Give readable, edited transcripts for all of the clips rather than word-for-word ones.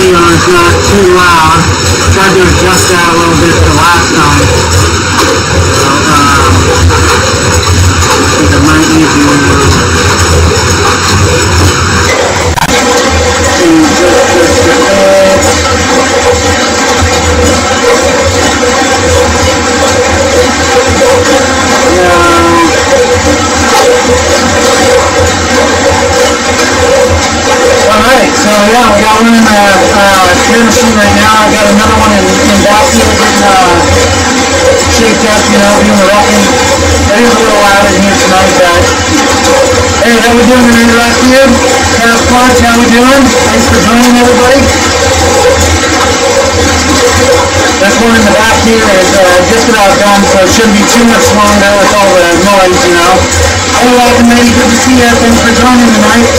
audio is not too loud. Tried to adjust that a little bit the last time. So, I think I might need to change just a bit. Alright, so yeah, we got one in the clear machine right now. I got another one in back here getting shaped up, you know, doing the wrecking. It is a little loud in here tonight, guys. Hey, how we doing tonight, Rescue? Cast Punch, how we doing? Thanks for joining, everybody. This one in the back here is just about done, so it shouldn't be too much longer with all the noise, you know. Hey, welcome, man. Good to see you. Thanks for joining tonight.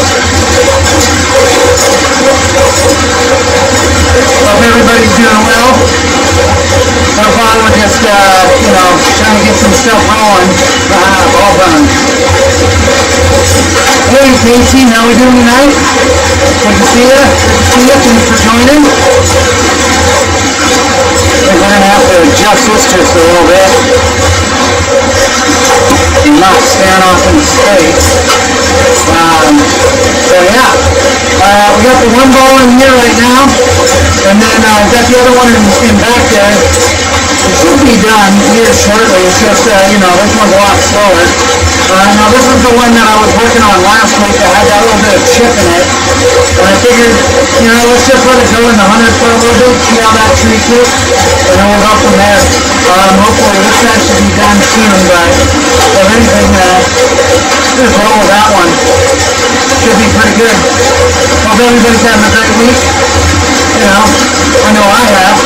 Hope everybody's doing well. So far, we're just, you know, trying to get some stuff rolling. All done. Hey, Casey, how we doing tonight? Good to see you. Good to see you. Thanks for joining. We're going to have to adjust this just a little bit. Not stand off in space. So yeah, we got the one ball in here right now, and then got the other one in back there. It should be done here shortly. It's just, you know, this one's a lot slower. Now this is the one that I was working on last week that had that little bit of chip in it. And I figured, you know, let's just let it go in the 100 for a little bit, see how that treats it, and then we'll go from there. Hopefully this guy should be done soon, but if anything, just roll with that one. Should be pretty good. Hope everybody's having a great week. You know, I know I have.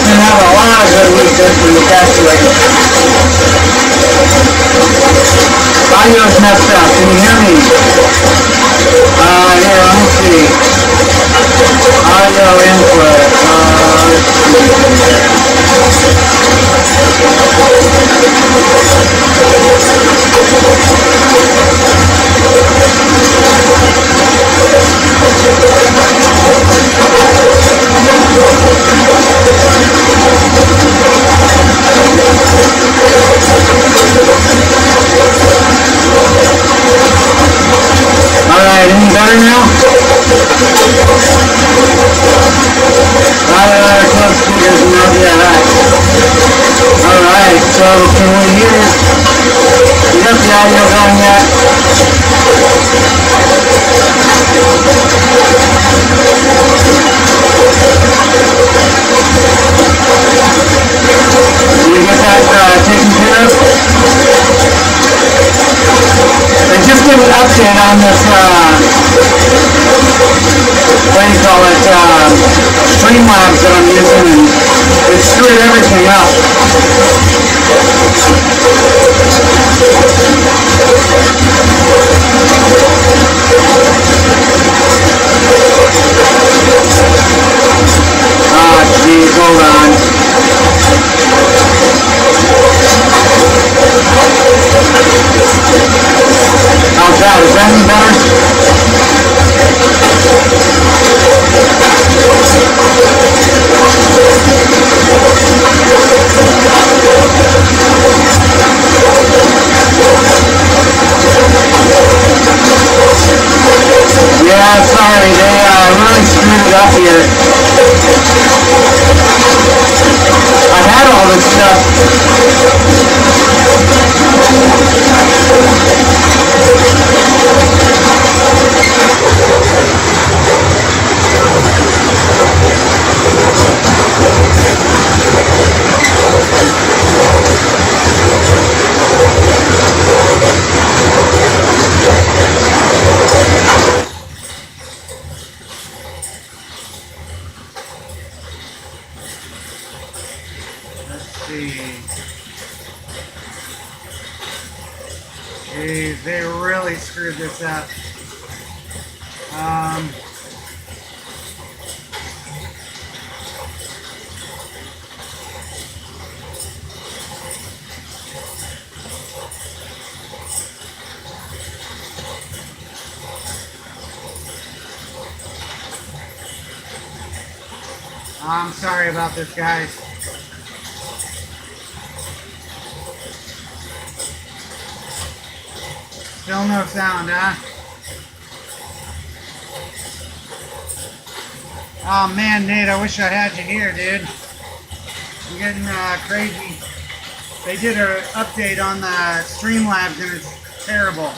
Been having a lot of good weeks this week, actually. Audio's messed up. Can you hear me? Here, let me see. Audio input. Alright, any better now? Close speakers now, yeah. Alright, so can we hear? You got the audio going yet? Did you get that taken care of? And just give an update on this, what do you call it, Streamlabs that I'm using, and it screwed everything up. Geez, hold on. How's that? Is that any better? Yeah, sorry, they really screwed it up here. I had all this stuff. Jeez, they really screwed this up. I'm sorry about this, guys. Still no sound, huh? Oh man, Nate, I wish I had you here, dude. I'm getting crazy. They did an update on the Streamlabs and it's terrible.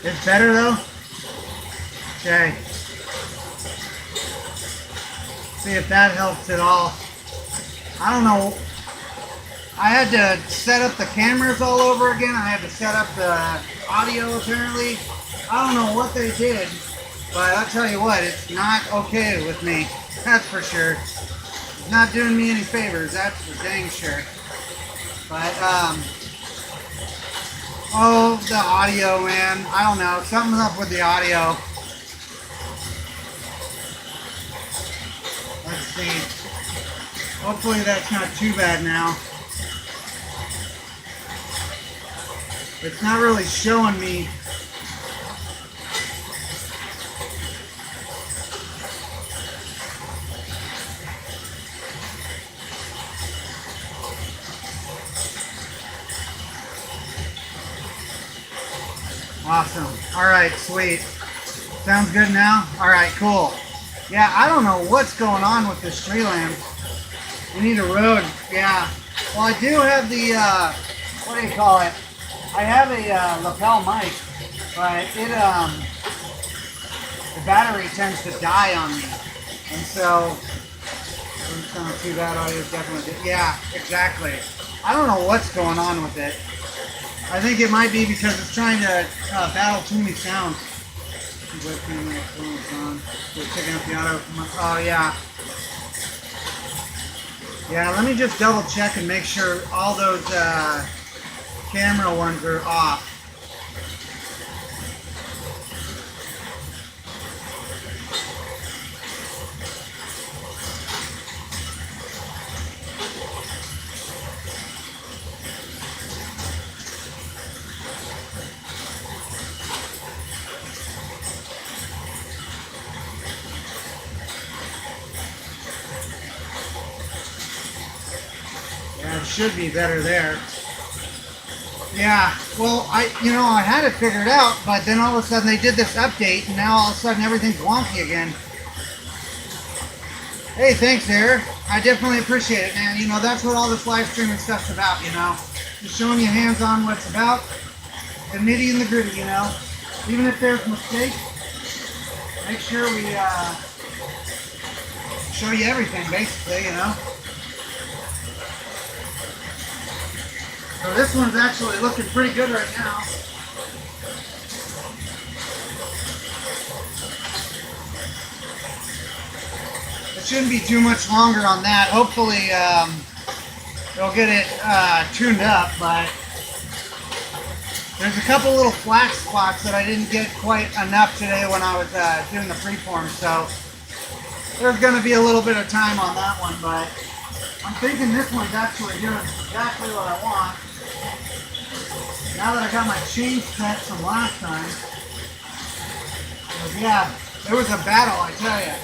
It's better though? Okay. See if that helps at all. I don't know. I had to set up the cameras all over again. I had to set up the audio apparently. I don't know what they did, but I'll tell you what, it's not okay with me. That's for sure. It's not doing me any favors, that's for dang sure. But, oh, the audio, man. I don't know. Something's up with the audio. Let's see. Hopefully that's not too bad now. It's not really showing me. Awesome. All right, sweet. Sounds good now? All right, cool. Yeah, I don't know what's going on with this Streamlabs. We need a road. Yeah. Well, I do have the, what do you call it? I have a lapel mic, but it, the battery tends to die on me. And so, it's not too bad. Audio is definitely, yeah, exactly. I don't know what's going on with it. I think it might be because it's trying to battle too many sounds. We're checking out the auto. Oh, yeah. Yeah, let me just double check and make sure all those camera ones are off. Yeah, it should be better there. Yeah, well, I had it figured out, but then all of a sudden they did this update, and now all of a sudden everything's wonky again. Hey, thanks, Eric. I definitely appreciate it, man. You know, that's what all this live streaming stuff's about, you know. Just showing you hands-on what it's about, the nitty and the gritty, you know. Even if there's mistakes, make sure we show you everything, basically, you know. So this one's actually looking pretty good right now. It shouldn't be too much longer on that. Hopefully they'll get it tuned up, but there's a couple little flat spots that I didn't get quite enough today when I was doing the freeform, so there's going to be a little bit of time on that one, but I'm thinking this one's actually doing exactly what I want. Now that I got my chain set from last time. But yeah, it was a battle, I tell you.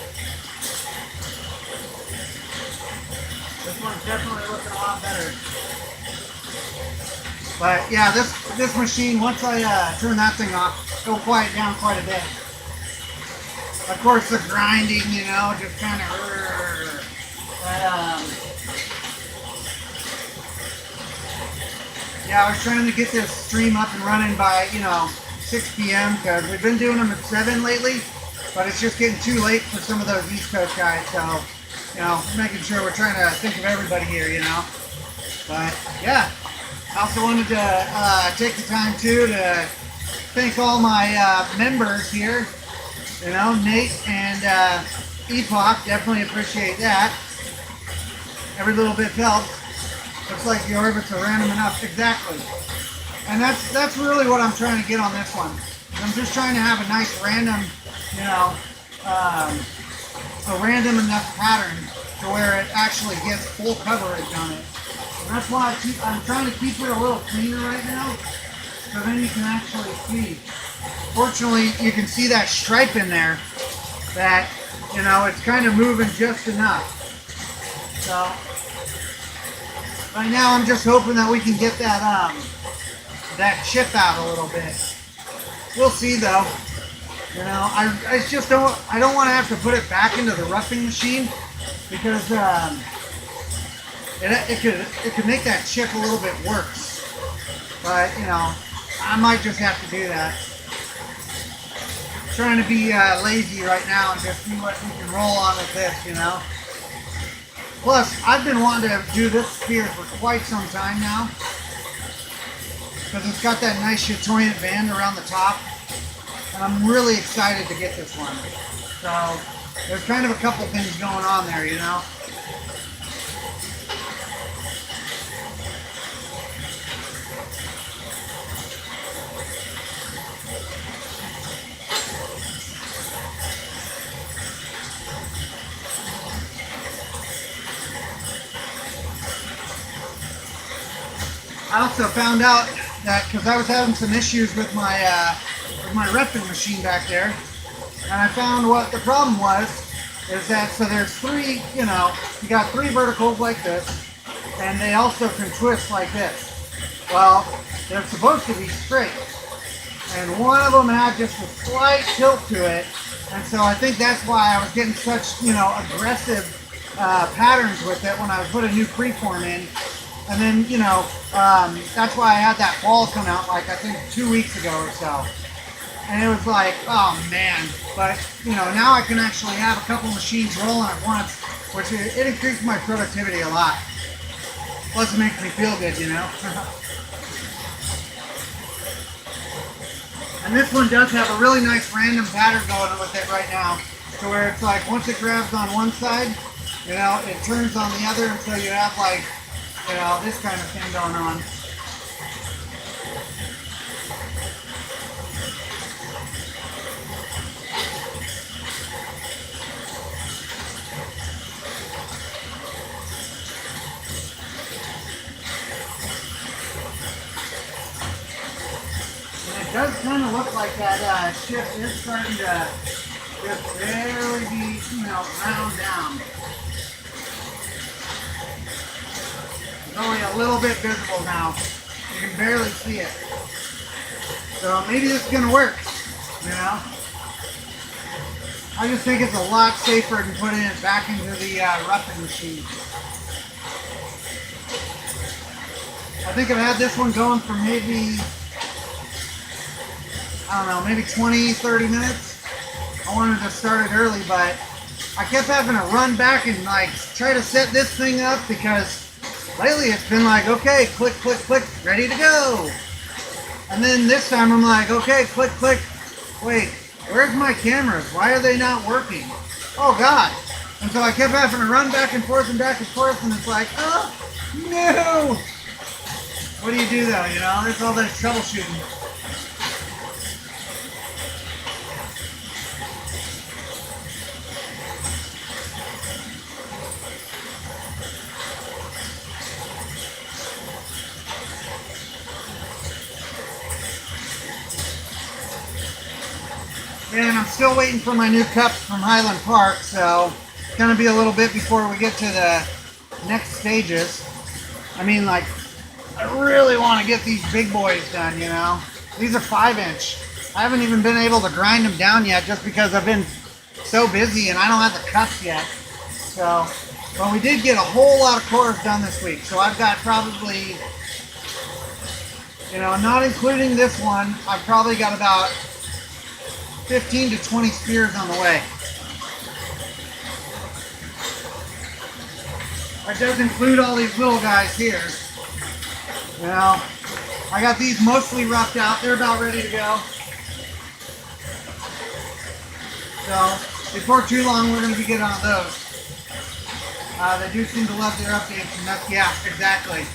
This one's definitely looking a lot better. But yeah, this machine, once I turn that thing off, it'll quiet down quite a bit. Of course, the grinding, you know, just kind of. Yeah, I was trying to get this stream up and running by, 6 p.m. because we've been doing them at 7 lately, but it's just getting too late for some of those East Coast guys, so, making sure we're trying to think of everybody here, But, yeah, I also wanted to take the time, too, to thank all my members here, Nate and Epoch, definitely appreciate that. Every little bit helps. Looks like the orbits are random enough. Exactly. And that's really what I'm trying to get on this one. I'm just trying to have a nice random, a random enough pattern to where it actually gets full coverage on it. And that's why I'm trying to keep it a little cleaner right now, so then you can actually see. Fortunately, you can see that stripe in there that, you know, it's kind of moving just enough. So right now I'm just hoping that we can get that that chip out a little bit. We'll see though. You know, I just don't want to have to put it back into the roughing machine, because it could make that chip a little bit worse. But you know, I might just have to do that. Trying to be lazy right now and just see what we can roll on with this, you know. Plus, I've been wanting to do this spear for quite some time now, because it's got that nice chatoyant band around the top, and I'm really excited to get this one. So there's kind of a couple things going on there, you know. I also found out that, because I was having some issues with my roughing machine back there, and I found what the problem was, is that, so there's three, you know, you got three verticals like this, and they also can twist like this. Well, they're supposed to be straight, and one of them had just a slight tilt to it, and so I think that's why I was getting such, you know, aggressive patterns with it when I was putting a new preform in. And then, you know, that's why I had that ball come out, like, I think 2 weeks ago or so. And it was like, oh man. But, you know, now I can actually have a couple machines rolling at once, which it increased my productivity a lot. Plus it makes me feel good, you know. And this one does have a really nice random pattern going with it right now, to where it's like, once it grabs on one side, you know, it turns on the other, and so you have like, you know, this kind of thing going on. And it does kind of look like that shift is starting to just barely be, you know, round down. It's only a little bit visible now. You can barely see it. So maybe this is going to work, you know. I just think it's a lot safer than putting it back into the roughing machine. I think I've had this one going for maybe, I don't know, maybe 20, 30 minutes. I wanted to start it early, but I kept having to run back and like try to set this thing up, because lately it's been like, okay, click, click, click, ready to go. And then this time I'm like, okay, click, click, wait, where's my cameras? Why are they not working? Oh God. And so I kept having to run back and forth and back and forth, and it's like, oh, no. What do you do though, you know? There's all that troubleshooting. And I'm still waiting for my new cups from Highland Park, so it's going to be a little bit before we get to the next stages. I mean, like, I really want to get these big boys done, you know. These are 5-inch. I haven't even been able to grind them down yet, just because I've been so busy and I don't have the cups yet. So, but we did get a whole lot of cores done this week, so I've got probably, you know, not including this one, I've probably got about 15 to 20 spears on the way. That does include all these little guys here. You know, I got these mostly roughed out. They're about ready to go. So, before too long, we're going to be getting on those. They do seem to love their updates, and that's, yeah, exactly.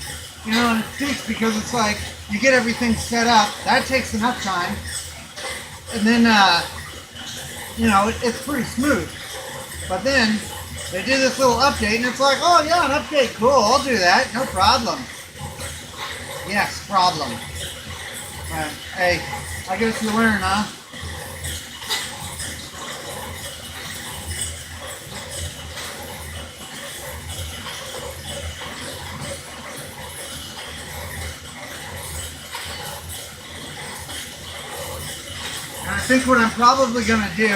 You know, and it stinks because it's like, you get everything set up. That takes enough time. And then, you know, it's pretty smooth. But then, they did this little update, and it's like, oh yeah, an update, cool, I'll do that, no problem. Yes, problem. Hey, I guess you learn, huh? And I think what I'm probably going to do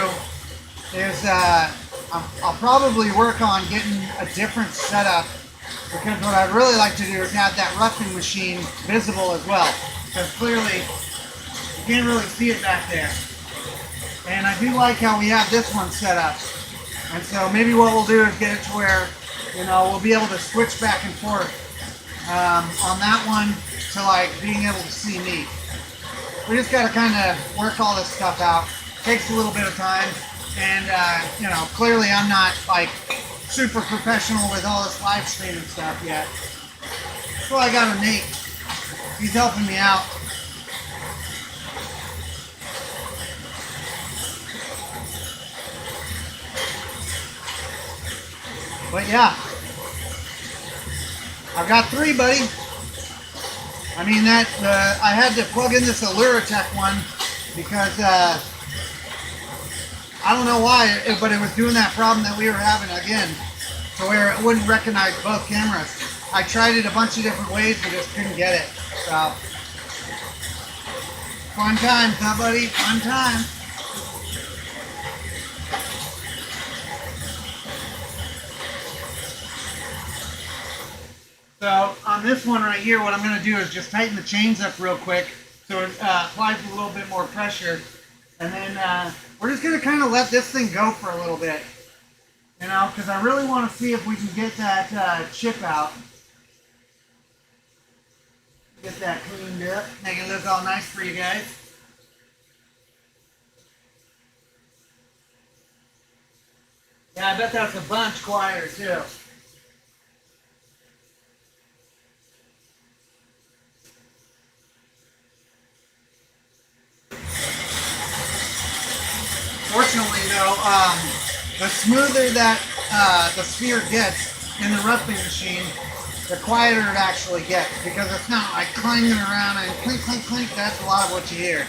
is I'll probably work on getting a different setup, because what I'd really like to do is have that roughing machine visible as well, because clearly you can't really see it back there. And I do like how we have this one set up. And so maybe what we'll do is get it to where, you know, we'll be able to switch back and forth on that one to like being able to see me. We just got to kind of work all this stuff out. Takes a little bit of time. And, you know, clearly I'm not like super professional with all this live stream and stuff yet. So I got a Nate. He's helping me out. But yeah, I've got 3, buddy. I mean, that I had to plug in this Allura-Tech one because I don't know why, but it was doing that problem that we were having again, to where it wouldn't recognize both cameras. I tried it a bunch of different ways and just couldn't get it. So, fun times, huh, buddy? Fun times. So on this one right here, what I'm going to do is just tighten the chains up real quick so it applies a little bit more pressure. And then we're just going to kind of let this thing go for a little bit. You know, because I really want to see if we can get that chip out. Get that cleaned up. Make it look all nice for you guys. Yeah, I bet that's a bunch quieter too. Fortunately though, the smoother that the sphere gets in the roughing machine, the quieter it actually gets, because it's not like clanging around and clink, clink, clink. That's a lot of what you hear.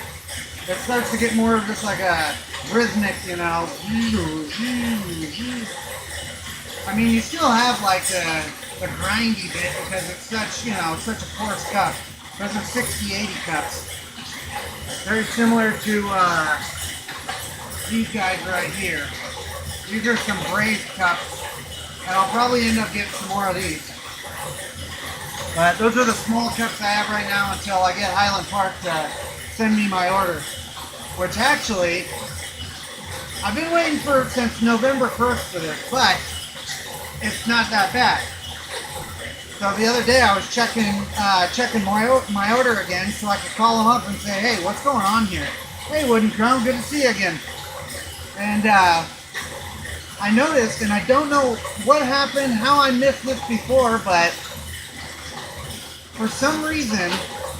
It starts to get more of just like a rhythmic, you know. I mean, you still have like the grindy bit because it's such, you know, such a coarse cup. Those are 60-80 cups. Very similar to these guys right here. These are some braised cups, and I'll probably end up getting some more of these. But those are the small cups I have right now until I get Highland Park to send me my order. Which actually, I've been waiting for since November 1st for this, but it's not that bad. So the other day I was checking my order again so I could call them up and say, hey, what's going on here? Hey, Wooden Crown, good to see you again. And I noticed, and I don't know what happened, how I missed this before, but for some reason,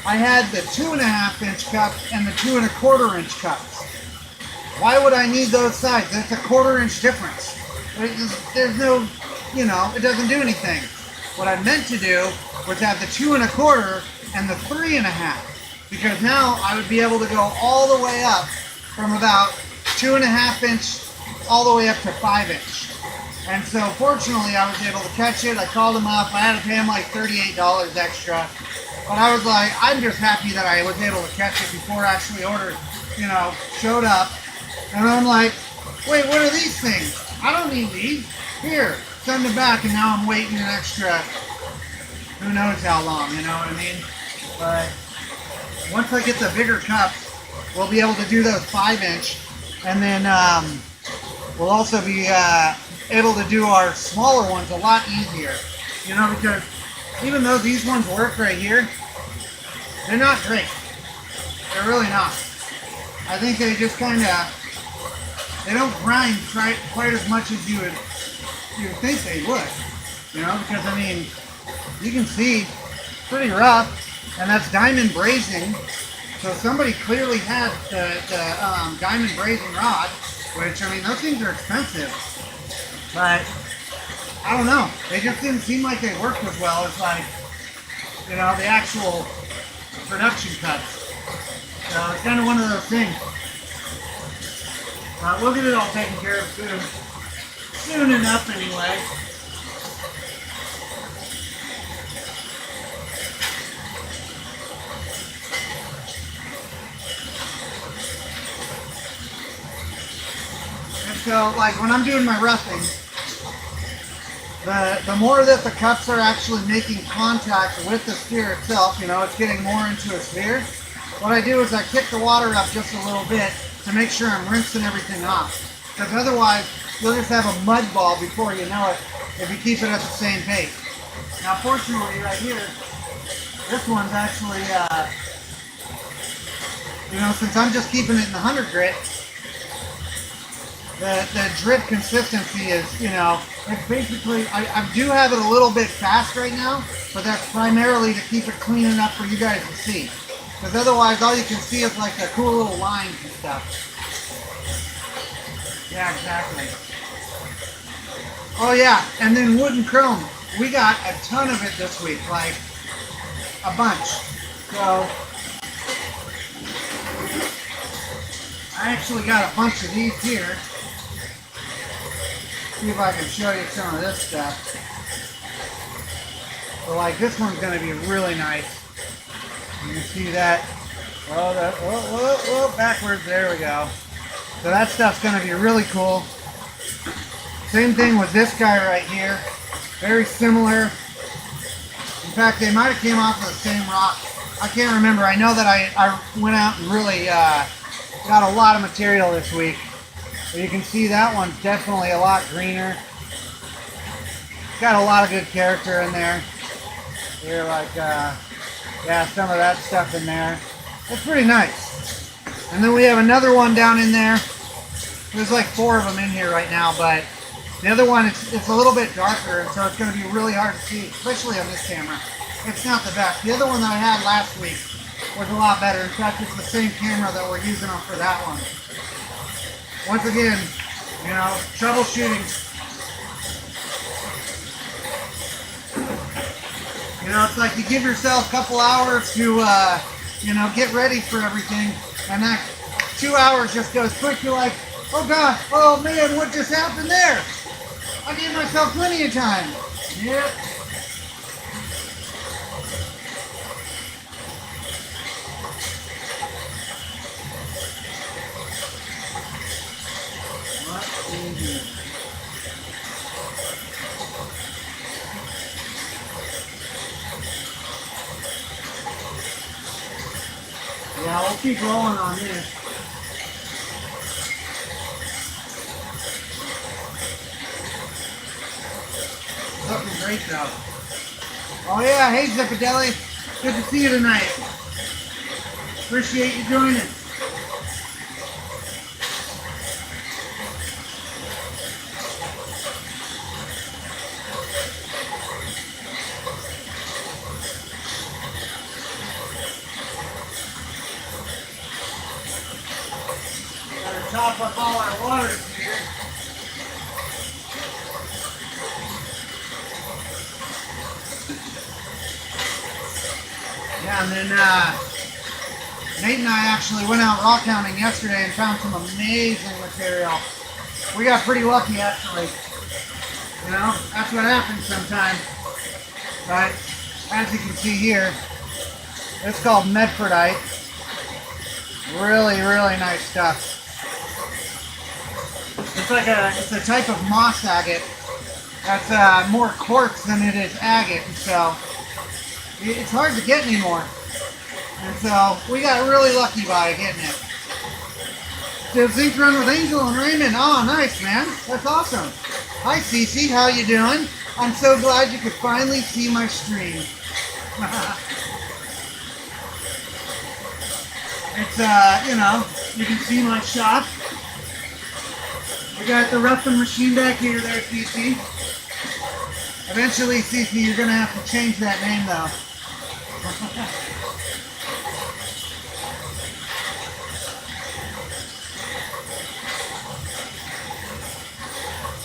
I had the 2.5-inch cup and the 2 1/4 inch cups. Why would I need those sizes? It's a 1/4 inch difference. There's no, you know, it doesn't do anything. What I meant to do was have the 2 1/4 and the 3.5, because now I would be able to go all the way up from about 2.5 inch all the way up to 5 inch. And so fortunately I was able to catch it. I called him up. I had to pay him like $38 extra. But I was like, I'm just happy that I was able to catch it before actually order, you know, showed up. And I'm like, wait, what are these things? I don't need these. Here, send them back, and now I'm waiting an extra, who knows how long, you know what I mean? But once I get the bigger cups, we'll be able to do those 5 inch. And then we'll also be able to do our smaller ones a lot easier. You know, because even though these ones work right here, they're not great. They're really not. I think they just kind of, they don't grind quite as much as you would think they would. You know, because I mean, you can see, pretty rough, and that's diamond brazing. So somebody clearly had the diamond brazing rod, which, I mean, those things are expensive. But I don't know. They just didn't seem like they worked as well as like, you know, the actual production cuts. So it's kind of one of those things. But we'll get it all taken care of soon. Soon enough anyway. And so, like, when I'm doing my roughing, the more that the cups are actually making contact with the sphere itself, you know, it's getting more into a sphere. What I do is I kick the water up just a little bit to make sure I'm rinsing everything off. Because otherwise, you'll just have a mud ball before you know it if you keep it at the same pace. Now, fortunately, right here, this one's actually, you know, since I'm just keeping it in the 100 grit, the drip consistency is, you know, it's basically, I do have it a little bit fast right now, but that's primarily to keep it clean enough for you guys to see. Because otherwise, all you can see is like the cool little lines and stuff. Yeah, exactly. Oh yeah, and then wood and chrome. We got a ton of it this week, like a bunch. So I actually got a bunch of these here. See if I can show you some of this stuff. So like this one's going to be really nice. You can see that. Oh, backwards. There we go. So that stuff's going to be really cool. Same thing with this guy right here. Very similar. In fact, they might have came off of the same rock. I can't remember. I know that I went out and really got a lot of material this week. But you can see that one's definitely a lot greener. Got a lot of good character in there. Here, like, yeah, some of that stuff in there. It's pretty nice. And then we have another one down in there. There's like 4 of them in here right now, but the other one, it's a little bit darker, and so it's going to be really hard to see, especially on this camera. It's not the best. The other one that I had last week was a lot better. In fact, it's the same camera that we're using for that one. Once again, you know, troubleshooting. You know, it's like you give yourself a couple hours to, you know, get ready for everything, and that 2 hours just goes quick. You're like, oh God, oh man, what just happened there? I gave myself plenty of time. Yep. What in here? Yeah, we'll keep rolling on this. Looking great though. Oh yeah, hey Zippadelli. Good to see you tonight. Appreciate you joining. Gotta top up all our waters here. Yeah, and then Nate and I actually went out rockhounding yesterday and found some amazing material. We got pretty lucky actually. You know, that's what happens sometimes. But as you can see here, it's called Medfordite. Really, really nice stuff. It's a type of moss agate that's more quartz than it is agate, and so it's hard to get anymore. And so we got really lucky by getting it. Did Zinc Run with Angel and Raymond. Oh, nice, man. That's awesome. Hi, Cece. How you doing? I'm so glad you could finally see my stream. It's, you know, you can see my shop. We got the roughing machine back here there, Cece. Eventually, Cece, you're going to have to change that name, though.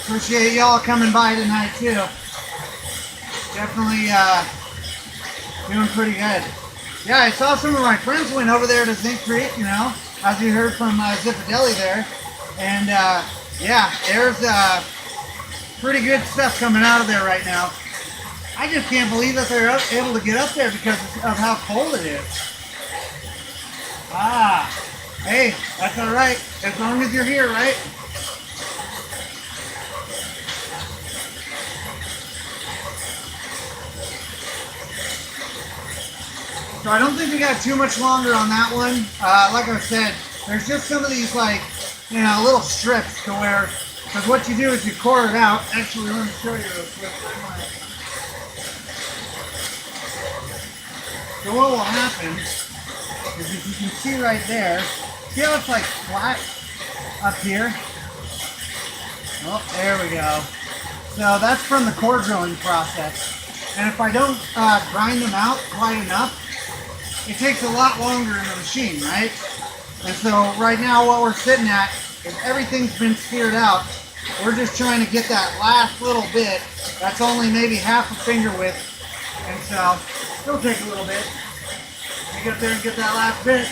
Appreciate y'all coming by tonight too. Definitely doing pretty good. Yeah, I saw some of my friends went over there to Zinc Creek, you know, as you heard from Zippadelli there. And yeah, there's pretty good stuff coming out of there right now. I just can't believe that they're able to get up there because of how cold it is. Ah, hey, that's all right, as long as you're here, right? So I don't think we got too much longer on that one. Like I said, there's just some of these, like, you know, little strips to where, because what you do is you core it out. Actually, let me show you real quick. So what will happen is, if you can see right there, see how it's like flat up here? Oh, there we go. So that's from the core drilling process. And if I don't grind them out quite enough, it takes a lot longer in the machine, right? And so right now what we're sitting at is everything's been speared out. We're just trying to get that last little bit that's only maybe half a finger width. And so it'll take a little bit. You get there and get that last bit.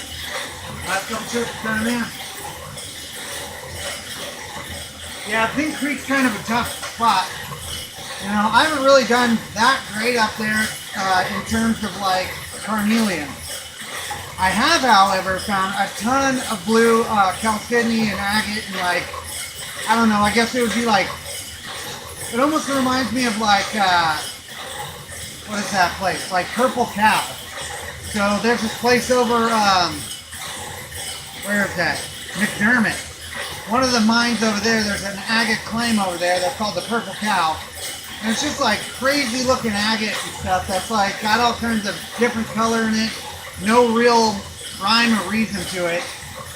Last couple trips done in. Yeah, Zinc Creek's kind of a tough spot. You know, I haven't really done that great up there in terms of like carnelian. I have, however, found a ton of blue chalcedony and agate and, like, I don't know, I guess it would be like, it almost reminds me of like, what is that place? Like Purple Cow. So there's this place over, where is that? McDermott. One of the mines over there, there's an agate claim over there that's called the Purple Cow. And it's just like crazy looking agate and stuff that's like got all kinds of different color in it. No real rhyme or reason to it.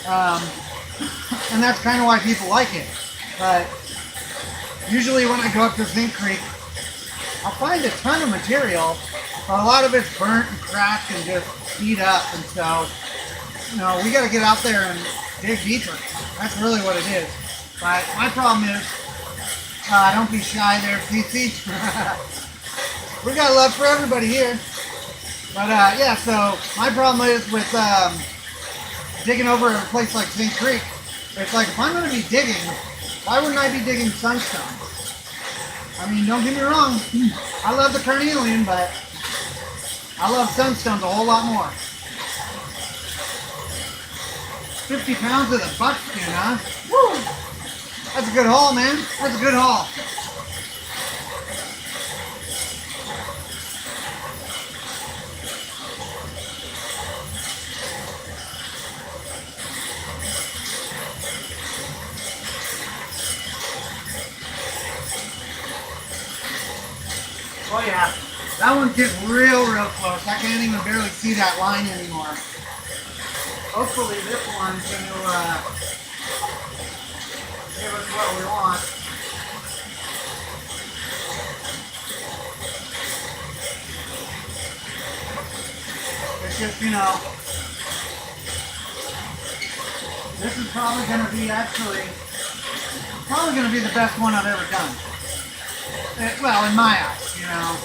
And that's kind of why people like it. But usually when I go up to Zinc Creek, I'll find a ton of material, but a lot of it's burnt and cracked and just beat up. And so, you know, we got to get out there and dig deeper. That's really what it is. But my problem is, don't be shy there, CC. We got love for everybody here. But yeah, so my problem is with digging over a place like Zinc Creek. It's like, if I'm going to be digging, why wouldn't I be digging sunstone? I mean, don't get me wrong, I love the carnelian, but I love sunstones a whole lot more. 50 pounds of the buckskin, huh? Woo! That's a good haul, man. That's a good haul. Oh yeah, that one's getting real close. I can't even barely see that line anymore. Hopefully this one's going to give us what we want. It's just, you know, this is probably going to be the best one I've ever done. Well, in my eyes, you know.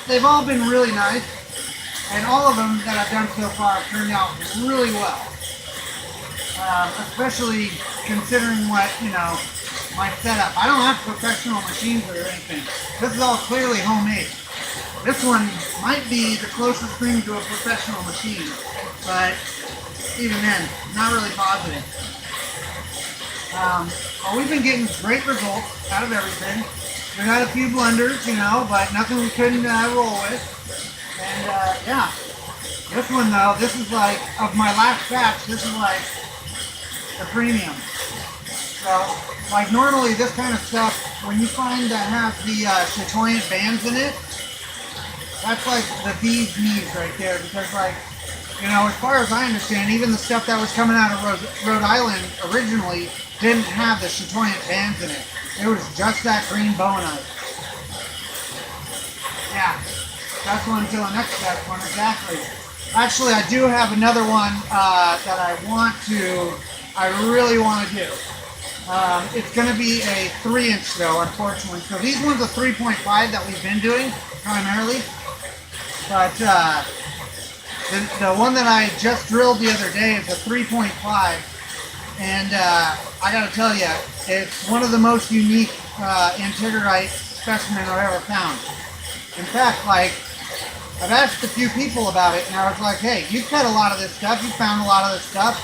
They've all been really nice, and all of them that I've done so far have turned out really well. Especially considering what, you know, my setup. I don't have professional machines or anything. This is all clearly homemade. This one might be the closest thing to a professional machine, but even then, not really positive. Well, we've been getting great results out of everything. We had a few blunders, you know, but nothing we couldn't roll with. And yeah, this one though, this is like, of my last batch, this is like the premium. So, like normally this kind of stuff, when you find that has the chatoyant bands in it, that's like the bee's knees right there. Because like, you know, as far as I understand, even the stuff that was coming out of Rhode Island originally didn't have the chatoyant bands in it. It was just that green bowenite. Yeah, that's one until the next step one, exactly. Actually, I do have another one that I really want to do. It's going to be a 3-inch though, unfortunately. So these ones are 3.5 that we've been doing primarily. But the one that I just drilled the other day is a 3.5. And I got to tell you, it's one of the most unique antigerite specimen I've ever found. In fact, like, I've asked a few people about it, and I was like, hey, you've cut a lot of this stuff, you've found a lot of this stuff.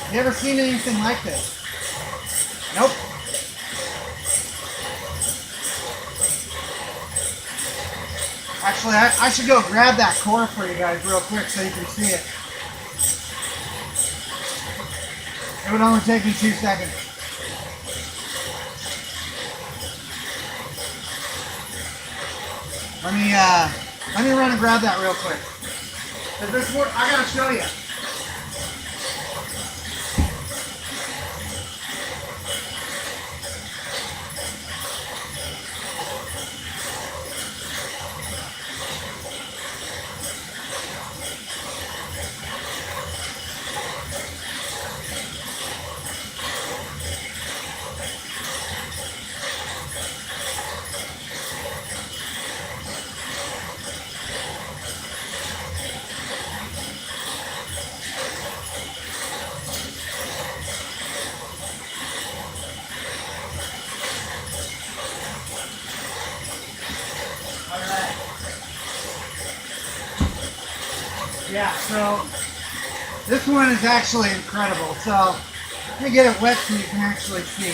Have you ever seen anything like this? Nope. Actually, I should go grab that core for you guys real quick so you can see it. It would only take me 2 seconds. Let me run and grab that real quick. 'Cause this work, I gotta show you. Yeah, so this one is actually incredible. So let me get it wet so you can actually see.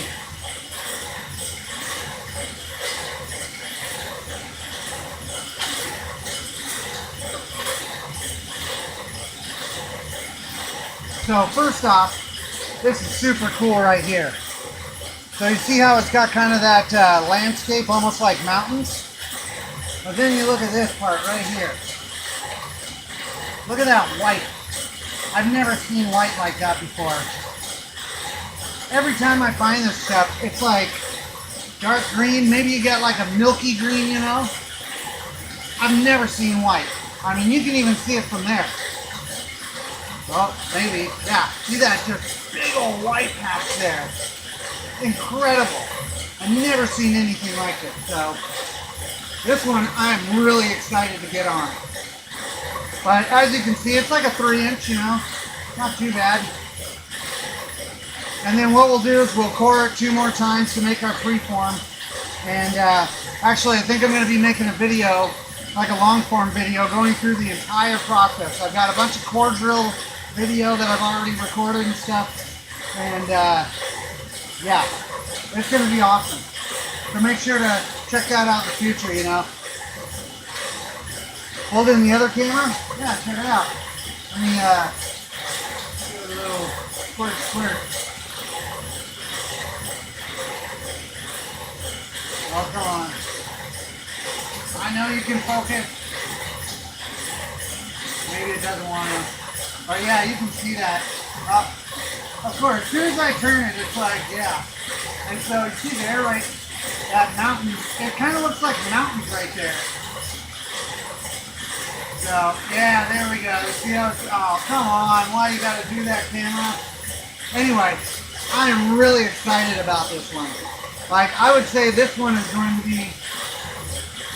So first off, this is super cool right here. So you see how it's got kind of that landscape, almost like mountains? But then you look at this part right here. Look at that white. I've never seen white like that before. Every time I find this stuff, it's like dark green. Maybe you get like a milky green, you know? I've never seen white. I mean, you can even see it from there. Well, maybe. Yeah, see that just big old white patch there. Incredible. I've never seen anything like it. So this one I'm really excited to get on. But as you can see, it's like a 3-inch, you know, not too bad. And then what we'll do is we'll core it 2 more times to make our preform. And actually, I think I'm going to be making a video, like a long form video, going through the entire process. I've got a bunch of core drill video that I've already recorded and stuff. And yeah, it's going to be awesome. So make sure to check that out in the future, you know. Hold in the other camera? Yeah, check it out. Let me do a little squirt. Oh, come on. I know you can focus. Maybe it doesn't want to. But yeah, you can see that. Of course, as soon as I turn it, it's like, yeah. And so you see there, right, that mountain, it kind of looks like mountains right there. So, yeah, there we go. See how it's, oh, come on. Why you got to do that, camera? Anyway, I am really excited about this one. Like, I would say this one is going to be,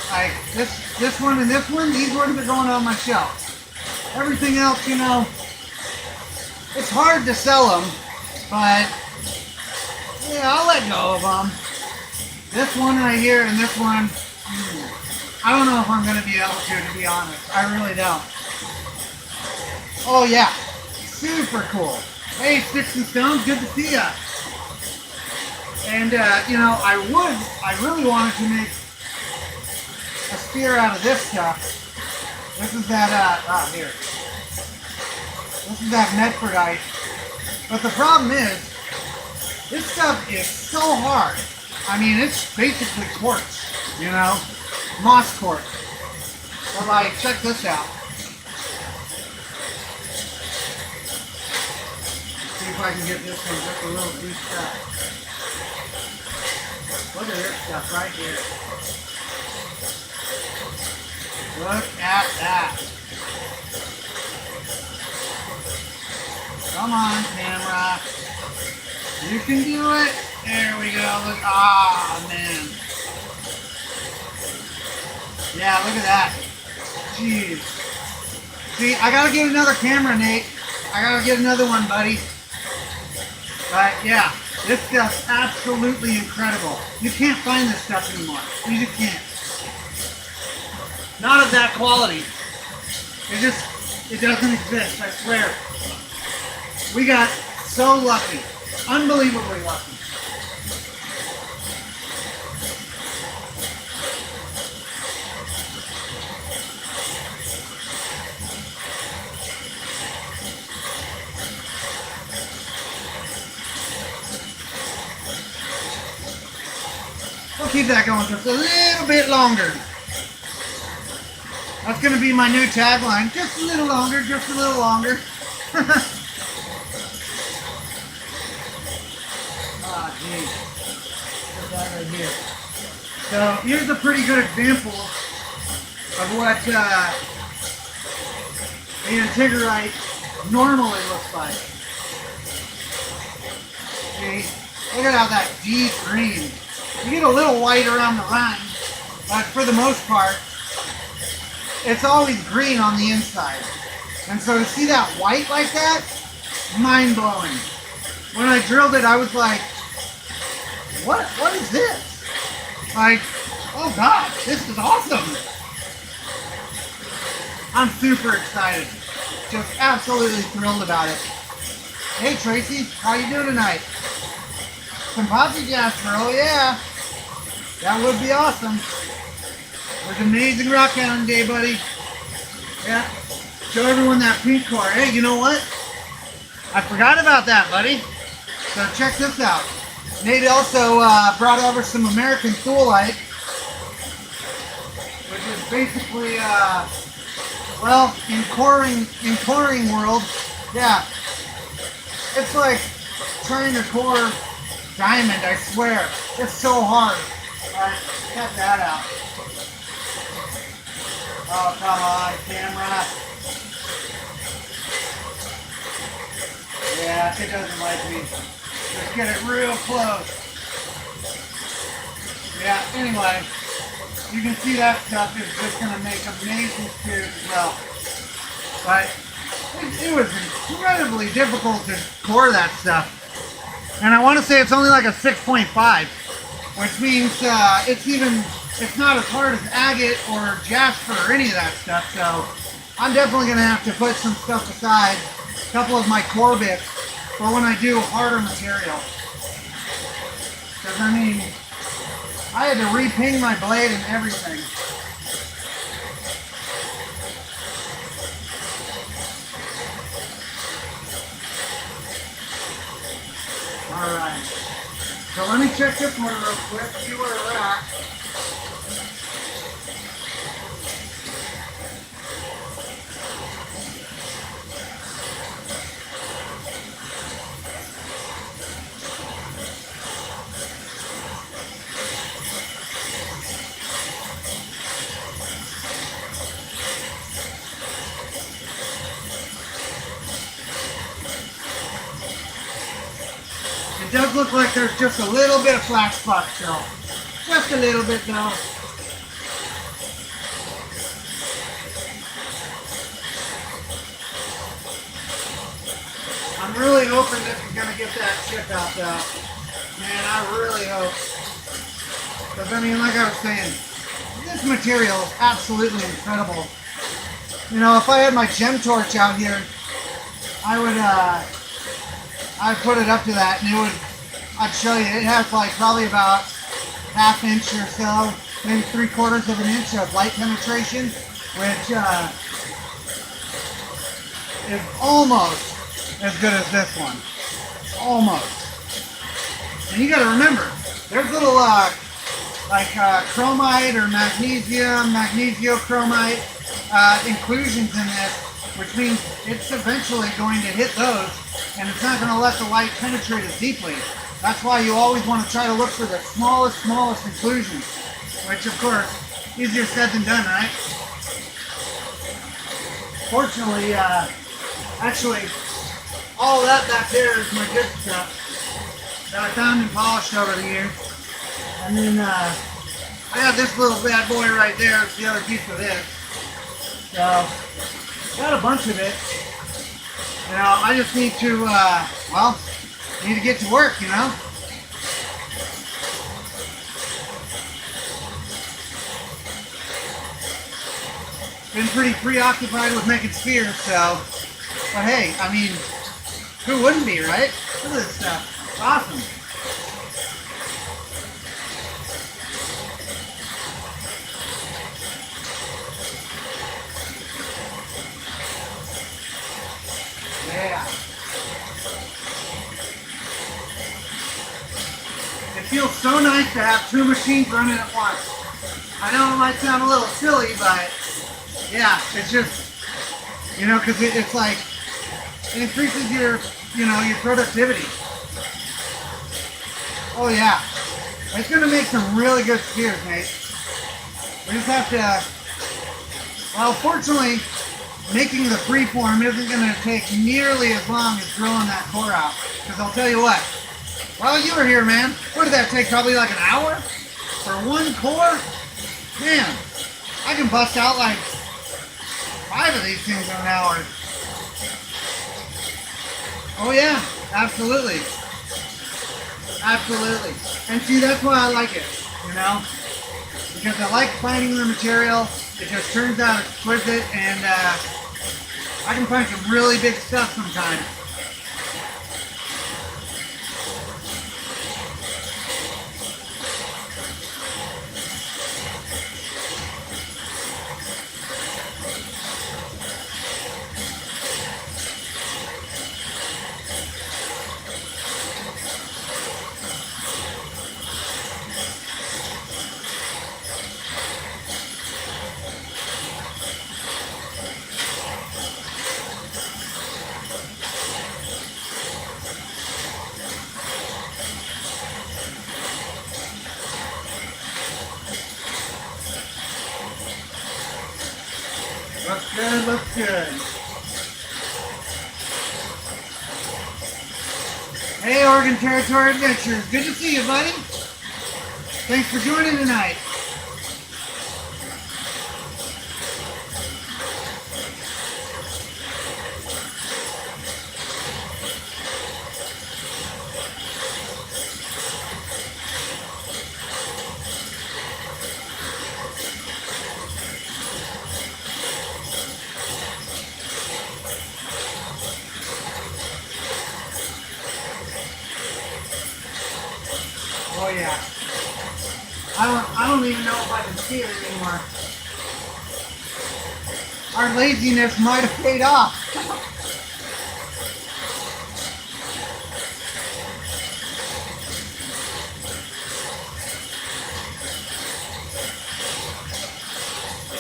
like, this one and this one, these would have been going on my shelf. Everything else, you know, it's hard to sell them, but, yeah, I'll let go of them. This one right here and this one, I don't know if I'm going to be able to be honest. I really don't. Oh, yeah. Super cool. Hey, Sticks and Stones, good to see ya. And, you know, I really wanted to make a spear out of this stuff. This is that, here. This is that Medfordite. But the problem is, this stuff is so hard. I mean, it's basically quartz, you know? Moss quartz. But like, check this out. See if I can get this one just a little juiced up. Look at this stuff right here. Look at that. Come on, camera. You can do it. There we go. Look. Ah, man. Yeah, look at that. Jeez. See, I gotta get another camera, Nate. I gotta get another one, buddy. But yeah, this stuff's absolutely incredible. You can't find this stuff anymore. You just can't. Not of that quality. It doesn't exist, I swear. We got so lucky. Unbelievably lucky. We'll keep that going just a little bit longer. That's going to be my new tagline. Just a little longer, just a little longer. Ah, geez. Put that right here. So here's a pretty good example of what the Antigrite normally looks like. See? Look at how that deep green. You get a little white around the rind, but for the most part, it's always green on the inside. And so to see that white like that, mind-blowing. When I drilled it, I was like, what is this? Like, oh God, this is awesome. I'm super excited. Just absolutely thrilled about it. Hey Tracy, how you doing tonight? Some Poppy Jasper, oh yeah. That would be awesome. It was an amazing rockhounding day, buddy. Yeah. Show everyone that pink core. Hey, you know what? I forgot about that, buddy. So check this out. Nate also brought over some American Thuolite, which is basically, well, in coring world, yeah. It's like trying to core diamond, I swear. It's so hard. Alright, cut that out. Oh, come on, camera. Yeah, it doesn't like me. Let's get it real close. Yeah, anyway, you can see that stuff is just going to make amazing spears as well. But it was incredibly difficult to core that stuff. And I want to say it's only like a 6.5, which means it's not as hard as agate or jasper or any of that stuff. So I'm definitely going to have to put some stuff aside, a couple of my core bits, for when I do harder material. Because I mean, I had to reping my blade and everything. Alright, so let me check this one real quick, see where we're at. It does look like there's just a little bit of flat spot still. Just a little bit though. I'm really hoping this is going to get that chip out though. Man, I really hope. Because I mean, like I was saying, this material is absolutely incredible. You know, if I had my gem torch out here, I would I'd put it up to that and it would, I'd show you, it has like probably about ½ inch or so, maybe 3/4 of an inch of light penetration, which is almost as good as this one. Almost. And you gotta remember, there's little chromite or magnesium, magnesiochromite inclusions in this, which means it's eventually going to hit those, and it's not going to let the light penetrate as deeply. That's why you always want to try to look for the smallest inclusions, which of course, easier said than done, right? Fortunately, actually, all that back there is my good stuff. that I found and polished over the years. And then I got this little bad boy right there. It's the other piece of this. So, got a bunch of it. You know, I just need to, well, need to get to work, you know? Been pretty preoccupied with making spears, so, but hey, I mean, who wouldn't be, right? Look at this stuff. It's awesome. Yeah. It feels so nice to have two machines running at once. I know it might sound a little silly, but yeah, it's just, you know, because it's like, it increases your, you know, your productivity. Oh yeah. It's going to make some really good spears, mate. We just have to, well, fortunately, making the freeform isn't going to take nearly as long as drilling that core out. Because I'll tell you what, while you were here, man, what did that take? Probably like an hour? For one core? Man, I can bust out like 5 of these things in an hour. Oh yeah, absolutely. Absolutely. And see, that's why I like it, you know? Because I like finding the material. It just turns out exquisite, and I can find some really big stuff sometimes. Looks good, looks good. Hey, Oregon Territory Adventures. Good to see you, buddy. Thanks for joining tonight. Oh yeah. I don't even know if I can see it anymore. Our laziness might have paid off.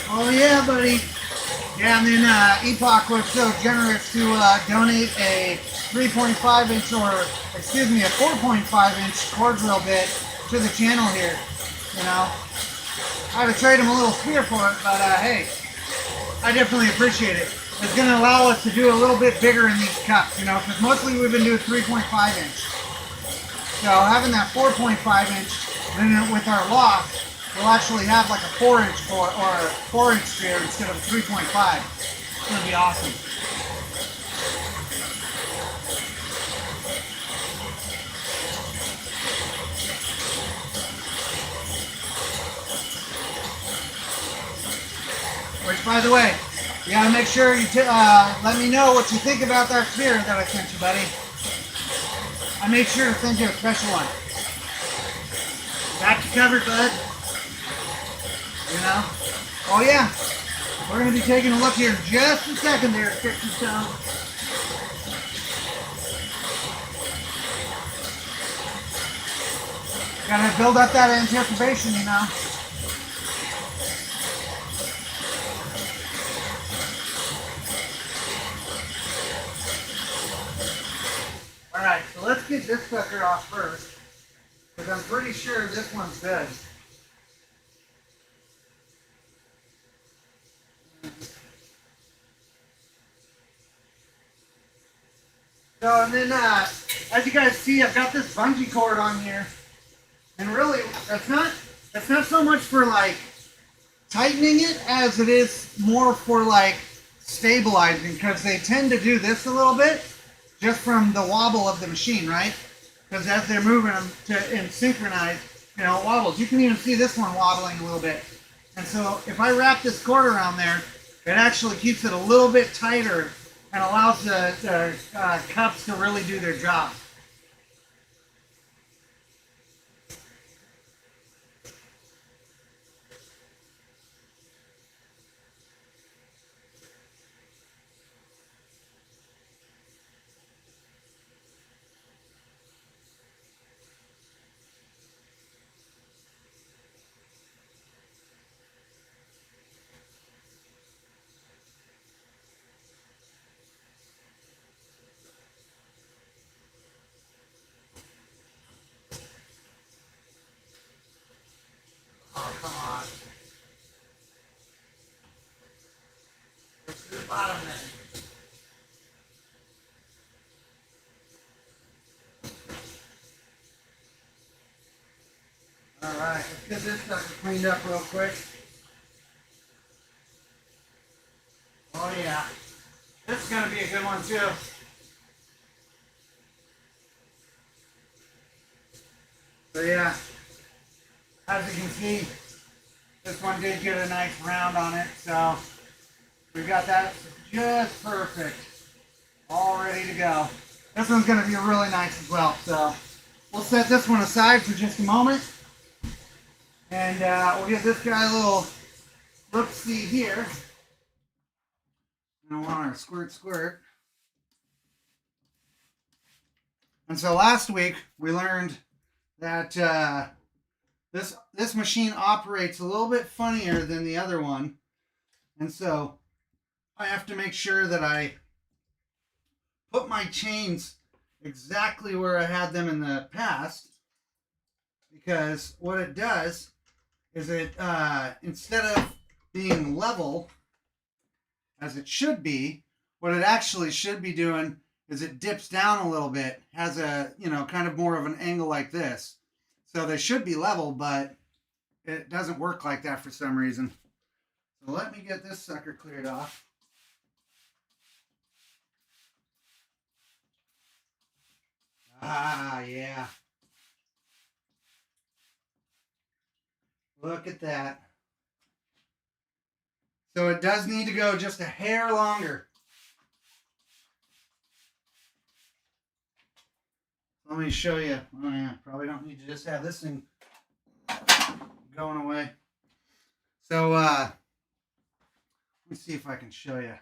Oh yeah, buddy. Yeah, and then Epoch was so generous to donate a 3.5 inch or, excuse me, a 4.5 inch core drill bit to the channel here. You know, I had to trade him a little spear for it, but hey, I definitely appreciate it. It's going to allow us to do a little bit bigger in these cups, you know, because mostly we've been doing 3.5 inch. So having that 4.5 inch, then with our lock, we'll actually have like a 4-inch core or a 4-inch spear instead of a 3.5. It's going to be awesome. Which, by the way, you gotta make sure you let me know what you think about that spear that I sent you, buddy. I made sure to send you a special one. Got you covered, bud. You know? Oh yeah. We're gonna be taking a look here in just a second there, Sticks and Stones. Gotta build up that anticipation, you know. Alright, so let's get this sucker off first, because I'm pretty sure this one's good. So, and then, as you guys see, I've got this bungee cord on here, and really, that's not so much for like tightening it as it is more for like stabilizing, because they tend to do this a little bit just from the wobble of the machine, right? Because as they're moving them and synchronize, you know, it wobbles. You can even see this one wobbling a little bit. And so if I wrap this cord around there, it actually keeps it a little bit tighter and allows the cups to really do their job. Oh, come on. Let's do the bottom then. Alright, let's get this sucker cleaned up real quick. Oh yeah. This is going to be a good one too. So yeah, as you can see, this one did get a nice round on it, so we got that just perfect. All ready to go. This one's going to be really nice as well, so we'll set this one aside for just a moment. And we'll give this guy a little look-see here. And I want our squirt. And so last week we learned that this machine operates a little bit funnier than the other one. And so I have to make sure that I put my chains exactly where I had them in the past. Because what it does is it, instead of being level, as it should be, what it actually should be doing is it dips down a little bit, has a, you know, kind of more of an angle like this. So they should be level, but it doesn't work like that for some reason. So let me get this sucker cleared off. Ah, yeah. Look at that. So it does need to go just a hair longer. Let me show you. Oh yeah, probably don't need to just have this thing going away. So let me see if I can show you.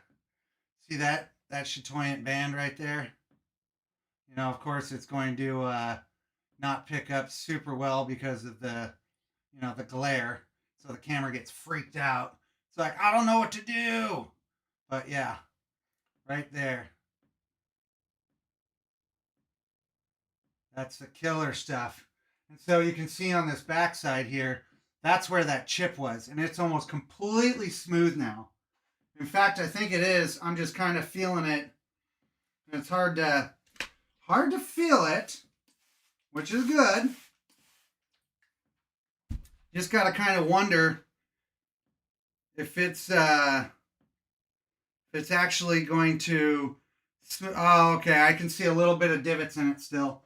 See that chatoyant band right there? You know, of course it's going to not pick up super well because of the, you know, the glare. So the camera gets freaked out. It's like, I don't know what to do. But yeah, right there. That's the killer stuff. And so you can see on this backside here, that's where that chip was. And it's almost completely smooth now. In fact, I think it is. I'm just kind of feeling it. And it's hard to feel it, which is good. Just got to kind of wonder if it's actually going to. Oh, okay. I can see a little bit of divots in it still.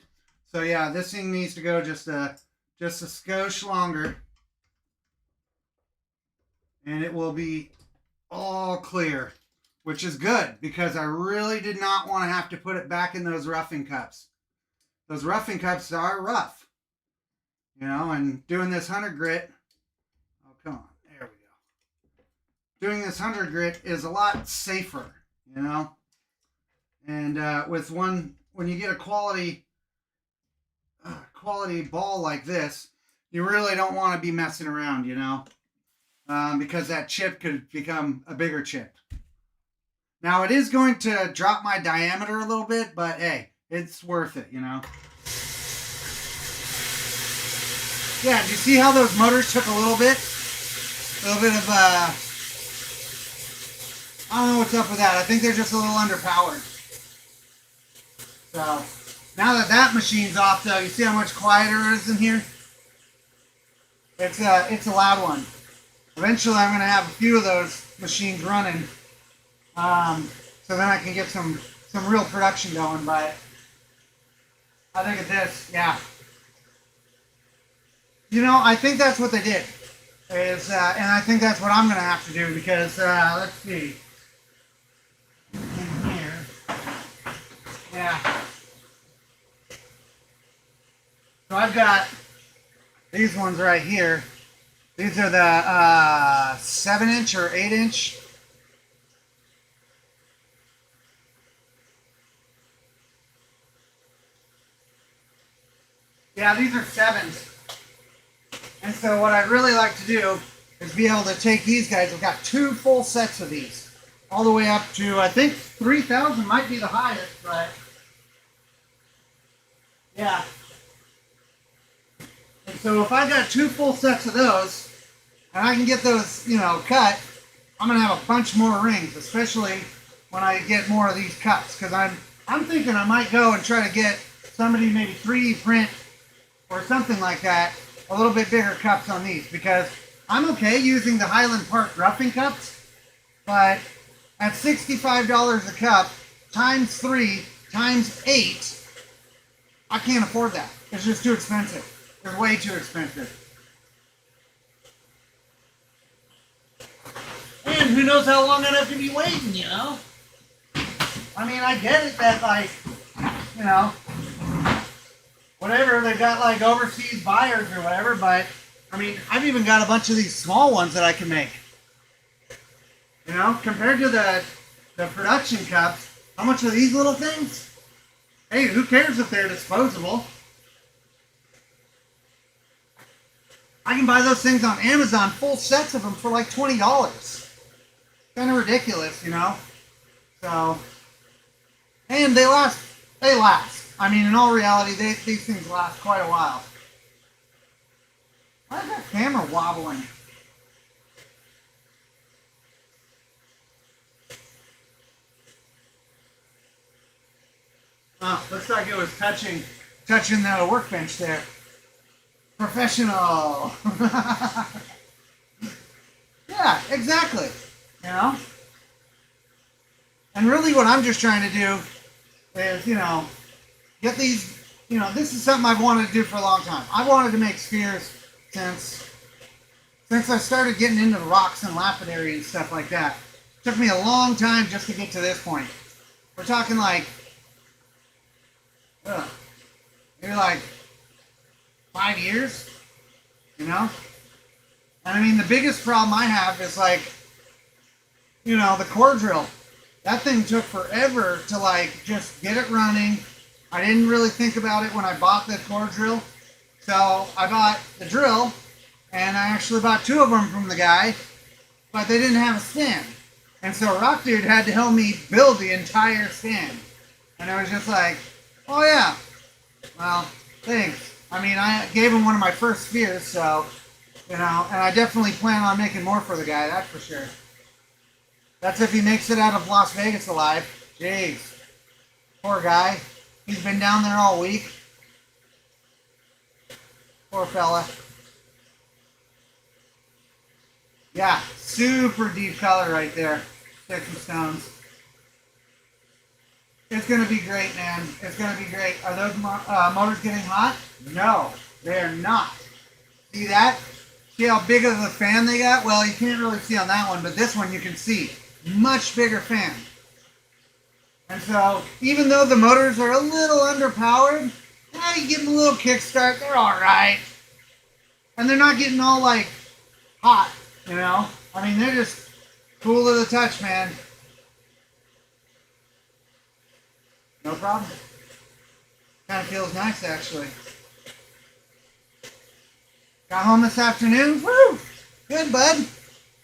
So yeah, this thing needs to go just a skosh longer, and it will be all clear, which is good because I really did not want to have to put it back in those roughing cups. Those roughing cups are rough. You know, and doing this 100 grit, oh, come on, there we go. Doing this 100 grit is a lot safer, you know. And when you get a quality ball like this, you really don't want to be messing around, you know, because that chip could become a bigger chip. Now, it is going to drop my diameter a little bit, but hey, it's worth it, you know. Yeah, do you see how those motors took a little bit of, I don't know what's up with that. I think they're just a little underpowered. So, Now that that machine's off, though, you see how much quieter it is in here? It's a loud one. Eventually, I'm going to have a few of those machines running, so then I can get some real production going. But I think of this, yeah. You know, I think that's what they did. And I think that's what I'm going to have to do because, let's see. In here. Yeah. So I've got these ones right here. These are the 7-inch or 8-inch. Yeah, these are 7s. And so what I'd really like to do is be able to take these guys. I've got 2 full sets of these. All the way up to, I think, 3,000 might be the highest, but yeah. And so if I got 2 full sets of those, and I can get those, you know, cut, I'm going to have a bunch more rings, especially when I get more of these cuts. Because I'm thinking I might go and try to get somebody maybe 3D print or something like that, a little bit bigger cups on these. Because I'm okay using the Highland Park roughing cups, but at $65 a cup, times 3, times 8, I can't afford that. It's just too expensive. It's way too expensive. And who knows how long I'd have to be waiting, you know? I mean, I get it that, like, you know, whatever, they've got, like, overseas buyers or whatever, but, I mean, I've even got a bunch of these small ones that I can make. You know, compared to the production cups, how much are these little things? Hey, who cares if they're disposable? I can buy those things on Amazon, full sets of them for like $20. Kind of ridiculous, you know? So, and they last. I mean, in all reality, these things last quite a while. Why is that camera wobbling? Oh, looks like it was touching the workbench there. Professional. Yeah, exactly. You know? And really what I'm just trying to do is, you know, get these, you know, this is something I've wanted to do for a long time. I've wanted to make spheres since I started getting into the rocks and lapidary and stuff like that. It took me a long time just to get to this point. We're talking like, maybe like 5 years, you know? And I mean, the biggest problem I have is like, you know, the core drill. That thing took forever to like just get it running. I didn't really think about it when I bought the core drill. So I bought the drill, and I actually bought 2 of them from the guy, but they didn't have a stand. And so Rock Dude had to help me build the entire stand. And I was just like, oh yeah, well, thanks. I mean, I gave him one of my first spheres, so, you know, and I definitely plan on making more for the guy, that's for sure. That's if he makes it out of Las Vegas alive. Jeez. Poor guy. He's been down there all week. Poor fella. Yeah, super deep color right there. Sticks and stones. It's going to be great, man. It's going to be great. Are those motors getting hot? No, they're not. See that? See how big of a fan they got? Well, you can't really see on that one, but this one you can see. Much bigger fan. And so, even though the motors are a little underpowered, you give them a little kickstart, they're alright. And they're not getting all, like, hot, you know? I mean, they're just cool to the touch, man. No problem. Kind of feels nice, actually. Got home this afternoon. Woo! Good, bud.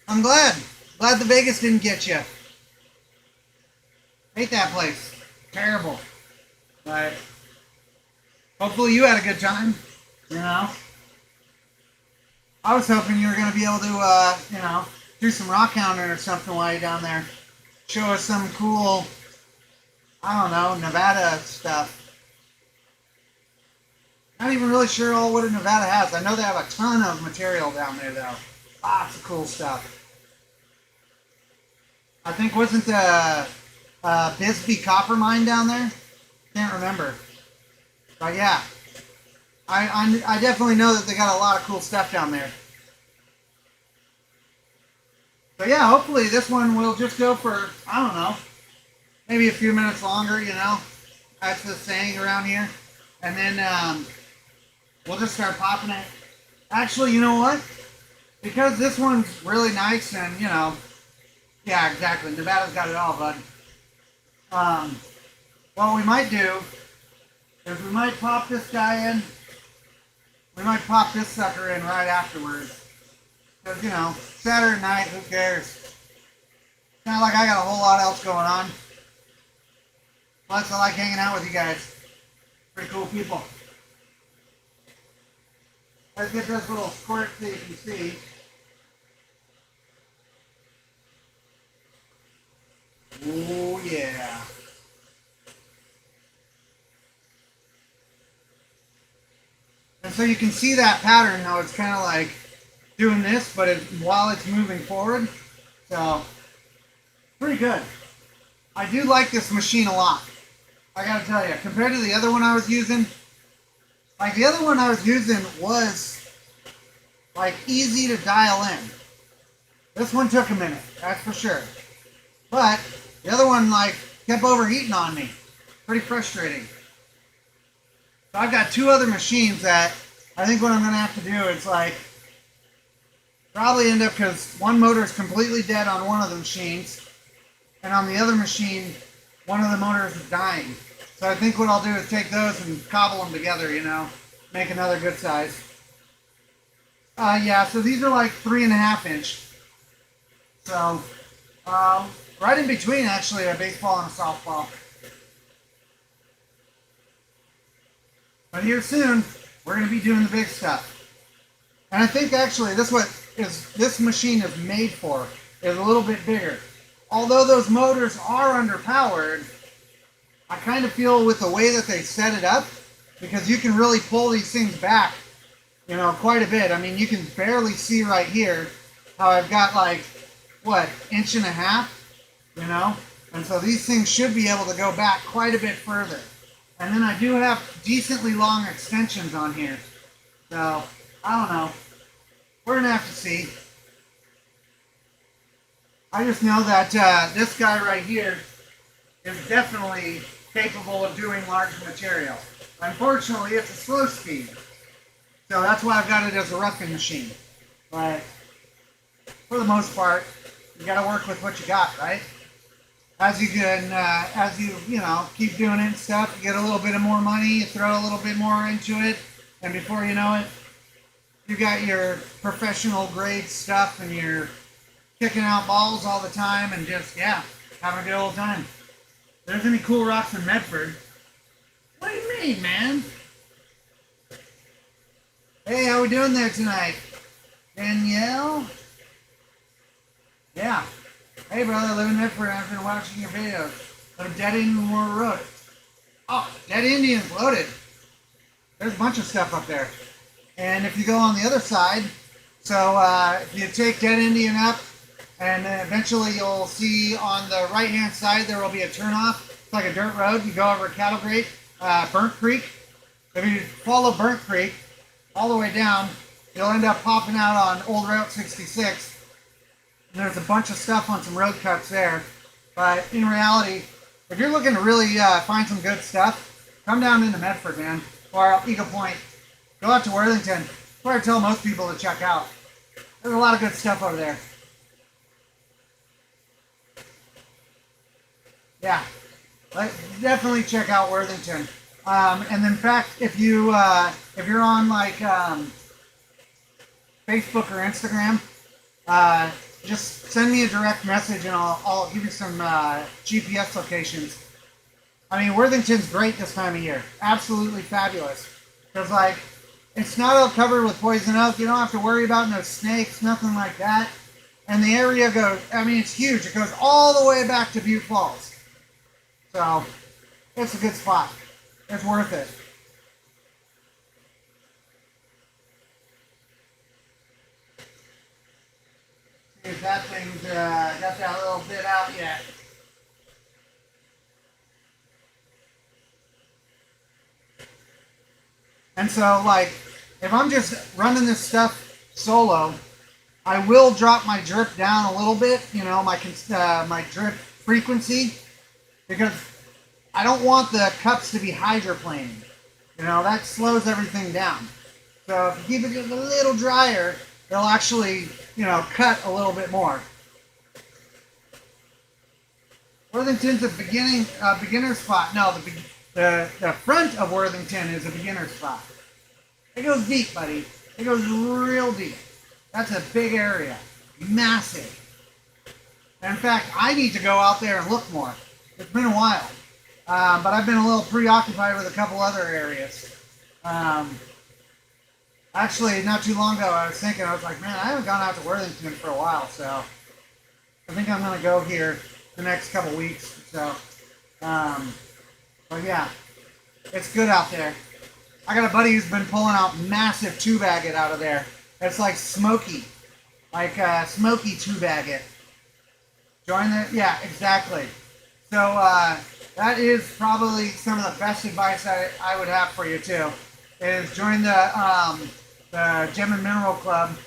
I'm glad. Glad the Vegas didn't get you. Hate that place. Terrible. But hopefully you had a good time. You know? I was hoping you were going to be able to, you know, do some rockhounding or something while you're down there. Show us some cool, I don't know, Nevada stuff. Not even really sure all what Nevada has. I know they have a ton of material down there, though. Lots of cool stuff. I think wasn't the Bisbee copper mine down there? Can't remember. But yeah, I definitely know that they got a lot of cool stuff down there. So yeah, hopefully this one will just go for, I don't know, maybe a few minutes longer, you know. That's the saying around here. And then we'll just start popping it. Actually, you know what? Because this one's really nice and, you know, yeah, exactly. Nevada's got it all, bud. What we might do is we might pop this guy in. We might pop this sucker in right afterwards. Because, you know, Saturday night, who cares? It's not like I got a whole lot else going on. Plus, I like hanging out with you guys. Pretty cool people. Let's get this little squirt so you can see. Oh, yeah. And so you can see that pattern, how it's kind of like doing this, but while it's moving forward. So, pretty good. I do like this machine a lot. I gotta tell you, compared to the other one I was using, like the other one I was using was like easy to dial in. This one took a minute, that's for sure. But the other one like kept overheating on me. Pretty frustrating. So I've got two other machines that I think what I'm gonna have to do is like probably end up, because one motor is completely dead on one of the machines, and on the other machine, one of the motors is dying. So I think what I'll do is take those and cobble them together, you know, make another good size. Yeah, so these are like 3.5 inch. So, right in between actually a baseball and a softball. But here soon, we're going to be doing the big stuff. And I think actually this machine is made for is a little bit bigger. Although those motors are underpowered, I kind of feel with the way that they set it up, because you can really pull these things back, you know, quite a bit. I mean, you can barely see right here how I've got like, what, 1.5 inches, you know? And so these things should be able to go back quite a bit further. And then I do have decently long extensions on here. So, I don't know. We're going to have to see. I just know that this guy right here is definitely capable of doing large material. Unfortunately, it's a slow speed. So that's why I've got it as a roughing machine. But for the most part, you got to work with what you got, right? As you can, you know, keep doing it and stuff, you get a little bit of more money, you throw a little bit more into it, and before you know it, you got your professional grade stuff and you're kicking out balls all the time and just, yeah, having a good old time. If there's any cool rocks in Medford, what do you mean, man? Hey, how we doing there tonight? Danielle? Yeah. Hey, brother, I live in Medford. I've been watching your videos. But Dead Indian War Road. Oh, Dead Indian's loaded. There's a bunch of stuff up there. And if you go on the other side, so if you take Dead Indian up, and then eventually you'll see on the right-hand side there will be a turnoff. It's like a dirt road. You go over Cattle Grate, Burnt Creek. If you follow Burnt Creek all the way down, you'll end up popping out on Old Route 66. And there's a bunch of stuff on some road cuts there. But in reality, if you're looking to really find some good stuff, come down into Medford, man, or Eagle Point. Go out to Worthington. That's where I tell most people to check out. There's a lot of good stuff over there. Yeah, definitely check out Worthington. And in fact, if you're on like Facebook or Instagram, just send me a direct message and I'll give you some GPS locations. I mean, Worthington's great this time of year. Absolutely fabulous. Because like, it's not all covered with poison oak. You don't have to worry about no snakes, nothing like that. And the area goes, I mean, it's huge. It goes all the way back to Butte Falls. So, it's a good spot. It's worth it. See if that thing's got that little bit out yet. And so, like, if I'm just running this stuff solo, I will drop my drip down a little bit, you know, my drip frequency, because I don't want the cups to be hydroplaning. You know, that slows everything down. So if you keep it just a little drier, it'll actually, you know, cut a little bit more. Worthington's a beginner spot. No, the front of Worthington is a beginner spot. It goes deep, buddy. It goes real deep. That's a big area. Massive. And in fact, I need to go out there and look more. It's been a while. But I've been a little preoccupied with a couple other areas. Actually, not too long ago, I was like, man, I haven't gone out to Worthington for a while, so I think I'm going to go here the next couple weeks. So, but yeah, it's good out there. I got a buddy who's been pulling out massive 2-baggot out of there. It's like smoky two-baggot. Join the, yeah, exactly. So that is probably some of the best advice I would have for you too. Is join the Gem and Mineral Club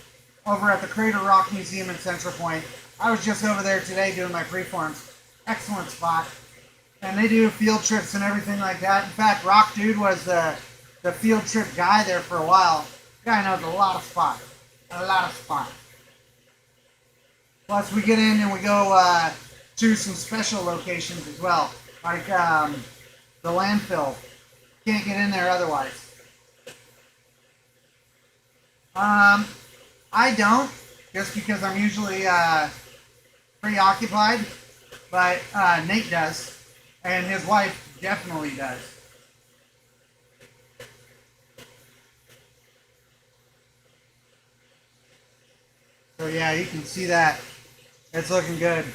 over at the Crater Rock Museum in Central Point. I was just over there today doing my preforms. Excellent spot. And they do field trips and everything like that. In fact, Rock Dude was the field trip guy there for a while. Guy knows a lot of spots. A lot of spots. Plus, we get in and we go to some special locations as well. Like the landfill. Can't get in there otherwise. I don't, just because I'm usually preoccupied, but Nate does, and his wife definitely does. So yeah, you can see that. It's looking good.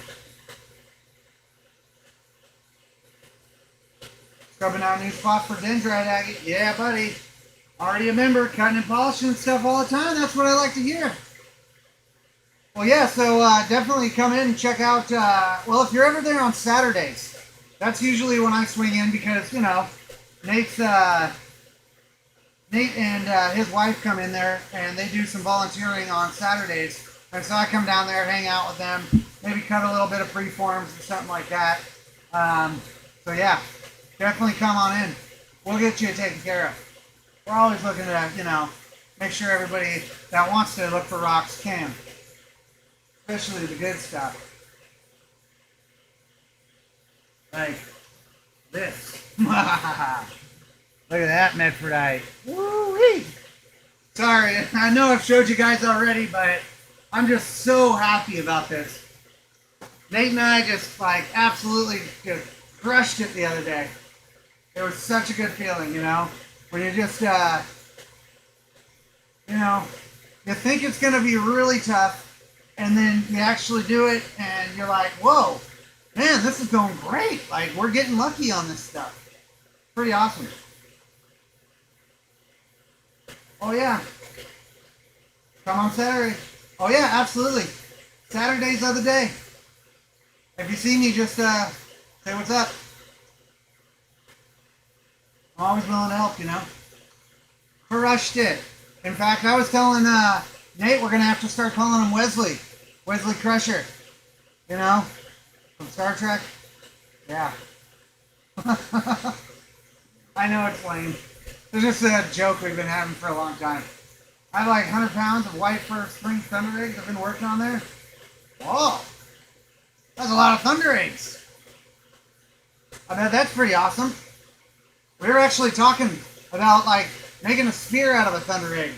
Scrubbing out a new spot for dendrite agate. Yeah, buddy. Already a member, cutting and polishing and stuff all the time. That's what I like to hear. Well, yeah, so definitely come in and check out, well, if you're ever there on Saturdays, that's usually when I swing in because, you know, Nate and his wife come in there and they do some volunteering on Saturdays. And so I come down there, hang out with them, maybe cut a little bit of preforms or something like that. So yeah, definitely come on in. We'll get you taken care of. We're always looking to, you know, make sure everybody that wants to look for rocks can. Especially the good stuff. Like this. Look at that Medfordite. Woo-wee! Sorry, I know I've showed you guys already, but I'm just so happy about this. Nate and I just like absolutely just crushed it the other day. It was such a good feeling, you know? When you just, you know, you think it's going to be really tough, and then you actually do it, and you're like, whoa, man, this is going great. Like, we're getting lucky on this stuff. Pretty awesome. Oh, yeah. Come on Saturday. Oh, yeah, absolutely. Saturdays are the day. If you see me, just say what's up. I'm always willing to help, you know. Crushed it. In fact, I was telling Nate we're going to have to start calling him Wesley. Wesley Crusher. You know? From Star Trek. Yeah. I know it's lame. It's just a joke we've been having for a long time. I have like 100 pounds of white fur spring thunder eggs I've been working on there. Whoa. That's a lot of thunder eggs. I bet that's pretty awesome. We were actually talking about like making a spear out of a thunder egg.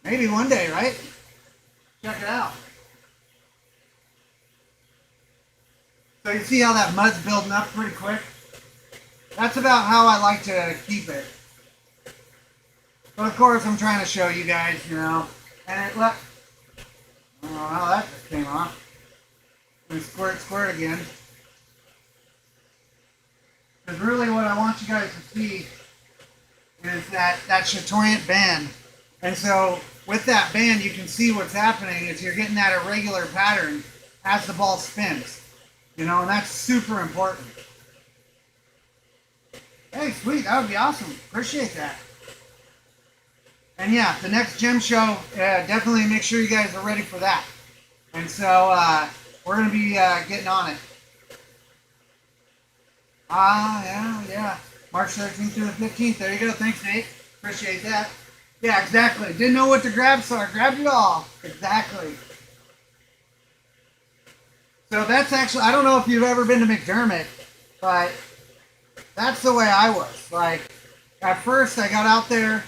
Maybe one day, right? Check it out. So you see how that mud's building up pretty quick? That's about how I like to keep it. But of course I'm trying to show you guys, you know. And it left. I don't know how that just came off. And squirt again. Because really what I want you guys to see is that chatoyant band. And so with that band, you can see what's happening is you're getting that irregular pattern as the ball spins. You know, and that's super important. Hey, sweet, that would be awesome. Appreciate that. And yeah, the next gem show, definitely make sure you guys are ready for that. And so we're going to be getting on it. Yeah. March 13th through the 15th. There you go. Thanks, Nate. Appreciate that. Yeah, exactly. Didn't know what to grab, so I grabbed it all. Exactly. So that's actually, I don't know if you've ever been to McDermott, but that's the way I was. Like, at first I got out there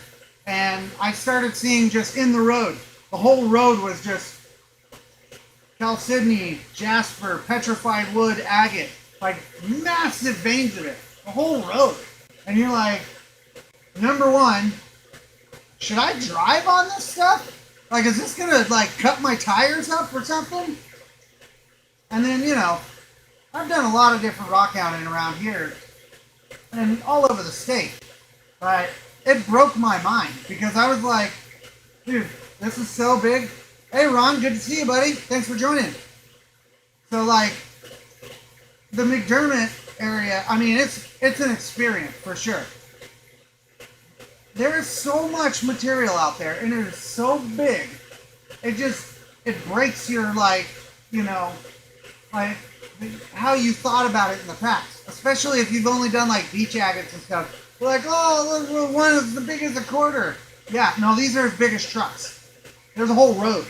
and I started seeing just in the road. The whole road was just chalcedony, jasper, petrified wood, agate. Like, massive veins of it. The whole road. And you're like, number one, should I drive on this stuff? Like, is this gonna, like, cut my tires up or something? And then, you know, I've done a lot of different rock hounding around here and all over the state. But it broke my mind because I was like, dude, this is so big. Hey, Ron, good to see you, buddy. Thanks for joining. So, like, the McDermott area, I mean, it's an experience for sure. There is so much material out there, and it is so big. It breaks your, like, you know, like, how you thought about it in the past. Especially if you've only done, like, beach agates and stuff. You're like, oh, look, one is as big as a quarter. Yeah, no, these are as big as trucks. There's a whole road,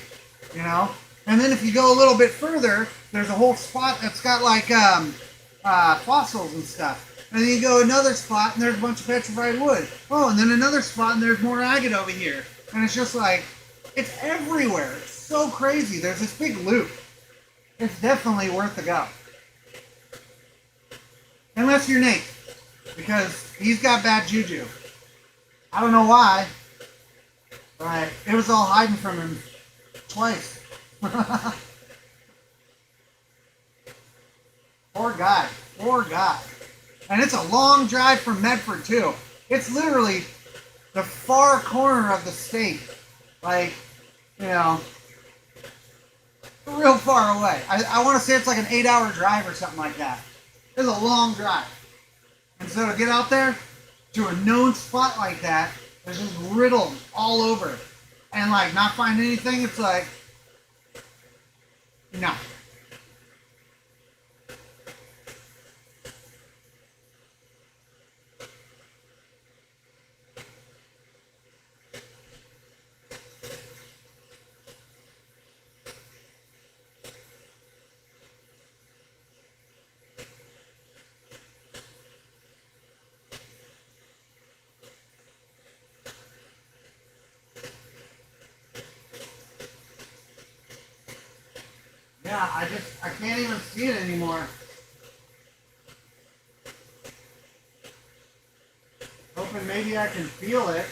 you know? And then if you go a little bit further, there's a whole spot that's got, like, fossils and stuff. And then you go another spot and there's a bunch of petrified wood. Oh, and then another spot and there's more agate over here. And it's just like, it's everywhere. It's so crazy. There's this big loop. It's definitely worth the go. Unless you're Nate. Because he's got bad juju. I don't know why. But it was all hiding from him twice. Poor guy. Poor guy. And it's a long drive from Medford, too. It's literally the far corner of the state. Like, you know, real far away. I want to say it's like an 8-hour drive or something like that. It's a long drive. And so to get out there to a known spot like that, there's just riddled all over. And, like, not find anything, it's like, no. Yeah, I can't even see it anymore. Hoping maybe I can feel it.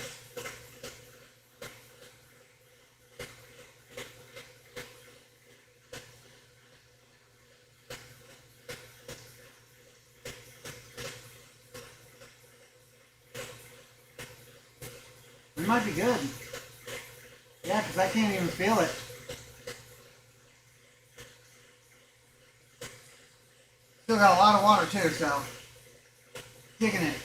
It might be good. Yeah, because I can't even feel it. Still got a lot of water too, so kicking it.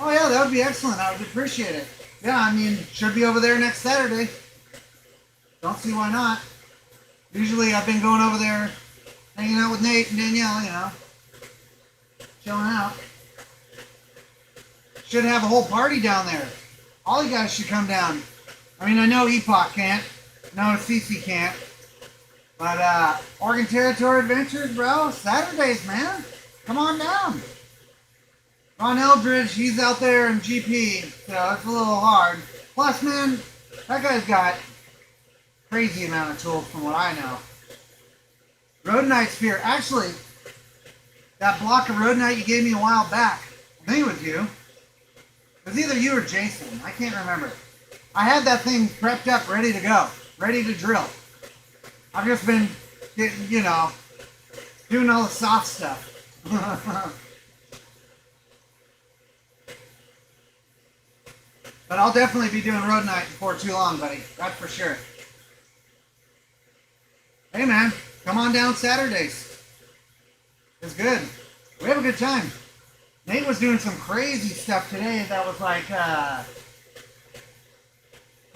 Oh yeah, that would be excellent. I would appreciate it. Yeah, I mean, should be over there next Saturday. Don't see why not. Usually I've been going over there, hanging out with Nate and Danielle, you know, chilling out. Should have a whole party down there. All you guys should come down. I mean, I know Epoch can't. No, CC can't. But Oregon Territory Adventures, bro, Saturdays, man. Come on down. Ron Eldridge, he's out there in GP, so it's a little hard. Plus, man, that guy's got crazy amount of tools from what I know. Rhodonite Sphere. Actually, that block of Rhodonite you gave me a while back, I think it was you. It was either you or Jason. I can't remember. I had that thing prepped up, ready to go. Ready to drill. I've just been, you know, doing all the soft stuff. But I'll definitely be doing road night before too long, buddy. That's for sure. Hey, man, come on down Saturdays. It's good. We have a good time. Nate was doing some crazy stuff today that was like,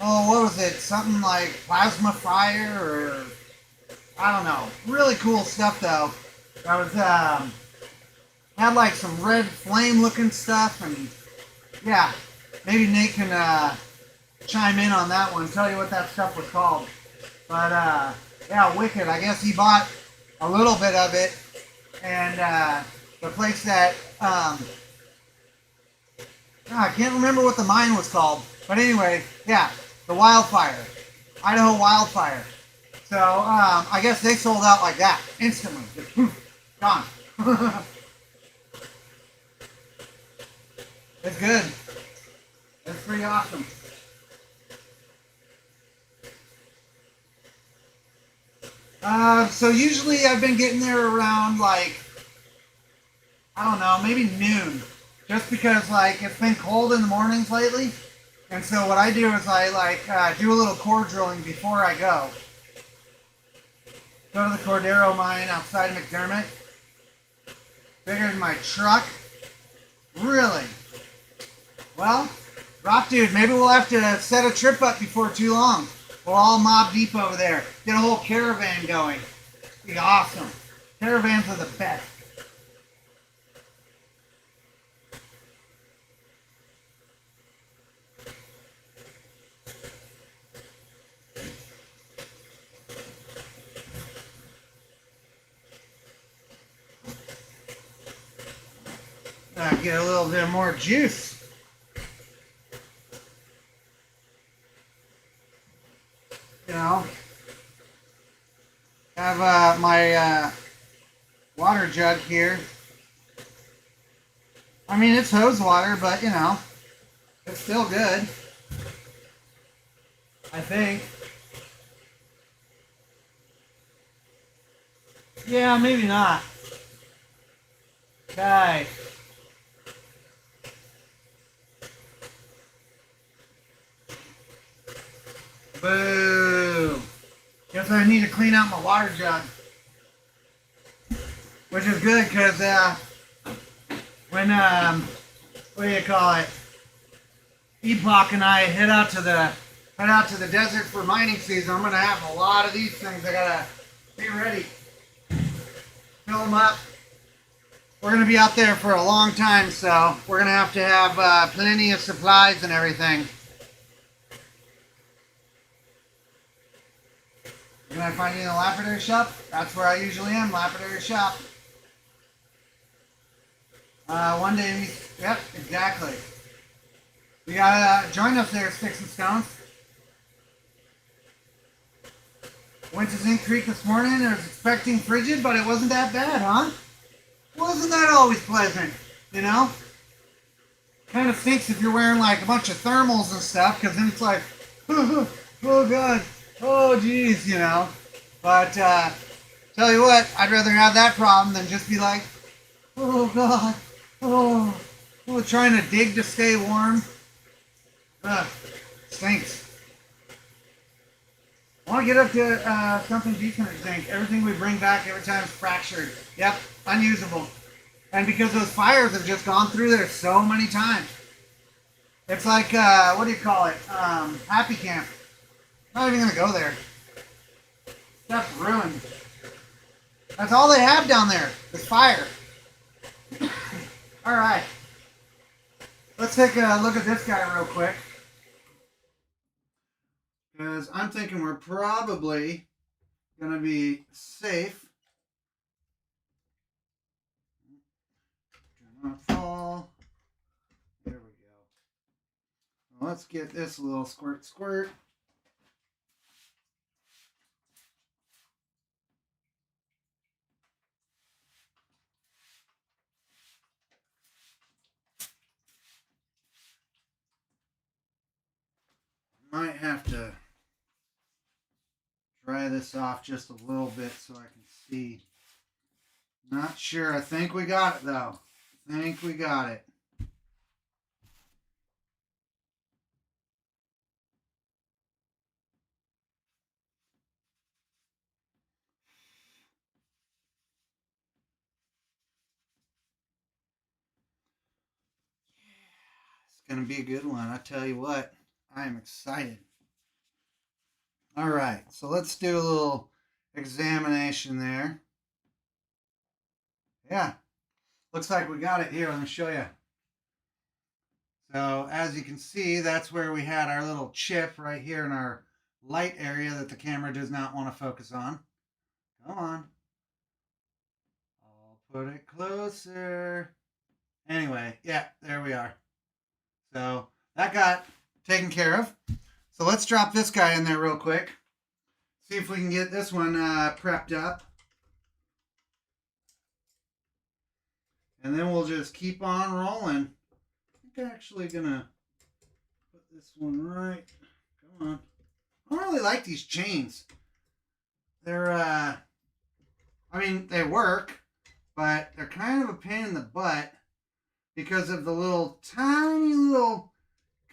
oh, what was it? Something like plasma fire or I don't know. Really cool stuff though. That was had like some red flame looking stuff, and yeah, maybe Nate can chime in on that one, tell you what that stuff was called. But yeah, wicked. I guess he bought a little bit of it, and the place that I can't remember what the mine was called, but anyway, yeah, the wildfire, Idaho wildfire. So I guess they sold out like that instantly, just poof, gone. It's good. It's pretty awesome. So usually I've been getting there around like, I don't know, maybe noon. Just because like it's been cold in the mornings lately. And so what I do is I like do a little core drilling before I go. Go to the Cordero mine outside McDermott. Bigger than my truck. Really? Well, Rock Dude, maybe we'll have to set a trip up before too long. We'll all mob deep over there. Get a whole caravan going. Be awesome. Caravans are the best. Get a little bit more juice. You know, have my water jug here. I mean, it's hose water, but you know, it's still good. I think. Yeah, maybe not. Okay. Boo! Guess I need to clean out my water jug. Which is good because when what do you call it? Epoch and I head out to the desert for mining season. I'm gonna have a lot of these things. I gotta be ready. Fill them up. We're gonna be out there for a long time, so we're gonna have to have plenty of supplies and everything. Can I find you in the lapidary shop? That's where I usually am, lapidary shop. One day, yep, exactly. We gotta join us there, Sticks and Stones. Went to Zinc Creek this morning. I was expecting frigid, but it wasn't that bad, huh? Wasn't that always pleasant, you know? Kind of stinks if you're wearing like a bunch of thermals and stuff, because then it's like, oh god. Oh, geez, you know. But, tell you what, I'd rather have that problem than just be like, oh, God, oh, trying to dig to stay warm. Ugh, stinks. I want to get up to something decent, I think. Everything we bring back every time is fractured. Yep, unusable. And because those fires have just gone through there so many times. It's like, what do you call it? Happy Camp. Not even gonna go there. Stuff's ruined. That's all they have down there is fire. Alright. Let's take a look at this guy real quick. Because I'm thinking we're probably gonna be safe. Do not fall. There we go. Let's get this little squirt. Might have to dry this off just a little bit so I can see. Not sure. I think we got it though. I think we got it. going to be a good one. I tell you what, I am excited. All right, so let's do a little examination there. Yeah, looks like we got it here. Let me show you. So as you can see, that's where we had our little chip right here in our light area that the camera does not want to focus on. Come on. I'll put it closer. Anyway, yeah, there we are. So that got taken care of. So let's drop this guy in there real quick. See if we can get this one prepped up. And then we'll just keep on rolling. I think I'm actually going to put this one right. Come on. I don't really like these chains. They're, I mean, they work, but they're kind of a pain in the butt because of the little tiny little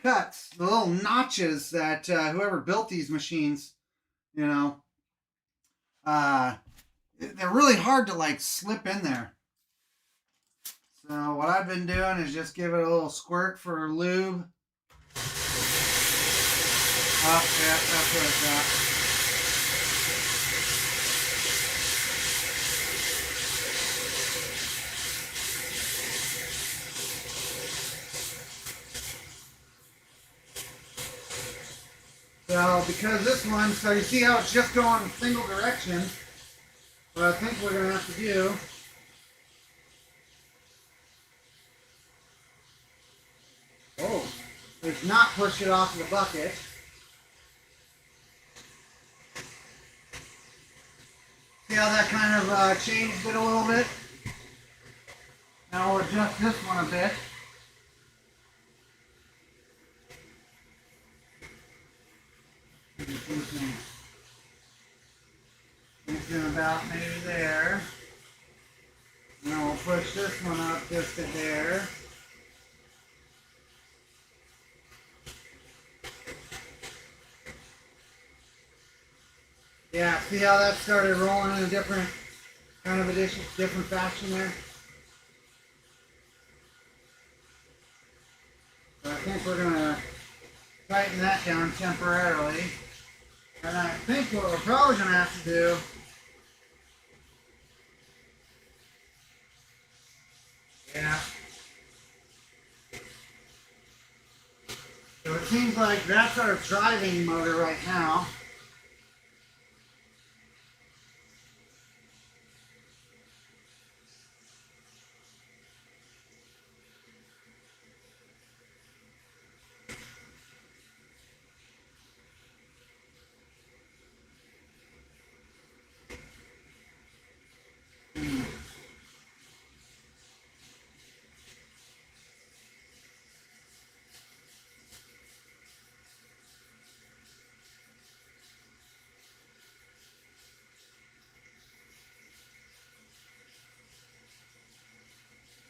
cuts, the little notches that whoever built these machines, you know, they're really hard to like slip in there. So what I've been doing is just give it a little squirt for lube. Oh, yeah, that's what it's got. So because this one, so you see how it's just going in single direction. What I think we're going to have to do is not push it off the bucket. See how that kind of changed it a little bit? Now we'll adjust this one a bit. Thinking about maybe there. And then we'll push this one up just to there. Yeah, see how that started rolling in a different kind of different fashion there? So I think we're going to tighten that down temporarily. And I think what we're probably going to have to do so it seems like that's our driving motor right now.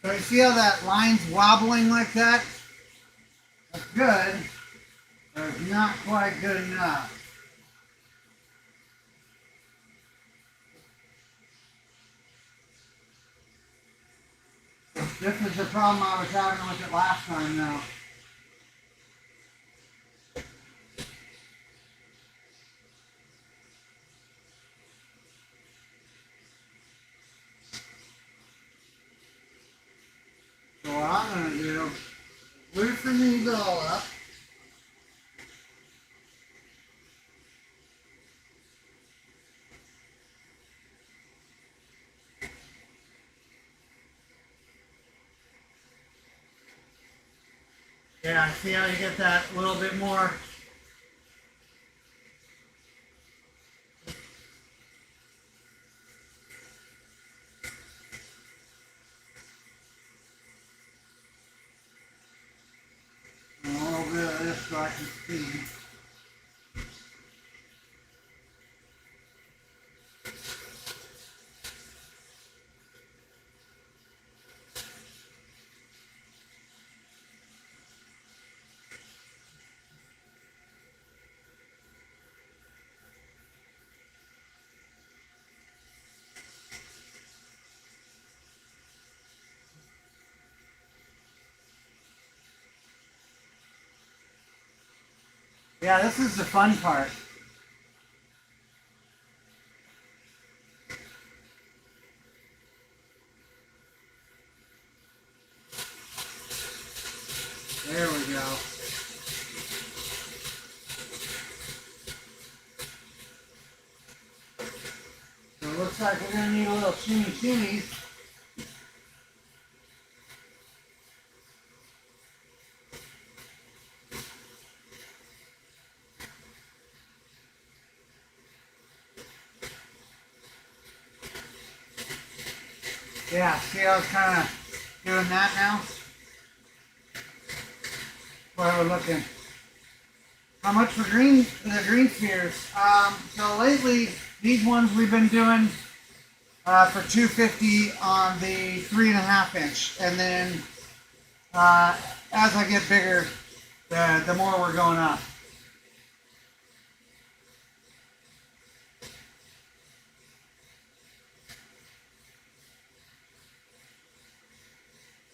So you see how that line's wobbling like that? That's good, but it's not quite good enough. This is the problem I was having with it last time now. So what I'm going to do, loosen these all up. Yeah, see how you get that a little bit more. A little bit of this so I can see. Yeah, this is the fun part. There we go. So it looks like we're going to need a little shimmy. Yeah, see how it's kind of doing that now? Where we're looking. How much for the green spheres? So lately, these ones we've been doing for $250 on the 3.5 inch, and then as I get bigger, the more we're going up.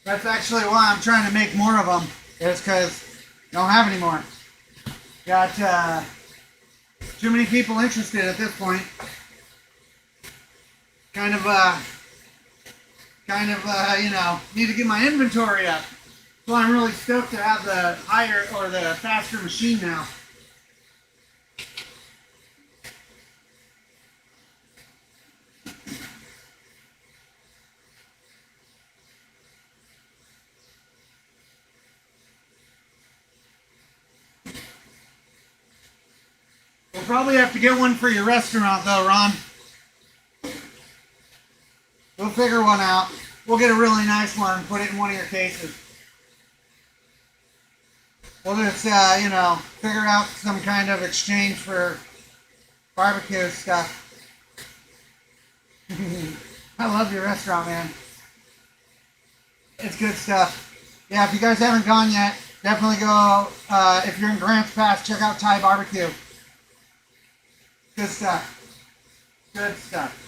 That's actually why I'm trying to make more of them. Is because I don't have any more. Got too many people interested at this point. Kind of, you know, need to get my inventory up. So I'm really stoked to have the higher or the faster machine now. We'll probably have to get one for your restaurant though, Ron. We'll figure one out. We'll get a really nice one and put it in one of your cases. We'll just, you know, figure out some kind of exchange for barbecue stuff. I love your restaurant, man. It's good stuff. Yeah, if you guys haven't gone yet, definitely go. If you're in Grants Pass, check out Thai Barbecue. Good stuff. Good stuff.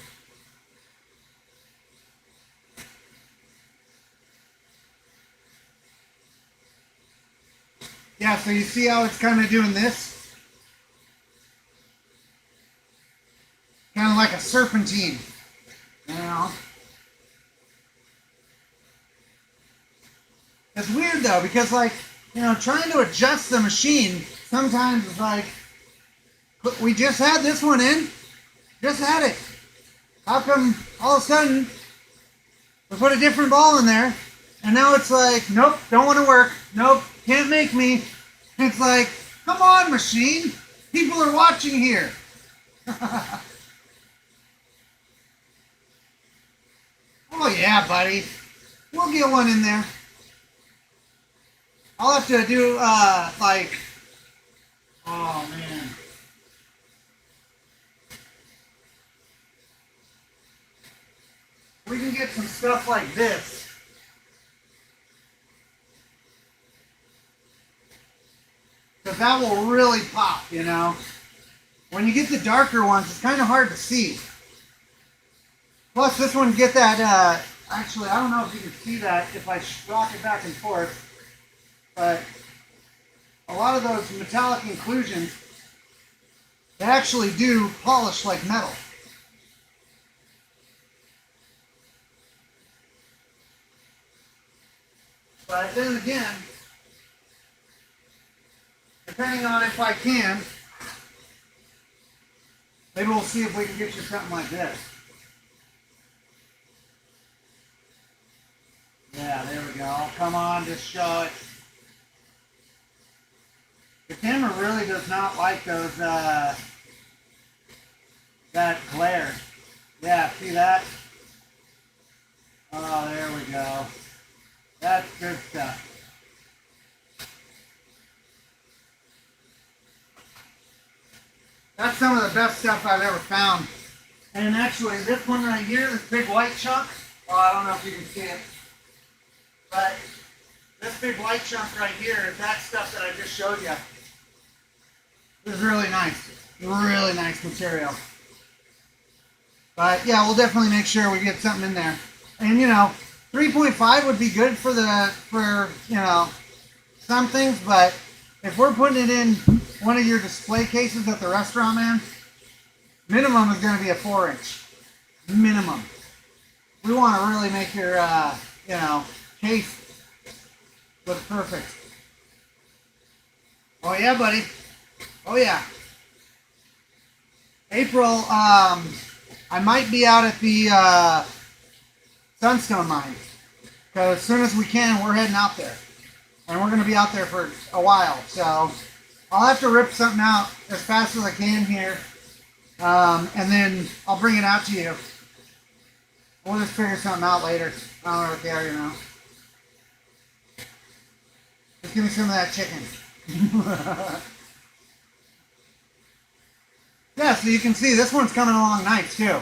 Yeah, so you see how it's kind of doing this? Kind of like a serpentine, you know? It's weird though, because like, you know, trying to adjust the machine, sometimes it's like, we just had this one in, just had it. How come all of a sudden, we put a different ball in there, and now it's like, nope, don't want to work, nope, can't make me. It's like, come on, machine. People are watching here. Oh, yeah, buddy. We'll get one in there. I'll have to do, like, oh, man. We can get some stuff like this. Because that will really pop, you know. When you get the darker ones, it's kind of hard to see. Plus, this one, get that, actually, I don't know if you can see that if I rock it back and forth. But a lot of those metallic inclusions, they actually do polish like metal. But then again, depending on if I can, maybe we'll see if we can get you something like this. Yeah, there we go. Come on, just show it. The camera really does not like those, that glare. Yeah, see that? Oh, there we go. That's good stuff. That's some of the best stuff I've ever found. And actually, this one right here, this big white chunk, well, I don't know if you can see it, but this big white chunk right here is that stuff that I just showed you. This is really nice material. But yeah, we'll definitely make sure we get something in there. And you know, 3.5 would be good for you know, some things, but if we're putting it in one of your display cases at the restaurant, man, minimum is going to be a 4-inch. Minimum. We want to really make your, you know, case look perfect. Oh yeah, buddy. Oh yeah. April, I might be out at the Sunstone mine. Because as soon as we can, we're heading out there. And we're going to be out there for a while. So I'll have to rip something out as fast as I can here. And then I'll bring it out to you. We'll just figure something out later. I don't really care, you know. Just give me some of that chicken. Yeah, so you can see this one's coming along nice too.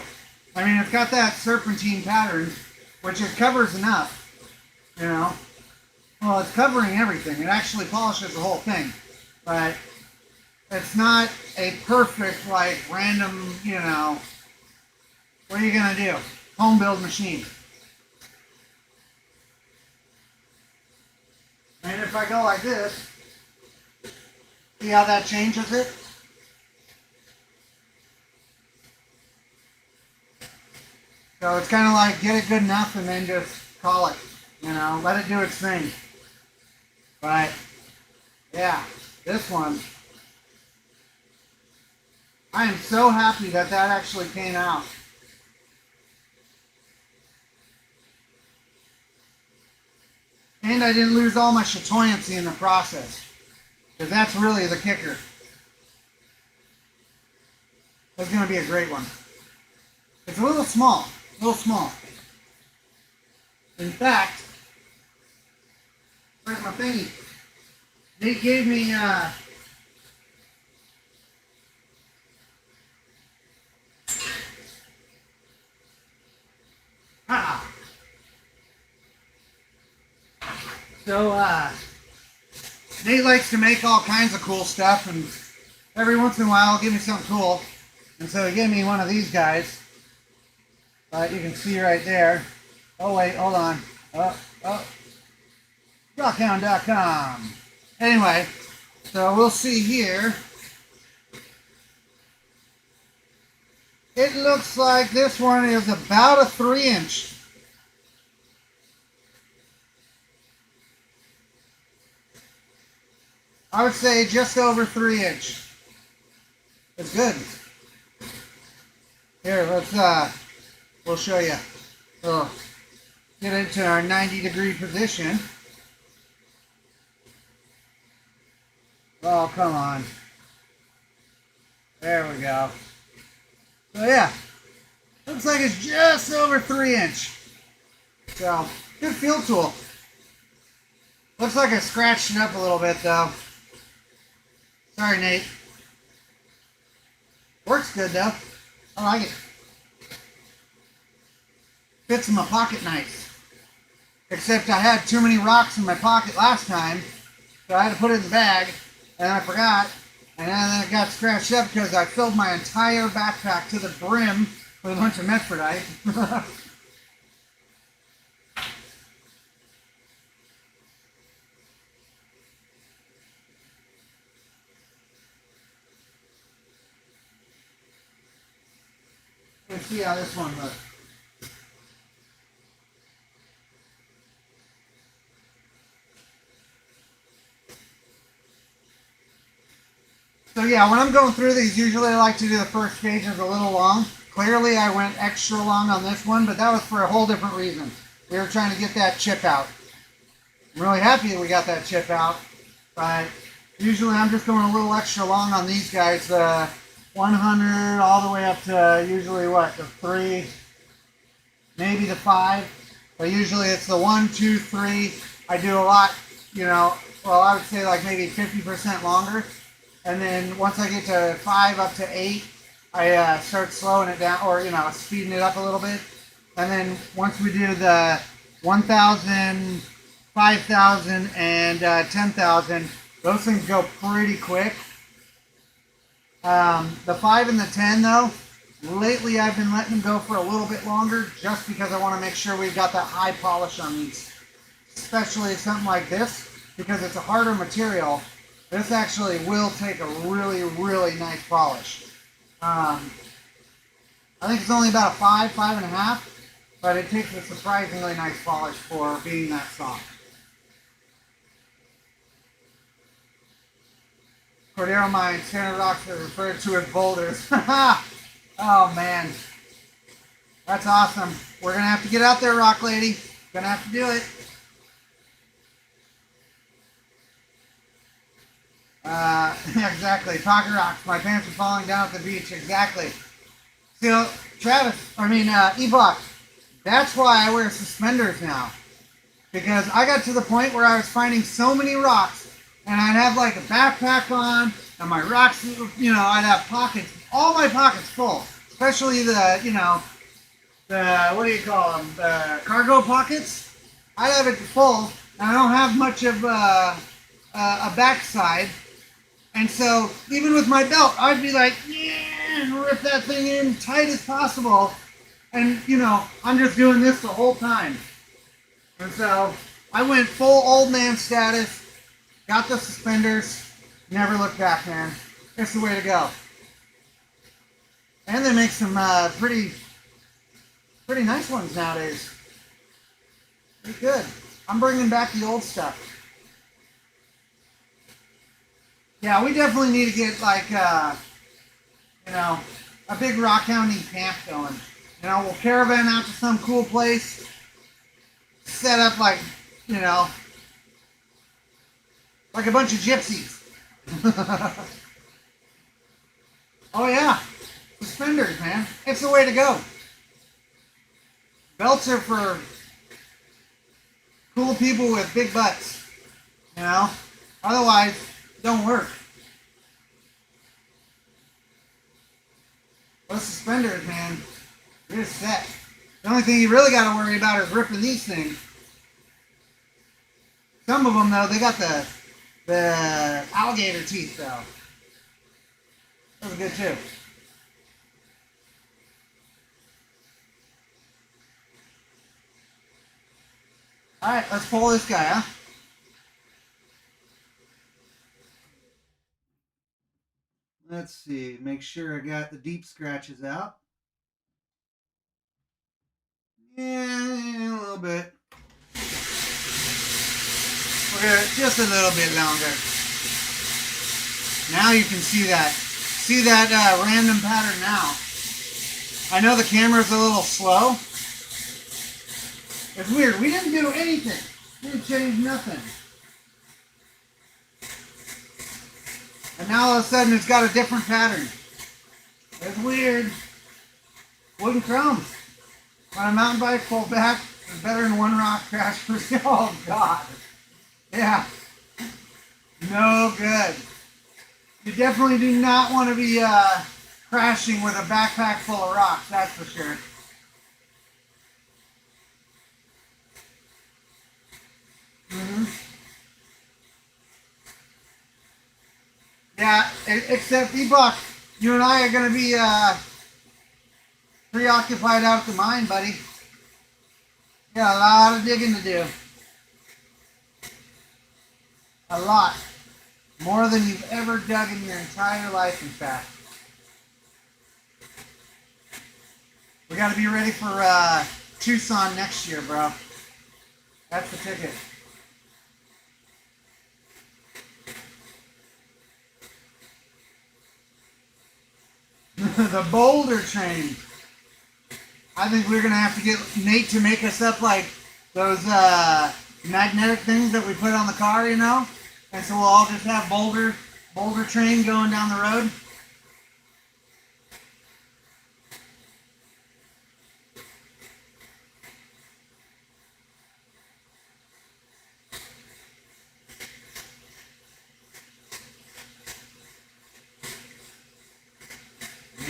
I mean, it's got that serpentine pattern, which it covers enough, you know. Well, it's covering everything. It actually polishes the whole thing. But it's not a perfect, like, random, you know, what are you going to do? Home build machine. And if I go like this, see how that changes it? So it's kind of like get it good enough and then just call it, you know, let it do its thing. But yeah, this one, I am so happy that that actually came out. And I didn't lose all my chatoyancy in the process. Because that's really the kicker. That's going to be a great one. It's a little small. A little small. In fact, where's my thingy? They gave me, So, Nate likes to make all kinds of cool stuff, and every once in a while he'll give me something cool. And so he gave me one of these guys. You can see right there. Oh wait, hold on. Rockhound.com. Anyway, so we'll see here. It looks like this one is about a 3-inch. I would say just over 3-inch. It's good. Here, let's we'll show you. We'll get into our 90-degree position. Oh, come on. There we go. So yeah, looks like it's just over 3-inch. So, good field tool. Looks like I scratched it up a little bit though. Sorry, Nate. Works good though. I like it. Fits in my pocket nice. Except I had too many rocks in my pocket last time, so I had to put it in the bag, and I forgot, and then it got scratched up because I filled my entire backpack to the brim with a bunch of Metrodite. Let's see how this one looks. So yeah, when I'm going through these, usually I like to do the first stages a little long. Clearly I went extra long on this one, but that was for a whole different reason. We were trying to get that chip out. I'm really happy that we got that chip out, but usually I'm just going a little extra long on these guys. 100 all the way up to usually what, the 3, maybe the 5. But usually it's the 1, 2, 3. I do a lot, you know, well I would say like maybe 50% longer. And then once I get to 5 up to 8, I start slowing it down, or, you know, speeding it up a little bit. And then once we do the 1,000, 5,000, and 10,000, those things go pretty quick. The 5 and the 10 though, lately I've been letting them go for a little bit longer just because I want to make sure we've got that high polish on these. Especially something like this, because it's a harder material This actually will take a really, really nice polish. I think it's only about a 5.5, but it takes a surprisingly nice polish for being that soft. Cordero mine, standard rocks are referred to as boulders. Oh man, that's awesome. We're gonna have to get out there, Rock Lady. Gonna have to do it. Exactly. Pocket rocks. My pants are falling down at the beach. Exactly. So, Travis, E-Block, that's why I wear suspenders now. Because I got to the point where I was finding so many rocks, and I'd have like a backpack on, and my rocks, you know, I'd have pockets, all my pockets full. Especially the, you know, the, what do you call them, the cargo pockets. I'd have it full, and I don't have much of a backside. And so, even with my belt, I'd be like, yeah, rip that thing in tight as possible. And, you know, I'm just doing this the whole time. And so, I went full old man status, got the suspenders, never looked back, man. It's the way to go. And they make some pretty nice ones nowadays. Pretty good. I'm bringing back the old stuff. Yeah, we definitely need to get like, you know, a big rockhounding camp going. You know, we'll caravan out to some cool place, set up like, you know, like a bunch of gypsies. Oh yeah, suspenders, man. It's the way to go. Belts are for cool people with big butts, you know. Otherwise, don't work. Those suspenders, man, you're set. The only thing you really got to worry about is ripping these things. Some of them, though, they got the alligator teeth, though. Those are good, too. All right, let's pull this guy, huh? Let's see, make sure I got the deep scratches out. Yeah, a little bit. We're gonna just a little bit longer. Now you can see that random pattern now. I know the camera's a little slow. It's weird. We didn't do anything. We didn't change nothing. And now all of a sudden it's got a different pattern. It's weird. Wooden chrome. On a mountain bike, pull back. It's better than one rock crash per se. Oh God. Yeah. No good. You definitely do not want to be crashing with a backpack full of rocks, that's for sure. Yeah, except E-Buck, you and I are going to be preoccupied out at the mine, buddy. Got a lot of digging to do. A lot. More than you've ever dug in your entire life, in fact. We got to be ready for Tucson next year, bro. That's the ticket. The boulder train. I think we're going to have to get Nate to make us up like those magnetic things that we put on the car, you know? And so we'll all just have boulder train going down the road.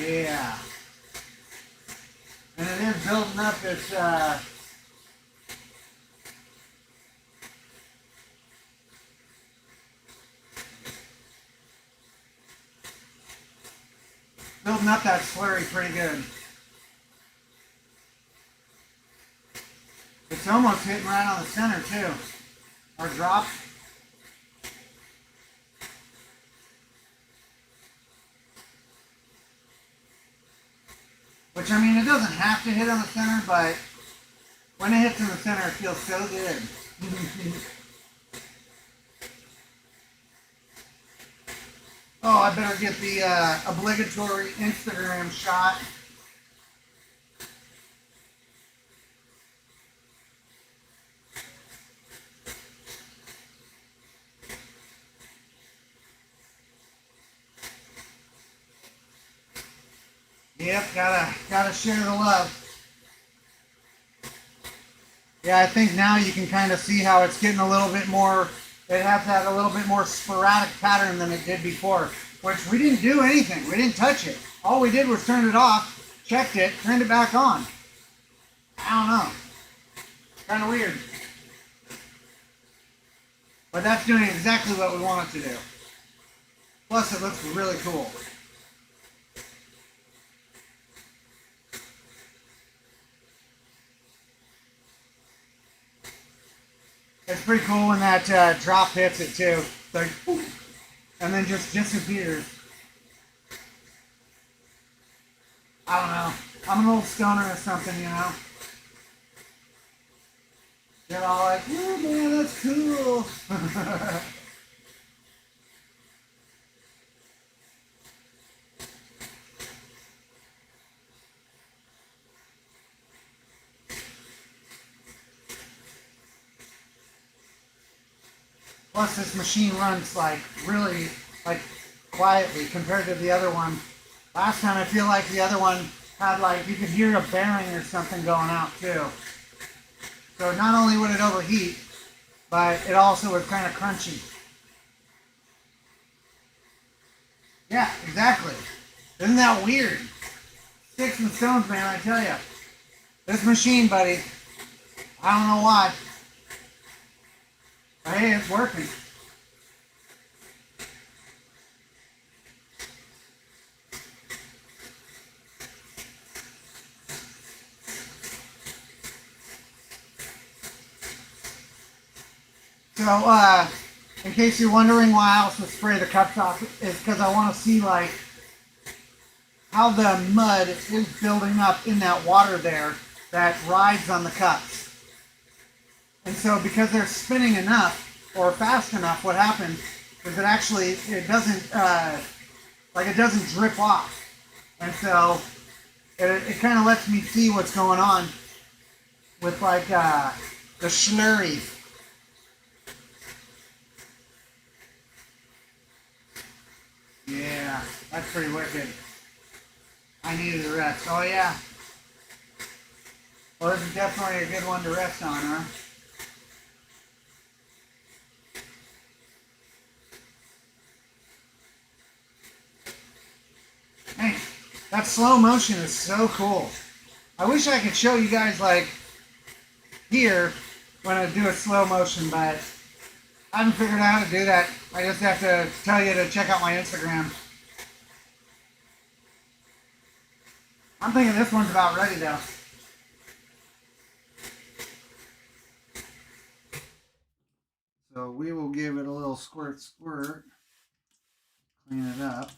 Yeah. And it is building up its building up that slurry pretty good. It's almost hitting right on the center too. Or drop. Which, I mean, it doesn't have to hit on the center, but when it hits in the center, it feels so good. Oh, I better get the obligatory Instagram shot. Yep, gotta share the love. Yeah, I think now you can kind of see how it's getting a little bit more, it has that a little bit more sporadic pattern than it did before, which we didn't do anything. We didn't touch it. All we did was turn it off, checked it, turned it back on. I don't know. Kind of weird. But that's doing exactly what we want it to do. Plus, it looks really cool. It's pretty cool when that drop hits it too. It's like, and then just disappears. I don't know. I'm an old stoner or something, you know. Get all like, oh man, that's cool. Plus, this machine runs like really like quietly compared to the other one. Last time, I feel like the other one had like you could hear a bearing or something going out too. So not only would it overheat, but it also was kind of crunchy. Yeah, exactly. Isn't that weird? Sticks and stones, man, I tell you. This machine, buddy, I don't know why. But hey, it's working. So, in case you're wondering why I also spray the cups off, is because I want to see like how the mud is building up in that water there that rides on the cups. And so because they're spinning enough or fast enough, what happens is it doesn't drip off. And so it kind of lets me see what's going on with like the slurry. Yeah, that's pretty wicked. I needed a rest. Oh yeah. Well, this is definitely a good one to rest on, huh? Hey, that slow motion is so cool. I wish I could show you guys like here when I do a slow motion, but I haven't figured out how to do that. I just have to tell you to check out my Instagram. I'm thinking this one's about ready though. So we will give it a little squirt, clean it up.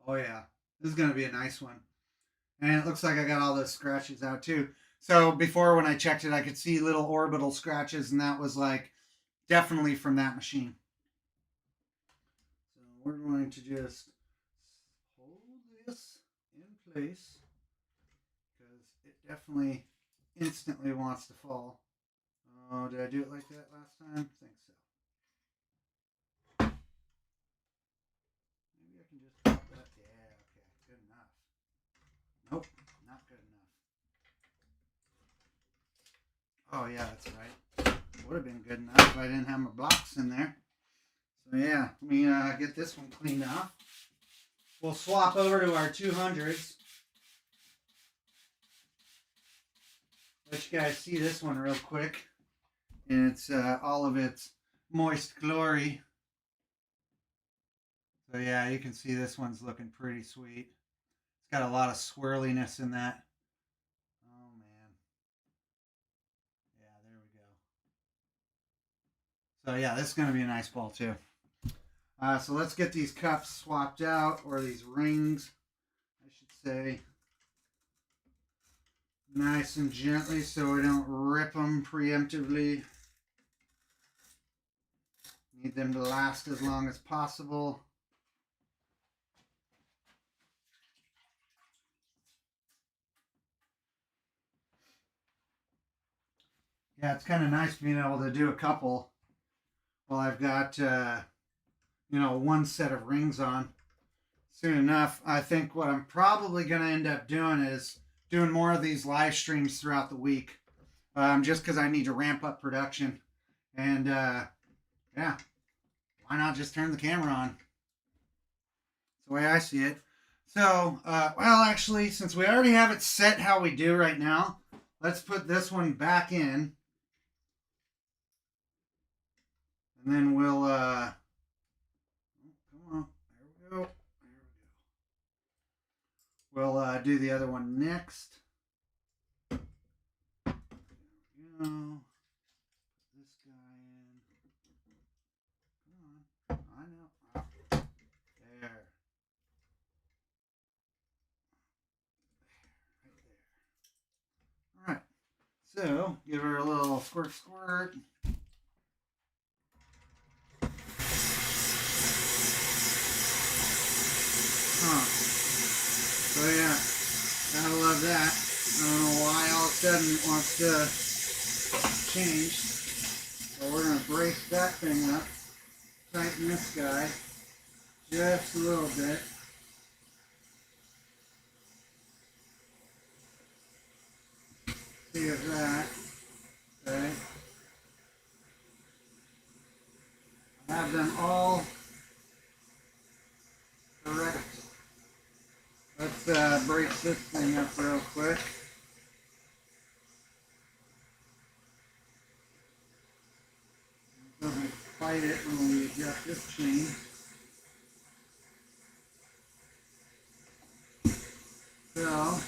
Oh yeah, this is going to be a nice one. And it looks like I got all those scratches out too. So before when I checked it, I could see little orbital scratches, and that was like definitely from that machine. So we're going to just hold this in place because it definitely instantly wants to fall. Oh, did I do it like that last time? I think so. Maybe I can just pop that. Yeah, okay, good enough. Nope, not good enough. Oh yeah, that's right. Would have been good enough if I didn't have my blocks in there. So yeah, let me get this one cleaned off. We'll swap over to our 200s. Let you guys see this one real quick. And it's all of its moist glory. So yeah, you can see this one's looking pretty sweet. It's got a lot of swirliness in that. Oh man. Yeah, there we go. So yeah, this is going to be a nice ball too. So let's get these cups swapped out, or these rings, I should say, nice and gently so we don't rip them preemptively. Need them to last as long as possible. Yeah, it's kind of nice being able to do a couple while I've got, one set of rings on. Soon enough, I think what I'm probably going to end up doing is doing more of these live streams throughout the week, just because I need to ramp up production. And yeah, why not just turn the camera on? That's the way I see it. So, well, actually, since we already have it set how we do right now, let's put this one back in. And then we'll, come on, there we go. We'll do the other one next. There we go. Put this guy in. Come on. I know. Oh, there. Right there. Alright. So, give her a little squirt squirt. Huh. So yeah, gotta love that. I don't know why all of a sudden it wants to change. So we're gonna brace that thing up. Tighten this guy just a little bit. See if that, okay. I have them all correct. Let's brace this thing up real quick. Doesn't fight it when we adjust this chain. So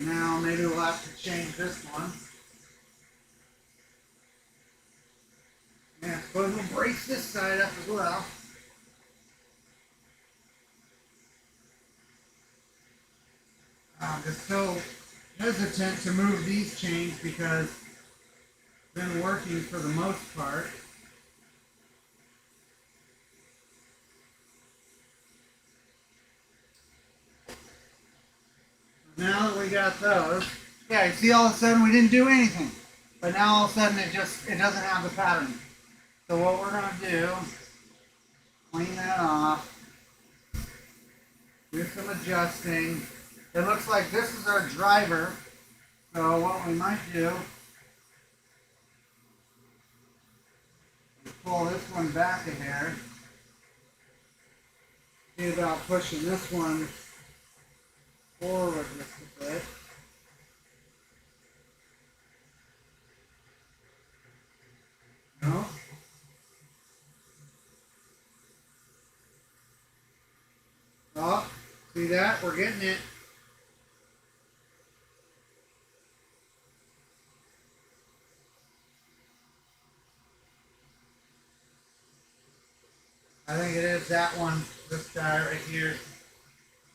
now maybe we'll have to change this one. And I suppose we'll brace this side up as well. I'm just so hesitant to move these chains because it's been working for the most part. Now that we got those, yeah, you see all of a sudden we didn't do anything. But now all of a sudden it doesn't have the pattern. So what we're gonna do, clean that off, do some adjusting. It looks like this is our driver. So what we might do is pull this one back a hair. See about pushing this one forward just a bit. No? Oh, see that? We're getting it. I think it is that one, this guy right here.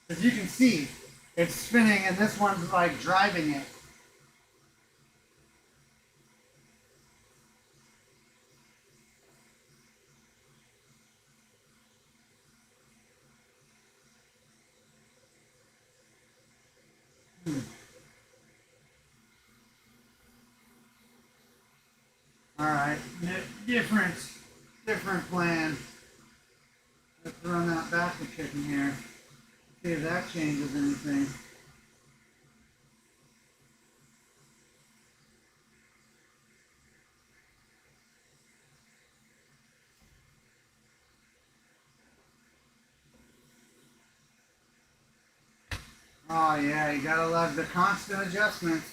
As you can see, it's spinning and this one's like driving it. Alright, different plan. Let's run that back a kick in here. See if that changes anything. Oh yeah, you gotta love the constant adjustments.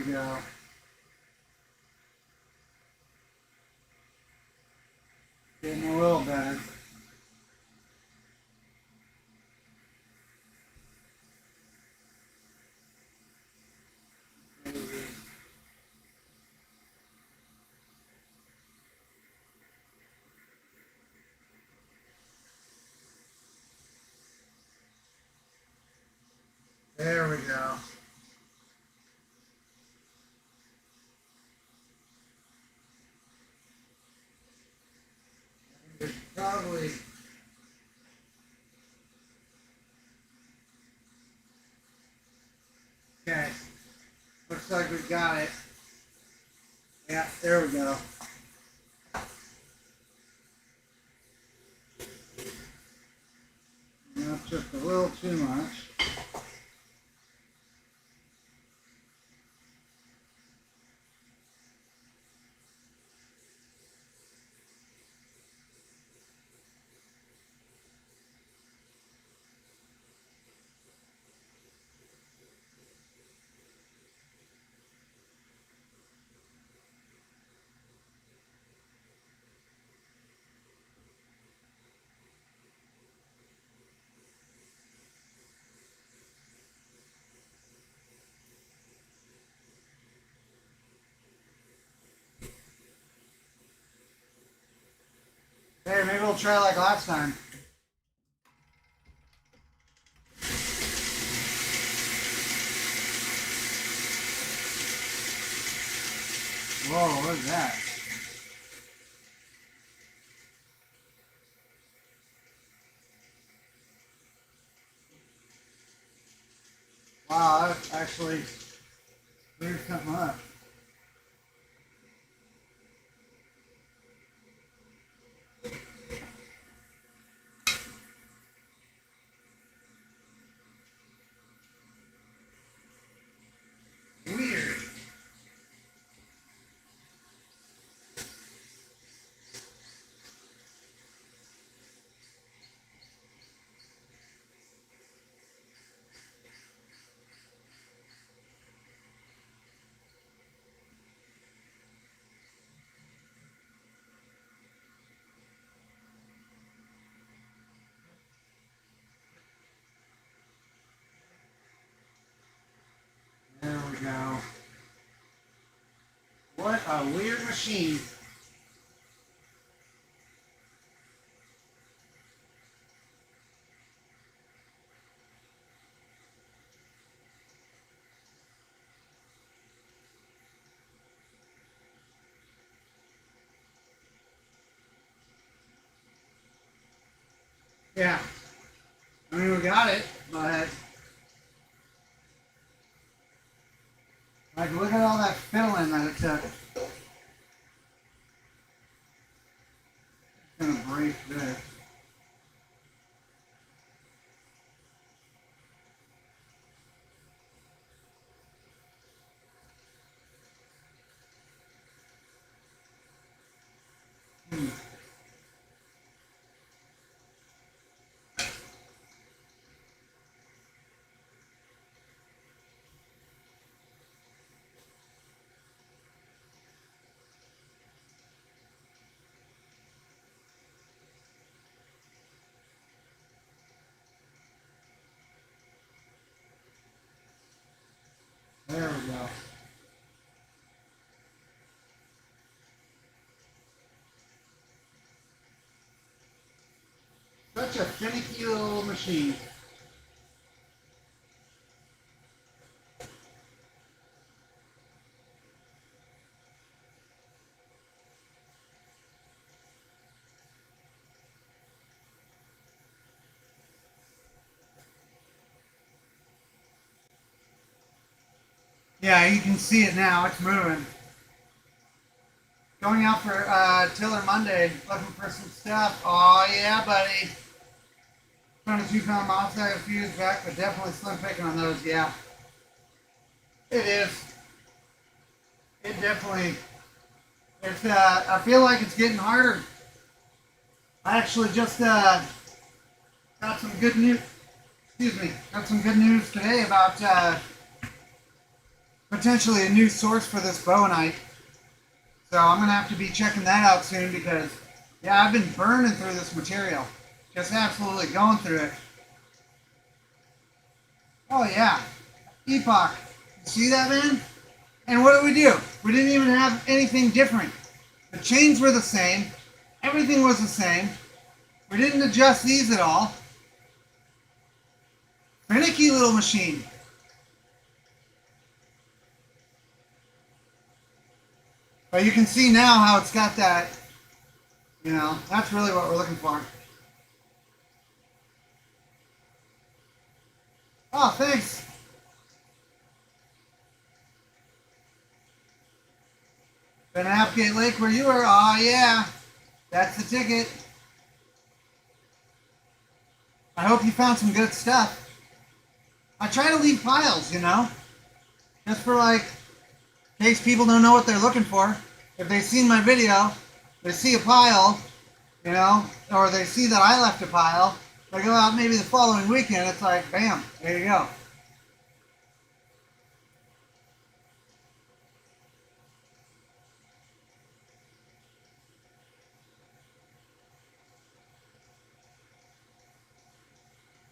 we go. Getting a little better. There we go. There's probably okay. Looks like we got it. Yeah, there we go. That's just a little too much. Hey, maybe we'll try like last time. Whoa, what is that? Wow, that actually cleared something up. Weird. There we go. What a weird machine. Yeah. I mean, we got it, but like, look at all that fiddling that it took. It's gonna break this. There we go. Such a finicky little machine. Yeah, you can see it now. It's moving. Going out for Tiller Monday, looking for some stuff. Oh yeah, buddy. 22-pound mounts I got a few years back, but definitely slim picking on those. Yeah, it is. It definitely. It's. I feel like it's getting harder. I actually just got some good news. Excuse me. Got some good news today about potentially a new source for this bowenite. So I'm going to have to be checking that out soon because, yeah, I've been burning through this material. Just absolutely going through it. Oh, yeah. Epoch. You see that, man? And what did we do? We didn't even have anything different. The chains were the same. Everything was the same. We didn't adjust these at all. Finicky little machine. But you can see now how it's got that, you know, that's really what we're looking for. Oh, thanks. Been at Applegate Lake where you were? Oh, yeah. That's the ticket. I hope you found some good stuff. I try to leave piles, you know, just for like, in case people don't know what they're looking for. If they've seen my video, they see a pile, you know, or they see that I left a pile, they go out maybe the following weekend, it's like, bam, there you go.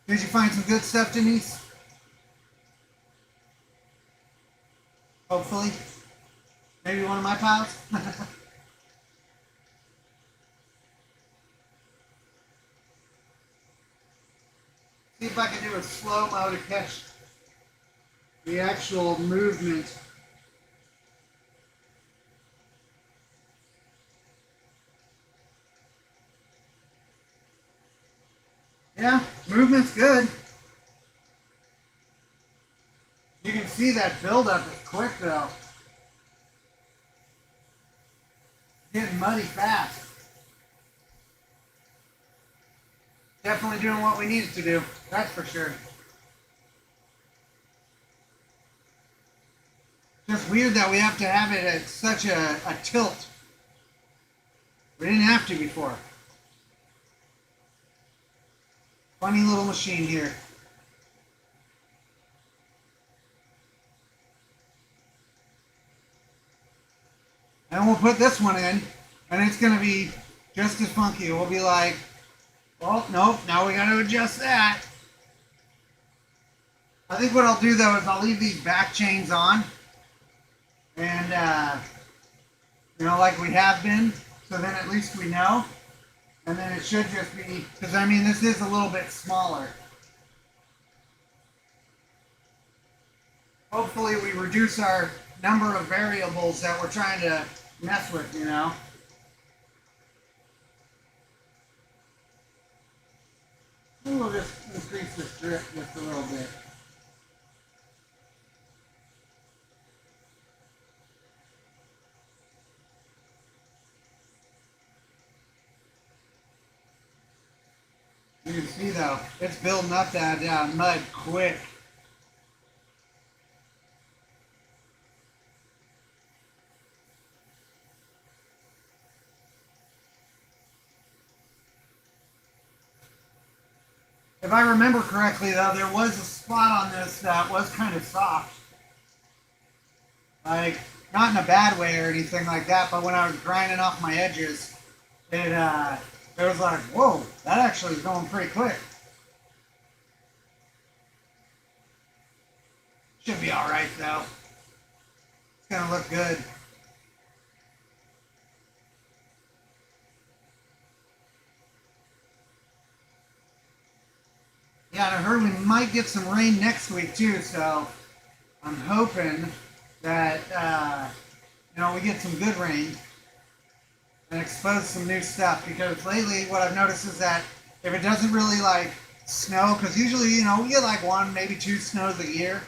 Did you find some good stuff, Denise? Hopefully. Maybe one of my piles? See if I can do a slow-mo to catch the actual movement. Yeah, movement's good. You can see that buildup is quick though. Getting muddy fast. Definitely doing what we needed to do, that's for sure. Just weird that we have to have it at such a tilt. We didn't have to before. Funny little machine here. And we'll put this one in, and it's going to be just as funky. We'll be like, well, nope, now we got to adjust that. I think what I'll do, though, is I'll leave these back chains on. And, you know, like we have been, so then at least we know. And then it should just be, because, I mean, this is a little bit smaller. Hopefully we reduce our number of variables that we're trying to mess with, you know. Maybe we'll just increase this drip just a little bit. You can see though, it's building up that mud quick. If I remember correctly though, there was a spot on this that was kind of soft. Like, not in a bad way or anything like that, but when I was grinding off my edges, it was like, whoa, that actually is going pretty quick. Should be alright though. It's gonna look good. Yeah, and I heard we might get some rain next week too, so I'm hoping that you know, we get some good rain and expose some new stuff, because lately what I've noticed is that if it doesn't really like snow, because usually, you know, we get like one, maybe two snows a year,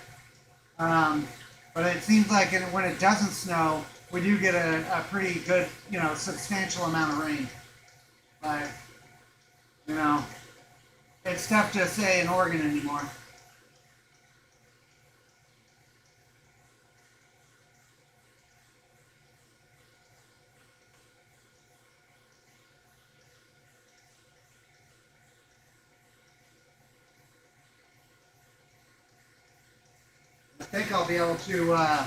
but it seems like when it doesn't snow, we do get a pretty good, you know, substantial amount of rain. Like, you know, it's tough to say in Oregon anymore. I think I'll be able to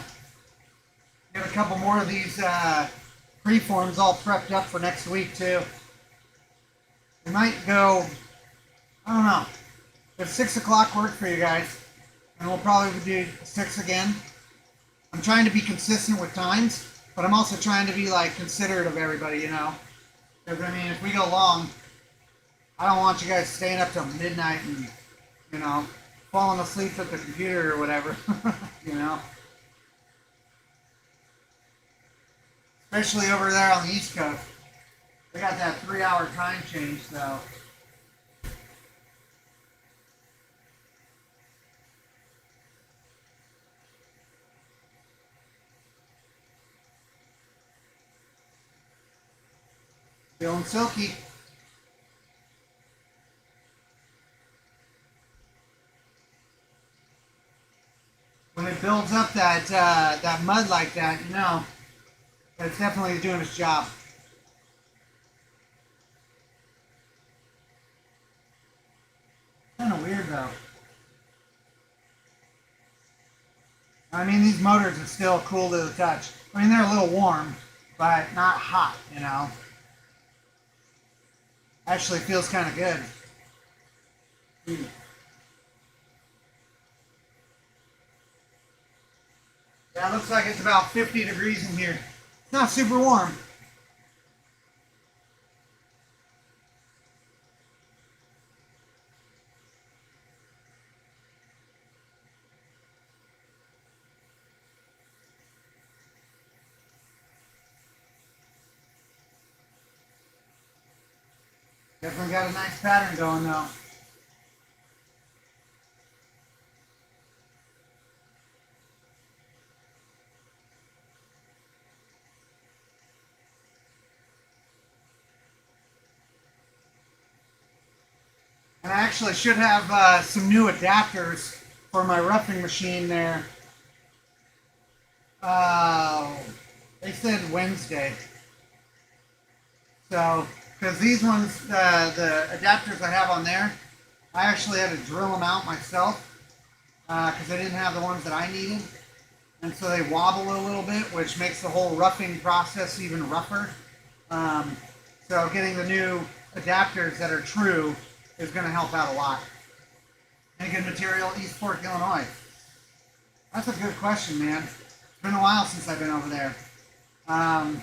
Get a couple more of these preforms all prepped up for next week too. We might go, I don't know, if 6 o'clock work for you guys, and we'll probably do 6 again. I'm trying to be consistent with times, but I'm also trying to be like considerate of everybody, you know. Because I mean, if we go long, I don't want you guys staying up till midnight and, you know, falling asleep at the computer or whatever, you know. Especially over there on the East Coast. They got that 3-hour time change, so. Feeling silky. When it builds up that mud like that, you know, it's definitely doing its job. Kind of weird though. I mean, these motors are still cool to the touch. I mean, they're a little warm, but not hot, you know. Actually feels kind of good. Yeah, it looks like it's about 50 degrees in here. It's not super warm. Definitely got a nice pattern going though. And I actually should have some new adapters for my roughing machine there. Uh, they said Wednesday. So, because these ones, the adapters I have on there, I actually had to drill them out myself because I didn't have the ones that I needed. And so they wobble a little bit, which makes the whole roughing process even rougher. Um, so getting the new adapters that are true is going to help out a lot. Any good material, East Fork, Illinois? That's a good question, man. It's been a while since I've been over there. I'll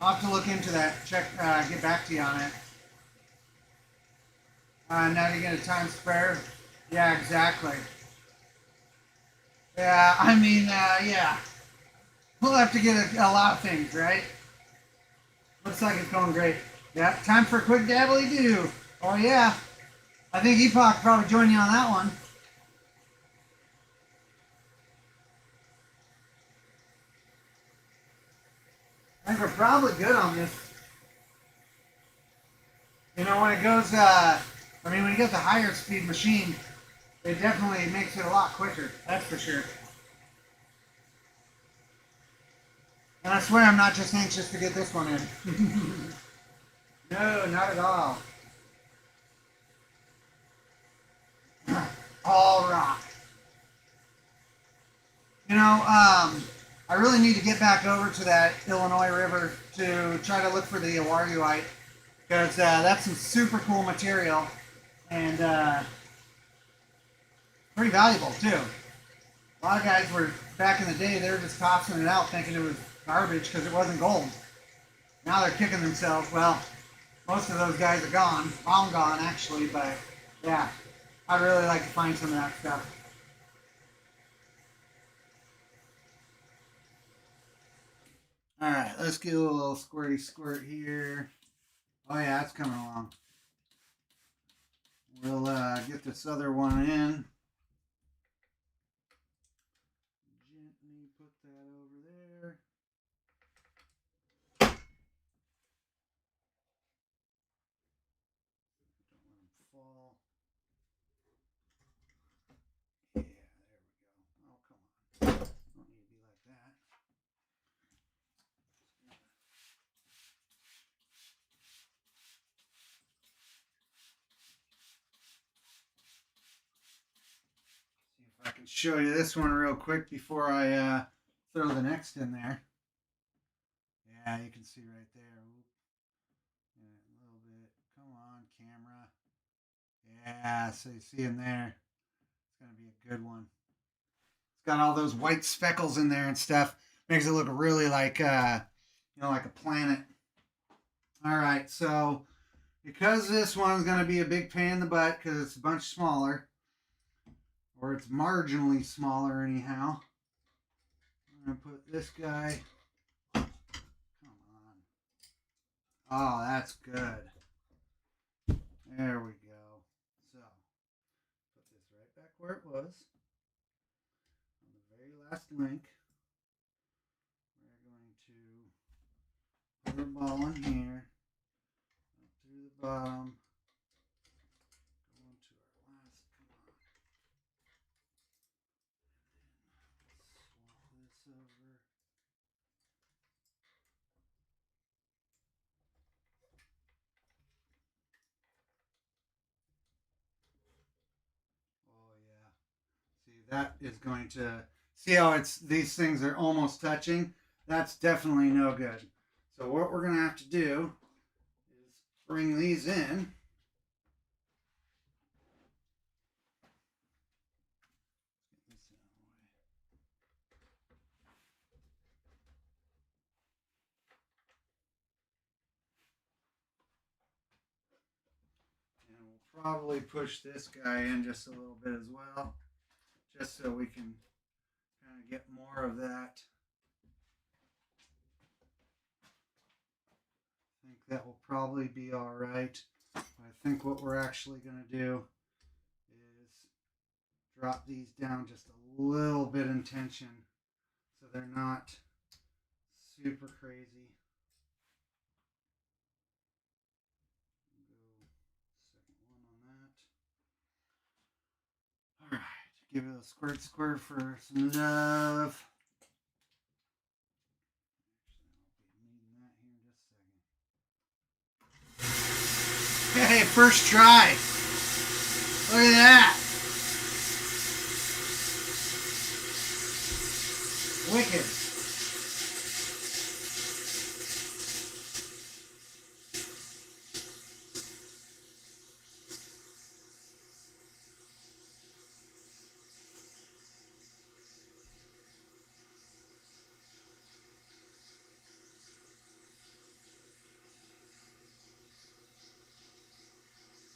have to look into that. Check, get back to you on it. Now you get a time spare. Yeah, exactly. Yeah, I mean, yeah. We'll have to get a lot of things, right? Looks like it's going great. Yeah, time for a quick dabbly do. Oh yeah. I think Epoch probably join you on that one. I think we're probably good on this. You know, when it goes, I mean, when you get the higher speed machine, it definitely makes it a lot quicker. That's for sure. And I swear I'm not just anxious to get this one in. No, not at all. All rock. You know, I really need to get back over to that Illinois River to try to look for the awaruite because that's some super cool material and pretty valuable too. A lot of guys were back in the day; they were just tossing it out, thinking it was garbage because it wasn't gold. Now they're kicking themselves. Well, most of those guys are gone, long gone actually. But yeah, I'd really like to find some of that stuff. All right, let's get a little squirty squirt here. Oh yeah, it's coming along. We'll get this other one in. Gently put that over there. Don't let them fall. Yeah, there we go. Oh, come on. Don't need to be like that. See if I can show you this one real quick before I throw the next in there. Yeah, you can see right there. Yeah, a little bit. Come on, camera. Yeah, so you see in there. It's going to be a good one. It's got all those white speckles in there and stuff. Makes it look really like, like a planet. All right, so because this one's going to be a big pain in the butt because it's a bunch smaller, or it's marginally smaller anyhow, I'm going to put this guy. Come on. Oh, that's good. There we go. So, put this right back where it was. On the very last link, we're going to put our ball in here, up through the bottom, go into our last, come on. Swap this over. Oh yeah. See, that is going to, see how these things are almost touching? That's definitely no good. So what we're going to have to do is bring these in. And we'll probably push this guy in just a little bit as well, just so we can kind of get more of that. I think that will probably be all right. I think what we're actually going to do is drop these down just a little bit in tension so they're not super crazy. Go second one on that. All right, give it a squirt for some love. Hey, first try. Look at that. Wicked.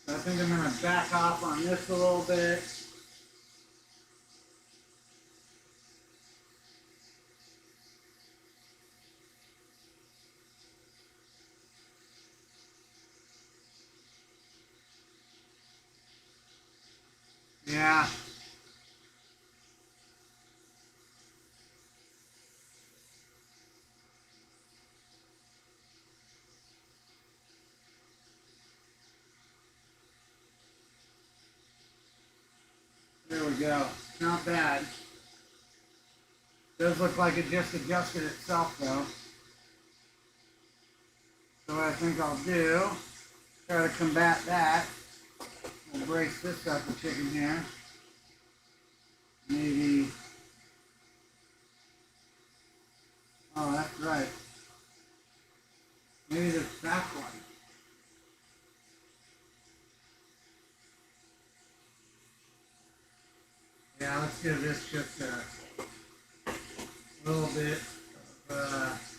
I think I'm going to back off on this a little bit. Yeah. There we go. Not bad. Does look like it just adjusted itself though. So what I think I'll do, try to combat that. We'll brace this sucker chicken here. Maybe, oh that's right. Maybe this back one. Yeah, let's give this just a little bit of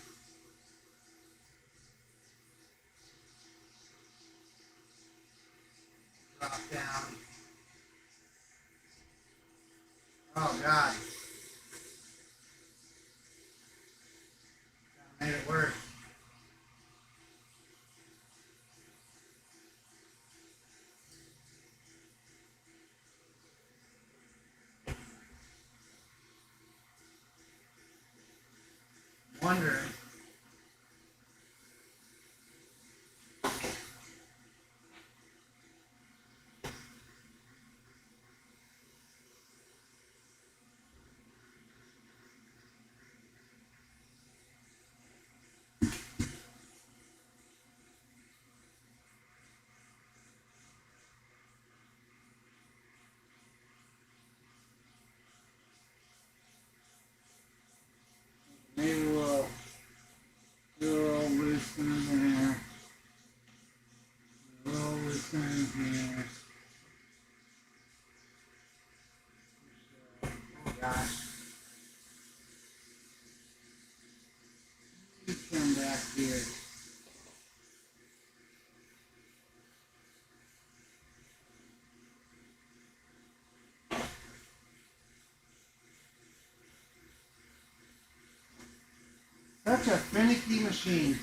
drop down. Oh God. That made it worse. Wondering. Such a finicky machine.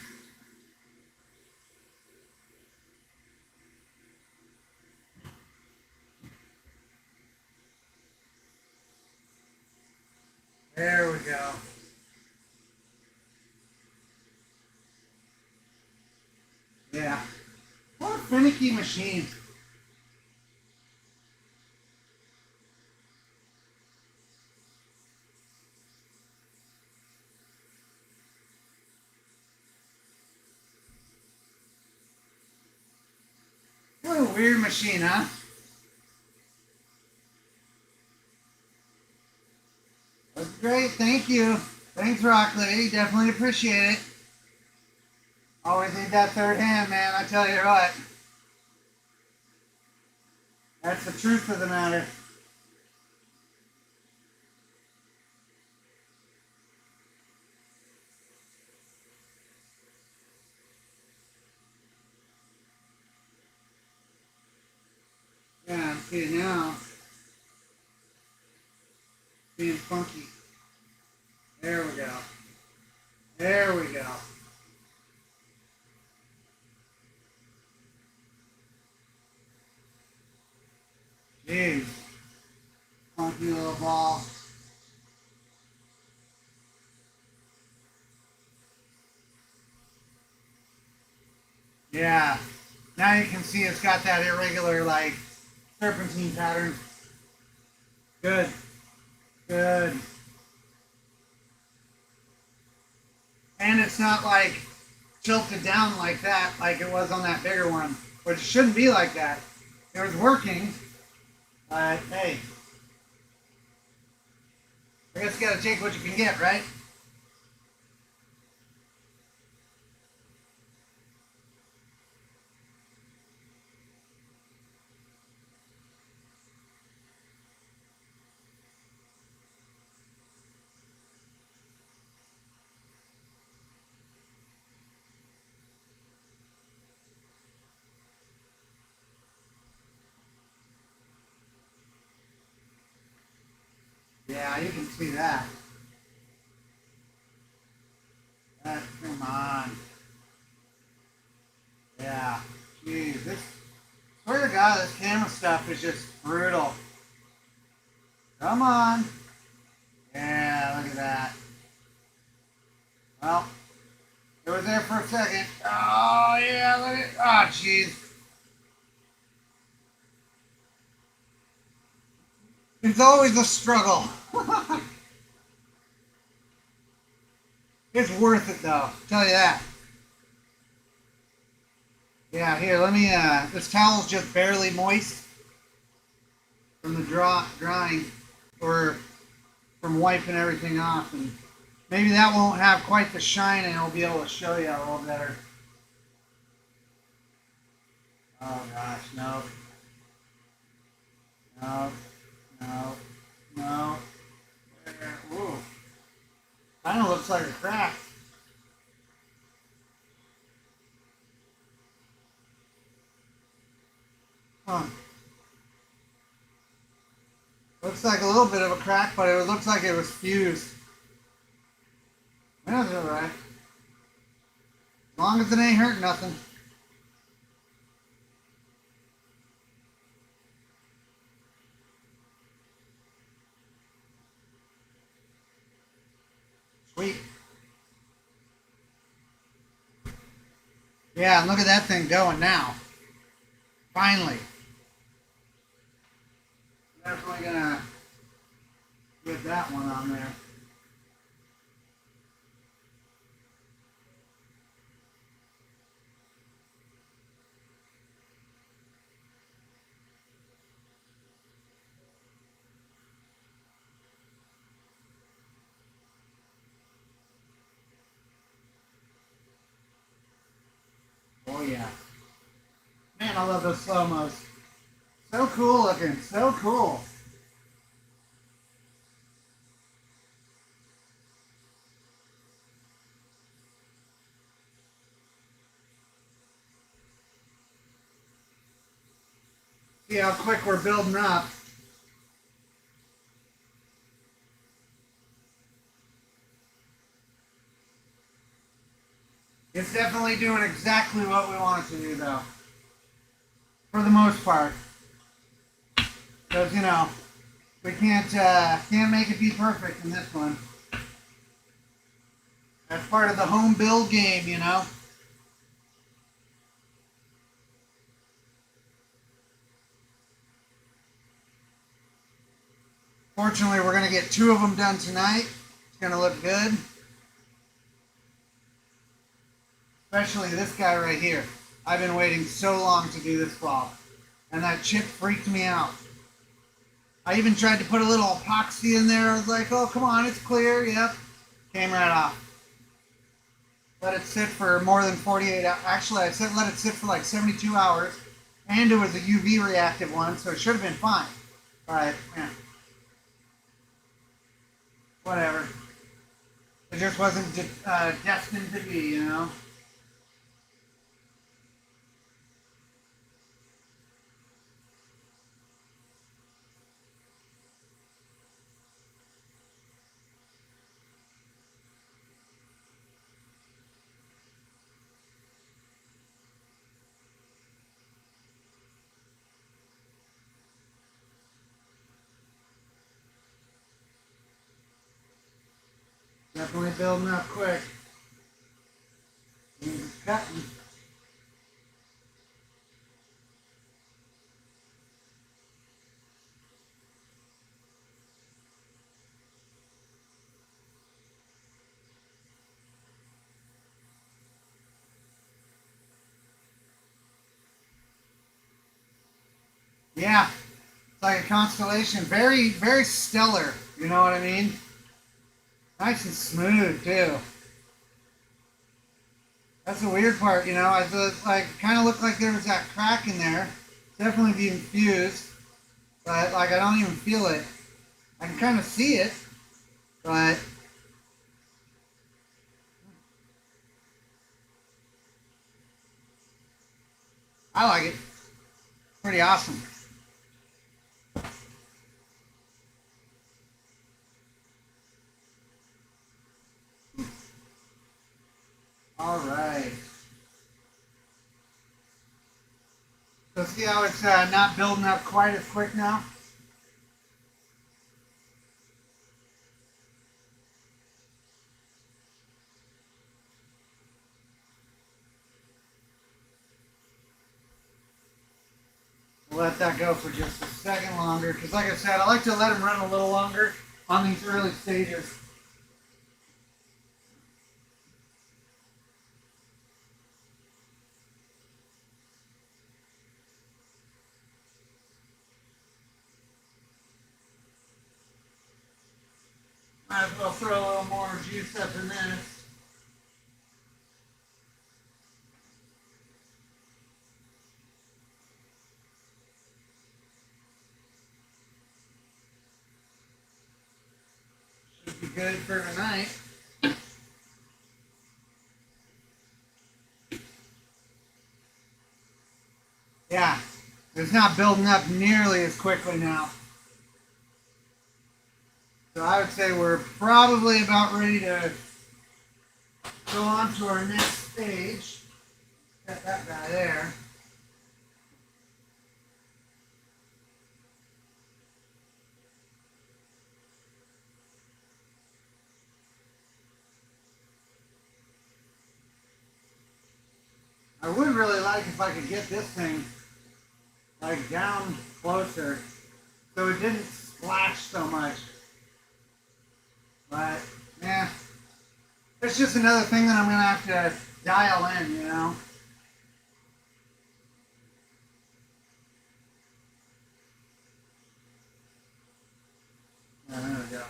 There we go. Yeah. What a finicky machine. What a weird machine, huh? That's great. Thank you. Thanks, Rock Lady. Definitely appreciate it. Always need that third hand, man. I tell you what. That's the truth of the matter. Yeah, I'm seeing now. Being funky. There we go. There we go. Jeez. Funky little ball. Yeah. Now you can see it's got that irregular, like, serpentine pattern. Good. Good. And it's not, like, tilted down like that, like it was on that bigger one. Which shouldn't be like that. It was working. But, hey. I guess you gotta take what you can get, right? Yeah, you can see that. Come on. Yeah. Jeez, this, swear to God, this camera stuff is just brutal. Come on. Yeah, look at that. Well, it was there for a second. Oh, yeah, look at, oh, jeez. It's always a struggle. It's worth it, though. Tell you that. Yeah, here, let me, this towel's just barely moist from the drying, or from wiping everything off, and maybe that won't have quite the shine, and I'll be able to show you a little better. Oh gosh, no. No, no, no. Ooh. Kind of looks like a crack. Huh. Looks like a little bit of a crack, but it looks like it was fused. That's alright. As long as it ain't hurt nothing. Sweet. Yeah, and look at that thing going now. Finally. Definitely gonna get that one on there. Oh yeah. Man, I love those slow-mos. So cool looking, so cool. See how quick we're building up. It's definitely doing exactly what we want it to do, though. For the most part. Because, you know, we can't make it be perfect in this one. That's part of the home build game, you know. Fortunately, we're going to get 2 of them done tonight. It's going to look good. Especially this guy right here. I've been waiting so long to do this flop. And that chip freaked me out. I even tried to put a little epoxy in there. I was like, oh, come on, it's clear. Yep. Came right off. Let it sit for more than 48 hours. Actually, I said let it sit for like 72 hours. And it was a UV reactive one, so it should have been fine. But, yeah. Whatever. It just wasn't destined to be, you know? Definitely building up quick. Means it's cutting. Yeah, it's like a constellation. Very, very stellar. You know what I mean? Nice and smooth too. That's the weird part, you know. I feel like kind of looked like there was that crack in there. Definitely being fused, but like I don't even feel it. I can kind of see it, but I like it. Pretty awesome. All right. So see how it's not building up quite as quick now? Let that go for just a second longer, because like I said, I like to let them run a little longer on these early stages. Might as well throw a little more juice up in this. Should be good for tonight. Yeah, it's not building up nearly as quickly now. So I would say we're probably about ready to go on to our next stage. Got that guy there. I would really like if I could get this thing like down closer so it didn't splash so much. But yeah, it's just another thing that I'm gonna have to dial in, you know. Yeah, there we go.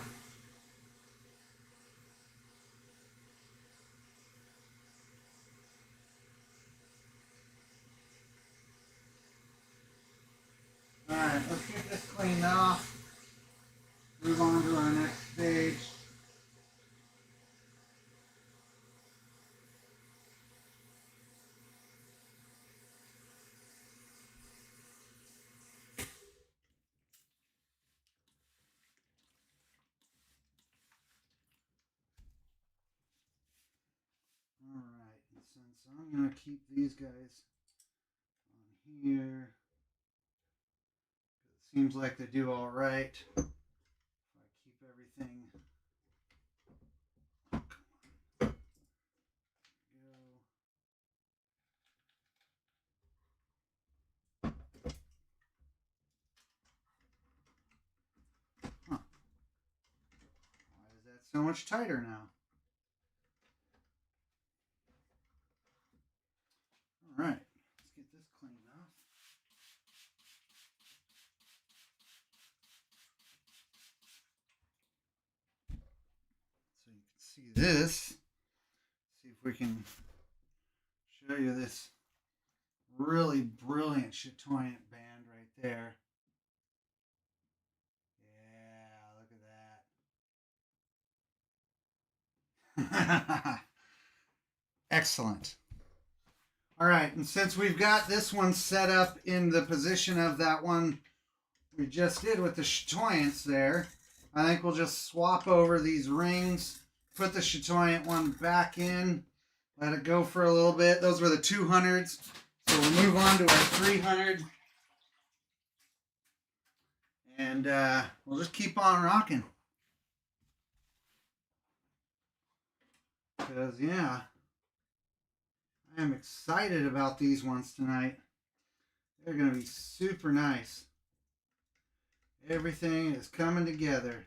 Alright, let's get this cleaned off. Move on to our next stage. nonsense. I'm going to keep these guys on here. It seems like they do all right. If I keep everything. Come on. Huh. Why is that so much tighter now? All right, let's get this cleaned off. So you can see this. See if we can show you this really brilliant chatoyant band right there. Yeah, look at that. Excellent. All right, and since we've got this one set up in the position of that one we just did with the chatoyants there, I think we'll just swap over these rings, put the chatoyant one back in, let it go for a little bit. Those were the 200s, so we'll move on to our 300. And we'll just keep on rocking. Because, yeah, I am excited about these ones tonight. They're going to be super nice. Everything is coming together.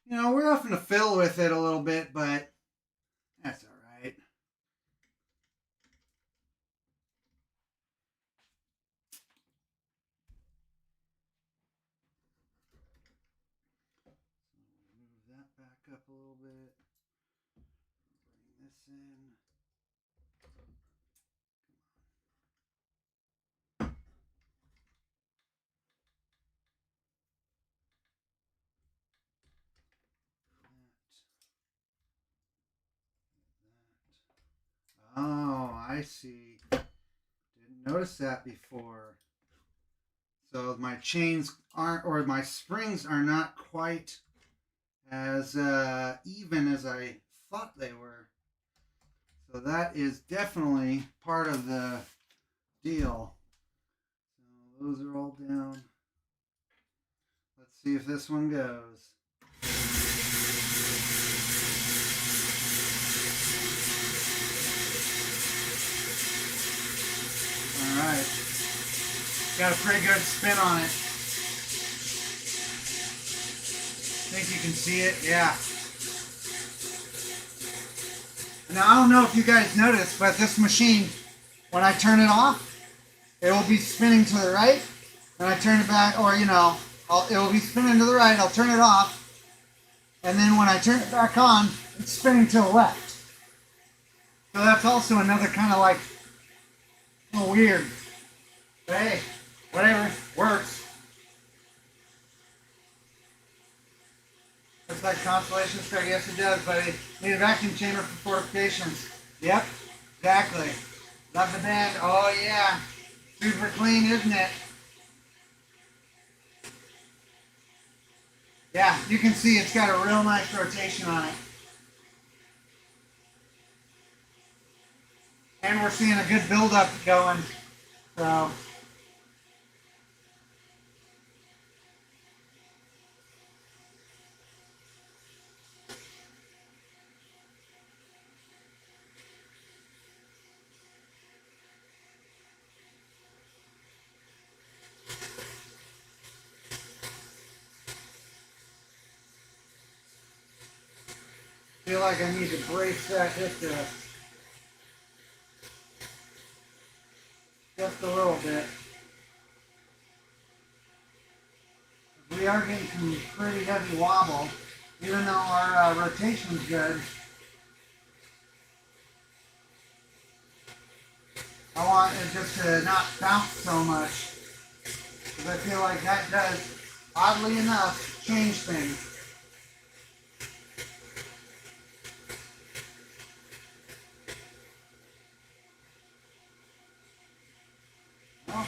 You know, we're having to fill with it a little bit, but that's all right. Move that back up a little bit. Bring this in. Oh, I see. Didn't notice that before. So my chains aren't, or my springs are not quite as even as I thought they were. So that is definitely part of the deal. So those are all down. Let's see if this one goes. All right. Got a pretty good spin on it. Think you can see it? Yeah. Now, I don't know if you guys noticed, but this machine, when I turn it off, it will be spinning to the right. When I turn it back, or, you know, it will be spinning to the right. I'll turn it off. And then when I turn it back on, it's spinning to the left. So that's also another kind of like, a little weird. But hey, whatever, works. Looks like Constellation Star. Yes, it does, buddy. Need a vacuum chamber for fortifications. Yep, exactly. Love the band. Oh, yeah. Super clean, isn't it? Yeah, you can see it's got a real nice rotation on it. And we're seeing a good buildup going. So. Feel like I need to brace that hip just a little bit. We are getting some pretty heavy wobble, even though our rotation's good. I want it just to not bounce so much, because I feel like that does, oddly enough, change things. Well,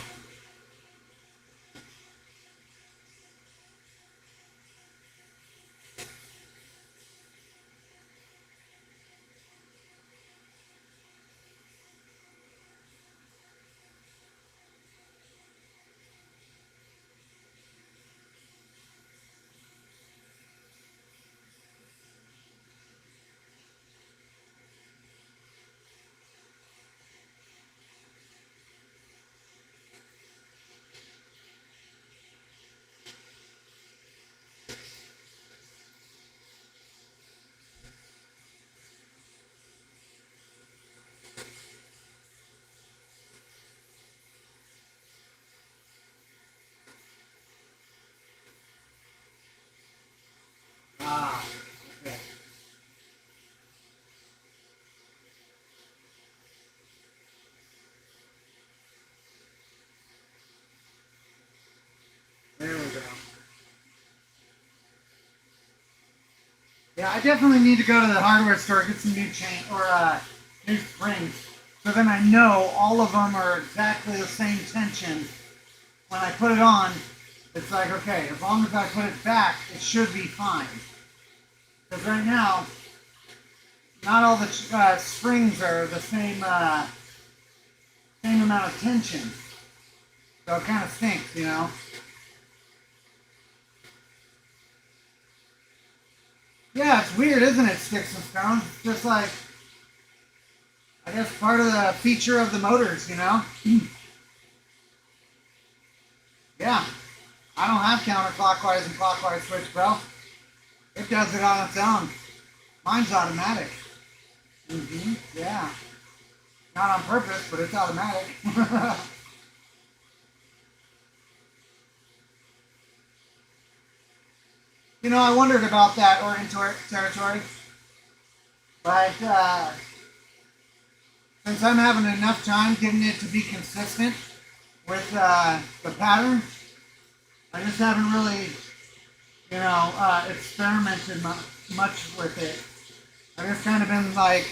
Yeah, I definitely need to go to the hardware store, get some new chain or new springs. So then I know all of them are exactly the same tension. When I put it on, it's like, okay, as long as I put it back, it should be fine. Because right now, not all the springs are the same same amount of tension. So it kind of stinks, you know. Yeah, it's weird, isn't it, sticks and stones? It's just like, I guess part of the feature of the motors, you know? Yeah, I don't have counterclockwise and clockwise switch, bro. It does it on its own. Mine's automatic. Yeah. Not on purpose, but it's automatic. You know, I wondered about that Oregon territory. But since I'm having enough time getting it to be consistent with the pattern, I just haven't really, you know, experimented much with it. I've just kind of been like,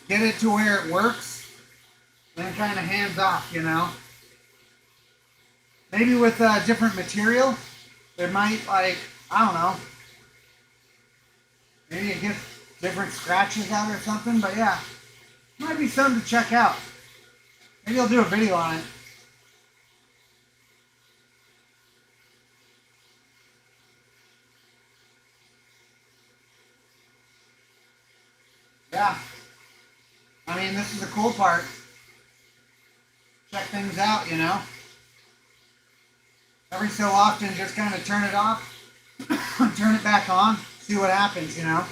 get it to where it works, then kind of hands off, you know. Maybe with different material, it might like, I don't know, maybe it gets different scratches out or something, but yeah, might be something to check out. Maybe I'll do a video on it. Yeah. I mean, this is the cool part. Check things out, you know. Every so often, just kind of turn it off, turn it back on, see what happens, you know.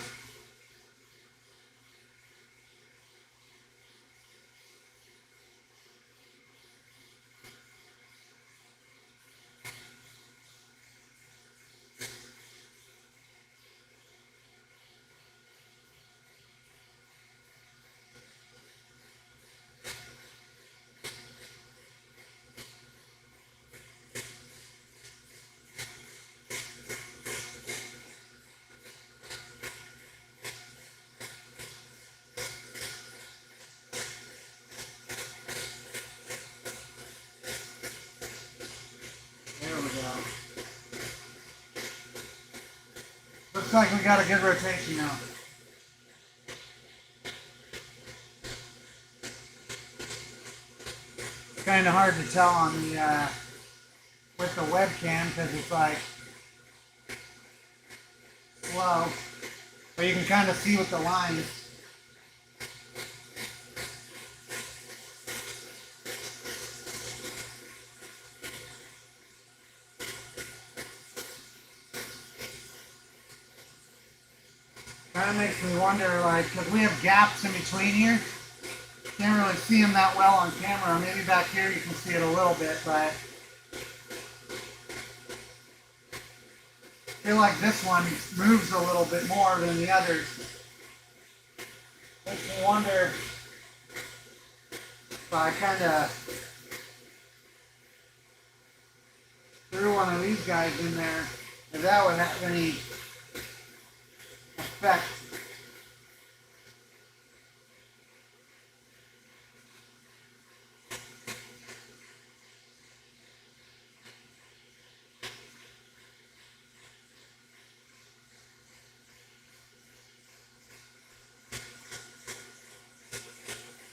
There we go. Looks like we got a good rotation now. It's kind of hard to tell on the with the webcam because it's like slow, but you can kind of see with the lines. Kind of makes me wonder, like, because we have gaps in between here. Can't really see them that well on camera. Maybe back here you can see it a little bit, but I feel like this one moves a little bit more than the others. Makes me wonder if I kind of threw one of these guys in there, if that would have any effect.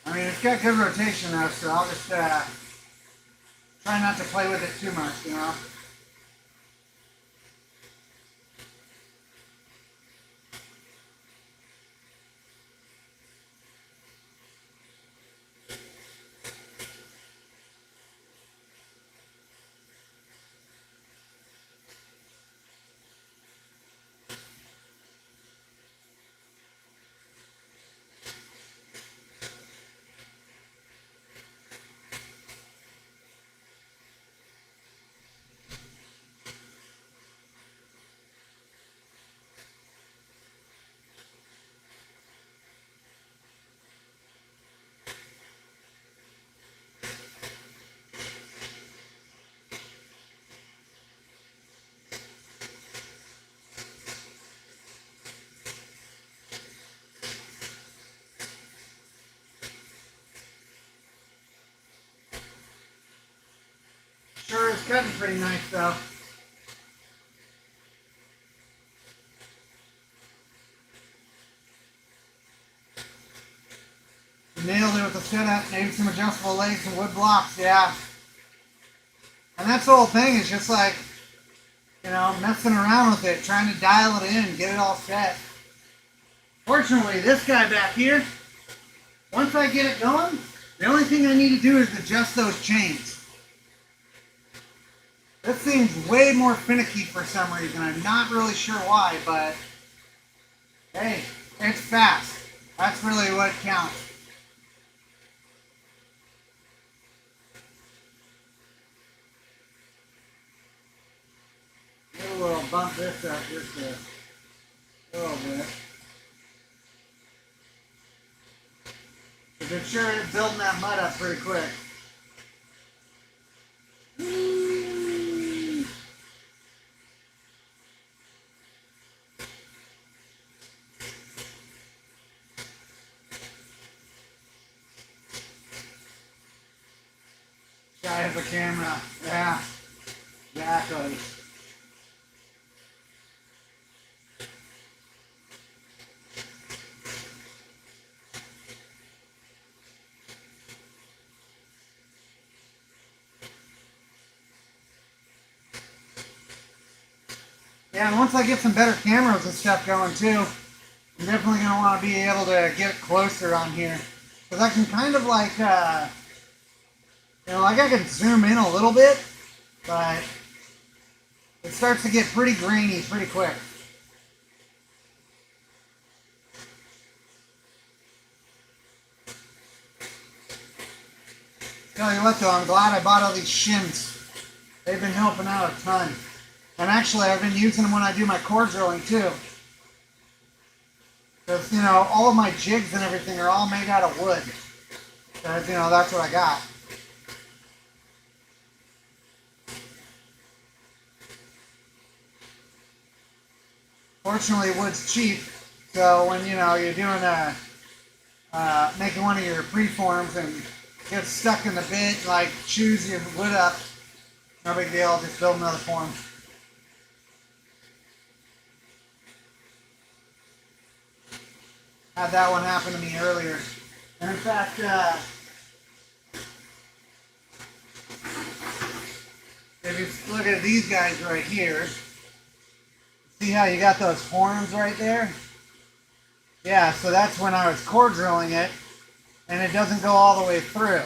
I mean, it's got good rotation though, so I'll just try not to play with it too much, you know. Sure is cutting pretty nice though. Nailed it with the setup, maybe some adjustable legs and wood blocks, yeah. And that's the whole thing, is just like, you know, messing around with it, trying to dial it in, get it all set. Fortunately, this guy back here, once I get it going, the only thing I need to do is adjust those chains. This seems way more finicky for some reason. I'm not really sure why, but hey, it's fast. That's really what counts. Maybe we'll bump this up just a little bit. Because it sure is building that mud up pretty quick. Guy has a camera. Yeah, exactly. Yeah, and once I get some better cameras and stuff going too, I'm definitely going to want to be able to get closer on here. Because I can kind of like, you know, like I can zoom in a little bit, but it starts to get pretty grainy pretty quick. Tell you what though, I'm glad I bought all these shims. They've been helping out a ton. And actually, I've been using them when I do my core drilling too. Because, you know, all of my jigs and everything are all made out of wood. Because, you know, that's what I got. Fortunately, wood's cheap. So when, you know, you're doing making one of your preforms and get stuck in the bit, like chews your wood up, no big deal, just build another form. Had that one happen to me earlier. And in fact, if you look at these guys right here, see how you got those horns right there? Yeah, so that's when I was core drilling it, and it doesn't go all the way through.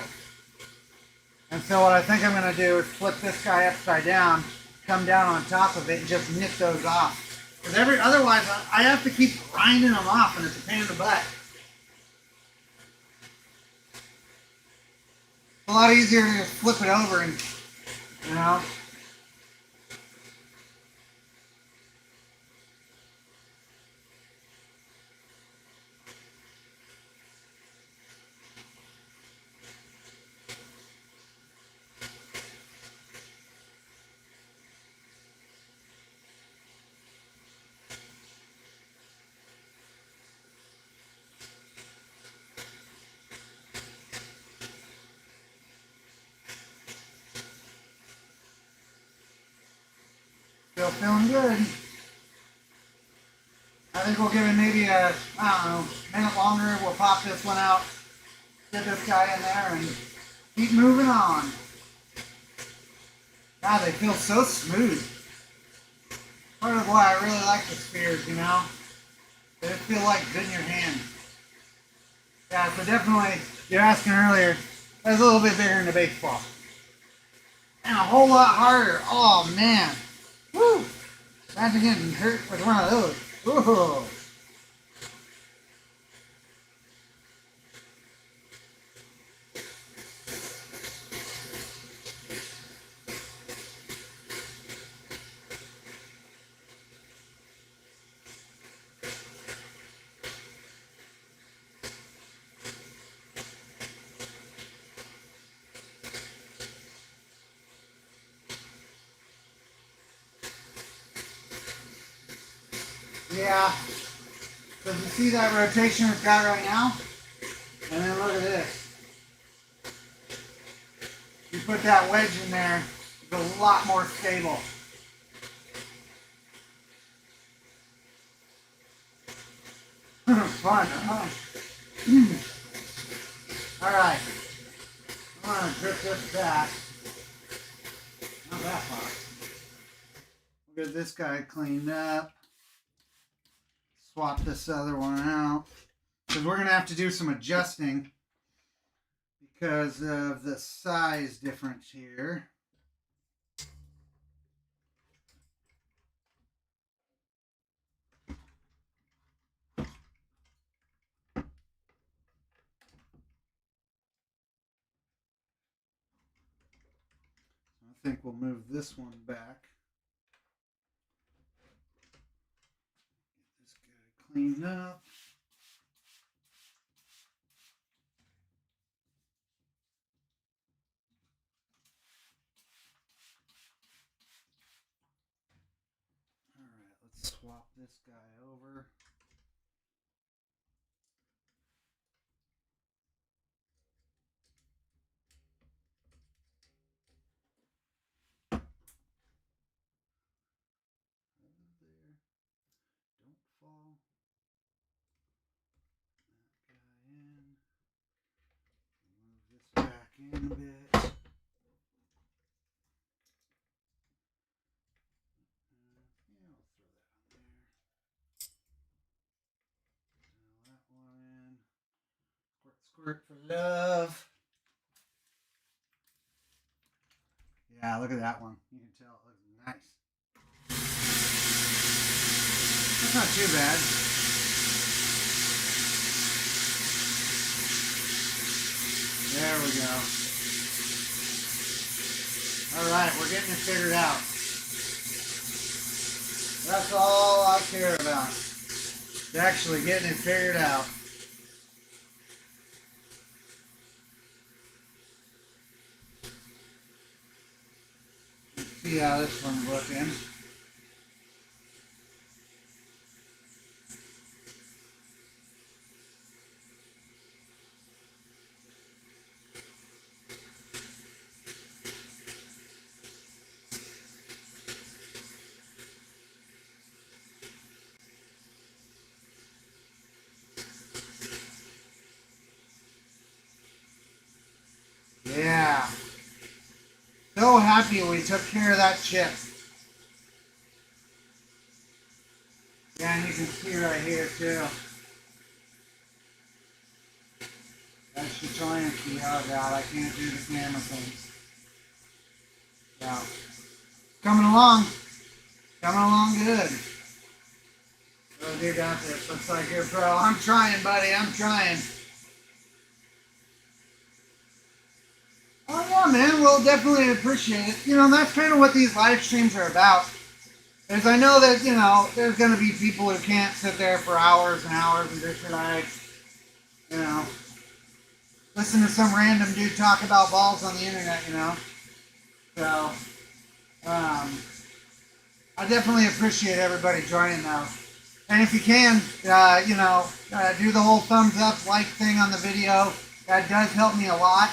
And so what I think I'm going to do is flip this guy upside down, come down on top of it, and just nip those off. Because otherwise, I have to keep grinding them off, and it's a pain in the butt. It's a lot easier to just flip it over and, you know. Still feeling good. I think we'll give it maybe a, I don't know, minute longer. We'll pop this one out, get this guy in there, and keep moving on. God, they feel so smooth. Part of why I really like the spears, you know? They just feel like good in your hand. Yeah, so definitely, you're asking earlier, that's a little bit bigger than a baseball. And a whole lot harder. Oh, man. Woo! Imagine getting hurt with one of those. Woohoo! Yeah. So you see that rotation it's got right now? And then look at this. You put that wedge in there, It's a lot more stable. Fun, huh? Alright. I'm going to drip this back. Not that far. We'll get this guy cleaned up. Swap this other one out. Because we're going to have to do some adjusting because of the size difference here. I think we'll move this one back. Get this guy cleaned up. Alright, let's swap this guy over. Don't fall. That guy in. Move this back in a bit. Squirt for love. Yeah, look at that one. You can tell it looks nice. That's not too bad. There we go. Alright, we're getting it figured out. That's all I care about. It's actually getting it figured out. See how this one's looking. Yeah. So happy we took care of that chip. Yeah, and you can see right here too. That's the giant key. Oh god, I can't do the camera thing. Yeah. Coming along. Coming along good. Oh, you got this. Looks like you're pro. I'm trying, buddy. I'm trying. Oh yeah, man. We'll definitely appreciate it. You know, that's kind of what these live streams are about. Is I know that, you know, there's going to be people who can't sit there for hours and hours and just like, you know, listen to some random dude talk about balls on the internet, you know. So, I definitely appreciate everybody joining though. And if you can, you know, do the whole thumbs up, like thing on the video. That does help me a lot.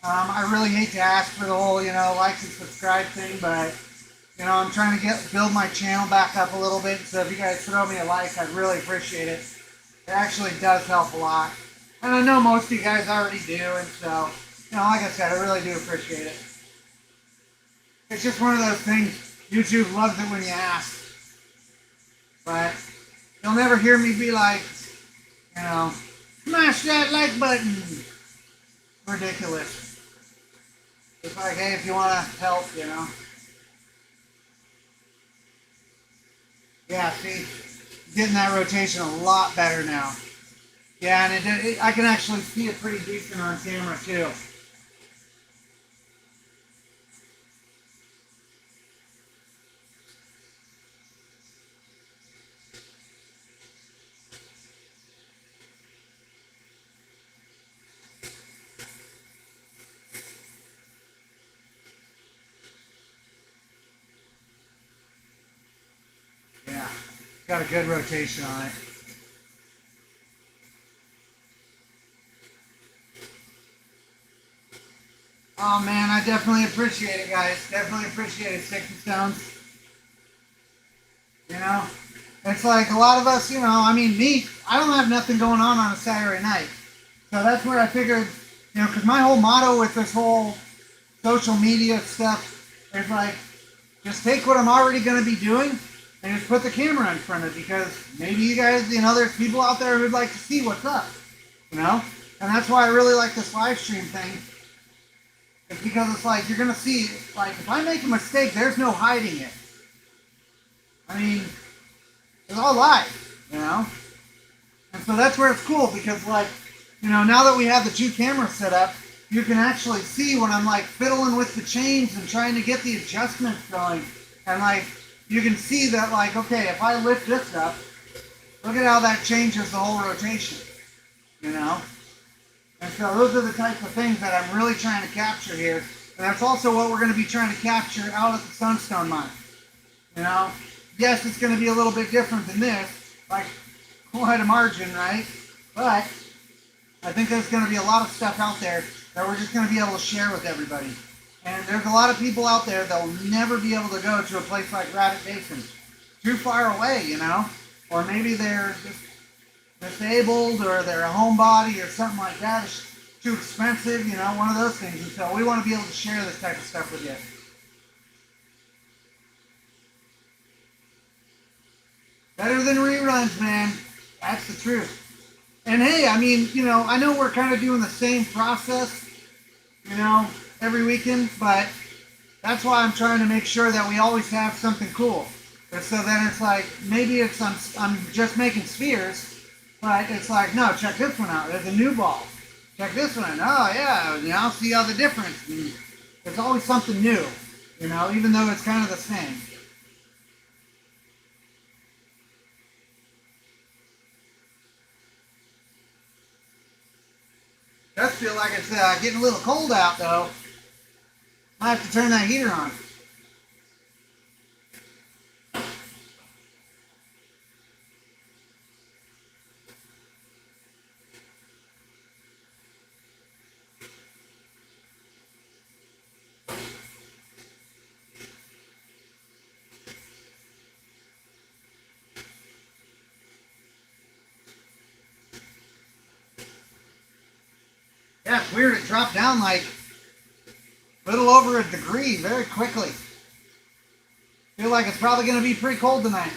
I really hate to ask for the whole, you know, like and subscribe thing, but, you know, I'm trying to build my channel back up a little bit. So if you guys throw me a like, I'd really appreciate it. It actually does help a lot. And I know most of you guys already do, and so, you know, like I said, I really do appreciate it. It's just one of those things, YouTube loves it when you ask. But you'll never hear me be like, you know, smash that like button. Ridiculous. It's like, hey, if you want to help, you know. Yeah, see, getting that rotation a lot better now. Yeah, and I can actually see it pretty decent on camera too. Yeah, got a good rotation on it. Oh man, I definitely appreciate it, guys. Definitely appreciate it, Sticks and Stones. You know, it's like a lot of us, you know, I mean, me, I don't have nothing going on a Saturday night. So that's where I figured, you know, because my whole motto with this whole social media stuff is like, just take what I'm already going to be doing and just put the camera in front of it, because maybe you guys, you know, there's people out there who'd like to see what's up, you know? And that's why I really like this live stream thing. It's because it's like, you're going to see, like, if I make a mistake, there's no hiding it. I mean, it's all live, you know? And so that's where it's cool, because, like, you know, now that we have the 2 cameras set up, you can actually see when I'm, like, fiddling with the chains and trying to get the adjustments going. And, like, you can see that, like, okay, if I lift this up, look at how that changes the whole rotation, you know? And so those are the types of things that I'm really trying to capture here. And that's also what we're going to be trying to capture out at the Sunstone Mine. You know? Yes, it's going to be a little bit different than this, like quite a margin, right? But I think there's going to be a lot of stuff out there that we're just going to be able to share with everybody. And there's a lot of people out there that will never be able to go to a place like Rabbit Basin. Too far away, you know? Or maybe they're just disabled, or they're a homebody or something like that. It's too expensive, you know, one of those things. And so we want to be able to share this type of stuff with you. Better than reruns, man. That's the truth. And hey, I mean, you know, I know we're kind of doing the same process, you know, every weekend, but that's why I'm trying to make sure that we always have something cool. So then it's like, maybe it's I'm just making spheres, but it's like, no, check this one out. There's a new ball. Check this one out. Oh, yeah, you know, see all the difference. And there's always something new, you know, even though it's kind of the same. Does feel like it's getting a little cold out, though. I have to turn that heater on. Yeah, it's weird. It dropped down like a little over a degree very quickly. Feel like it's probably going to be pretty cold tonight.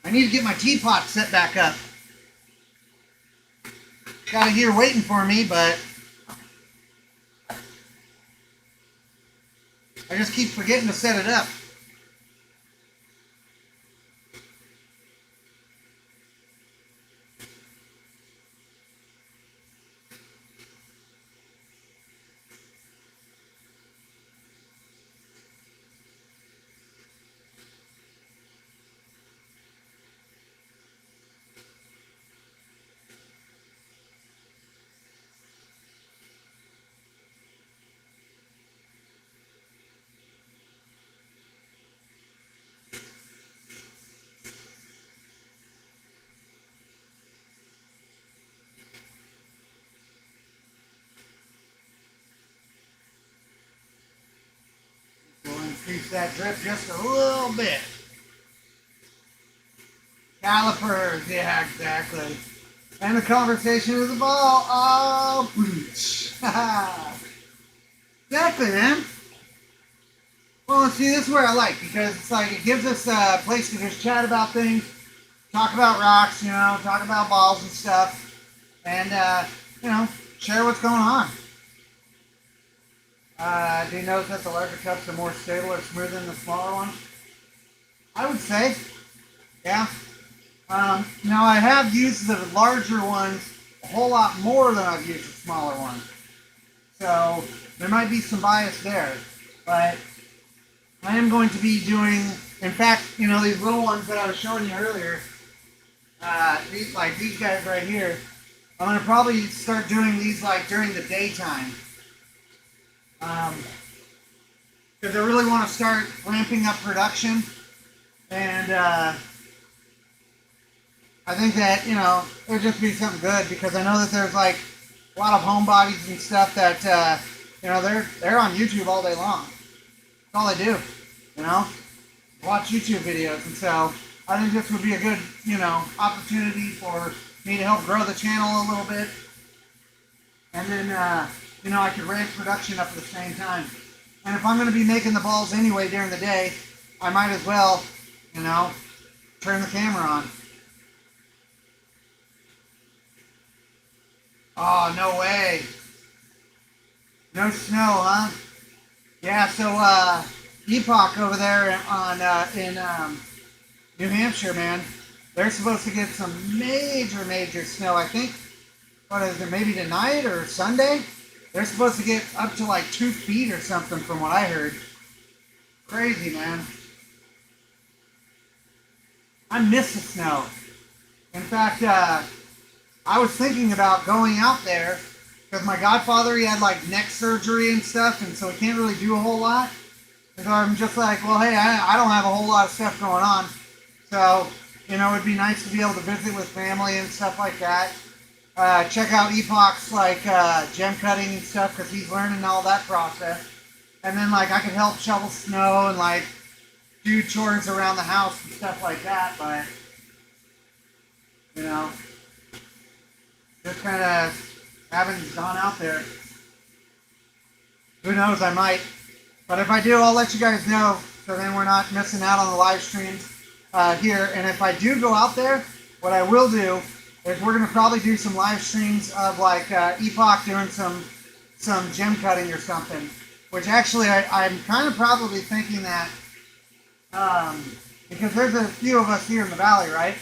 I need to get my teapot set back up. Got it here waiting for me, but I just keep forgetting to set it up. We'll increase that drip just a little bit. Calipers, yeah, exactly. And the conversation is the ball. Oh, exactly, man. Well, see, this is where I like, because it's like, it gives us a place to just chat about things, talk about rocks, you know, talk about balls and stuff, and, you know, share what's going on. Do you notice that the larger cups are more stable or smoother than the smaller ones? I would say, yeah. Now, I have used the larger ones a whole lot more than I've used the smaller ones. So, there might be some bias there. But I am going to be doing, in fact, you know, these little ones that I was showing you earlier, these guys right here, I'm going to probably start doing these like during the daytime. Because I really want to start ramping up production. And I think that, you know, it would just be something good because I know that there's like a lot of homebodies and stuff that, you know, they're on YouTube all day long. That's all they do, you know, watch YouTube videos. And so I think this would be a good, you know, opportunity for me to help grow the channel a little bit. And then, you know, I could ramp production up at the same time. And if I'm going to be making the balls anyway during the day, I might as well, you know, turn the camera on. Oh, no way. No snow, huh? Yeah, so Epoch over there on in New Hampshire, man, they're supposed to get some major snow. I think, what is it, maybe tonight or Sunday? They're supposed to get up to like 2 feet or something from what I heard. Crazy, man. I miss the snow. In fact, I was thinking about going out there because my godfather, he had like neck surgery and stuff, and so he can't really do a whole lot. And so I'm just like, well, hey, I don't have a whole lot of stuff going on. So, you know, it'd be nice to be able to visit with family and stuff like that. Check out Epoch's like gem cutting and stuff because he's learning all that process. And then like I could help shovel snow and like do chores around the house and stuff like that. But, you know, just kind of haven't gone out there. Who knows, I might. But if I do, I'll let you guys know so then we're not missing out on the live streams here. And if I do go out there, what I will do is we're going to probably do some live streams of like Epoch doing some gem cutting or something. Which actually I'm kind of probably thinking that because there's a few of us here in the valley, right?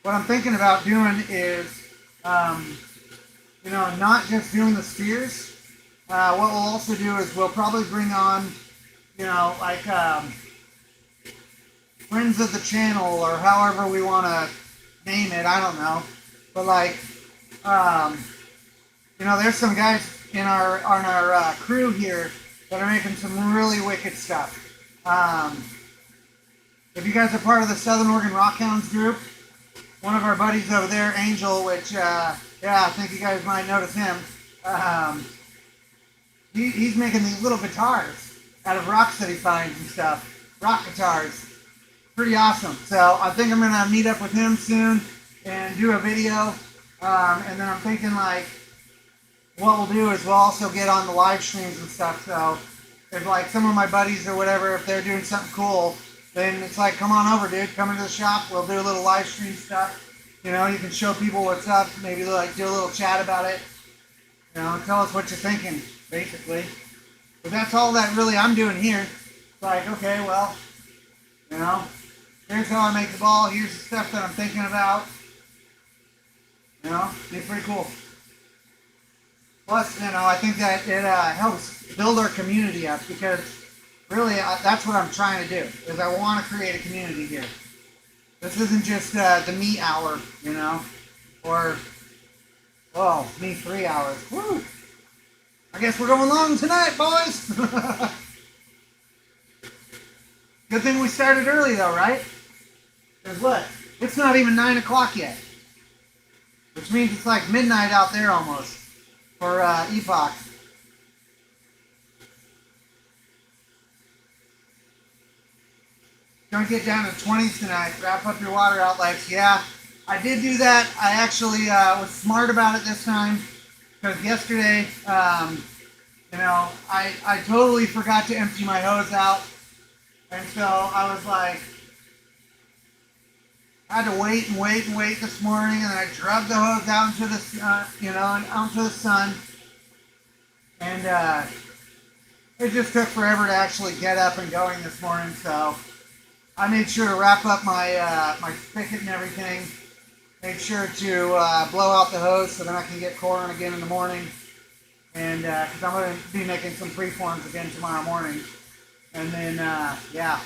What I'm thinking about doing is, you know, not just doing the spheres. What we'll also do is we'll probably bring on, you know, like friends of the channel or however we want to name it. I don't know, but like, you know, there's some guys in our crew here that are making some really wicked stuff. If you guys are part of the Southern Oregon Rockhounds group, one of our buddies over there, Angel, which, yeah, I think you guys might notice him, he's making these little guitars out of rocks that he finds and stuff. Rock guitars. Pretty awesome. So I think I'm going to meet up with him soon and do a video. And then I'm thinking like, what we'll do is we'll also get on the live streams and stuff. So if like some of my buddies or whatever, if they're doing something cool, then it's like, come on over, dude. Come into the shop. We'll do a little live stream stuff. You know, you can show people what's up. Maybe like do a little chat about it. You know, tell us what you're thinking, basically. But that's all that really I'm doing here. It's like, okay, well, you know, here's how I make the ball. Here's the stuff that I'm thinking about. You know, it's pretty cool. Plus, you know, I think that it helps build our community up because really that's what I'm trying to do, is I want to create a community here. This isn't just the me hour, you know, or, oh, me 3 hours. Woo! I guess we're going long tonight, boys. Good thing we started early though, right? Because look, it's not even 9 o'clock yet. Which means it's like midnight out there almost for Epoch. Gonna get down to 20s tonight. Wrap up your water outlets. Yeah, I did do that. I actually was smart about it this time because yesterday, you know, I totally forgot to empty my hose out, and so I was like, I had to wait this morning, and then I drug the hose out into the, you know, out into the sun, and it just took forever to actually get up and going this morning. So I made sure to wrap up my my spigot and everything. Made sure to blow out the hose so then I can get coring again in the morning, and because I'm going to be making some preforms again tomorrow morning, and then yeah,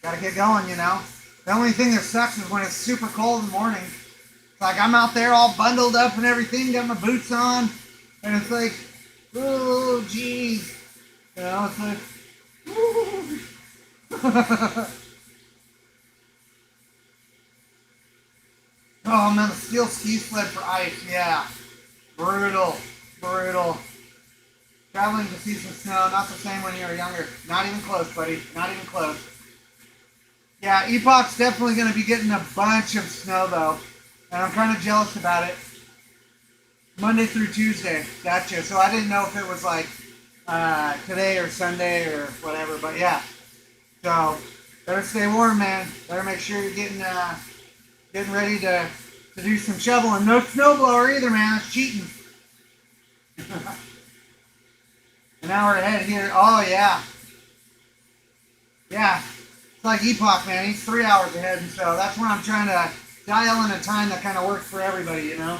got to get going, you know. The only thing that sucks is when it's super cold in the morning. It's like I'm out there all bundled up and everything, got my boots on, and it's like, oh, geez. You know, it's like, Oh man, the steel ski sled for ice, yeah. Brutal, brutal. Traveling to see some snow, not the same when you were younger. Not even close, buddy. Not even close. Yeah, Epoch's definitely going to be getting a bunch of snow, though. And I'm kind of jealous about it. Monday through Tuesday. Gotcha. So I didn't know if it was like today or Sunday or whatever. But yeah. So better stay warm, man. Better make sure you're getting ready to do some shoveling. No snowblower either, man. It's cheating. An hour ahead here. Oh, yeah. Yeah. It's like Epoch, man. He's 3 hours ahead. And so that's when I'm trying to dial in a time that kind of works for everybody, you know?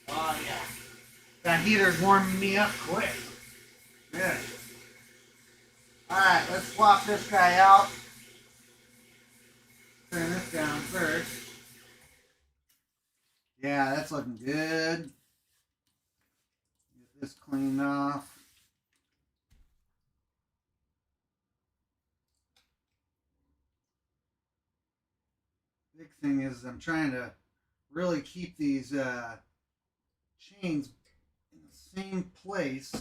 Oh, yeah. That heater's warming me up quick. Good. Alright, let's swap this guy out. Turn this down first. Yeah, that's looking good. Get this cleaned off. Big thing is I'm trying to really keep these chains in the same place.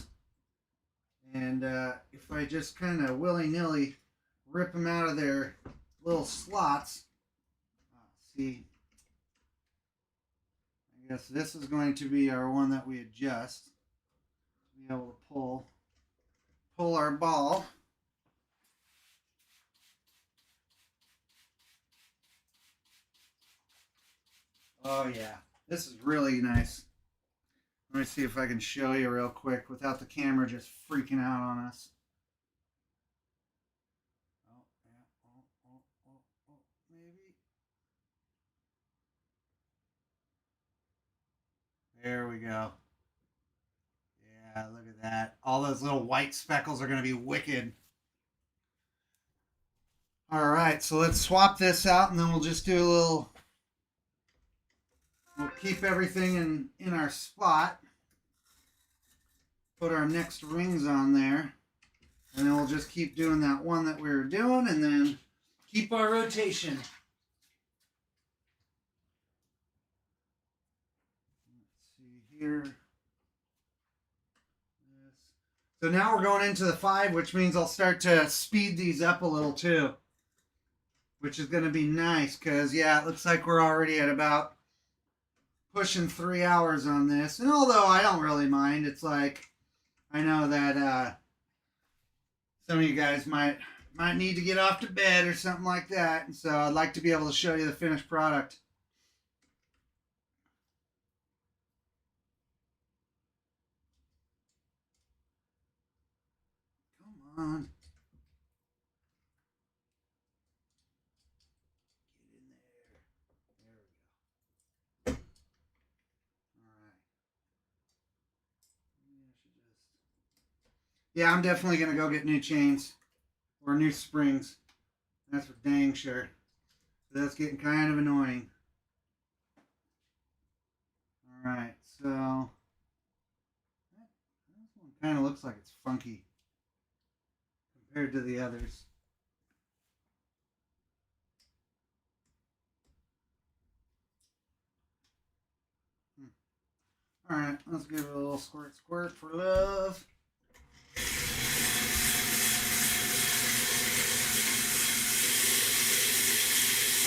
And if I just kind of willy-nilly rip them out of their little slots, see, I guess this is going to be our one that we adjust. Be able to pull our ball. Oh yeah, this is really nice. Let me see if I can show you real quick without the camera just freaking out on us. Oh, yeah. Oh, maybe. There we go. Yeah, look at that. All those little white speckles are going to be wicked. All right, so let's swap this out and then we'll just do a little, we'll keep everything in our spot. Put our next rings on there. And then we'll just keep doing that one that we were doing and then keep our rotation. Let's see here. So now we're going into the 5, which means I'll start to speed these up a little too. Which is going to be nice because, yeah, it looks like we're already at about pushing 3 hours on this. And although I don't really mind, it's like, I know that some of you guys might need to get off to bed or something like that. And so I'd like to be able to show you the finished product. Come on. Get in there. There we go. All right. Yeah, I'm definitely going to go get new chains or new springs. That's for dang sure. That's getting kind of annoying. All right, so this one kind of looks like it's funky compared to the others. All right, let's give it a little squirt for love.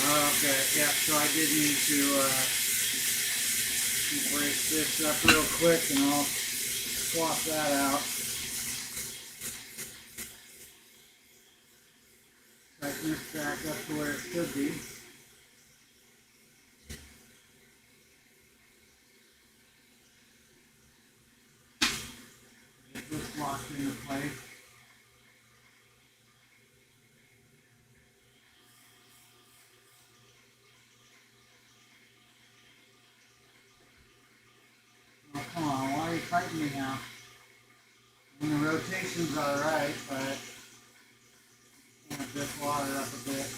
Okay, yeah, so I did need to brace this up real quick and I'll swap that out. Tighten this back up to where it should be. Get this locked into place. Oh, come on, why are you fighting me now? I mean, the rotation's alright, but I'm going to just water up a bit.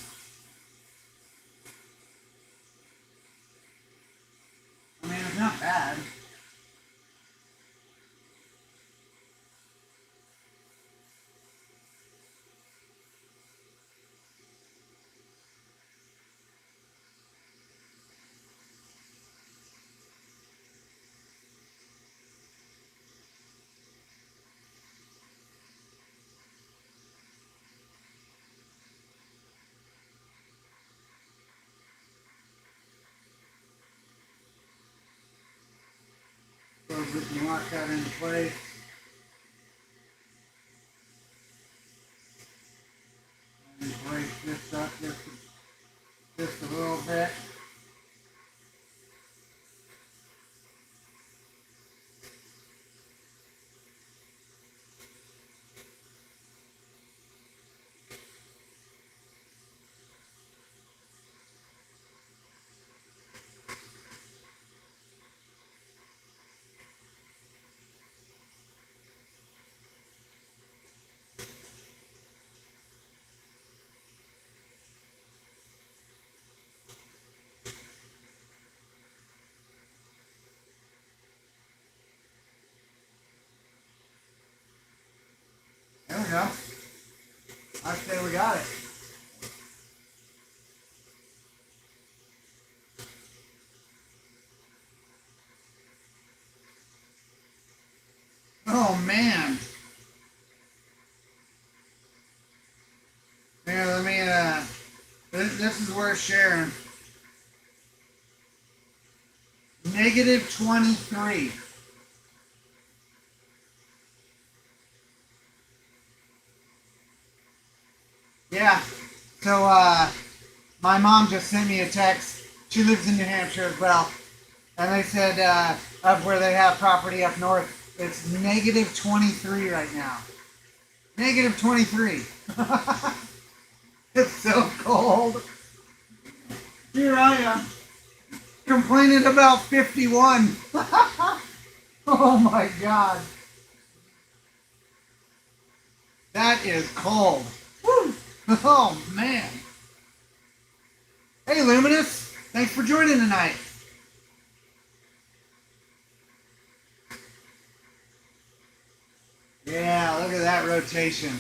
I mean, it's not bad. we can lock that into place. And brace this up just a little bit. There we go. I say we got it. Oh man. Here, let me this is worth sharing. -23. Yeah. So my mom just sent me a text. She lives in New Hampshire as well. And they said up where they have property up north, it's -23 right now. -23. It's so cold. Here I am complaining about 51. Oh my God. That is cold. Woo. Oh man. Hey Luminous, thanks for joining tonight. Yeah, look at that rotation.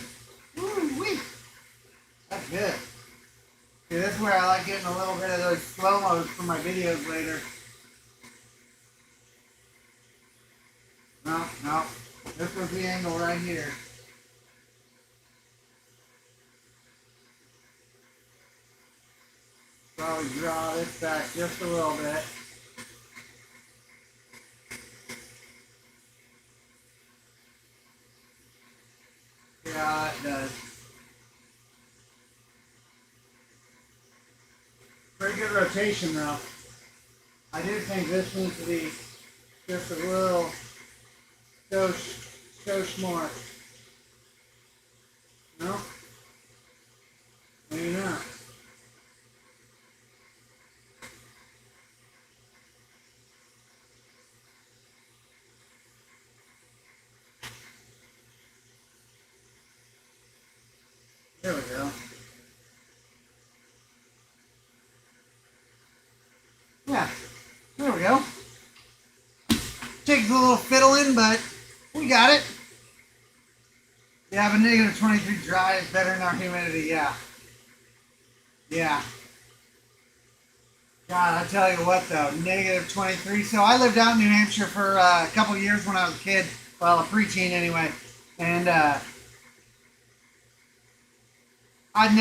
Woo-wee. That's good. See, this is where I like getting a little bit of those slow-mos for my videos later. No. This was the angle right here. Probably draw this back just a little bit. See how that does. Pretty good rotation though. I do think this needs to be just a little skosh more. No? Maybe not. There we go. Yeah, there we go. Takes a little fiddling, but we got it. Yeah, but -23 dry is better than our humidity, yeah. Yeah. God, I tell you what though, -23. So I lived out in New Hampshire for a couple of years when I was a kid, well, a preteen anyway, and I'd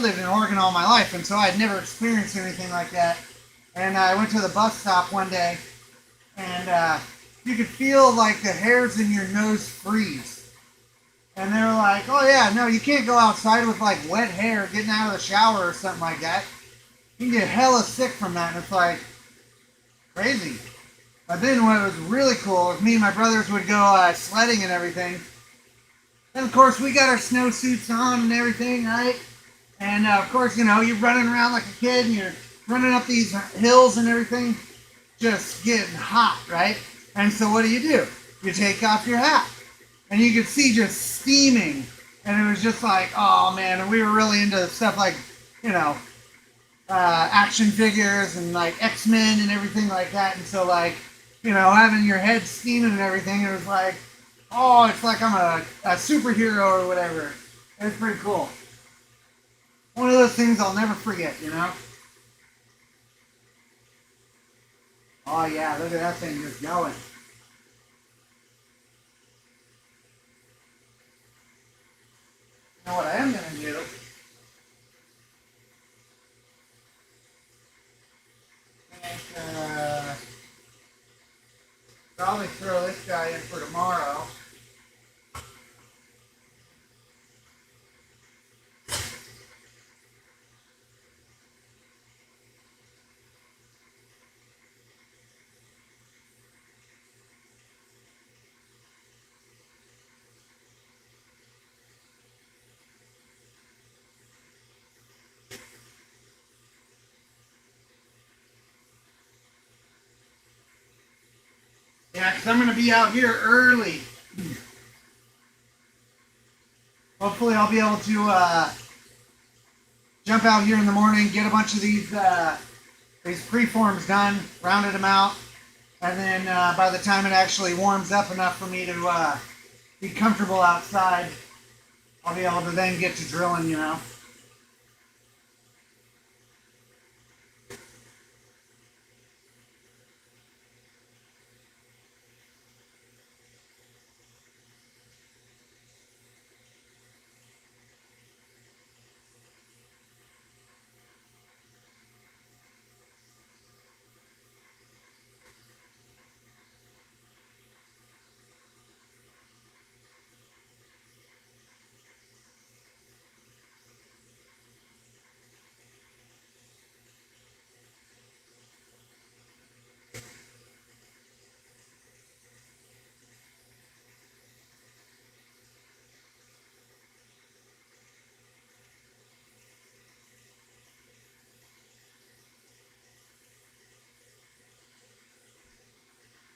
lived in Oregon all my life, and so I'd never experienced anything like that. And I went to the bus stop one day, and you could feel like the hairs in your nose freeze. And they were like, oh yeah, no, you can't go outside with like wet hair getting out of the shower or something like that. You can get hella sick from that, and it's like crazy. But then what was really cool is me and my brothers would go sledding and everything. And of course we got our snowsuits on and everything, right? And of course, you know, you're running around like a kid and you're running up these hills and everything, just getting hot, right? And so what do? You take off your hat. And you could see just steaming. And it was just like, oh man, and we were really into stuff like, you know, action figures and like X-Men and everything like that. And so like, you know, having your head steaming and everything, it was like, oh, it's like I'm a superhero or whatever. It was pretty cool. One of those things I'll never forget, you know? Oh yeah, look at that thing just going. You know what I am going to do? Probably throw this guy in for tomorrow. Yeah, because I'm going to be out here early. Hopefully I'll be able to jump out here in the morning, get a bunch of these preforms done, rounded them out, and then by the time it actually warms up enough for me to be comfortable outside, I'll be able to then get to drilling, you know.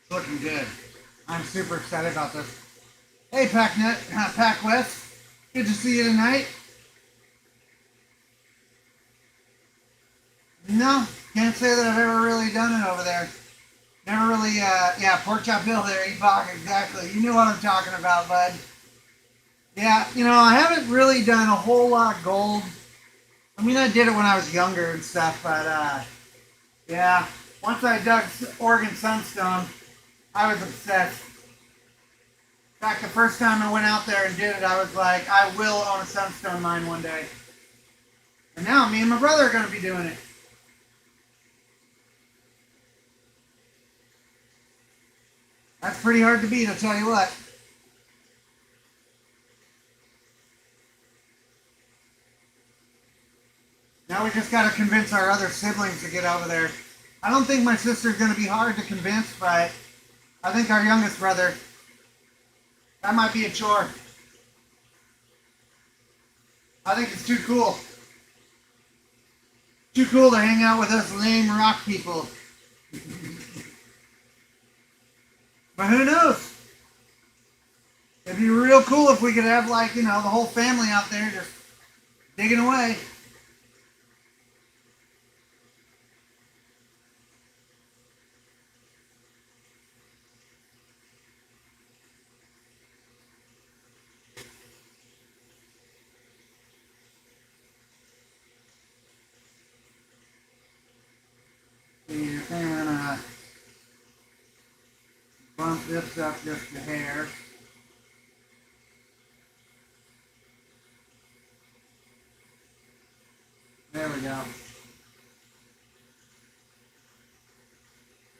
Looking good. I'm super excited about this. Hey, Pack West. Good to see you tonight. No, can't say that I've ever really done it over there. Never really, yeah, Pork Chop Bill there, Epoch, exactly. You knew what I'm talking about, bud. Yeah, you know, I haven't really done a whole lot of gold. I mean, I did it when I was younger and stuff, but, yeah, once I dug Oregon Sunstone, I was obsessed. In fact, the first time I went out there and did it, I was like, I will own a Sunstone mine one day. And now me and my brother are going to be doing it. That's pretty hard to beat, I'll tell you what. Now we just got to convince our other siblings to get over there. I don't think my sister's going to be hard to convince, but I think our youngest brother, that might be a chore. I think it's too cool. Too cool to hang out with us lame rock people. But who knows? It'd be real cool if we could have, like, you know, the whole family out there just digging away. See, I'm gonna bump this up just a hair. There we go.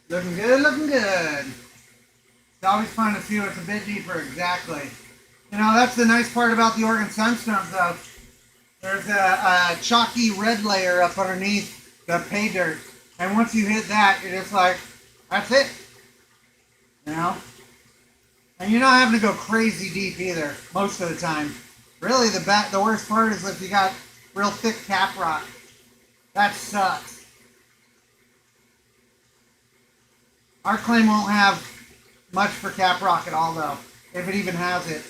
Looking good, looking good. It's always fun to see what's a bit deeper, exactly. You know, that's the nice part about the Oregon Sunstones, though. There's a chalky red layer up underneath the pay dirt. And once you hit that, you're just like, that's it. You know? And you're not having to go crazy deep either, most of the time. Really, the worst part is if you got real thick cap rock. That sucks. Our claim won't have much for cap rock at all, though, if it even has it.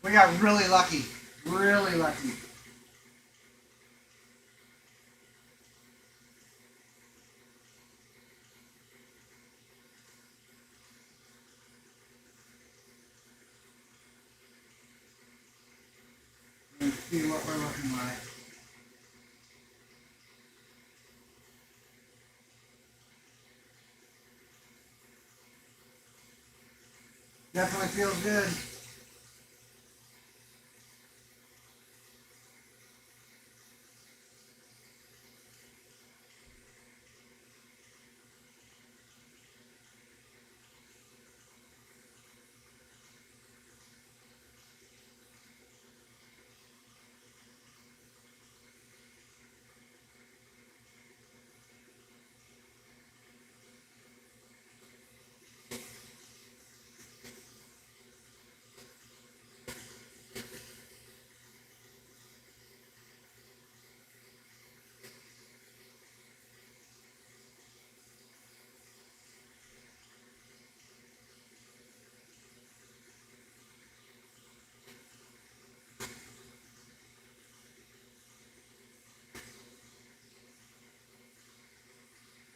We got really lucky. Really lucky. Let's see what we're looking like. Definitely feels good.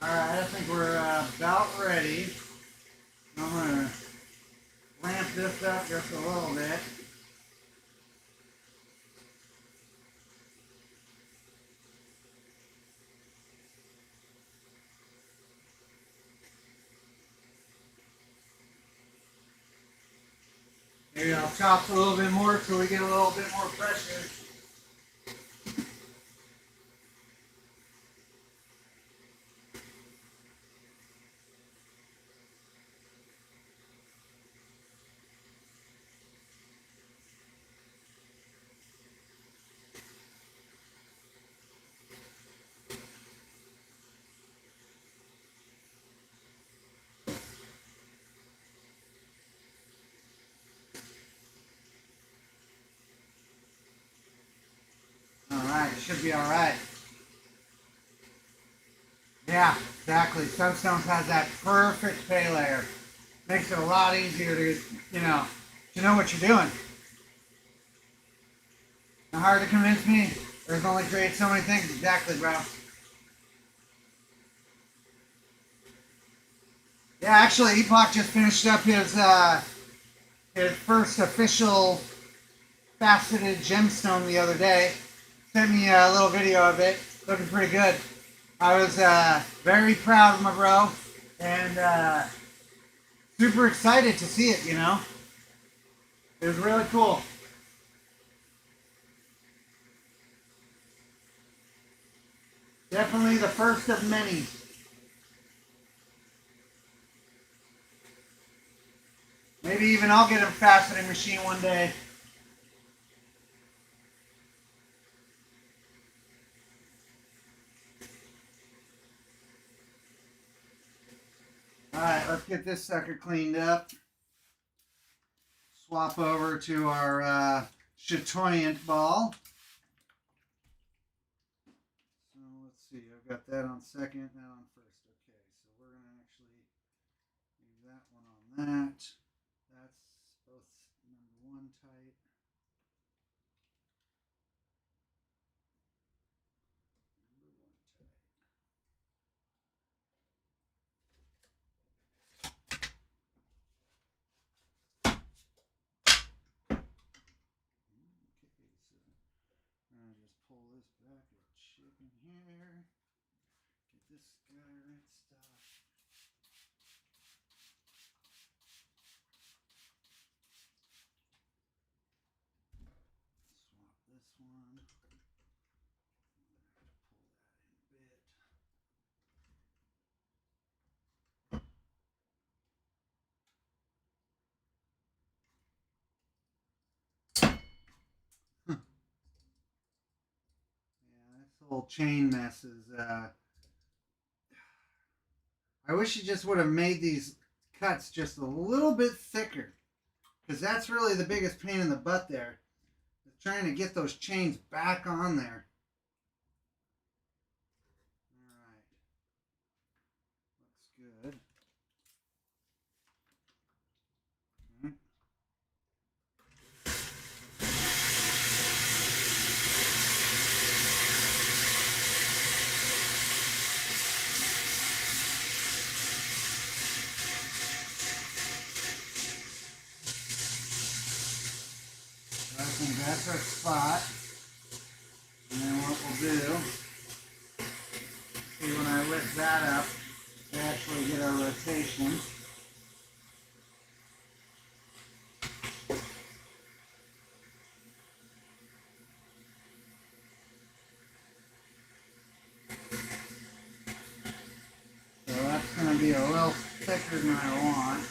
Alright, I think we're about ready. I'm going to ramp this up just a little bit. Maybe I'll chop a little bit more so we get a little bit more pressure. Alright, should be alright. Yeah, exactly. Sunstones has that perfect pay layer. Makes it a lot easier to, to know what you're doing. Not hard to convince me. There's only create so many things. Exactly, bro. Yeah, actually, Epoch just finished up his first official faceted gemstone the other day. Sent me a little video of it. Looking pretty good. I was very proud of my bro, and super excited to see it, It was really cool. Definitely the first of many. Maybe even I'll get a faceting machine one day. Alright, let's get this sucker cleaned up. Swap over to our chatoyant ball. So let's see, I've got that on second, that on first. Okay, so we're going to actually leave that one on that. That's both number one tight. Just pull this back a chicken here. Get this guy rinsed off. Swap this one. I'm gonna have to pull that in a bit. Yeah, this whole chain mess is I wish you just would have made these cuts just a little bit thicker, because that's really the biggest pain in the butt there. Trying to get those chains back on there. Alright. Looks good. Okay. I think that's our spot. And then what we'll do, see when I lift that up, we actually get our rotation. So that's going to be a little thicker than I want.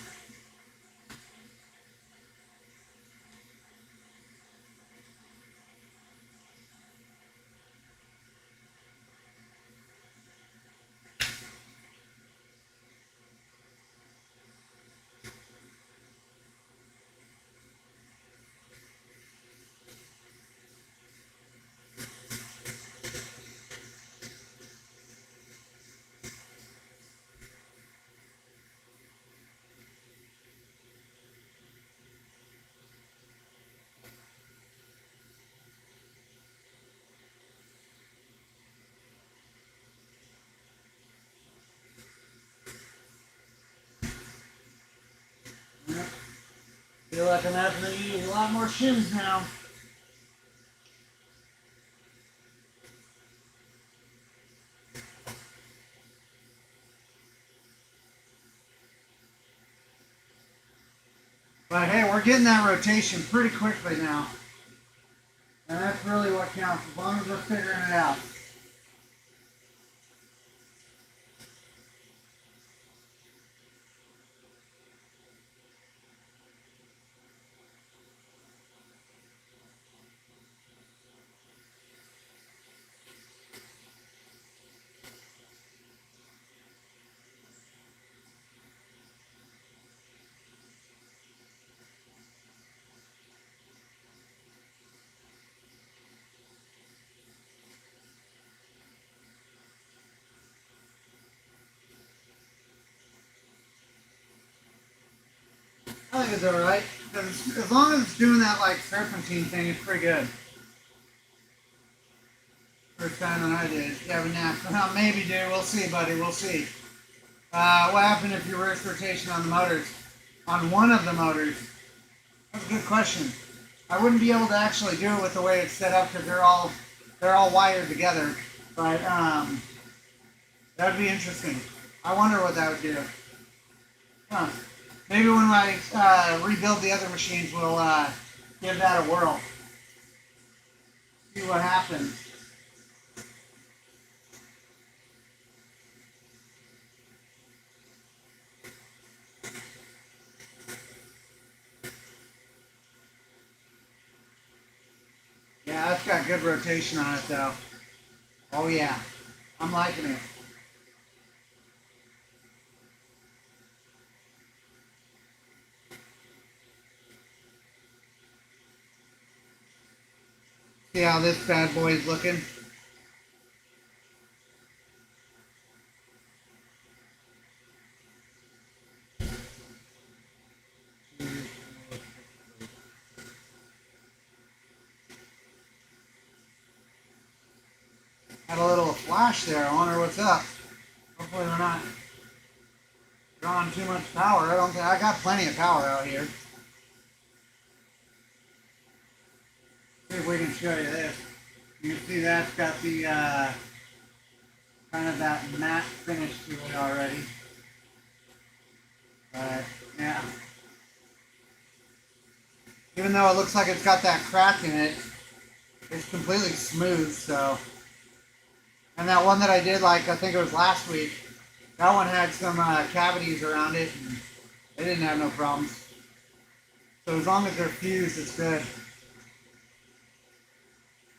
feel like I'm having to use a lot more shims now. But hey, we're getting that rotation pretty quickly now. And that's really what counts, as long as we're figuring it out. I think it's alright. As long as it's doing that like serpentine thing, it's pretty good. First time that I did. You have a nap. Well, maybe, dude. We'll see, buddy. We'll see. What happened if you reverse rotation on the motors? On one of the motors? That's a good question. I wouldn't be able to actually do it with the way it's set up because they're all wired together. But that'd be interesting. I wonder what that would do. Huh. Maybe when I rebuild the other machines, we'll give that a whirl. See what happens. Yeah, that's got good rotation on it though. Oh yeah, I'm liking it. See how this bad boy is looking? Had a little flash there. I wonder what's up. Hopefully we're not drawing too much power. I don't think I got plenty of power out here. See if we can show you this. You can see that's got the kind of that matte finish to it already. But yeah. Even though it looks like it's got that crack in it, it's completely smooth, so. And that one that I did, like, I think it was last week, that one had some cavities around it, and they didn't have no problems. So as long as they're fused, it's good.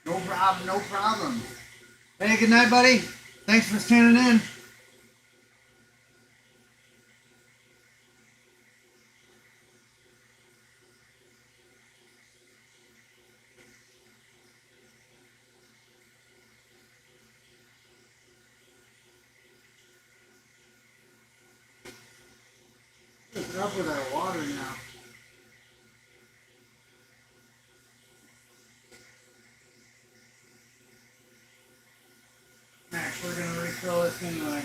No problem, no problem. Hey, good night, buddy. Thanks for tuning in. What's up with our water now? Max, we're gonna refill this anyway.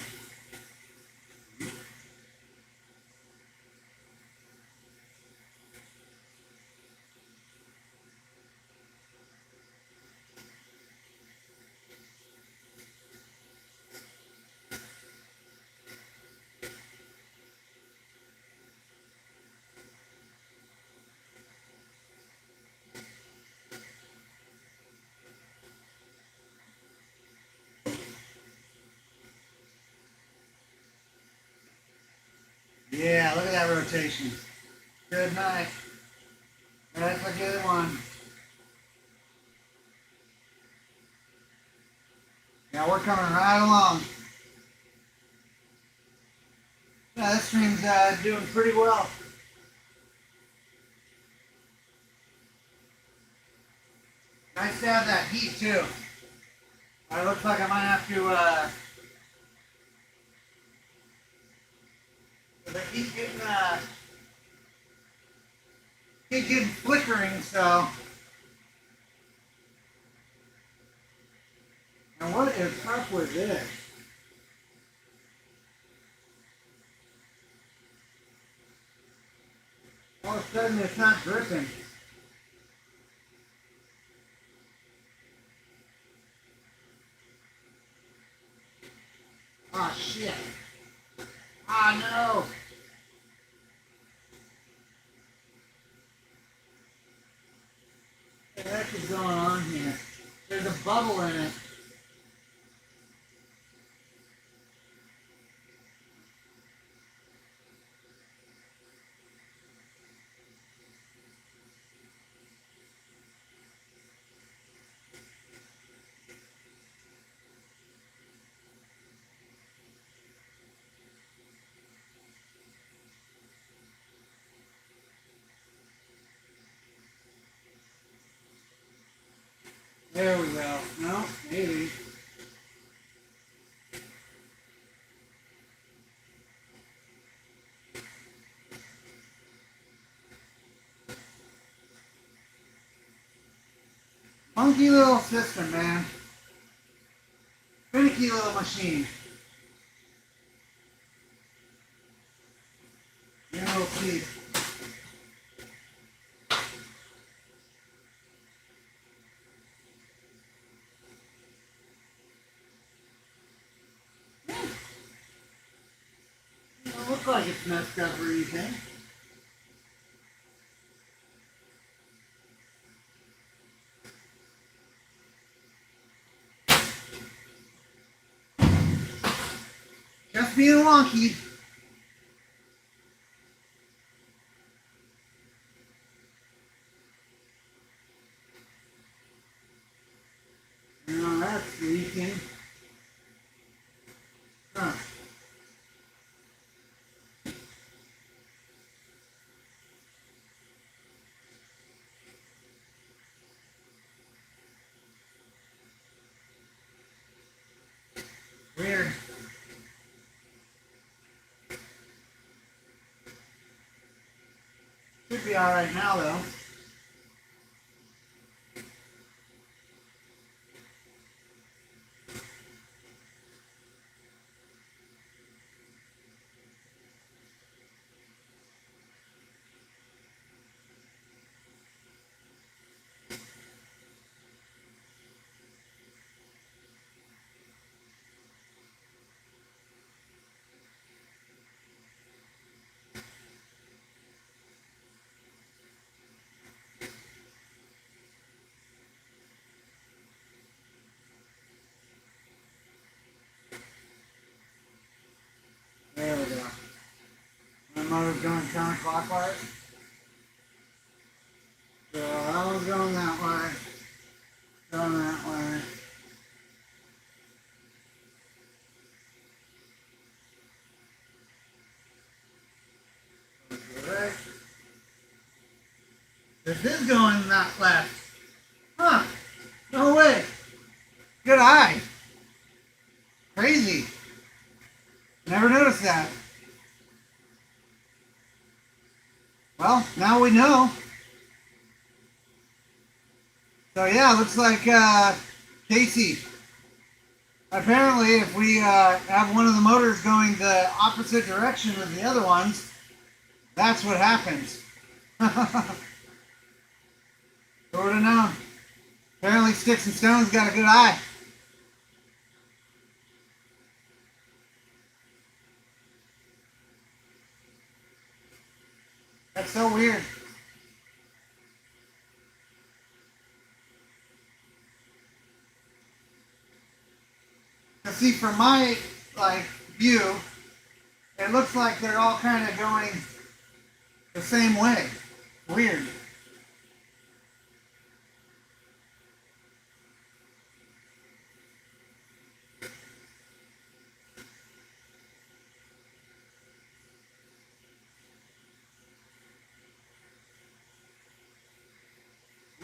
Yeah, look at that rotation. Good night. That's a good one. Yeah, we're coming right along. Yeah, this stream's doing pretty well. Nice to have that heat too. It looks like I might have to the heat getting flickering, so. And what is up with this? All of a sudden it's not dripping. Oh shit. Ah no. What the heck is going on here? There's a bubble in it. There we go. No, maybe. Funky little system, man. Finicky little machine. You will see. Doesn't look like it's messed up or anything. Just being wonky. Now that's leaking. Huh. Weird. Should be alright now though. There we go. My motor's going counterclockwise. So I was going that way. Going that way. Right. This is going that left. Huh. No way. Good eye. Crazy. Never noticed that. Well, now we know. So yeah, looks like Casey. Apparently, if we have one of the motors going the opposite direction of the other ones, that's what happens. Who would have known? Apparently, Sticks and Stones got a good eye. That's so weird. See, from my view, it looks like they're all kind of going the same way. Weird.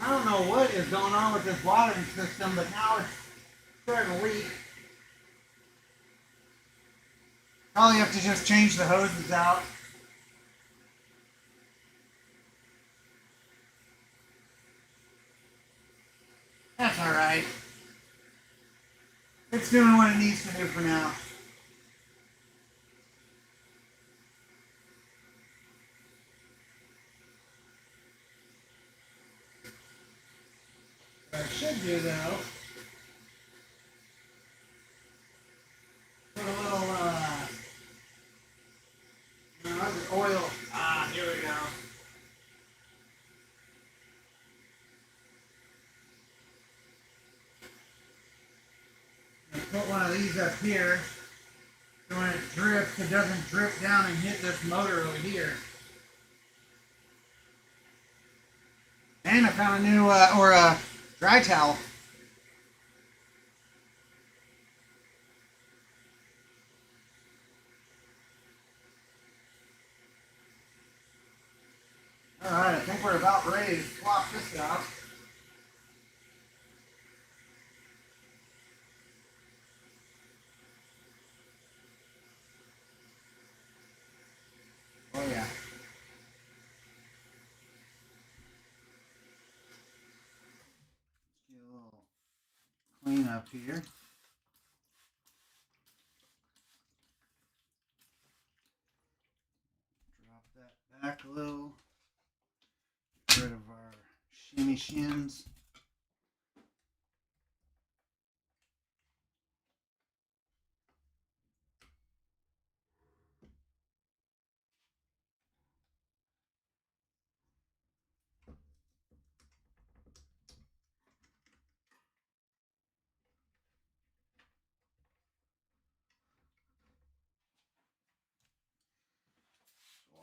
I don't know what is going on with this watering system, but now it's starting to leak. Probably have to just change the hoses out. That's alright. It's doing what it needs to do for now. do though, put a little oil. Ah, here we go. Put one of these up here, so when it drips, it doesn't drip down and hit this motor over here. And I found a new, dry towel. Alright, I think we're about ready to swap this out. Oh yeah. Get a little clean up here. Drop that back a little. Get rid of our shimmy shins.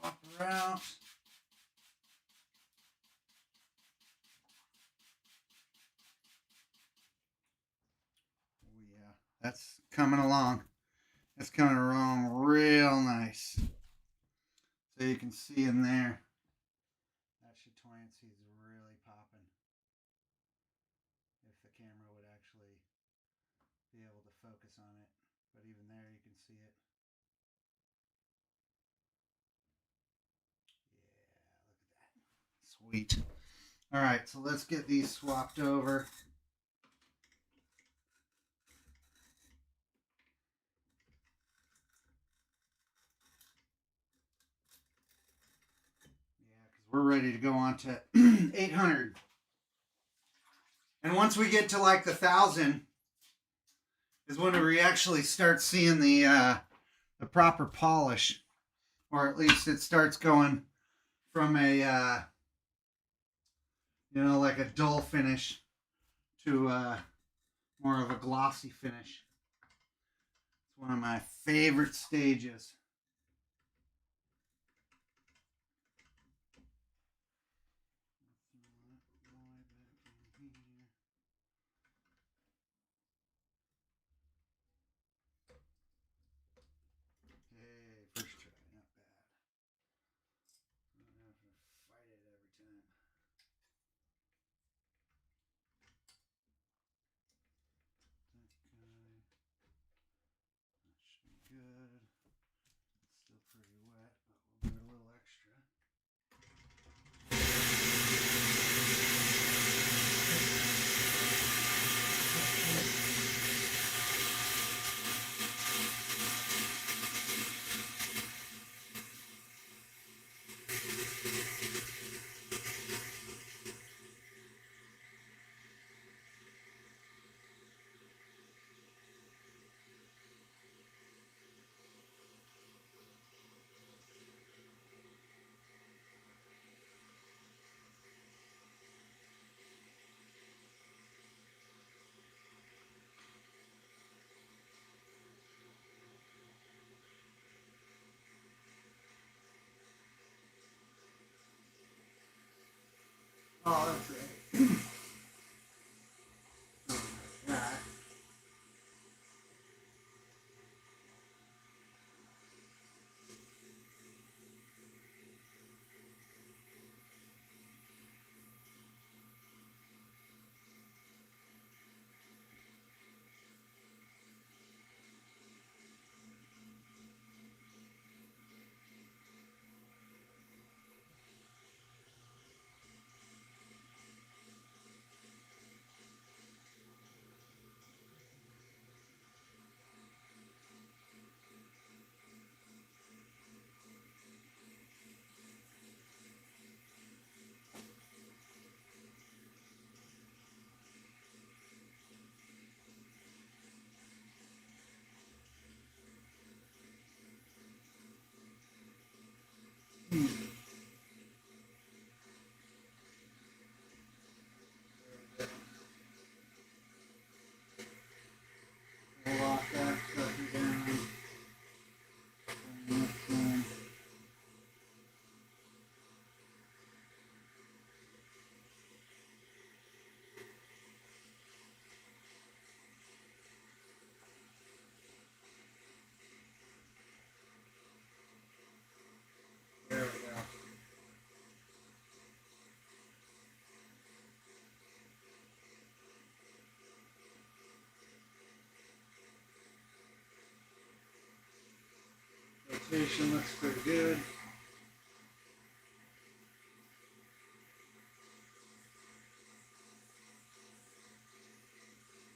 Swap her out. Oh yeah, that's coming along. That's coming along real nice. So you can see in there, that chatoyancy is really popping. If the camera would actually be able to focus on it. But even there you can see it. Yeah, look at that. Sweet. Alright, so let's get these swapped over. Yeah, because we're ready to go on to 800. And once we get to like the 1,000 is when we actually start seeing the proper polish. Or at least it starts going from a like a dull finish to more of a glossy finish. It's one of my favorite stages. Hey, first try, not bad. I don't have to fight it every time. That guy. That should be good. rotation looks pretty good.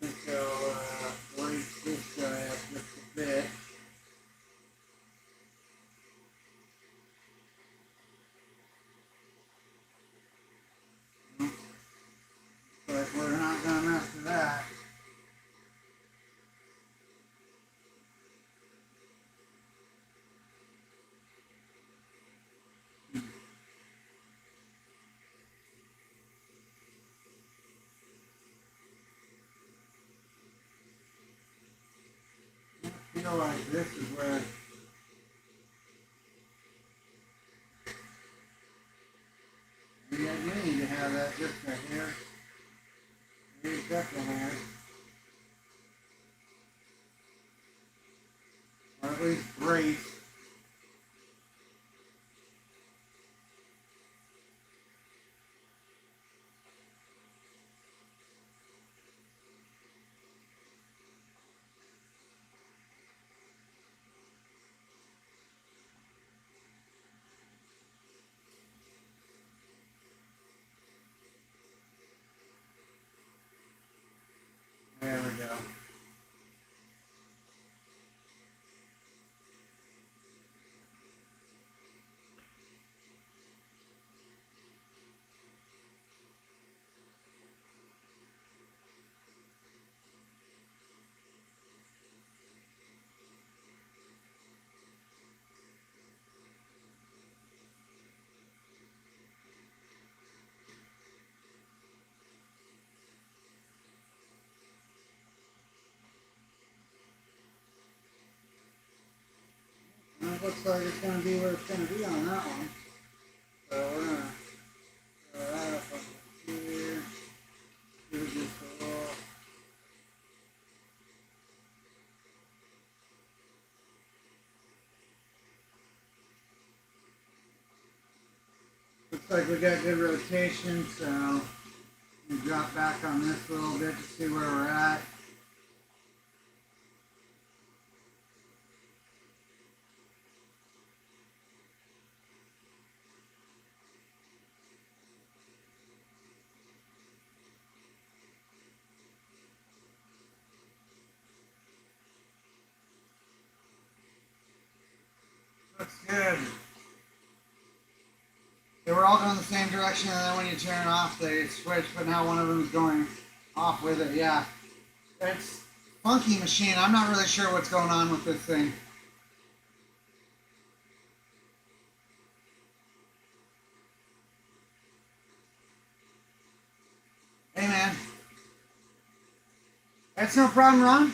I think I'll raise this guy up just a bit. But we're not going to mess with that. I feel like this is where maybe I do need to have that just right here. Here's that hair. Or at least brace. There we go. And it looks like it's going to be where it's going to be on that one. So we're going to throw that up over here. Do just a little. Looks like we got good rotation, so we drop back on this a little bit to see where we're at. Looks good. They were all going the same direction, and then when you turn off, they switch, but now one of them is going off with it. Yeah. It's a funky machine. I'm not really sure what's going on with this thing. Hey, man. That's no problem, Ron.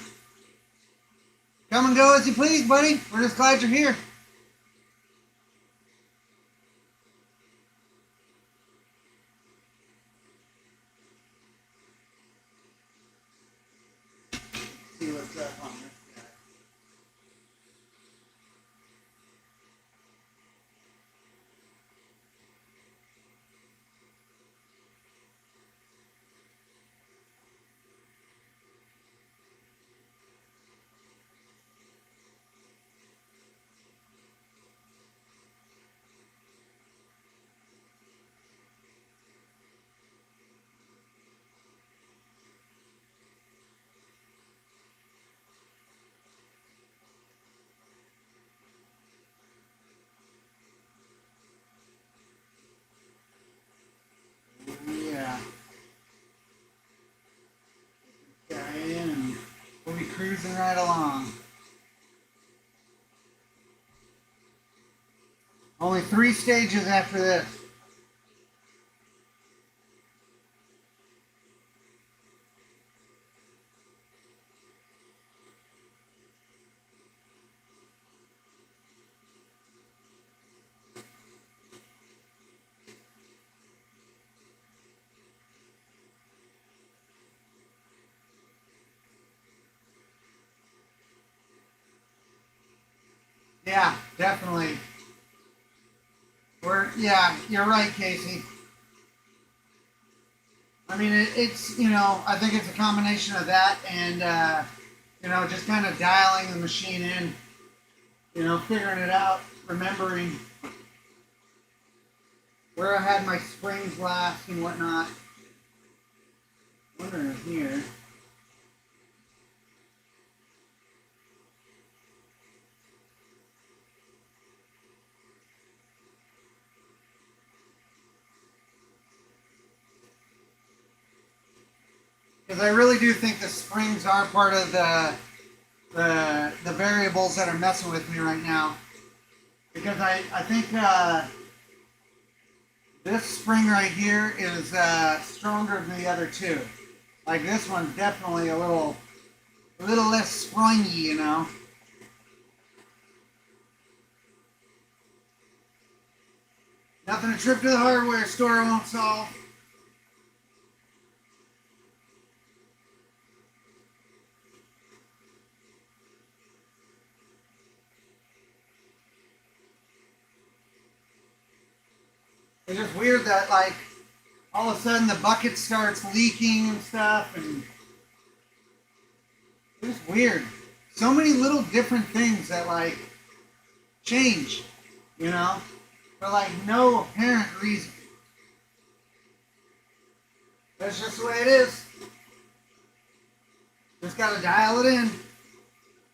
Come and go as you please, buddy. We're just glad you're here. See what's up on this guy. Yeah. Get this guy in and we'll be cruising right along. Only 3 stages after this. Yeah, definitely. Yeah, you're right, Casey. I mean, it's, I think it's a combination of that and, just kind of dialing the machine in. you know, figuring it out, remembering where I had my springs last and whatnot. Wondering here. Because I really do think the springs are part of the variables that are messing with me right now. Because I think this spring right here is stronger than the other two. Like this one's definitely a little less springy, you know. Nothing a trip to the hardware store won't solve. It's just weird that, like, all of a sudden the bucket starts leaking and stuff, and it's just weird. So many little different things that, like, change, you know, for, like, no apparent reason. That's just the way it is. Just gotta dial it in.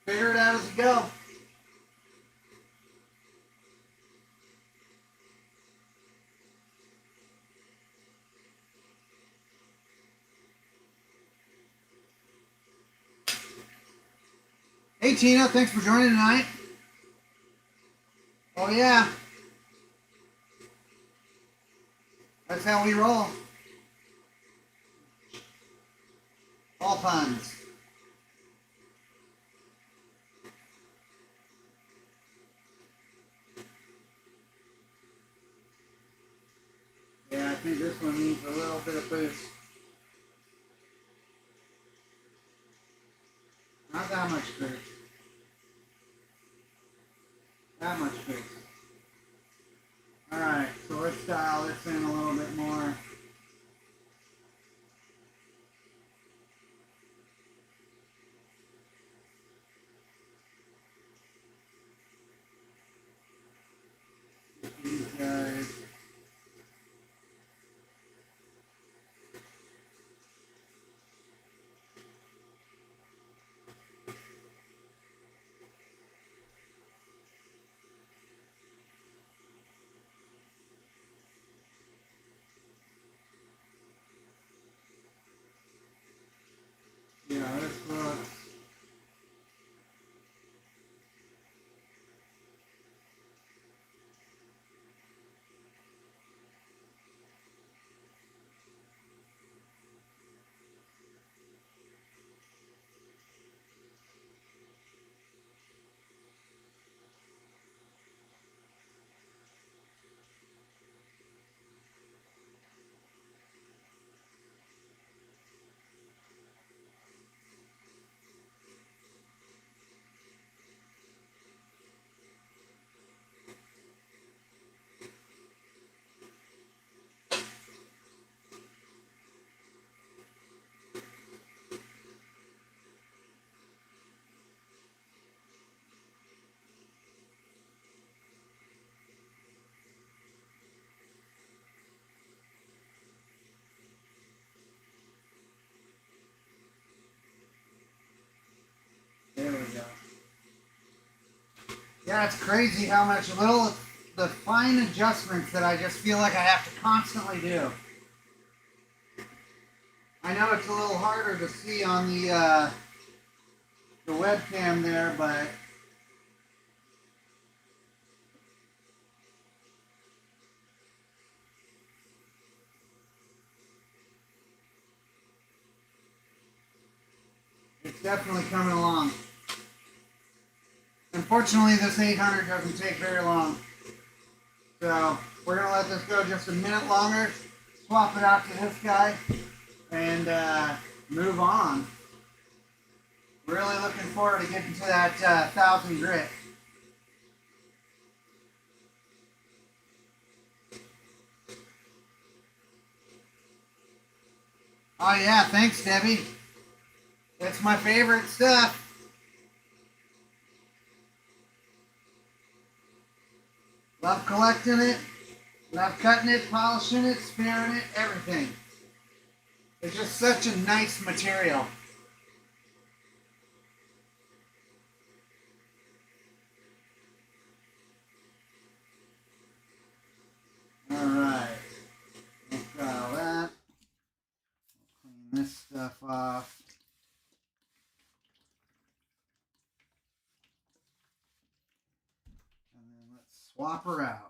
Figure it out as you go. Hey Tina, thanks for joining tonight. Oh yeah. That's how we roll. All puns. Yeah, I think this one needs a little bit of boost. Not that much boost. That much boost. Alright, so let's dial this in a little bit more. These guys. Yeah, this looks. There we go. Yeah, it's crazy how much the fine adjustments that I just feel like I have to constantly do. I know it's a little harder to see on the webcam there, but it's definitely coming along. Unfortunately, this 800 doesn't take very long. So we're going to let this go just a minute longer, swap it out to this guy, and move on. Really looking forward to getting to that 1,000 grit. Oh yeah, thanks Debbie. That's my favorite stuff. Love collecting it. Love cutting it, polishing it, sparing it, everything. It's just such a nice material. Alright. We'll try all that. We'll clean this stuff off. And then let's swap her out.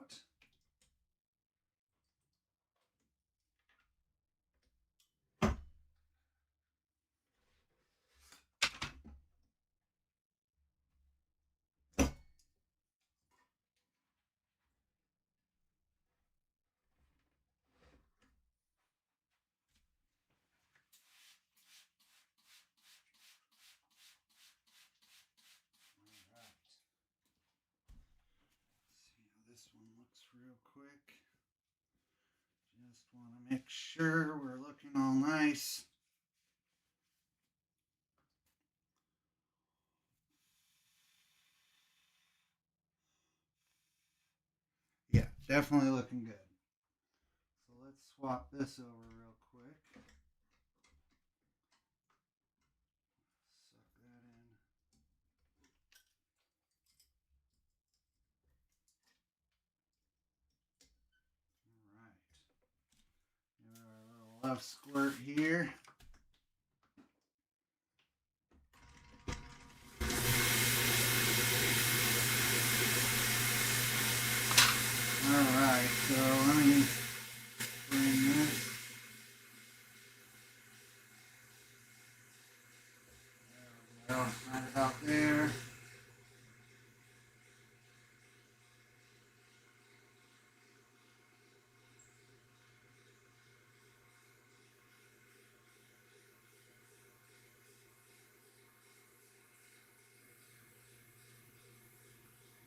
This one looks real quick. Just want to make sure we're looking all nice. Yeah, definitely looking good. So let's swap this over real quick. Suck that in. Alright. Give it our little love squirt here. Alright, so let me bring this. There we go, right about there.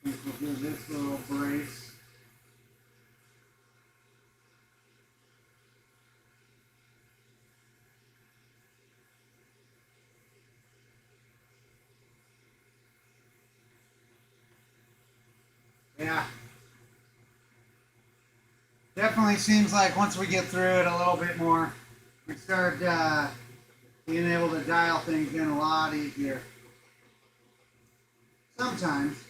I think we'll do this little brace. Yeah. Definitely seems like once we get through it a little bit more, we start being able to dial things in a lot easier. Sometimes.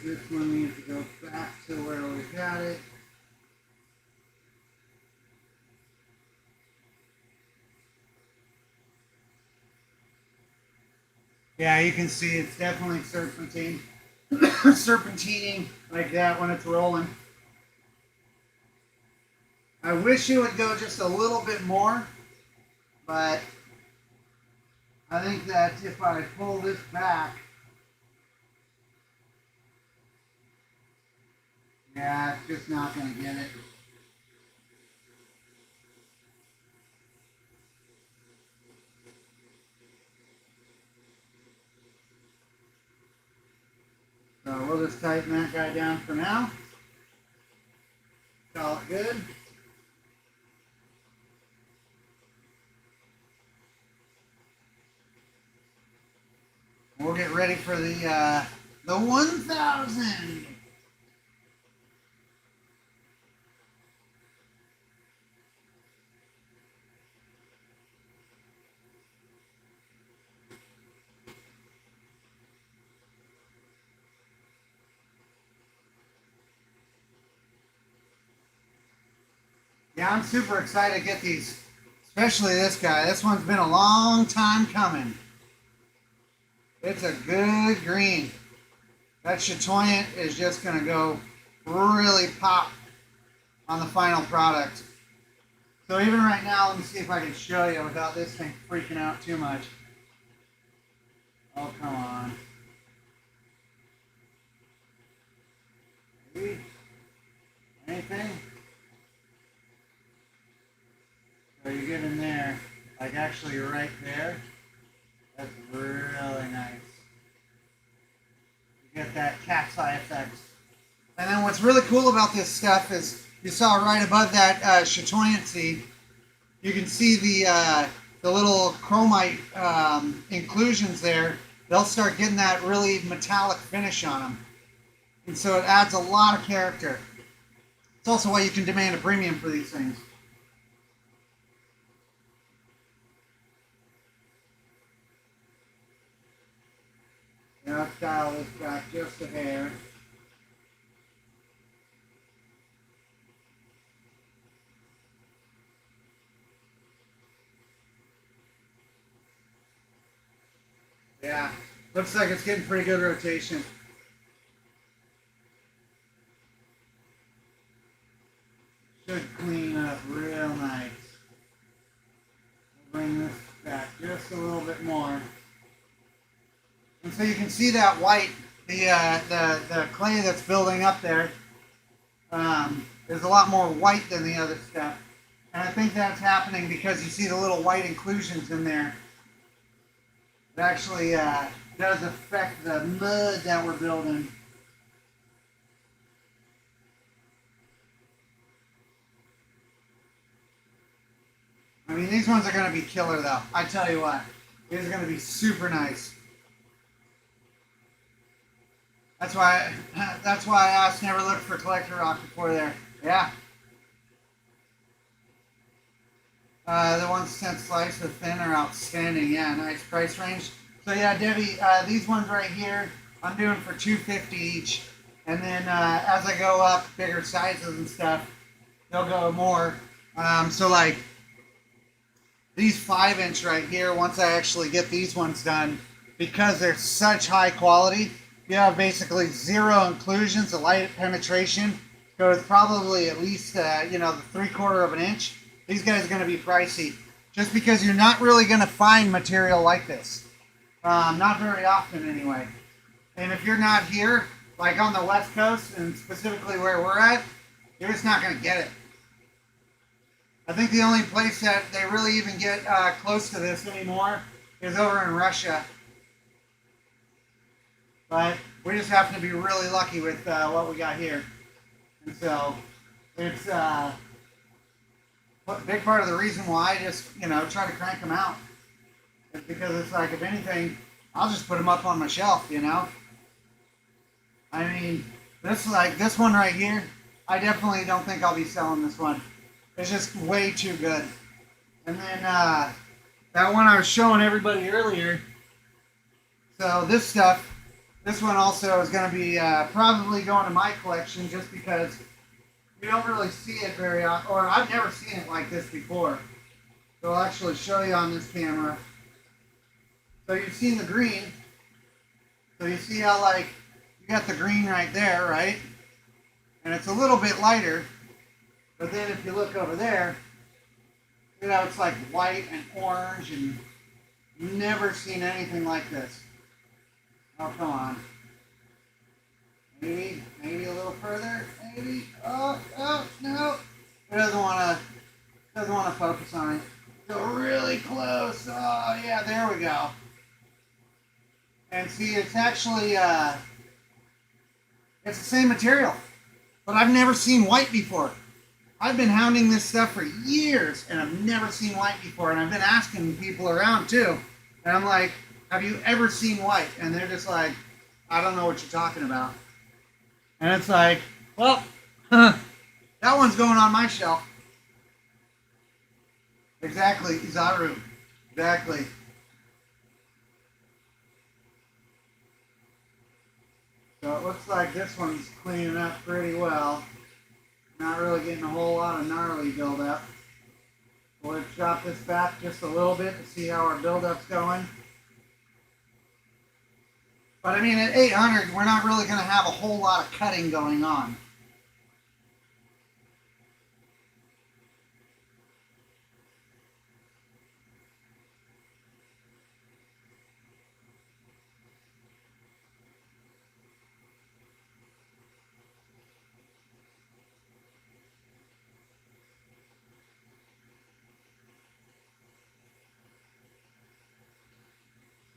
This one needs to go back to where we got it. Yeah, you can see it's definitely serpentining like that when it's rolling. I wish it would go just a little bit more, but I think that if I pull this back, yeah, it's just not going to get it. So we'll just tighten that guy down for now. Call it good. We'll get ready for the 1000. Yeah, I'm super excited to get these, especially this guy. This one's been a long time coming. It's a good green. That chatoyant is just going to go really pop on the final product. So even right now, let me see if I can show you without this thing freaking out too much. Oh, come on. Maybe? Anything? So you get in there, like actually right there. That's really nice. You get that cat's eye effect. And then what's really cool about this stuff is you saw right above that chatoyancy, you can see the little chromite inclusions there. They'll start getting that really metallic finish on them. And so it adds a lot of character. It's also why you can demand a premium for these things. Now let's dial this back just a hair. Yeah, looks like it's getting pretty good rotation. Should clean up real nice. Bring this back just a little bit more. And so you can see that white, the clay that's building up there, is a lot more white than the other stuff. And I think that's happening because you see the little white inclusions in there. It actually does affect the mud that we're building. I mean, these ones are going to be killer, though. I tell you what, these are going to be super nice. That's why I asked never look for collector rock before there. Yeah. The ones sent sliced with thin are outstanding. Yeah, nice price range. So yeah, Debbie, these ones right here, I'm doing for $250 each. And then as I go up bigger sizes and stuff, they'll go more. So like these 5-inch right here, once I actually get these ones done, because they're such high quality, you have basically zero inclusions. The light penetration goes probably at least the 3/4 of an inch. These guys are going to be pricey, just because you're not really going to find material like this. Not very often, anyway. And if you're not here, like on the West Coast, and specifically where we're at, you're just not going to get it. I think the only place that they really even get close to this anymore is over in Russia. But we just happen to be really lucky with what we got here. And so it's a big part of the reason why I just, try to crank them out. It's because it's like, if anything, I'll just put them up on my shelf, I mean, this one right here, I definitely don't think I'll be selling this one. It's just way too good. And then that one I was showing everybody earlier. So this one also is going to be probably going to my collection, just because you don't really see it very often, or I've never seen it like this before. So I'll actually show you on this camera. So you've seen the green. So you see how you got the green right there, right? And it's a little bit lighter. But then if you look over there, it's like white and orange, and you've never seen anything like this. Oh, come on. Maybe a little further. Maybe. Oh, no. It doesn't want to focus on it. Go really close. Oh, yeah, there we go. And see, it's actually, it's the same material. But I've never seen white before. I've been hounding this stuff for years, and I've never seen white before. And I've been asking people around, too. And I'm like, have you ever seen white? And they're just like, I don't know what you're talking about. And it's like, well, that one's going on my shelf. Exactly, Izaru. Exactly. So it looks like this one's cleaning up pretty well. Not really getting a whole lot of gnarly buildup. We'll chop this back just a little bit to see how our buildup's going. But I mean, at 800, we're not really going to have a whole lot of cutting going on.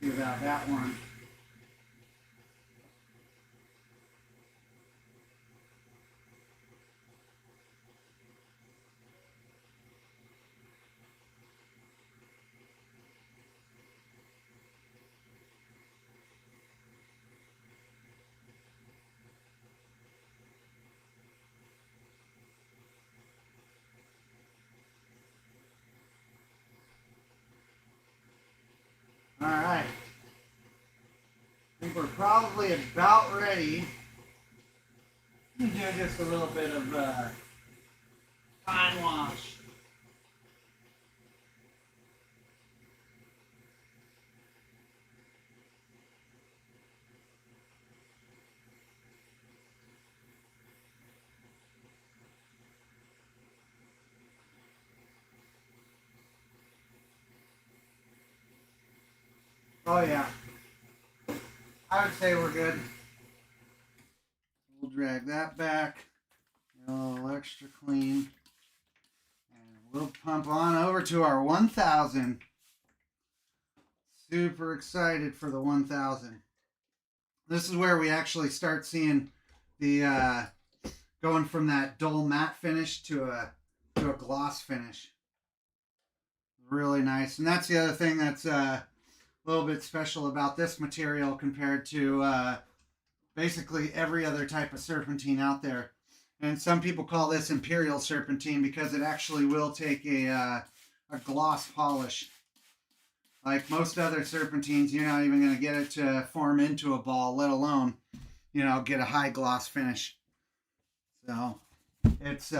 See about that one. probably about ready. Let me do just a little bit of fine wash. Oh yeah, I would say we're good. We'll drag that back, a little extra clean, and we'll pump on over to our 1000. Super excited for the 1000. This is where we actually start seeing the going from that dull matte finish to a gloss finish. Really nice, and that's the other thing that's a little bit special about this material compared to basically every other type of serpentine out there. And some people call this imperial serpentine because it actually will take a gloss polish. Like most other serpentines, you're not even going to get it to form into a ball, let alone, get a high gloss finish. So it's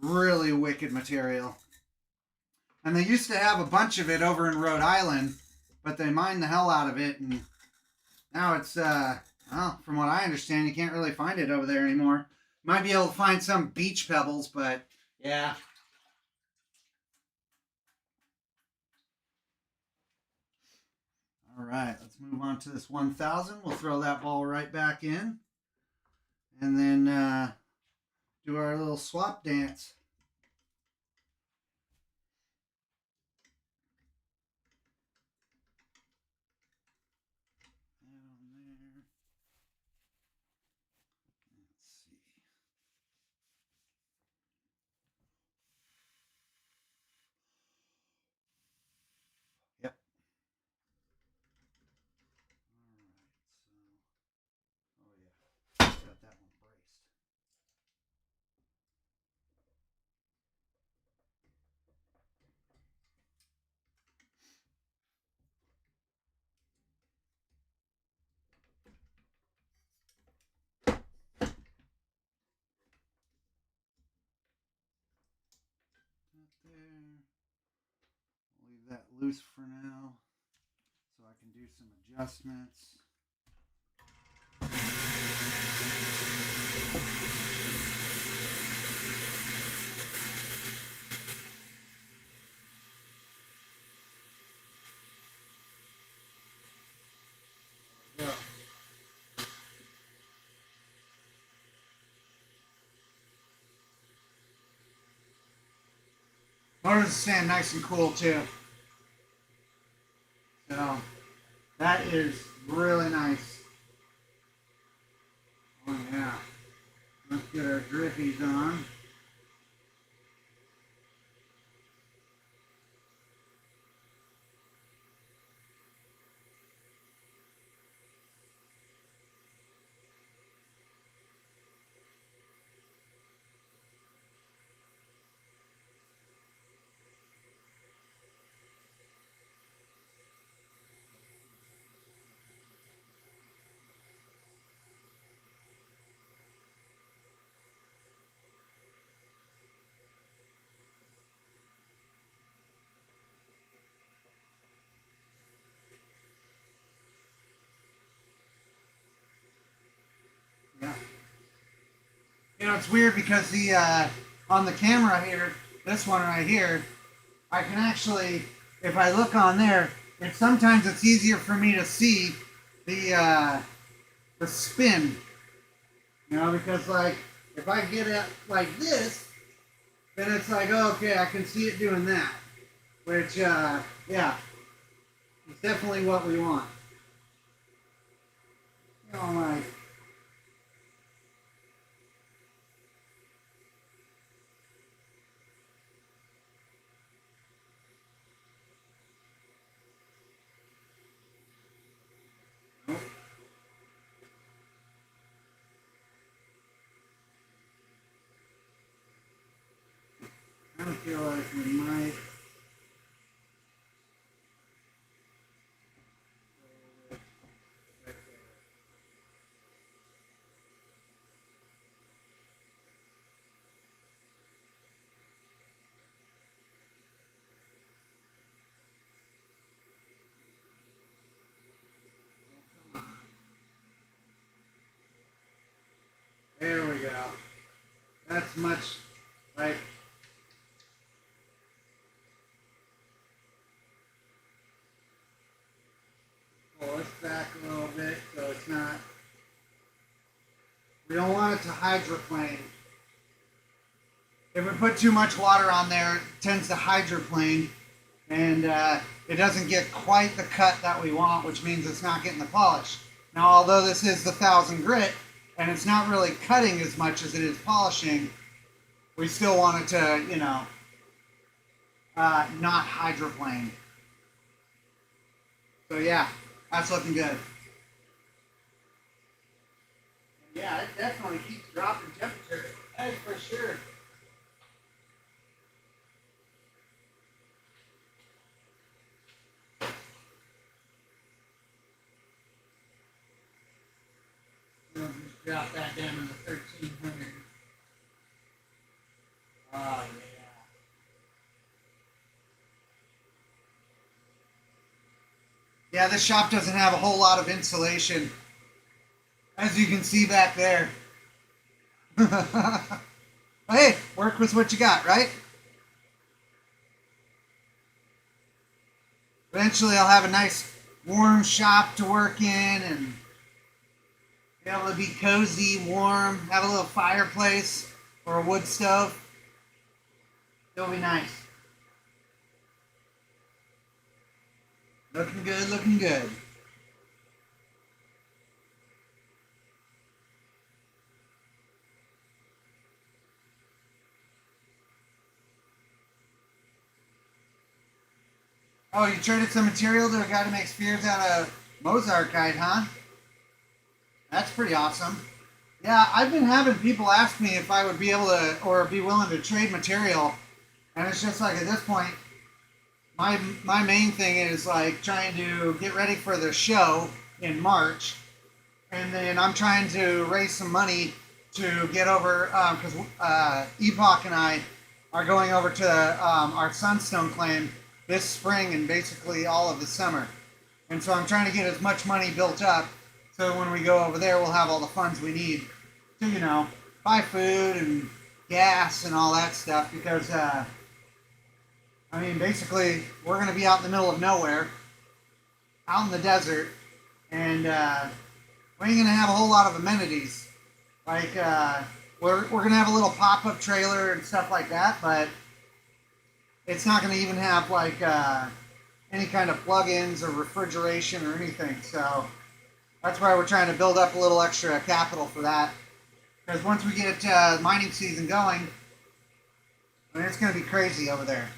really wicked material. And they used to have a bunch of it over in Rhode Island, but they mined the hell out of it, and now it's, well, from what I understand, you can't really find it over there anymore. You might be able to find some beach pebbles, but yeah. All right, let's move on to this 1000. We'll throw that ball right back in, and then do our little swap dance. Yep. All right. So, oh yeah, got that one braced. There. Leave that loose for now so I can do some adjustments. Yeah. Motor's staying nice and cool too. So that is really nice. Oh yeah. Let's get our grippies on. Yeah. It's weird because the on the camera here, this one right here, I can actually, if I look on there, sometimes it's easier for me to see the spin, because like if I get it like this, then it's like, oh, okay, I can see it doing that, which yeah, it's definitely what we want. Like. I feel like we might. that's much, like, pull this back a little bit so it's not, we don't want it to hydroplane. If we put too much water on there, it tends to hydroplane, and it doesn't get quite the cut that we want, which means it's not getting the polish. Now, although this is the 1000 grit, and it's not really cutting as much as it is polishing, we still want it to, you know, not hydroplane. So yeah, that's looking good. Yeah, it definitely keeps dropping temperature. That is for sure. Just drop that down to the 1300. Oh yeah. Yeah, this shop doesn't have a whole lot of insulation, as you can see back there. Hey, work with what you got, right? Eventually I'll have a nice warm shop to work in and be able to be cozy, warm, have a little fireplace or a wood stove. It'll be nice. Looking good, looking good. Oh, you traded some material to a guy to make spears out of Mozarkite, huh? That's pretty awesome. Yeah, I've been having people ask me if I would be able to, or be willing to trade material. And it's just like, at this point, my main thing is like trying to get ready for the show in March. And then I'm trying to raise some money to get over, because Epoch and I are going over to our Sunstone claim this spring and basically all of the summer. And so I'm trying to get as much money built up so when we go over there, we'll have all the funds we need to, you know, buy food and gas and all that stuff. Because, I mean, basically, we're going to be out in the middle of nowhere, out in the desert, and we ain't going to have a whole lot of amenities. Like, we're going to have a little pop-up trailer and stuff like that, but it's not going to even have, like, any kind of plug-ins or refrigeration or anything. So that's why we're trying to build up a little extra capital for that. Because once we get mining season going, I mean, it's going to be crazy over there.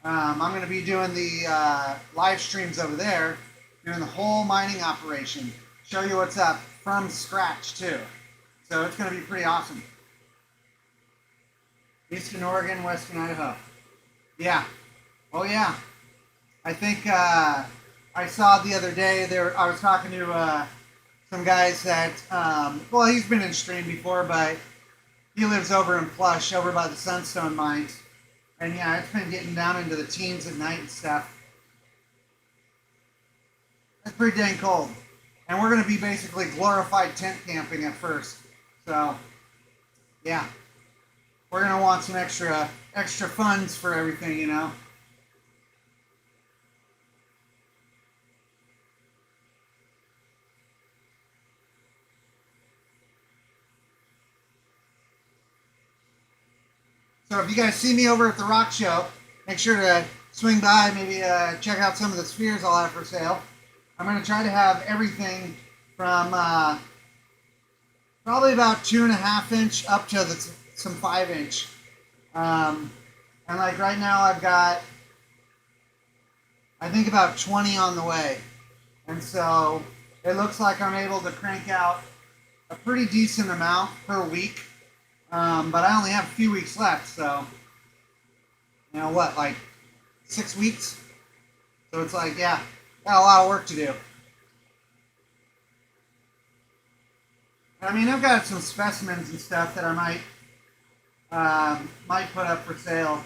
I'm going to be doing the live streams over there, doing the whole mining operation. Show you what's up from scratch, too. So it's going to be pretty awesome. Eastern Oregon, Western Idaho. Yeah. Oh, yeah. I think I saw the other day, I was talking to some guys that, well, he's been in stream before, but he lives over in Plush, over by the Sunstone mines. And yeah, it's been getting down into the teens at night and stuff. It's pretty dang cold. And we're going to be basically glorified tent camping at first. So, yeah. We're going to want some extra funds for everything, you know. So if you guys see me over at the Rock Show, make sure to swing by, maybe check out some of the spheres I'll have for sale. I'm going to try to have everything from probably about 2.5 inch up to some 5 inch. And like right now I've got, I think about 20 on the way. And so it looks like I'm able to crank out a pretty decent amount per week. But I only have a few weeks left, so, you know what, like 6 weeks? So it's like, yeah, got a lot of work to do. I mean, I've got some specimens and stuff that I might put up for sale.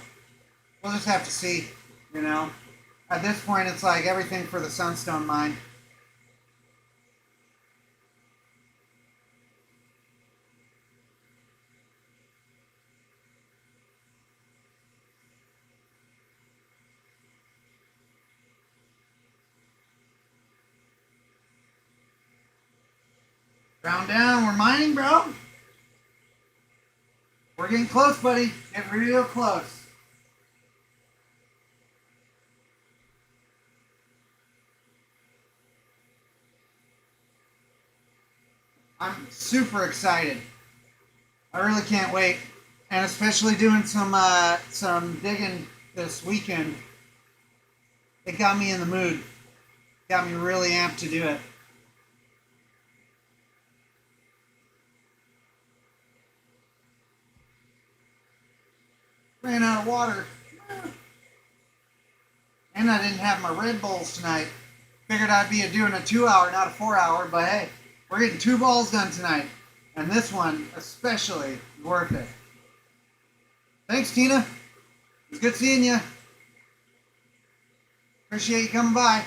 We'll just have to see, you know. At this point, it's like everything for the Sunstone mine. Round down, we're mining, bro. We're getting close, buddy. Get real close. I'm super excited. I really can't wait. And especially doing some digging this weekend. It got me in the mood. Got me really amped to do it. Ran out of water. And I didn't have my Red Bulls tonight. Figured I'd be doing a 2-hour, not a 4-hour, but hey, we're getting 2 balls done tonight. And this one, especially, worth it. Thanks, Tina. It was good seeing you. Appreciate you coming by.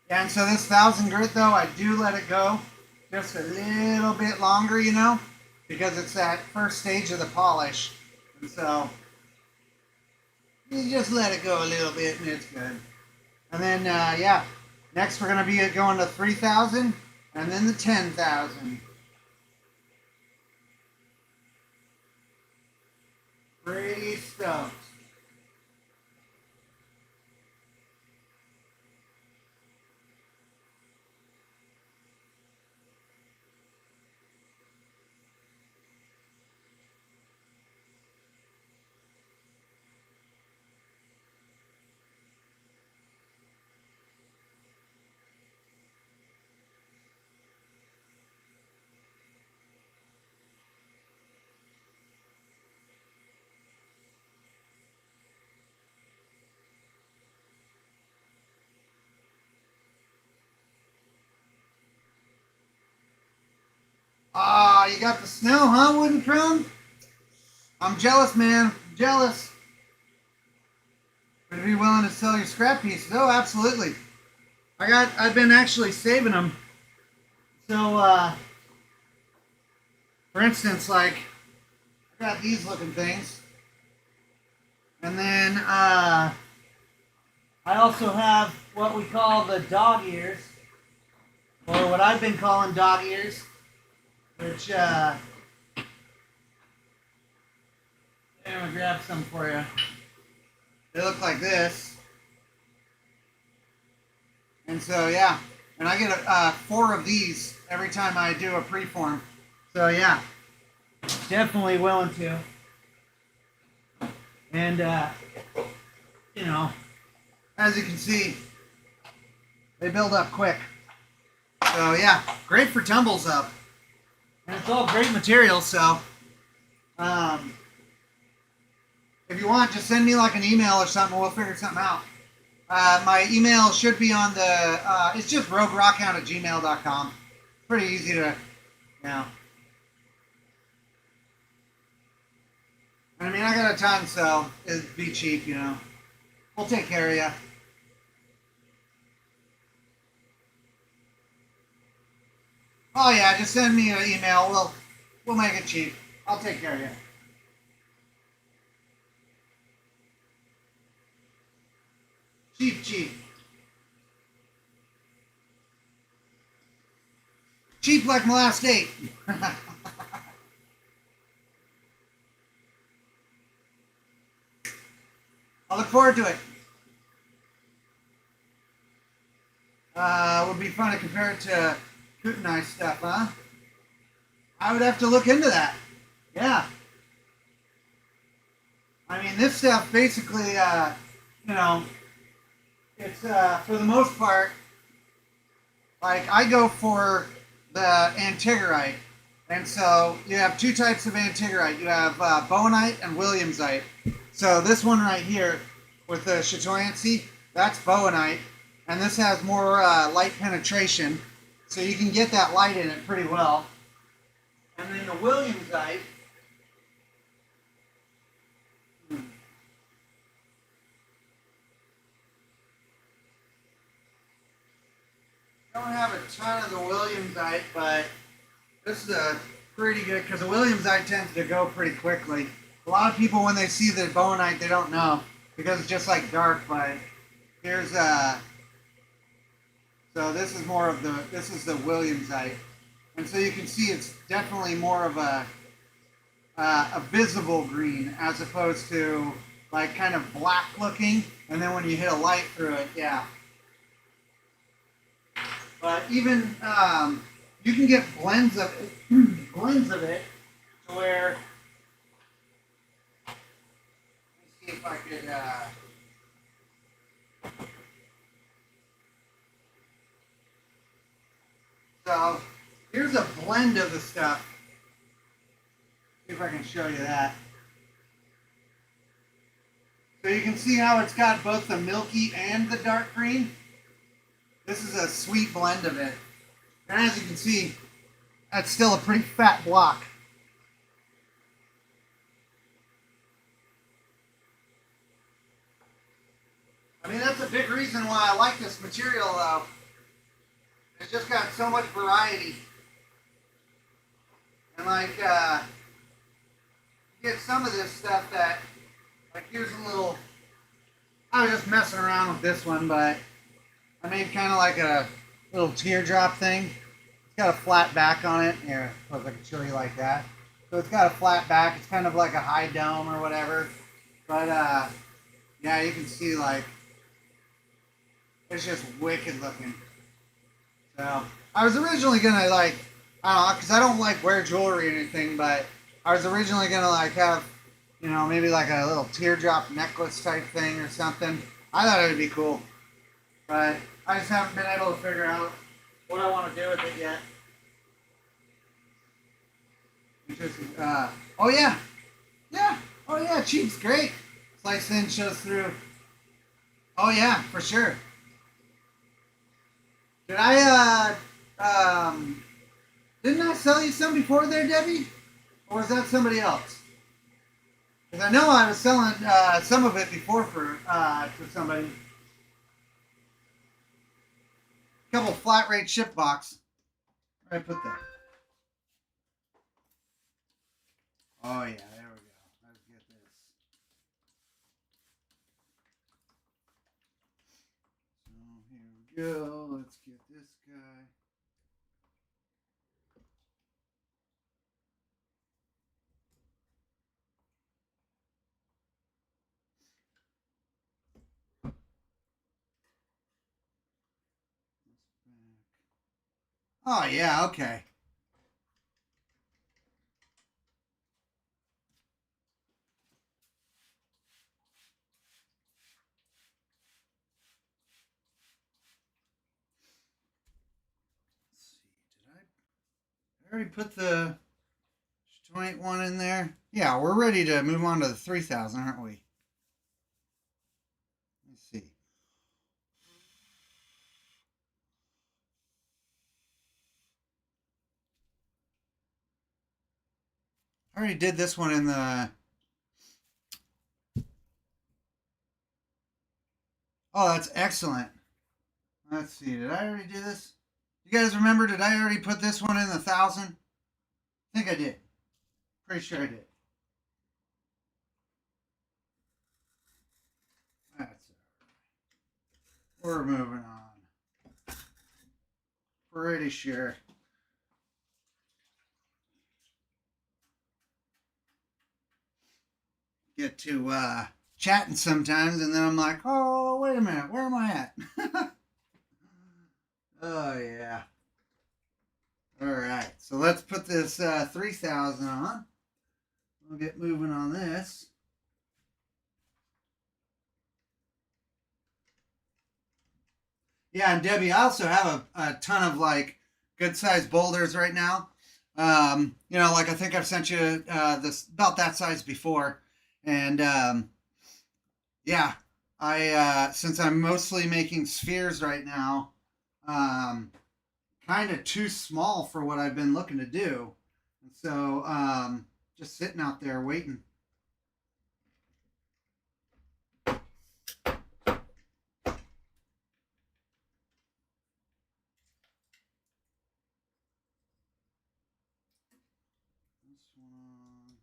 Yeah, and so this 1,000 grit though, I do let it go just a little bit longer, you know, because it's that first stage of the polish. And so you just let it go a little bit and it's good. And then, yeah, next we're going to be going to 3,000 and then the 10,000. Pretty stoked. Ah, you got the snow, huh, Wooden Crone? I'm jealous, man. I'm jealous. Would you be willing to sell your scrap pieces? Oh, absolutely. I've been actually saving them. So, for instance, like, I got these looking things. And then, I also have what we call the dog ears. Or what I've been calling dog ears. Which, I'm gonna grab some for you. They look like this. And so, yeah. And I get 4 of these every time I do a preform. So, yeah. Definitely willing to. And, you know, as you can see, they build up quick. So, yeah. Great for tumbles up. And it's all great material, so if you want, just send me like an email or something. We'll figure something out. My email should be on the, it's just roguerockhound@gmail.com. Pretty easy to, you know. I mean, I got a ton, so it'd be cheap, you know. We'll take care of you. Oh yeah, just send me an email. We'll make it cheap. I'll take care of you. Cheap. Cheap like my last date. I look forward to it. Would be fun to compare it to Kootenai stuff, huh? I would have to look into that. Yeah. I mean, this stuff basically, you know, it's for the most part, like I go for the antigerite. And so you have 2 types of antigerite. You have bowenite and williamsite. So this one right here with the chatoyancy, that's bowenite. And this has more light penetration. So you can get that light in it pretty well. And then the williamsite don't have a ton of the Williamsite, but this is a pretty good, because the Williamsite tends to go pretty quickly. A lot of people, when they see the bowenite, they don't know because it's just like dark. But here's so this is more of this is the Williamsite, and so you can see it's definitely more of a visible green as opposed to like kind of black looking, and then when you hit a light through it, yeah. But even you can get blends of it to where. Let me see if I could. So here's a blend of the stuff. See if I can show you that. So you can see how it's got both the milky and the dark green. This is a sweet blend of it. And as you can see, that's still a pretty fat block. I mean, that's a big reason why I like this material, though. It's just got so much variety. And like, you get some of this stuff that, like here's a little, I was just messing around with this one, but I made kind of like a little teardrop thing. It's got a flat back on it. Here, I suppose I could show you like that. So it's got a flat back. It's kind of like a high dome or whatever. But yeah, you can see like, it's just wicked looking. So I was originally gonna like, I don't know, because I don't like wear jewelry or anything, but I was originally gonna like have, you know, maybe like a little teardrop necklace type thing or something. I thought it would be cool, but I just haven't been able to figure out what I want to do with it yet. Oh yeah, yeah, oh yeah, cheap's great. Slice in, shows through. Oh yeah, for sure. Did didn't I sell you some before there, Debbie? Or was that somebody else? Because I know I was selling some of it before for somebody. A couple flat rate ship box. Where did I put that? Oh yeah, there we go. Let's get this. So here we go. Let's get this guy. Oh yeah, okay. Let's see, did I already put the 21 in there? Yeah, we're ready to move on to the 3000, aren't we? Let's see. I already did this one in the. Oh, that's excellent. Let's see. Did I already do this? You guys remember? Did I already put this one in the 1000? I think I did. Pretty sure I did. That's all right. We're moving on. Pretty sure. Get to chatting sometimes, and then I'm like, oh, wait a minute. Where am I at? Oh, yeah. All right. So let's put this 3000 on. We'll get moving on this. Yeah, and Debbie, I also have a ton of like good sized boulders right now. You know, like I think I've sent you this about that size before, and yeah, I since I'm mostly making spheres right now, kind of too small for what I've been looking to do, and so just sitting out there waiting. This one.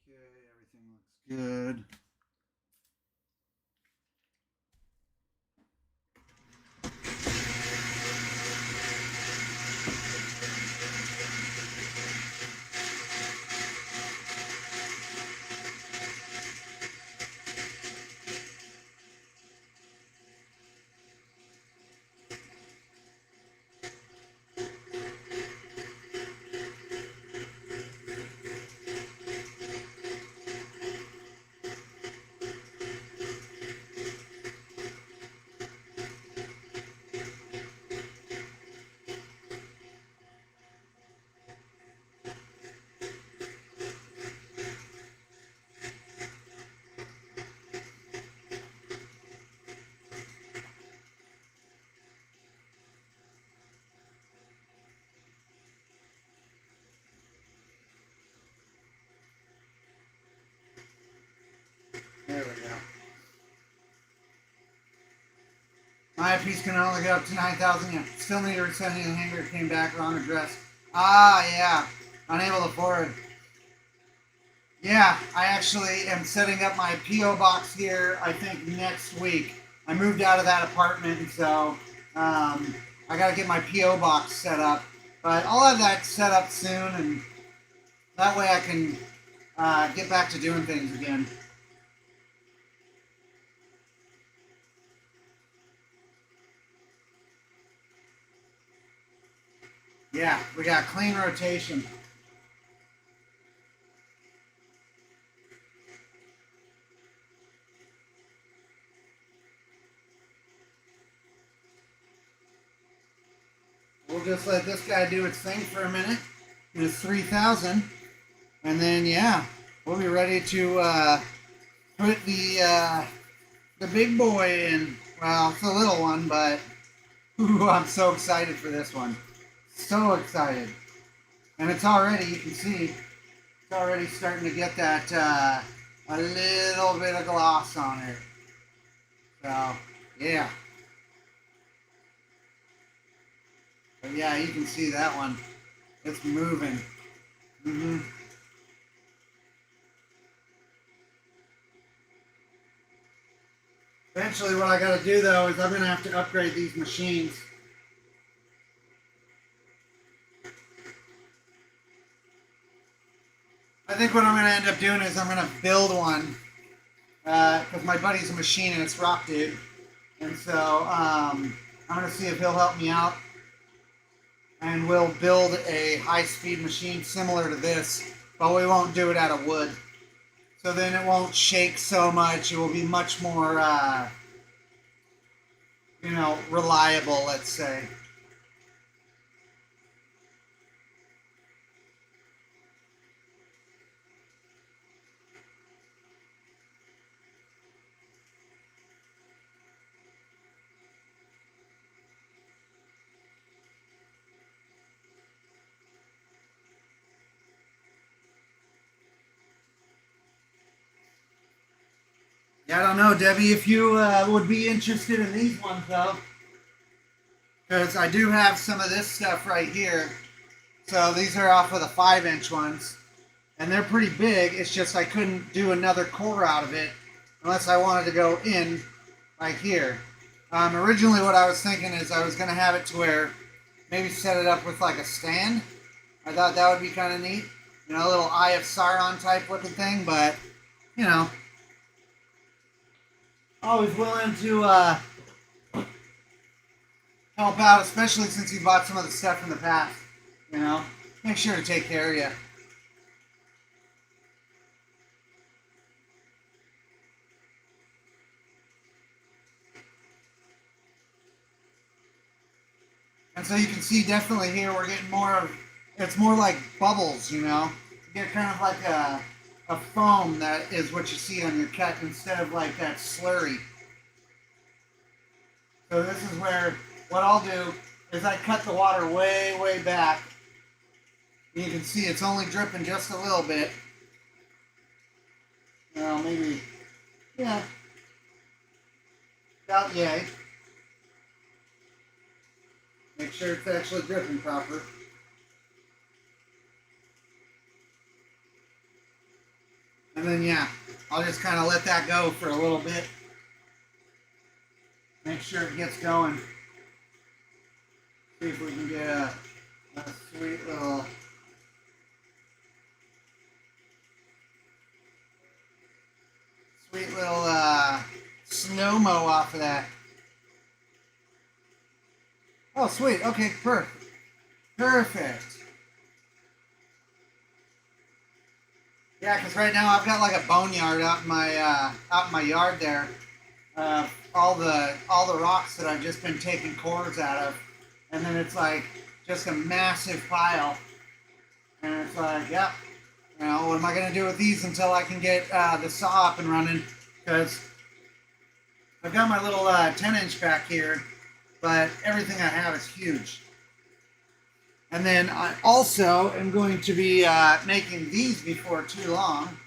Okay, everything looks good. There we go. My piece can only get up to 9,000. Yeah. Still need to resend the hanger. Came back wrong address. Ah, yeah. Unable to forward. Yeah, I actually am setting up my P.O. box here, I think, next week. I moved out of that apartment, and so I got to get my P.O. box set up. But I'll have that set up soon, and that way I can get back to doing things again. Yeah, we got clean rotation. We'll just let this guy do its thing for a minute. It's 3,000. And then, yeah, we'll be ready to put the big boy in. Well, it's a little one, but ooh, I'm so excited for this one. So excited. And it's already, you can see, it's already starting to get that a little bit of gloss on it. So, yeah. But yeah, you can see that one. It's moving. Mm-hmm. Eventually what I got to do though is I'm going to have to upgrade these machines. I think what I'm going to end up doing is I'm going to build one because my buddy's a machinist, Rock Dude. And so I'm going to see if he'll help me out. And we'll build a high-speed machine similar to this, but we won't do it out of wood. So then it won't shake so much. It will be much more, reliable, let's say. Yeah, I don't know, Debbie, if you would be interested in these ones, though. Because I do have some of this stuff right here. So these are off of the 5-inch ones. And they're pretty big. It's just I couldn't do another core out of it unless I wanted to go in like here. Originally what I was thinking is I was going to have it to where maybe set it up with like a stand. I thought that would be kind of neat. You know, a little Eye of Sauron type looking thing. But, you know, always willing to help out, especially since you bought some of the stuff in the past. You know, make sure to take care of you. And so you can see definitely here we're getting more of, it's more like bubbles, you know. You get kind of like a foam that is what you see on your cut instead of like that slurry. So this is where, what I'll do is I cut the water way, way back. You can see it's only dripping just a little bit. Well, maybe, yeah, about yay. Make sure it's actually dripping proper. And then, yeah, I'll just kind of let that go for a little bit. Make sure it gets going. See if we can get a sweet little slow-mo off of that. Oh, sweet. Okay, perfect. Perfect. Yeah, because right now I've got like a boneyard out in my yard there. All the rocks that I've just been taking cores out of, and then it's like just a massive pile. And it's like, yep. You know, what am I gonna do with these until I can get the saw up and running? Because I've got my little 10-inch back here, but everything I have is huge. And then I also am going to be making these before too long.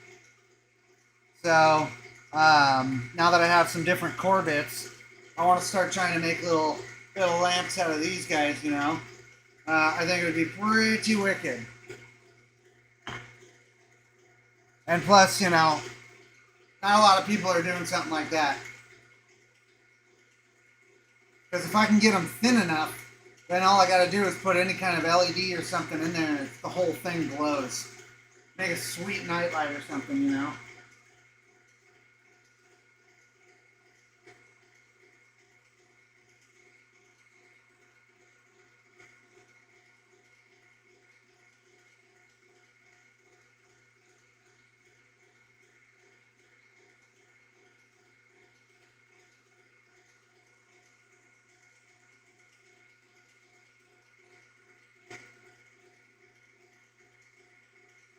So now that I have some different core bits, I want to start trying to make little lamps out of these guys, you know. I think it would be pretty wicked. And plus, you know, not a lot of people are doing something like that. Because if I can get them thin enough, then all I got to do is put any kind of LED or something in there and the whole thing glows. Make a sweet nightlight or something, you know.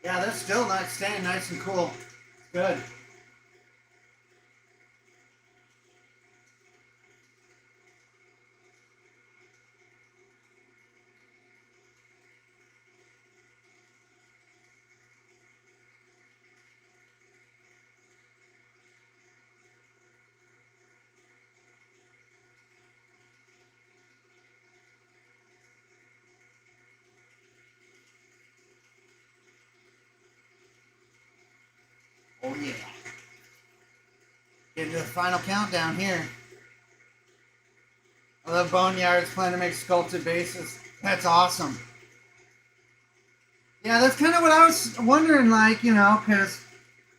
Yeah, they're still nice, staying nice and cool. It's good. Oh yeah. Getting to the final countdown here. I love boneyards, plan to make sculpted bases. That's awesome. Yeah, that's kind of what I was wondering, like, you know, because,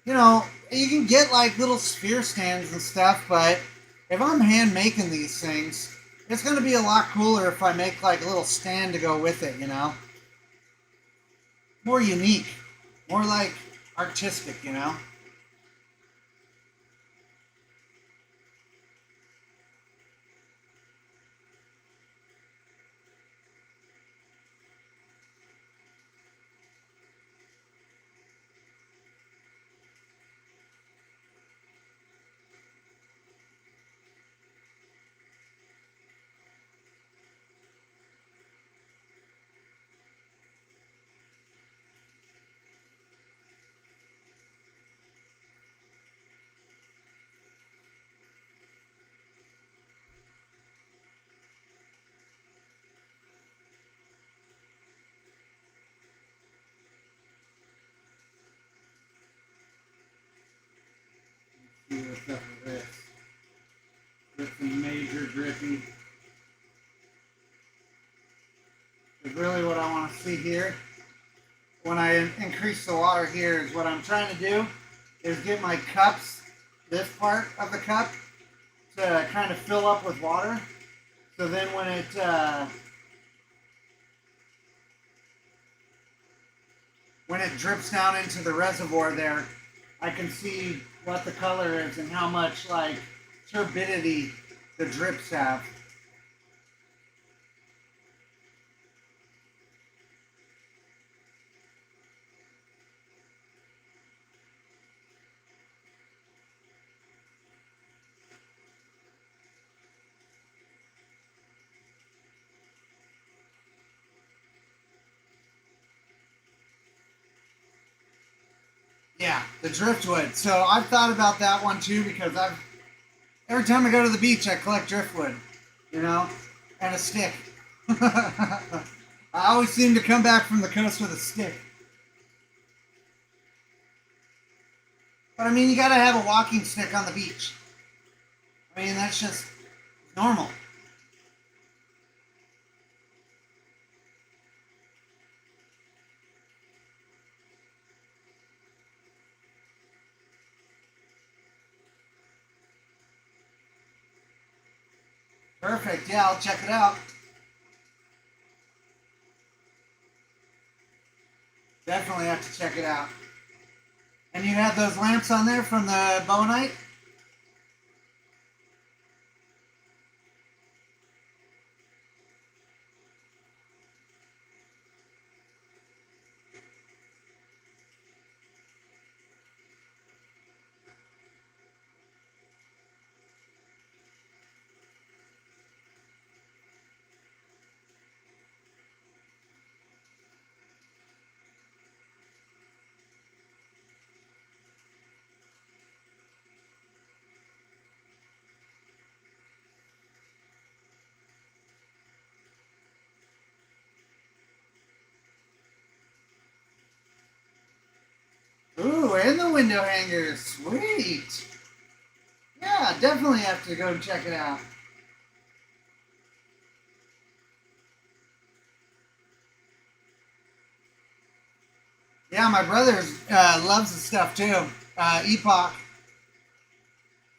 you know, you can get like little sphere stands and stuff, but if I'm hand making these things, it's going to be a lot cooler if I make like a little stand to go with it, you know? More unique, more like artistic, you know? See what's up with this. With some major dripping. Is really what I want to see here. When I increase the water here is what I'm trying to do is get my cups, this part of the cup, to kind of fill up with water. So then when it drips down into the reservoir there, I can see what the color is and how much like turbidity the drips have. Yeah, the driftwood. So I've thought about that one too because every time I go to the beach I collect driftwood, you know, and a stick. I always seem to come back from the coast with a stick. But I mean, you gotta have a walking stick on the beach. I mean, that's just normal. Perfect. Yeah, I'll check it out. Definitely have to check it out. And you have those lamps on there from the Bonite? Ooh, and the window hangers. Sweet. Yeah, definitely have to go and check it out. Yeah, my brother loves the stuff too. Epoch.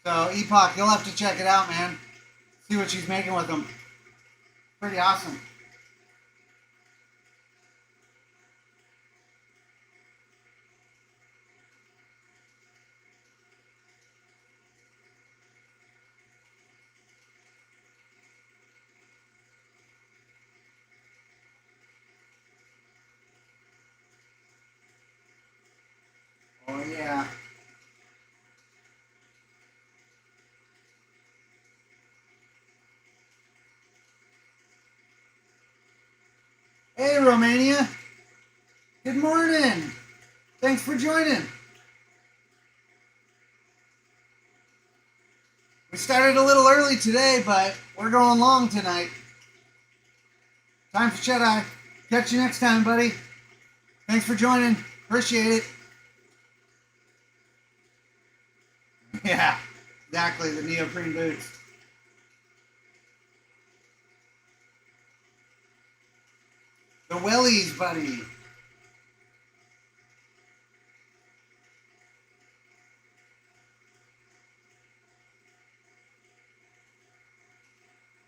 So Epoch, you'll have to check it out, man. See what she's making with them. Pretty awesome. Oh yeah. Hey Romania. Good morning. Thanks for joining. We started a little early today, but we're going long tonight. Time for shut-eye. Catch you next time, buddy. Thanks for joining. Appreciate it. Yeah, exactly. The neoprene boots. The wellies, buddy.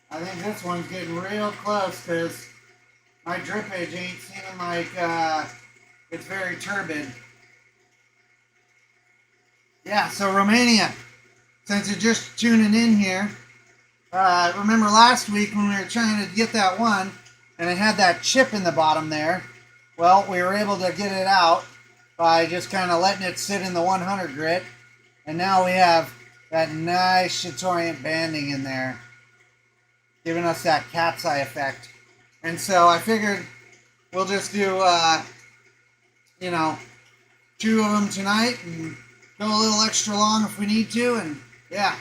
I think this one's getting real close because my drippage ain't seeming like it's very turbid. Yeah, so Romania, since you're just tuning in here, remember last week when we were trying to get that one and it had that chip in the bottom there? Well, we were able to get it out by just kind of letting it sit in the 100 grit. And now we have that nice Chatorient banding in there, giving us that cat's eye effect. And so I figured we'll just do, you know, 2 of them tonight and go a little extra long if we need to. And yeah,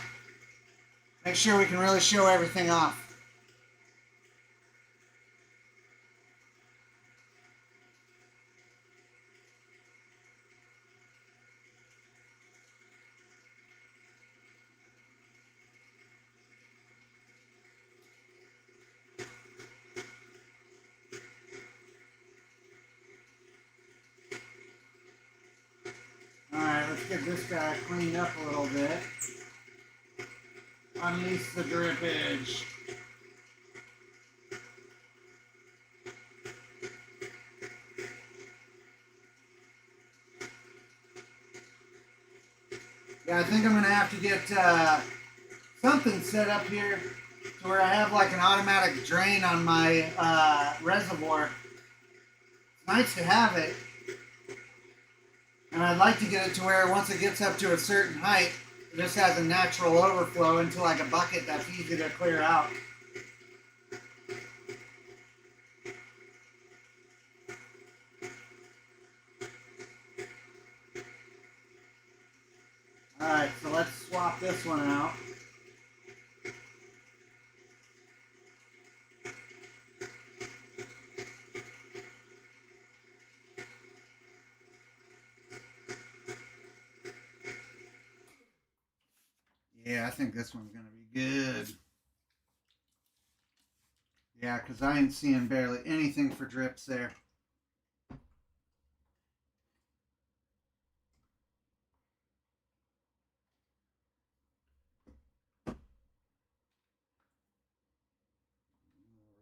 make sure we can really show everything off. Alright, let's get this guy cleaned up a little bit. Unleash the drippage. Yeah, I think I'm going to have to get something set up here to where I have like an automatic drain on my reservoir. It's nice to have it. And I'd like to get it to where once it gets up to a certain height, it just has a natural overflow into like a bucket that's easy to clear out. Alright, so let's swap this one out. Yeah, I think this one's going to be good. Yeah, because I ain't seeing barely anything for drips there.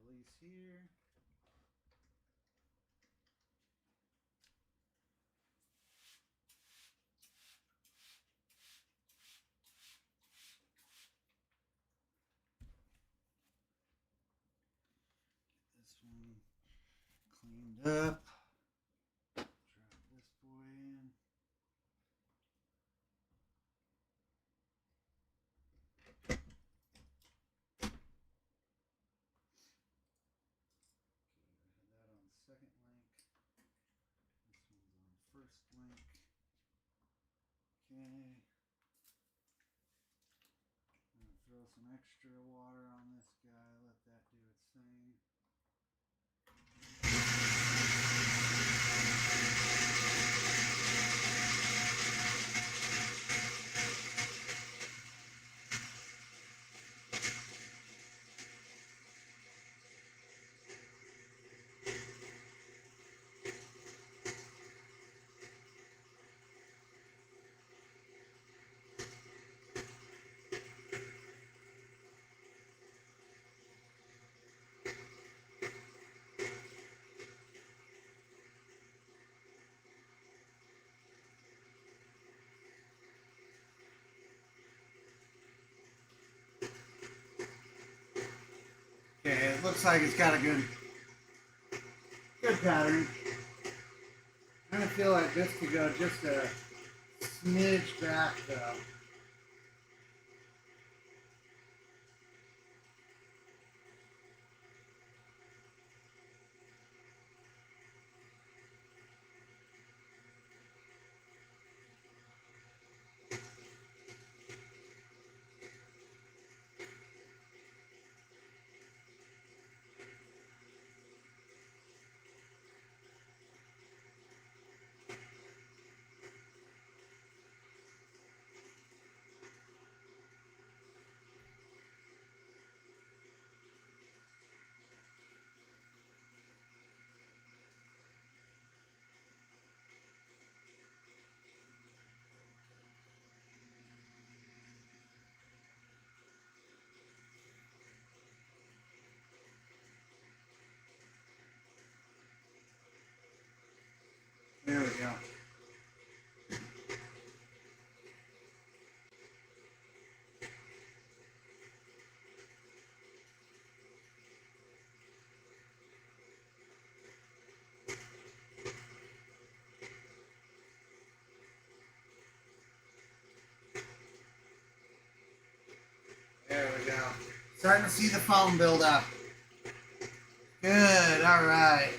Release here. This one cleaned up. Drop this boy in. That on the second link. This one's on the first link. Okay. Throw some extra water on this guy. Let that do its thing. Okay, it looks like it's got a good pattern. I kind of feel like this could go just a smidge back though. There we go. There we go. Starting to see the foam build up. Good, alright.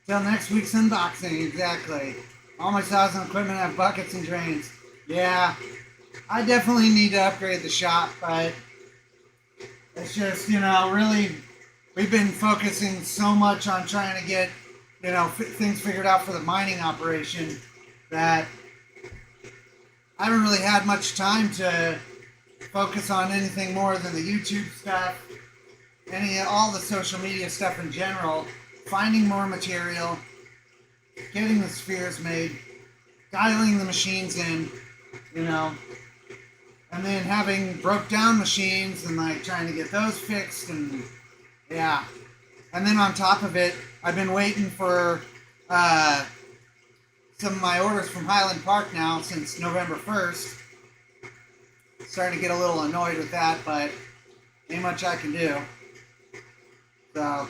Till next week's unboxing, exactly. All my saws and equipment have buckets and drains. Yeah, I definitely need to upgrade the shop, but it's just, you know, really, we've been focusing so much on trying to get, you know, things figured out for the mining operation that I haven't really had much time to focus on anything more than the YouTube stuff, all the social media stuff in general, finding more material, getting the spheres made, dialing the machines in, you know, and then having broke down machines and like trying to get those fixed, and yeah. And then on top of it, I've been waiting for some of my orders from Highland Park now since November 1st. Starting to get a little annoyed with that, but ain't much I can do. So,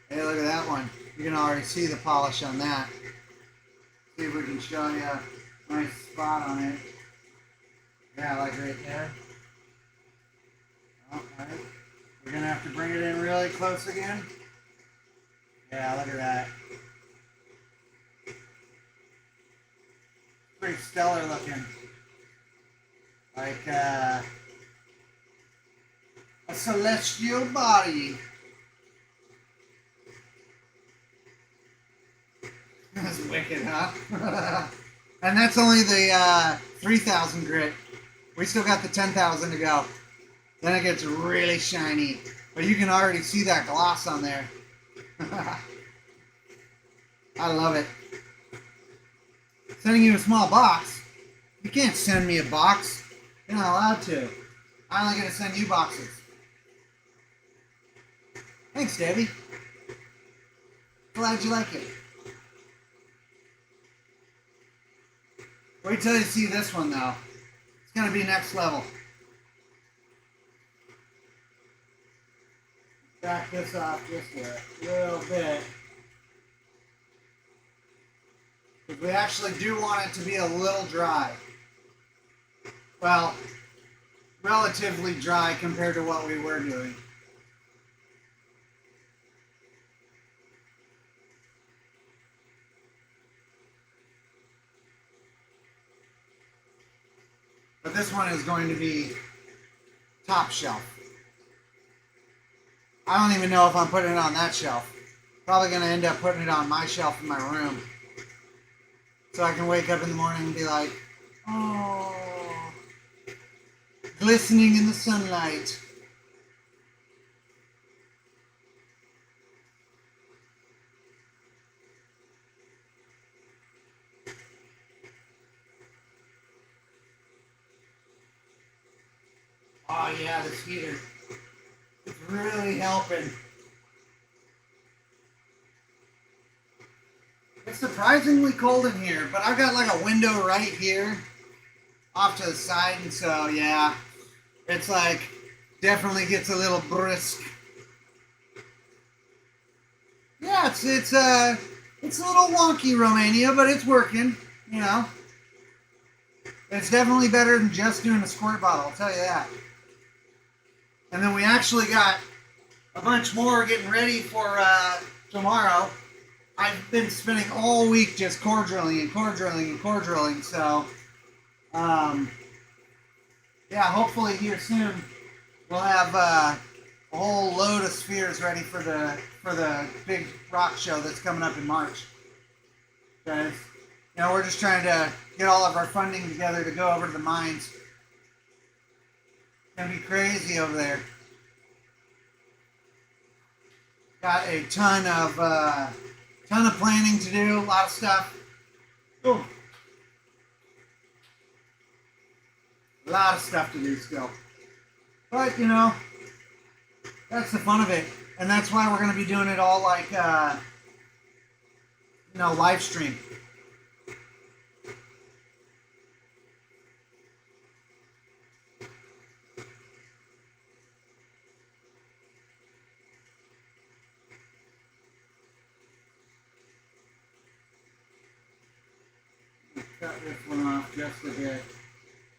hey, look at that one. You can already see the polish on that. See if we can show you a nice spot on it. Yeah, like right there. Oh, all right. We're going to have to bring it in really close again. Yeah, look at that. Pretty stellar looking. Like a celestial body. That's wicked, huh? And that's only the 3000 grit. We still got the 10,000 to go. Then it gets really shiny. But you can already see that gloss on there. I love it. Sending you a small box. You can't send me a box. You're not allowed to. I'm only going to send you boxes. Thanks, Debbie. Glad you like it. Wait till you see this one, though. It's going to be next level. Back this off just a little bit. Because we actually do want it to be a little dry. Well, relatively dry compared to what we were doing. But this one is going to be top shelf. I don't even know if I'm putting it on that shelf. Probably going to end up putting it on my shelf in my room. So I can wake up in the morning and be like, oh, glistening in the sunlight. Oh yeah, this heater. It's really helping. It's surprisingly cold in here, but I've got like a window right here off to the side, and so yeah, it's like definitely gets a little brisk. Yeah, it's a little wonky, Romania, but it's working, you know. It's definitely better than just doing a squirt bottle, I'll tell you that. And then we actually got a bunch more getting ready for tomorrow. I've been spending all week just core drilling and core drilling and core drilling, so yeah, hopefully here soon we'll have a whole load of spheres ready for the big rock show that's coming up in March. Because, you know, we're just trying to get all of our funding together to go over to the mines. It's gonna be crazy over there. Got a ton of planning to do, a lot of stuff. Ooh. A lot of stuff to do still. But, you know, that's the fun of it. And that's why we're going to be doing it all like, you know, live stream. Cut this one off just a bit.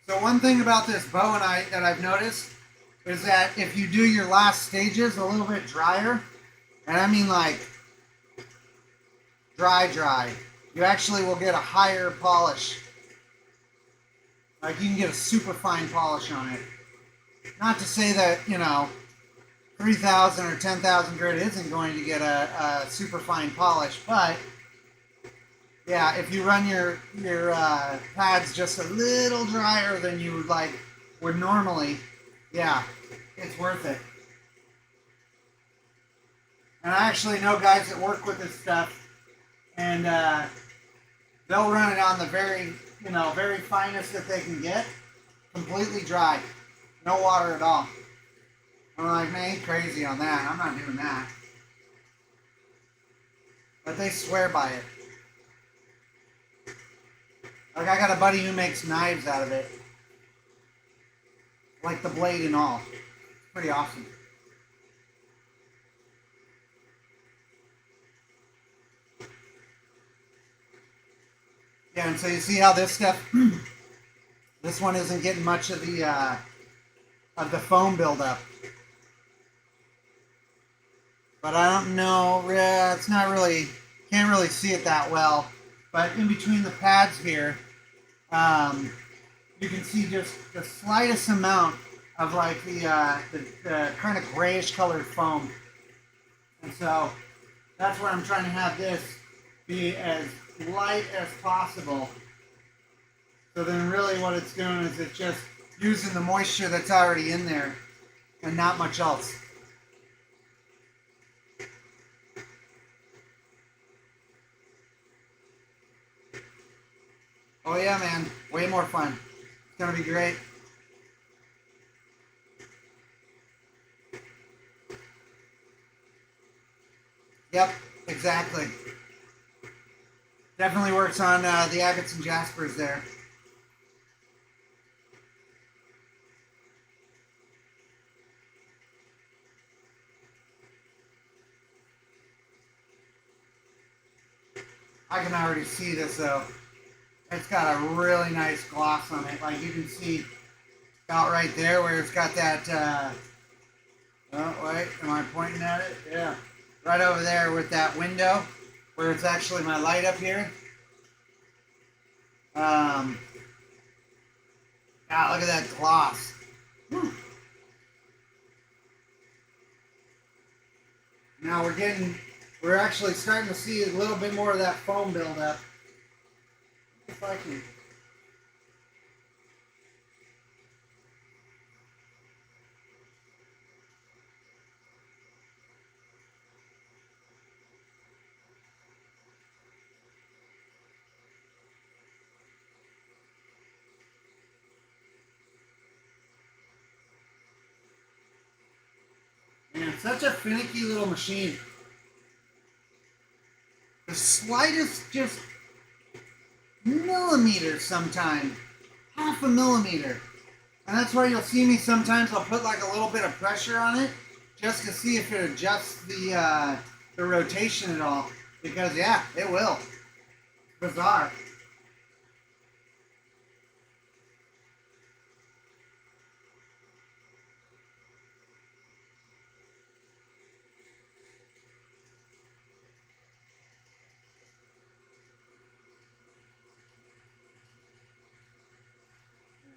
So one thing about this bow that I've noticed is that if you do your last stages a little bit drier, and I mean like dry, you actually will get a higher polish. Like you can get a super fine polish on it. Not to say that, you know, 3,000 or 10,000 grit isn't going to get a super fine polish, but yeah, if you run your pads just a little drier than you would normally, yeah, it's worth it. And I actually know guys that work with this stuff, and they'll run it on the very finest that they can get, completely dry, no water at all. I'm like, man, you're crazy on that. I'm not doing that. But they swear by it. Like, I got a buddy who makes knives out of it. Like the blade and all. It's pretty awesome. Yeah, and so you see how this stuff, this one isn't getting much of the foam buildup. But I don't know, it's not really, can't really see it that well. But in between the pads here, you can see just the slightest amount of like the kind of grayish colored foam. And so that's where I'm trying to have this be as light as possible. So then really what it's doing is it's just using the moisture that's already in there and not much else. Oh yeah, man, way more fun. It's gonna be great. Yep, exactly. Definitely works on the agates and jaspers there. I can already see this though. It's got a really nice gloss on it. Like you can see out right there where it's got that, oh wait, am I pointing at it? Yeah. Right over there with that window where it's actually my light up here. God, look at that gloss. Whew. Now we're actually starting to see a little bit more of that foam build up. If I can. Man, such a finicky little machine. The slightest just millimeter sometimes, half a millimeter. And that's why you'll see me sometimes I'll put like a little bit of pressure on it just to see if it adjusts the rotation at all. Because yeah, it will. Bizarre.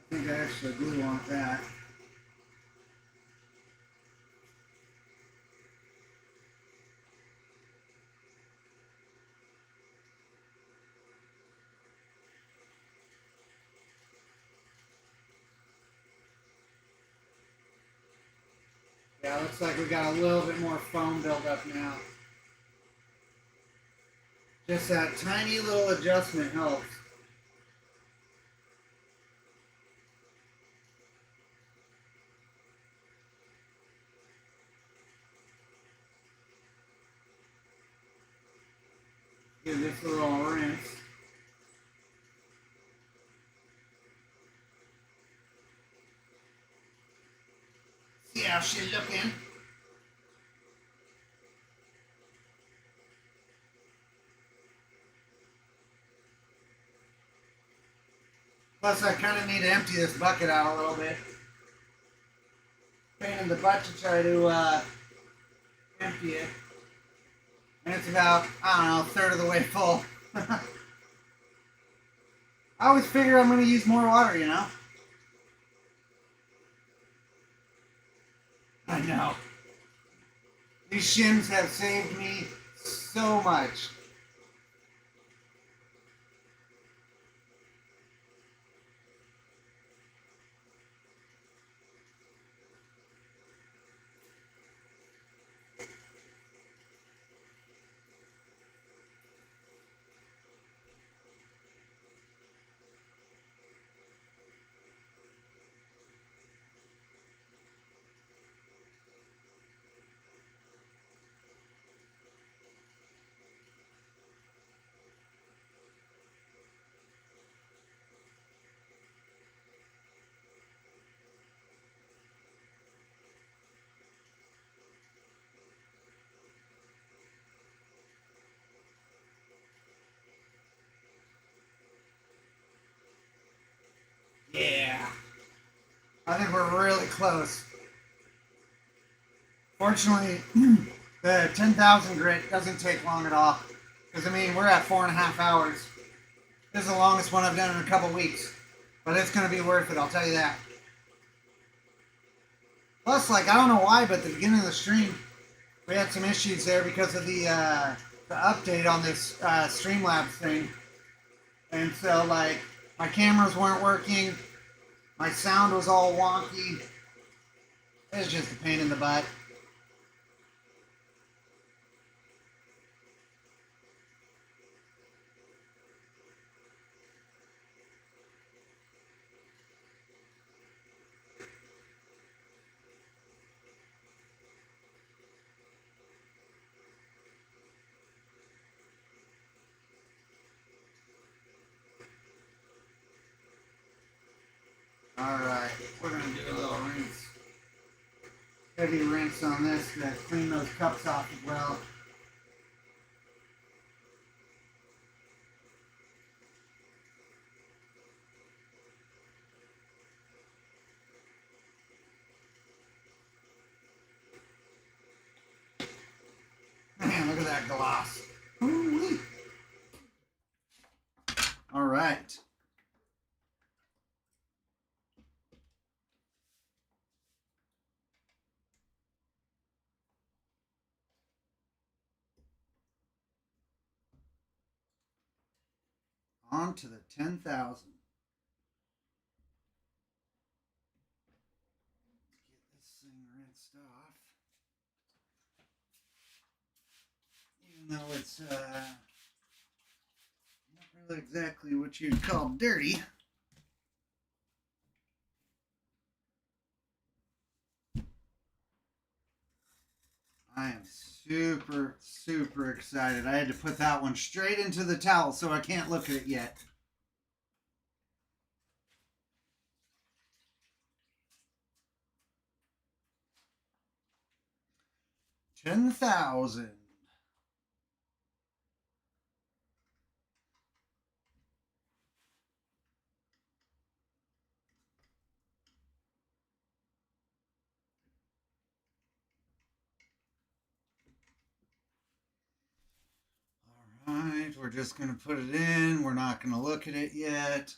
I think I actually do want that. Yeah, looks like we got a little bit more foam buildup now. Just that tiny little adjustment helps. Give this a little rinse. See how she's looking. Plus, I kind of need to empty this bucket out a little bit. Pain in the butt to try to empty it. And it's about, I don't know, a third of the way full. I always figure I'm going to use more water, you know? I know. These shims have saved me so much. Yeah. I think we're really close. Fortunately, the 10,000 grit doesn't take long at all. Because, I mean, we're at 4.5 hours. This is the longest one I've done in a couple weeks. But it's going to be worth it, I'll tell you that. Plus, like, I don't know why, but at the beginning of the stream, we had some issues there because of the update on this Streamlabs thing. And so, like, my cameras weren't working. My sound was all wonky. It was just a pain in the butt. Alright, we're going to do a little rinse. Heavy rinse on this to clean those cups off as well. Man, look at that gloss. Ooh-wee. All right. On to the 10,000. Get this thing rinsed off. Even though it's not really exactly what you'd call dirty. I am super, super excited. I had to put that one straight into the towel, so I can't look at it yet. $10,000. Alright, we're just going to put it in. We're not going to look at it yet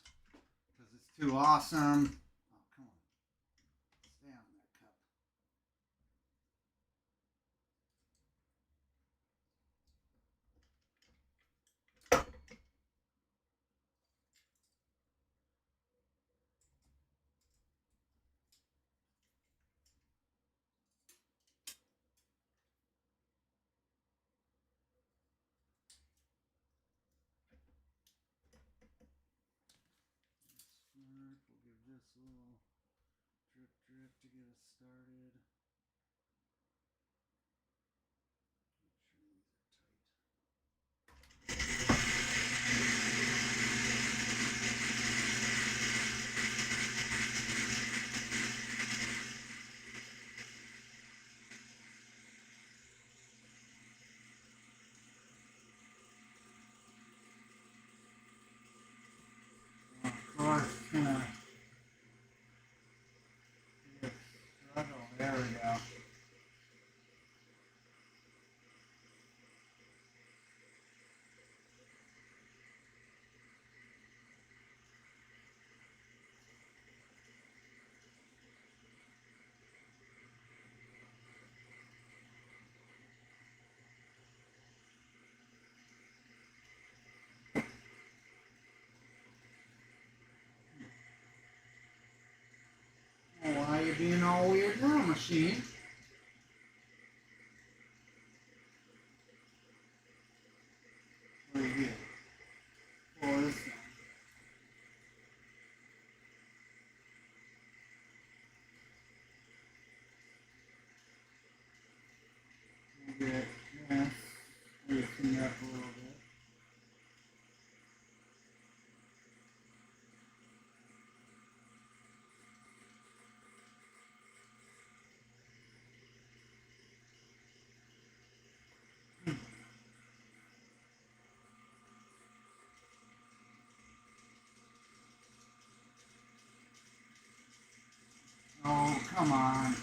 because it's too awesome. Oh, come on. Stay on that cup. We'll give this a little drip to get us started. Make sure these are tight. Of course, it's gonna be a struggle. There we go. Why are you being all weird now, machine? What do you get? Pull this down. We'll get this loosened up a little bit. Oh, come on.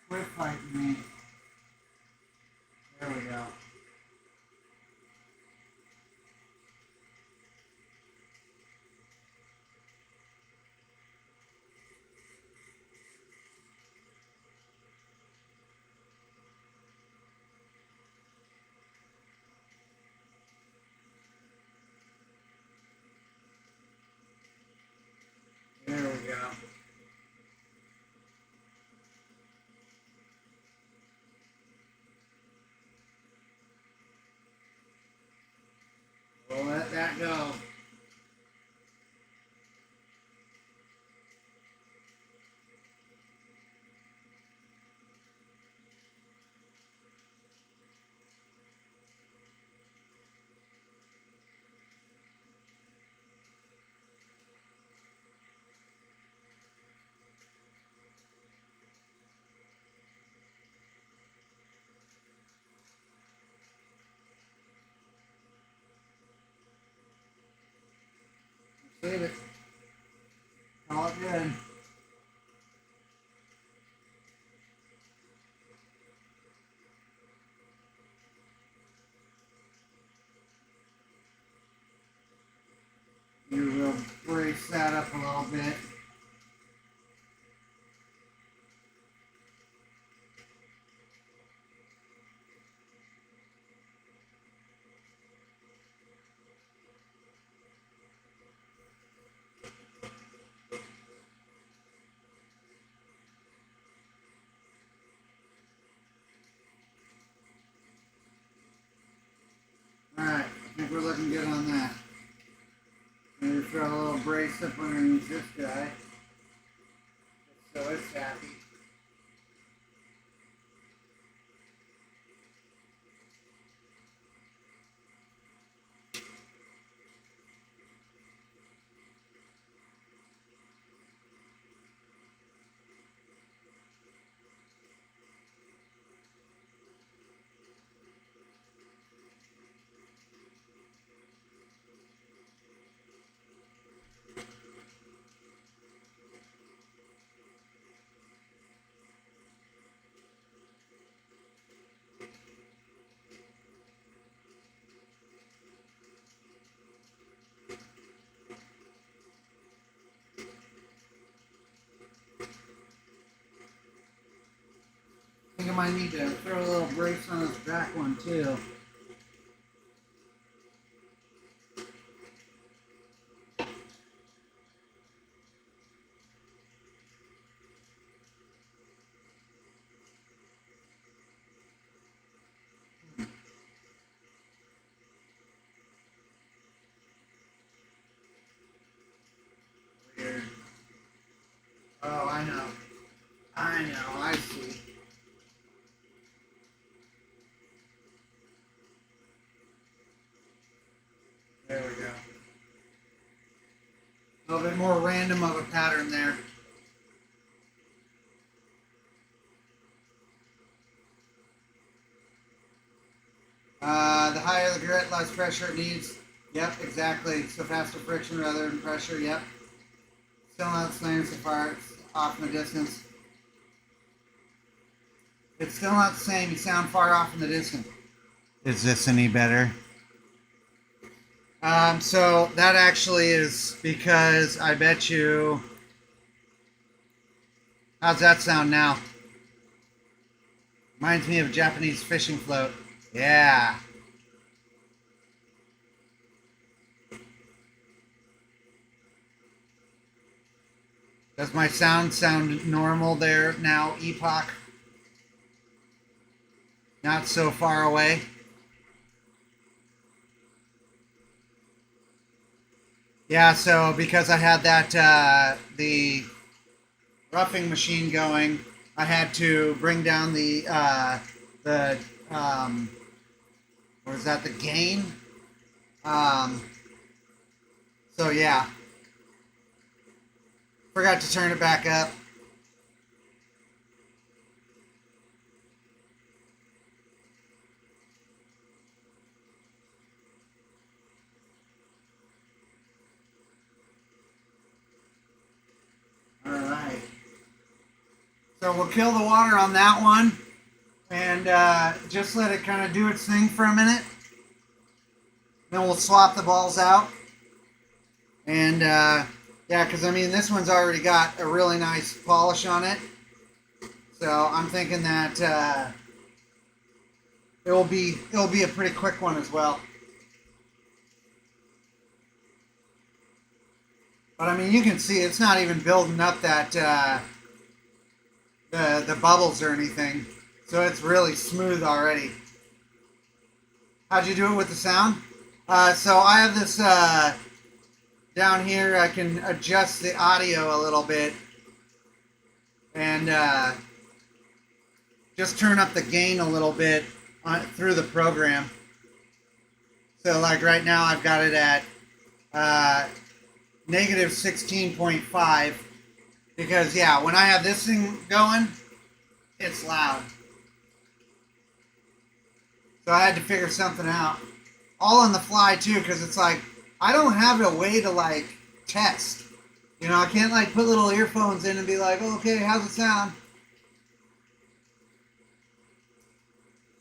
Quit fighting me. There we go. There Save it. Call it good. You will brace that up a little bit. Alright, I think we're looking good on that. Maybe throw a little brace up underneath this guy. So it's happy. I think I might need to throw a little brace on this back one too. Weird. Oh, I know. I see. There we go. A little bit more random of a pattern there. The higher the grit, less pressure it needs. Yep, exactly. So faster friction rather than pressure. Yep. Still not slamming so far. It's off in the distance. It's still not the same. You sound far off in the distance. Is this any better? So that actually is because I bet you. How's that sound now? Reminds me of a Japanese fishing float. Yeah. Does my sound normal there now, Epoch? Not so far away. Yeah, so because I had that the roughing machine going, I had to bring down the what is that, the gain? So yeah. Forgot to turn it back up. Alright. So we'll kill the water on that one and just let it kind of do its thing for a minute. Then we'll swap the balls out. And yeah, because I mean this one's already got a really nice polish on it. So I'm thinking that it'll be a pretty quick one as well. But I mean, you can see it's not even building up that the bubbles or anything, so it's really smooth already. How'd you do it with the sound? So I have this down here. I can adjust the audio a little bit and just turn up the gain a little bit through the program. So like right now, I've got it at negative 16.5 because yeah, when I have this thing going, it's loud. So I had to figure something out. All on the fly too, because it's like I don't have a way to like test. You know, I can't like put little earphones in and be like, oh, okay, how's it sound?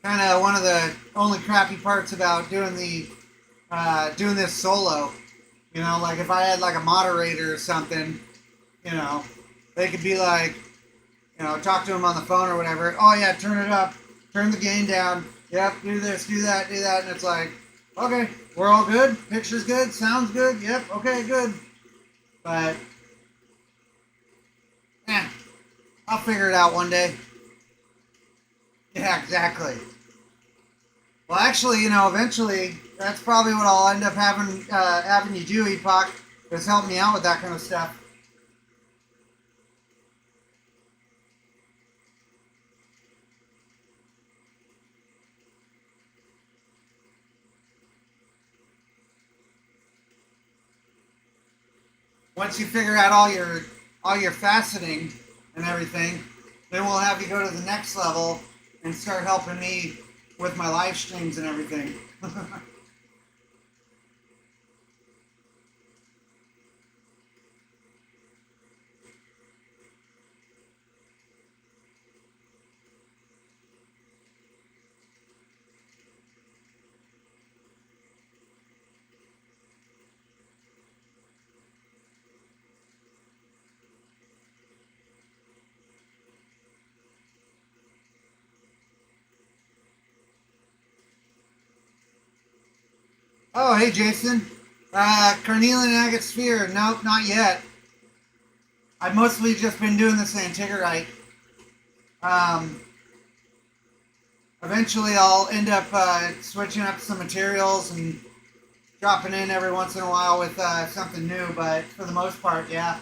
Kind of one of the only crappy parts about doing doing this solo. You know, like if I had like a moderator or something, you know, they could be like, you know, talk to them on the phone or whatever. Oh yeah, turn it up, turn the gain down. Yep, do this, do that, and it's like, okay, we're all good. Picture's good, sounds good. Yep, okay, good. But I'll figure it out one day. Yeah, exactly. Well, actually, you know, eventually, that's probably what I'll end up having you do, Epoch, is help me out with that kind of stuff. Once you figure out all your faceting and everything, then we'll have you go to the next level and start helping me with my live streams and everything. Oh, hey, Jason. Carnelian agate sphere. Nope, not yet. I've mostly just been doing this antigerite. Um, Eventually, I'll end up switching up some materials and dropping in every once in a while with something new, but for the most part, yeah.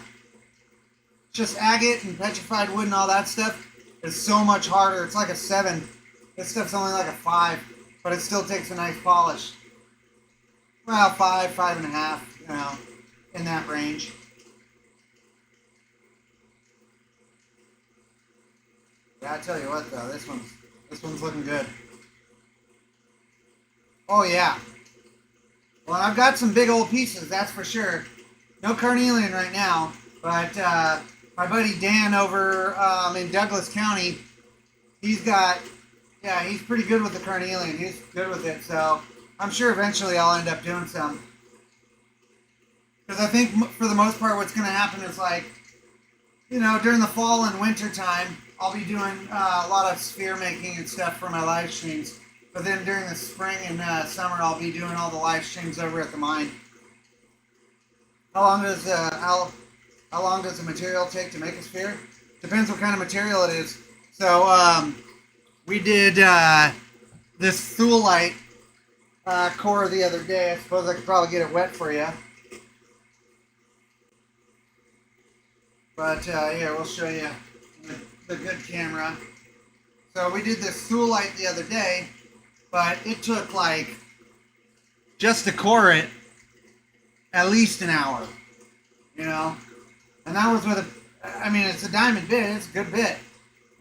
Just agate and petrified wood and all that stuff is so much harder. It's like a 7. This stuff's only like a 5, but it still takes a nice polish. Well, 5, 5.5, you know, in that range. Yeah, I tell you what though, this one's looking good. Oh yeah. Well, I've got some big old pieces, that's for sure. No carnelian right now, but my buddy Dan over in Douglas County, he's pretty good with the carnelian. He's good with it, so I'm sure eventually I'll end up doing some. Because I think for the most part what's going to happen is like, you know, during the fall and winter time, I'll be doing a lot of sphere making and stuff for my live streams. But then during the spring and summer, I'll be doing all the live streams over at the mine. How long does the material take to make a sphere? Depends what kind of material it is. So we did this thuolite core the other day. I suppose I could probably get it wet for you. But yeah, we'll show you the good camera. So we did this thuolite the other day, but it took like, just to core it, at least an hour, you know? And that was with it's a diamond bit, it's a good bit.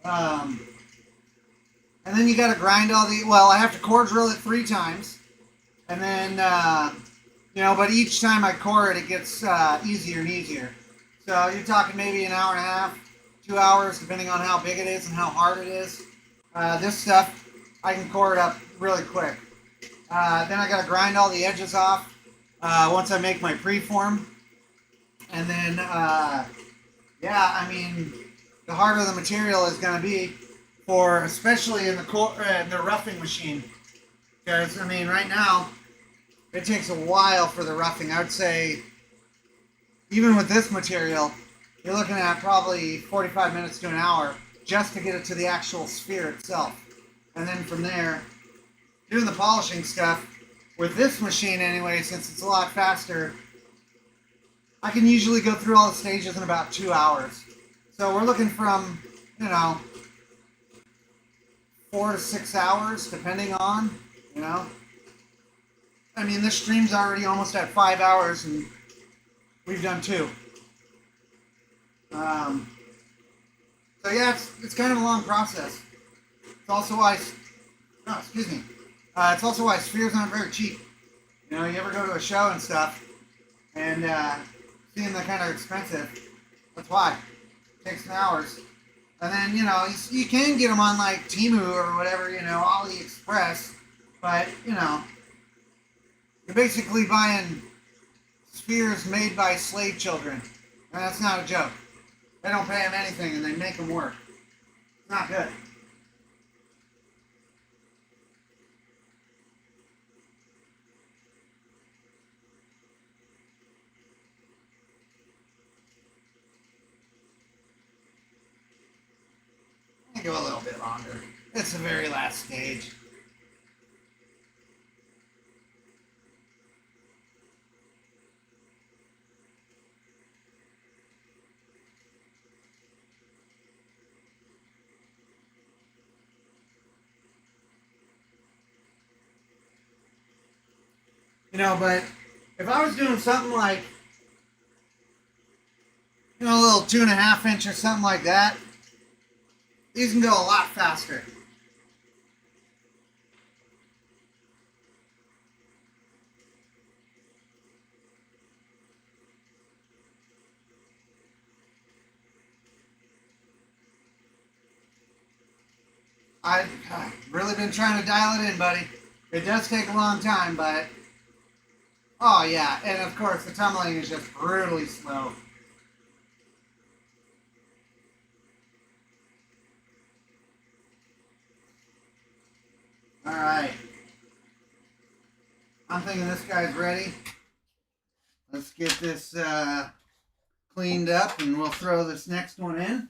And then you gotta grind all I have to core drill it 3 times. And then, you know, but each time I core it, it gets easier and easier. So you're talking maybe an hour and a half, 2 hours, depending on how big it is and how hard it is. This stuff, I can core it up really quick. Then I got to grind all the edges off once I make my preform. And then, yeah, I mean, the harder the material is going to be for, especially in the roughing machine. Because, I mean, right now, it takes a while for the roughing. I would say, even with this material, you're looking at probably 45 minutes to an hour just to get it to the actual sphere itself. And then from there, doing the polishing stuff, with this machine anyway, since it's a lot faster, I can usually go through all the stages in about 2 hours. So we're looking from, you know, 4 to 6 hours, depending on, you know. I mean, this stream's already almost at 5 hours, and we've done 2. So yeah, it's kind of a long process. It's also why, it's also why spheres aren't very cheap. You know, you ever go to a show and stuff, and seem they're kind of expensive. That's why. It takes some hours. And then, you know, you can get them on like Temu or whatever, you know, AliExpress. But, you know, you're basically buying spheres made by slave children. And that's not a joke. They don't pay them anything and they make them work. It's not good. Go a little bit longer. It's the very last stage. You know, but if I was doing something like, you know, a little 2.5 inch or something like that, these can go a lot faster. I've really been trying to dial it in, buddy. It does take a long time, but oh yeah, and of course the tumbling is just brutally slow. All right, I'm thinking this guy's ready. Let's get this cleaned up, and we'll throw this next one in,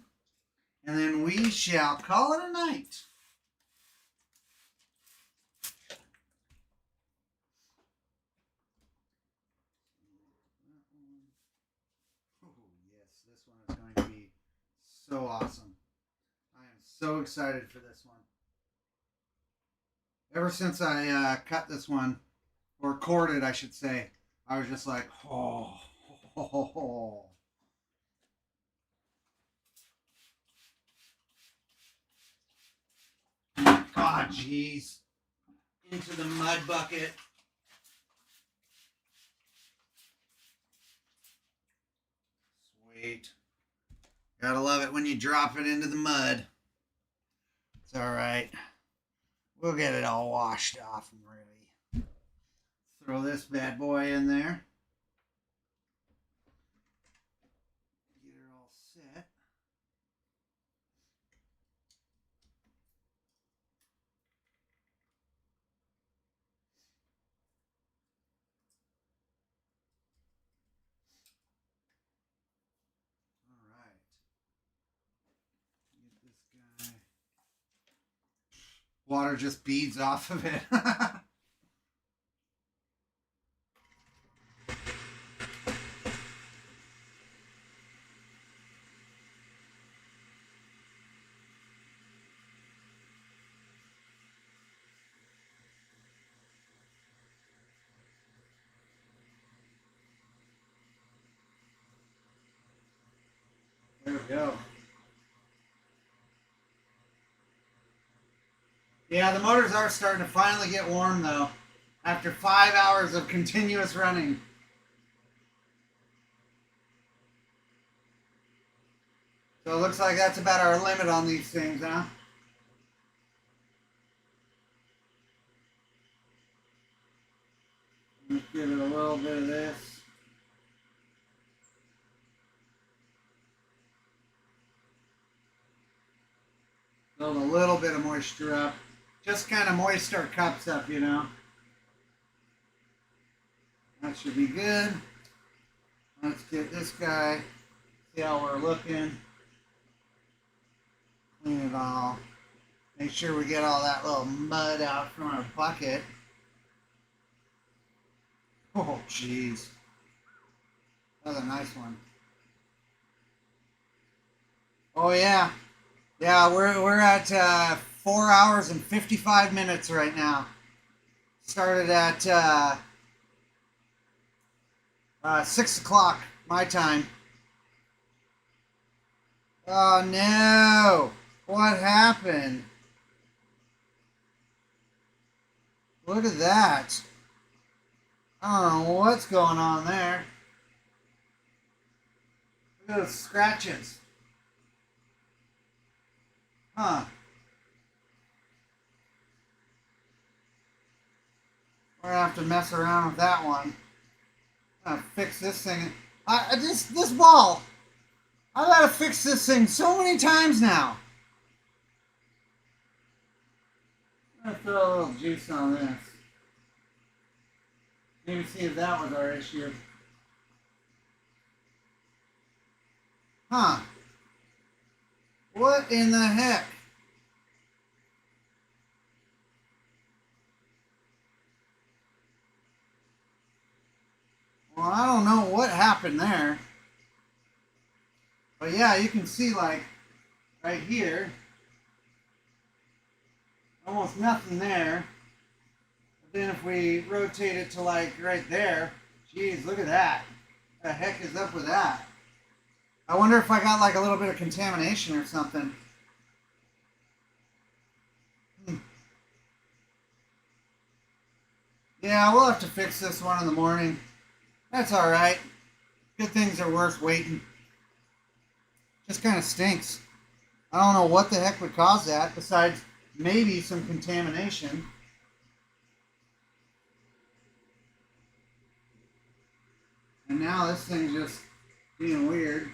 and then we shall call it a night. Oh, yes, this one is going to be so awesome. I am so excited for this one. Ever since I cut this one, or corded, I should say, I was just like, oh. God, jeez. Into the mud bucket. Sweet. Gotta love it when you drop it into the mud. It's alright. We'll get it all washed off and ready. Throw this bad boy in there. Get her all set. Alright. Get this guy. Water just beads off of it. There we go. Yeah, the motors are starting to finally get warm though, after 5 hours of continuous running. So it looks like that's about our limit on these things, huh? Let's give it a little bit of this. Build a little bit of moisture up. Just kind of moist our cups up, you know. That should be good. Let's get this guy. See how we're looking. Clean it all. Make sure we get all that little mud out from our bucket. Oh, jeez. That's a nice one. Oh, yeah. Yeah, we're at 4 hours and 55 minutes right now. Started at 6 o'clock my time. Oh no! What happened? Look at that. I don't know what's going on there. Look at those scratches. Huh. We're gonna have to mess around with that one. I'm gonna fix this thing. This ball. I've got to fix this thing so many times now. I'm gonna throw a little juice on this. Maybe see if that was our issue. Huh. What in the heck? Well, I don't know what happened there. But yeah, you can see like right here, almost nothing there. But then if we rotate it to like right there, geez, look at that. What the heck is up with that? I wonder if I got like a little bit of contamination or something. Yeah, we'll have to fix this one in the morning. That's alright. Good things are worth waiting. Just kind of stinks. I don't know what the heck would cause that besides maybe some contamination. And now this thing's just being weird.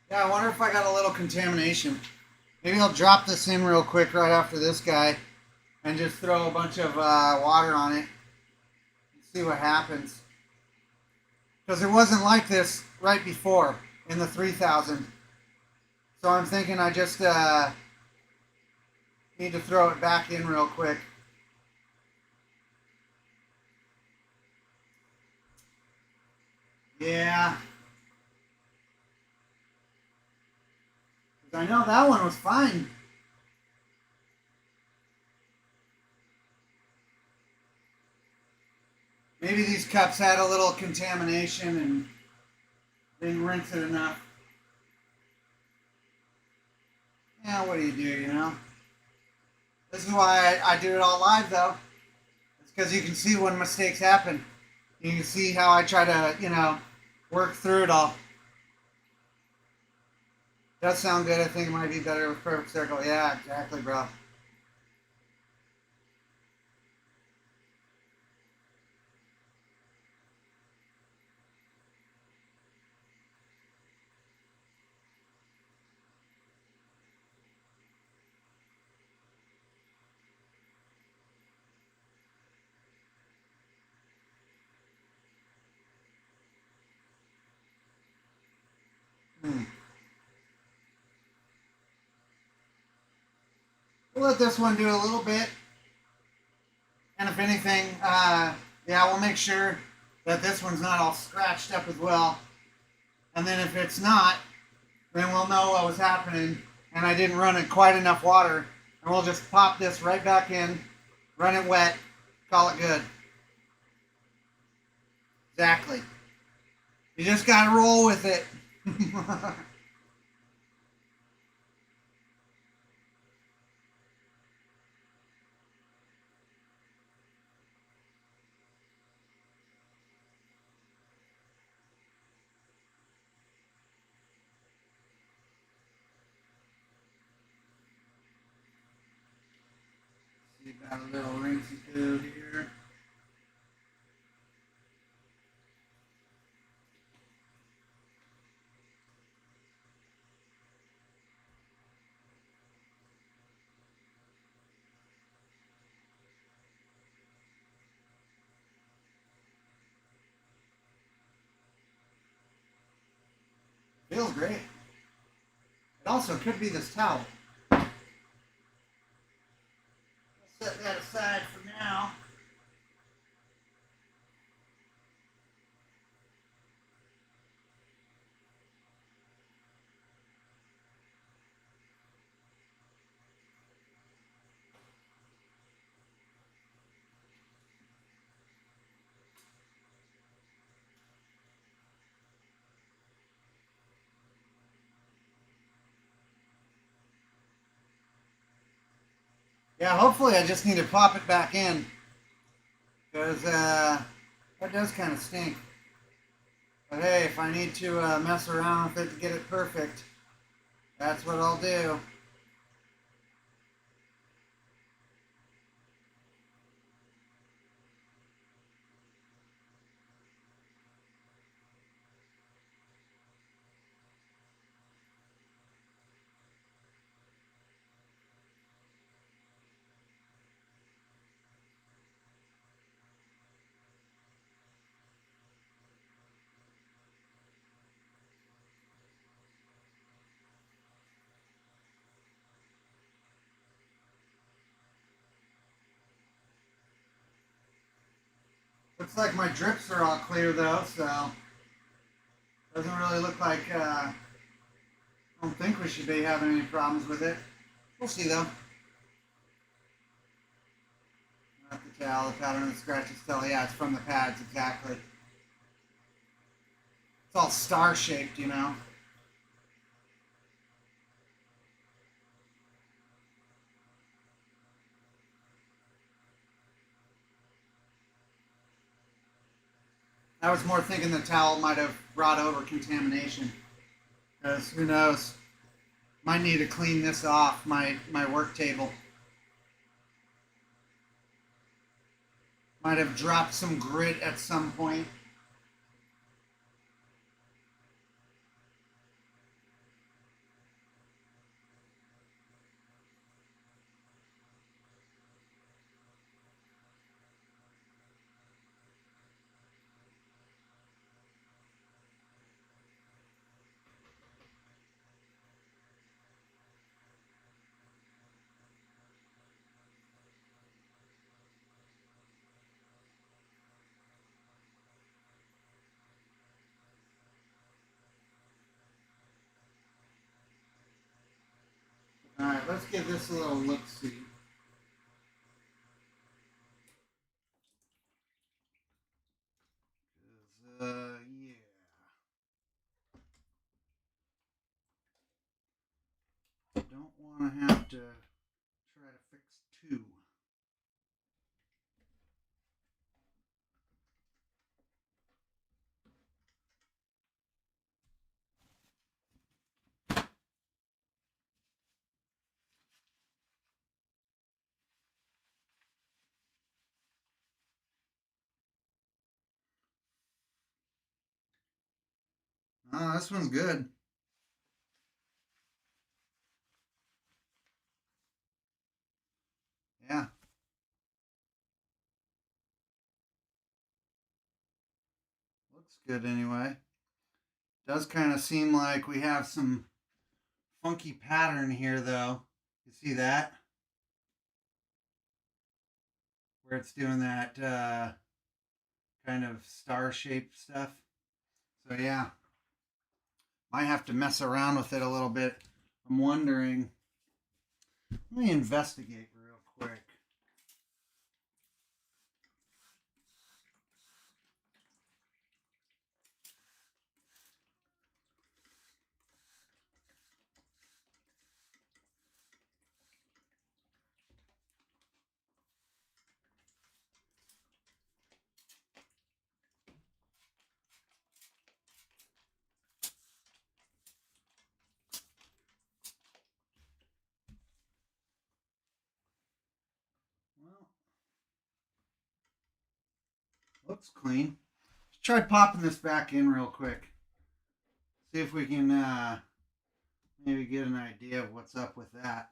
Yeah, I wonder if I got a little contamination. Maybe I'll drop this in real quick right after this guy and just throw a bunch of water on it and see what happens. Because it wasn't like this right before in the 3000. So I'm thinking I just need to throw it back in real quick. Yeah. I know that one was fine. Maybe these cups had a little contamination and didn't rinse it enough. Yeah, what do, you know? This is why I do it all live, though. It's because you can see when mistakes happen. You can see how I try to, you know, work through it all. Does sound good. I think it might be better with perfect circle. Yeah, exactly, bro. We'll let this one do a little bit. And if anything, yeah, we'll make sure that this one's not all scratched up as well. And then if it's not, then we'll know what was happening and I didn't run it quite enough water. And we'll just pop this right back in, run it wet, call it good. Exactly. You just gotta roll with it. See, got a little rinsey poo here. Feels great. It also could be this towel. I'll set that aside for now. Yeah, hopefully I just need to pop it back in. Because that does kind of stink. But hey, if I need to mess around with it to get it perfect, that's what I'll do. Looks like my drips are all clear though, so doesn't really look like, I don't think we should be having any problems with it. We'll see though. Not the towel, the pattern of the scratches tell, yeah, it's from the pads, exactly. It's all star shaped, you know. I was more thinking the towel might have brought over contamination. Because who knows? Might need to clean this off my work table. Might have dropped some grit at some point. Alright, let's give this a little look-see. Yeah. Don't want to have to try to fix two. Oh, this one's good. Yeah. Looks good anyway. Does kind of seem like we have some funky pattern here though. You see that? Where it's doing that kind of star-shaped stuff. So yeah, might have to mess around with it a little bit. I'm wondering. Let me investigate real quick. Well, looks clean. Let's try popping this back in real quick. See if we can maybe get an idea of what's up with that.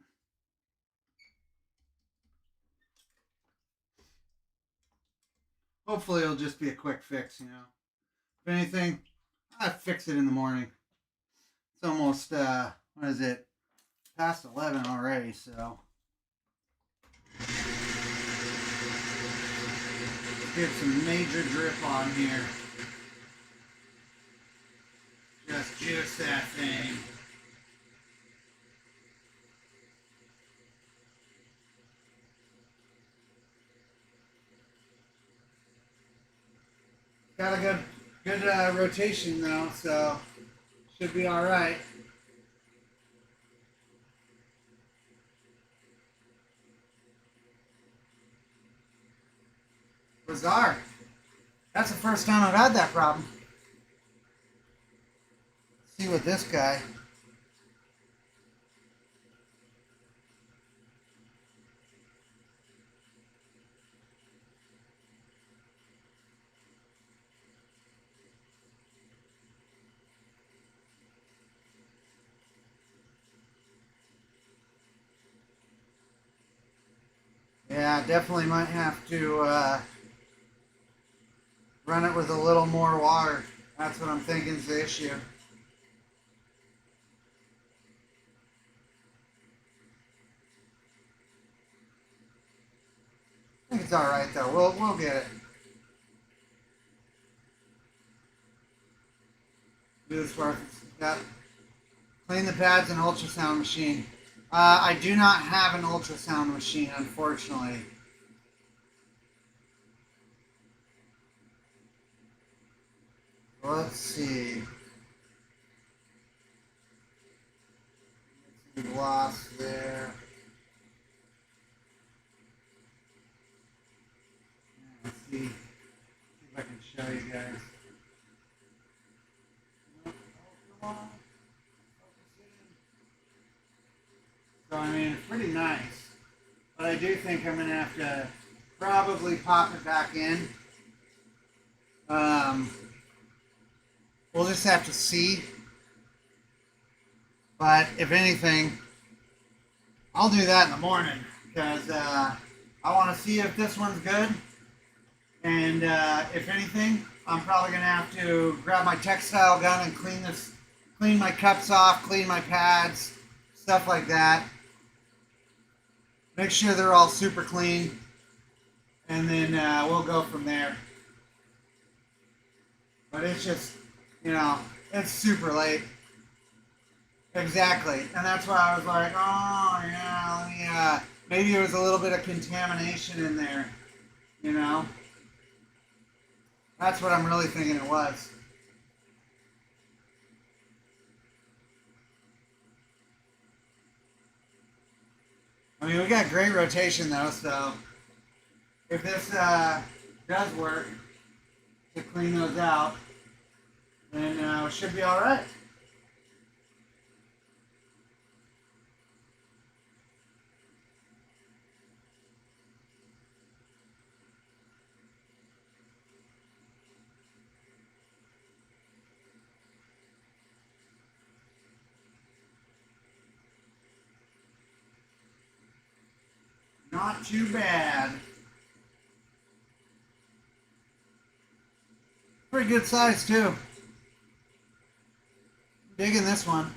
Hopefully it'll just be a quick fix, you know. If anything, I'll fix it in the morning. It's almost, what is it? Past 11 already, so. Let's get some major drip on here. Just juice that thing. Got a good rotation though, so should be all right. Bizarre. That's the first time I've had that problem. Let's see what this guy. Yeah, definitely might have to run it with a little more water. That's what I'm thinking is the issue. I think it's all right though. We'll get it. Do this work. Yeah. Clean the pads and ultrasound machine. I do not have an ultrasound machine, unfortunately. Let's see. Some gloss there. Let's see if I can show you guys. Oh, come on. So I mean, it's pretty nice, but I do think I'm gonna have to probably pop it back in. We'll just have to see. But if anything, I'll do that in the morning because I want to see if this one's good. And if anything, I'm probably gonna have to grab my textile gun and clean my cups off, clean my pads, stuff like that. Make sure they're all super clean, and then we'll go from there. But it's just, it's super late. Exactly, and that's why I was like, oh yeah, maybe there was a little bit of contamination in there, you know. That's what I'm really thinking it was. I mean, we got great rotation though, so if this does work to clean those out, then it should be all right. Not too bad. Pretty good size too. Digging this one.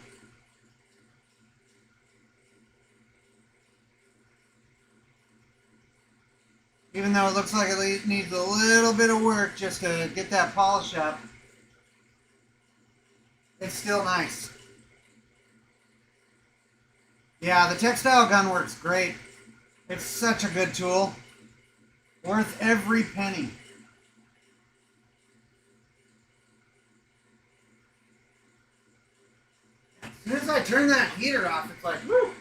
Even though it looks like it needs a little bit of work just to get that polish up, it's still nice. Yeah, the textile gun works great. It's such a good tool. Worth every penny. As soon as I turn that heater off, it's like, woo!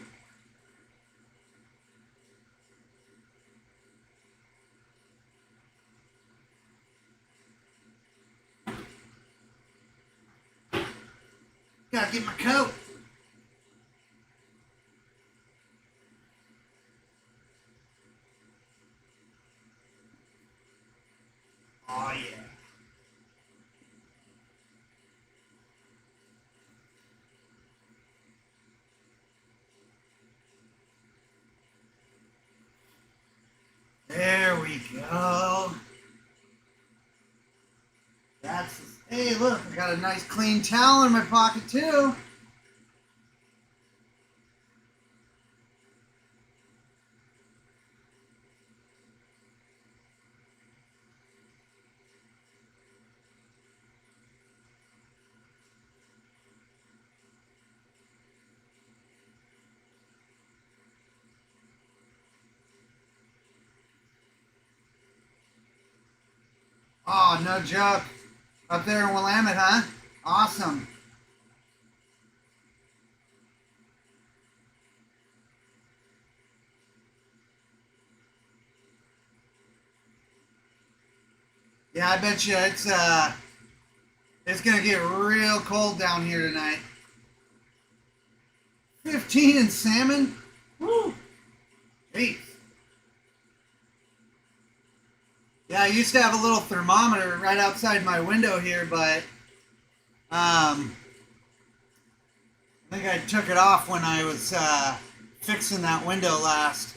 Gotta get my coat. Oh yeah. There we go. Hey, look, I got a nice clean towel in my pocket too. Oh, no joke. Up there in Willamette, huh? Awesome. Yeah, I bet you it's gonna get real cold down here tonight. 15 in salmon? Woo! Jeez. Yeah, I used to have a little thermometer right outside my window here, but I think I took it off when I was fixing that window last.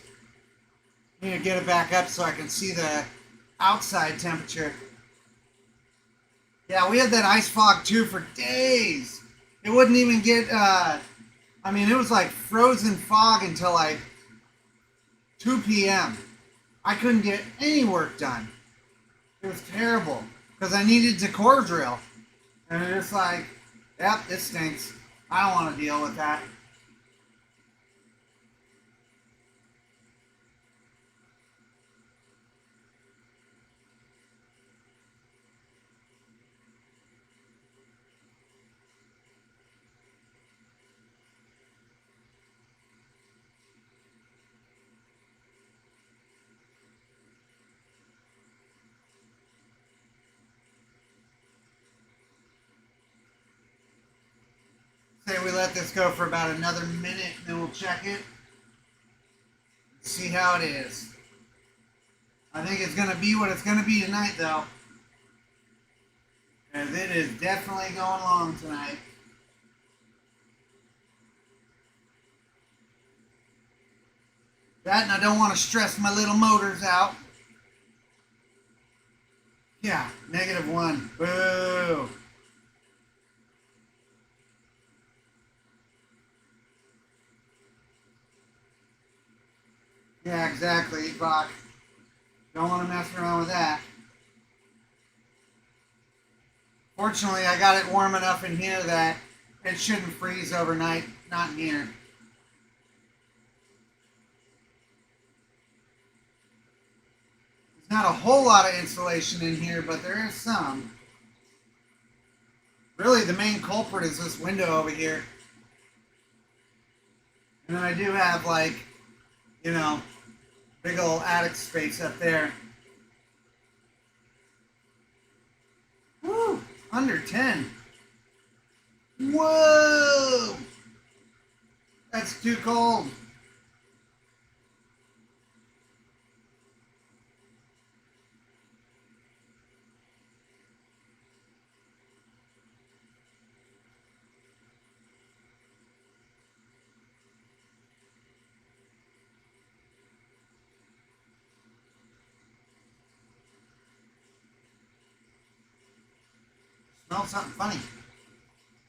I need to get it back up so I can see the outside temperature. Yeah, we had that ice fog too for days. It wouldn't even get, I mean, it was like frozen fog until like 2 p.m. I couldn't get any work done. It was terrible because I needed to core drill. And it's like, yep, this stinks. I don't want to deal with that. Say we let this go for about another minute and then we'll check it. See how it is. I think it's going to be what it's going to be tonight, though. Because it is definitely going long tonight. That, and I don't want to stress my little motors out. Yeah, -1. Boo. Yeah, exactly, Bach. Don't want to mess around with that. Fortunately, I got it warm enough in here that it shouldn't freeze overnight. Not in here. There's not a whole lot of insulation in here, but there is some. Really, the main culprit is this window over here. And then I do have, like, you know, big old attic space up there. Woo! Under 10. Whoa! That's too cold. Smells something funny.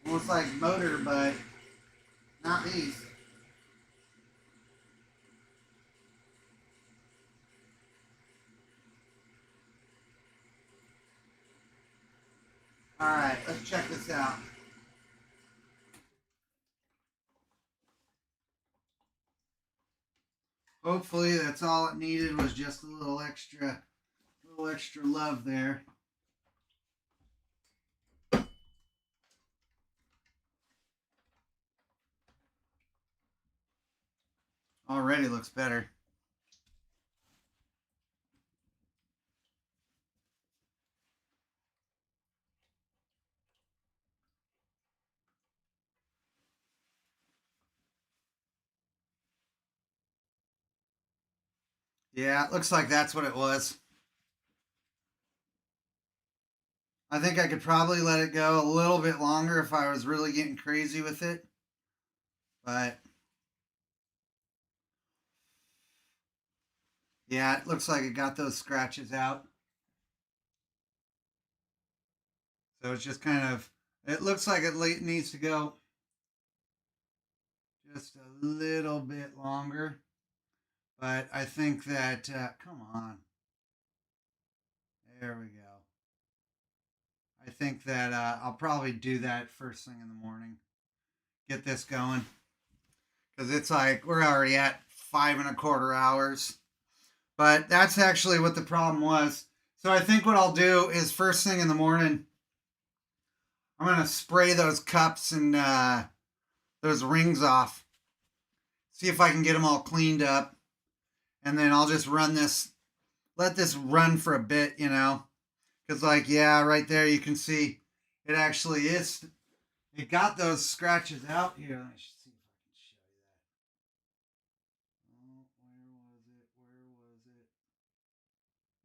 Almost like motor, but not these. Alright, let's check this out. Hopefully that's all it needed was just a little extra love there. Already looks better. Yeah, it looks like that's what it was. I think I could probably let it go a little bit longer if I was really getting crazy with it. But yeah, it looks like it got those scratches out. So it's just kind of, it looks like it needs to go just a little bit longer. But I think that, come on. There we go. I think that I'll probably do that first thing in the morning. Get this going. Because it's like, we're already at 5.25 hours. But that's actually what the problem was. So I think what I'll do is first thing in the morning, I'm going to spray those cups and those rings off. See if I can get them all cleaned up. And then I'll just run this, let this run for a bit, you know. Because, like, yeah, right there you can see it actually is. It got those scratches out here. Let me see if I can show you that. Oh, where was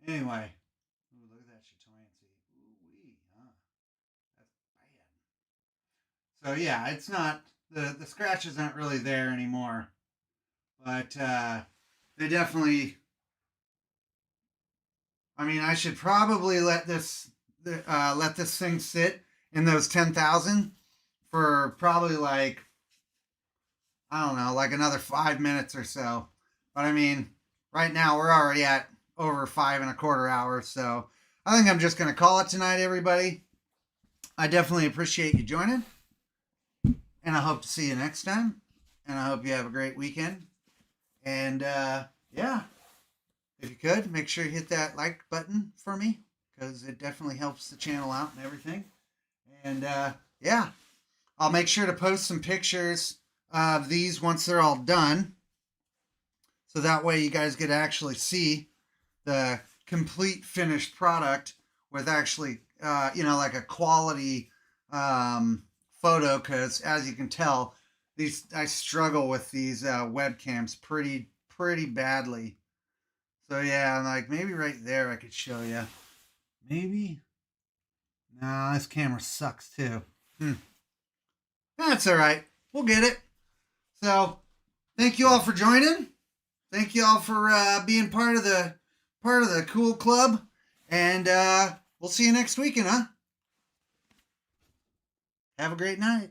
it? Anyway. Ooh, look at that chatoyancy. Ooh-wee, huh? That's bad. So, yeah, it's not, the scratches aren't really there anymore. But they definitely, I mean, I should probably let this thing sit in those 10,000 for probably like, I don't know, like another 5 minutes or so. But I mean, right now we're already at over 5.25 hours. So I think I'm just going to call it tonight, everybody. I definitely appreciate you joining. And I hope to see you next time. And I hope you have a great weekend. And yeah, if you could, make sure you hit that like button for me, because it definitely helps the channel out and everything. And yeah, I'll make sure to post some pictures of these once they're all done, so that way you guys get to actually see the complete finished product with actually, like a quality photo. Because as you can tell, I struggle with these webcams pretty badly. So yeah, like maybe right there I could show you. Maybe. No, this camera sucks too. That's all right. We'll get it. So, thank you all for joining. Thank you all for being part of the cool club, and we'll see you next weekend, huh? Have a great night.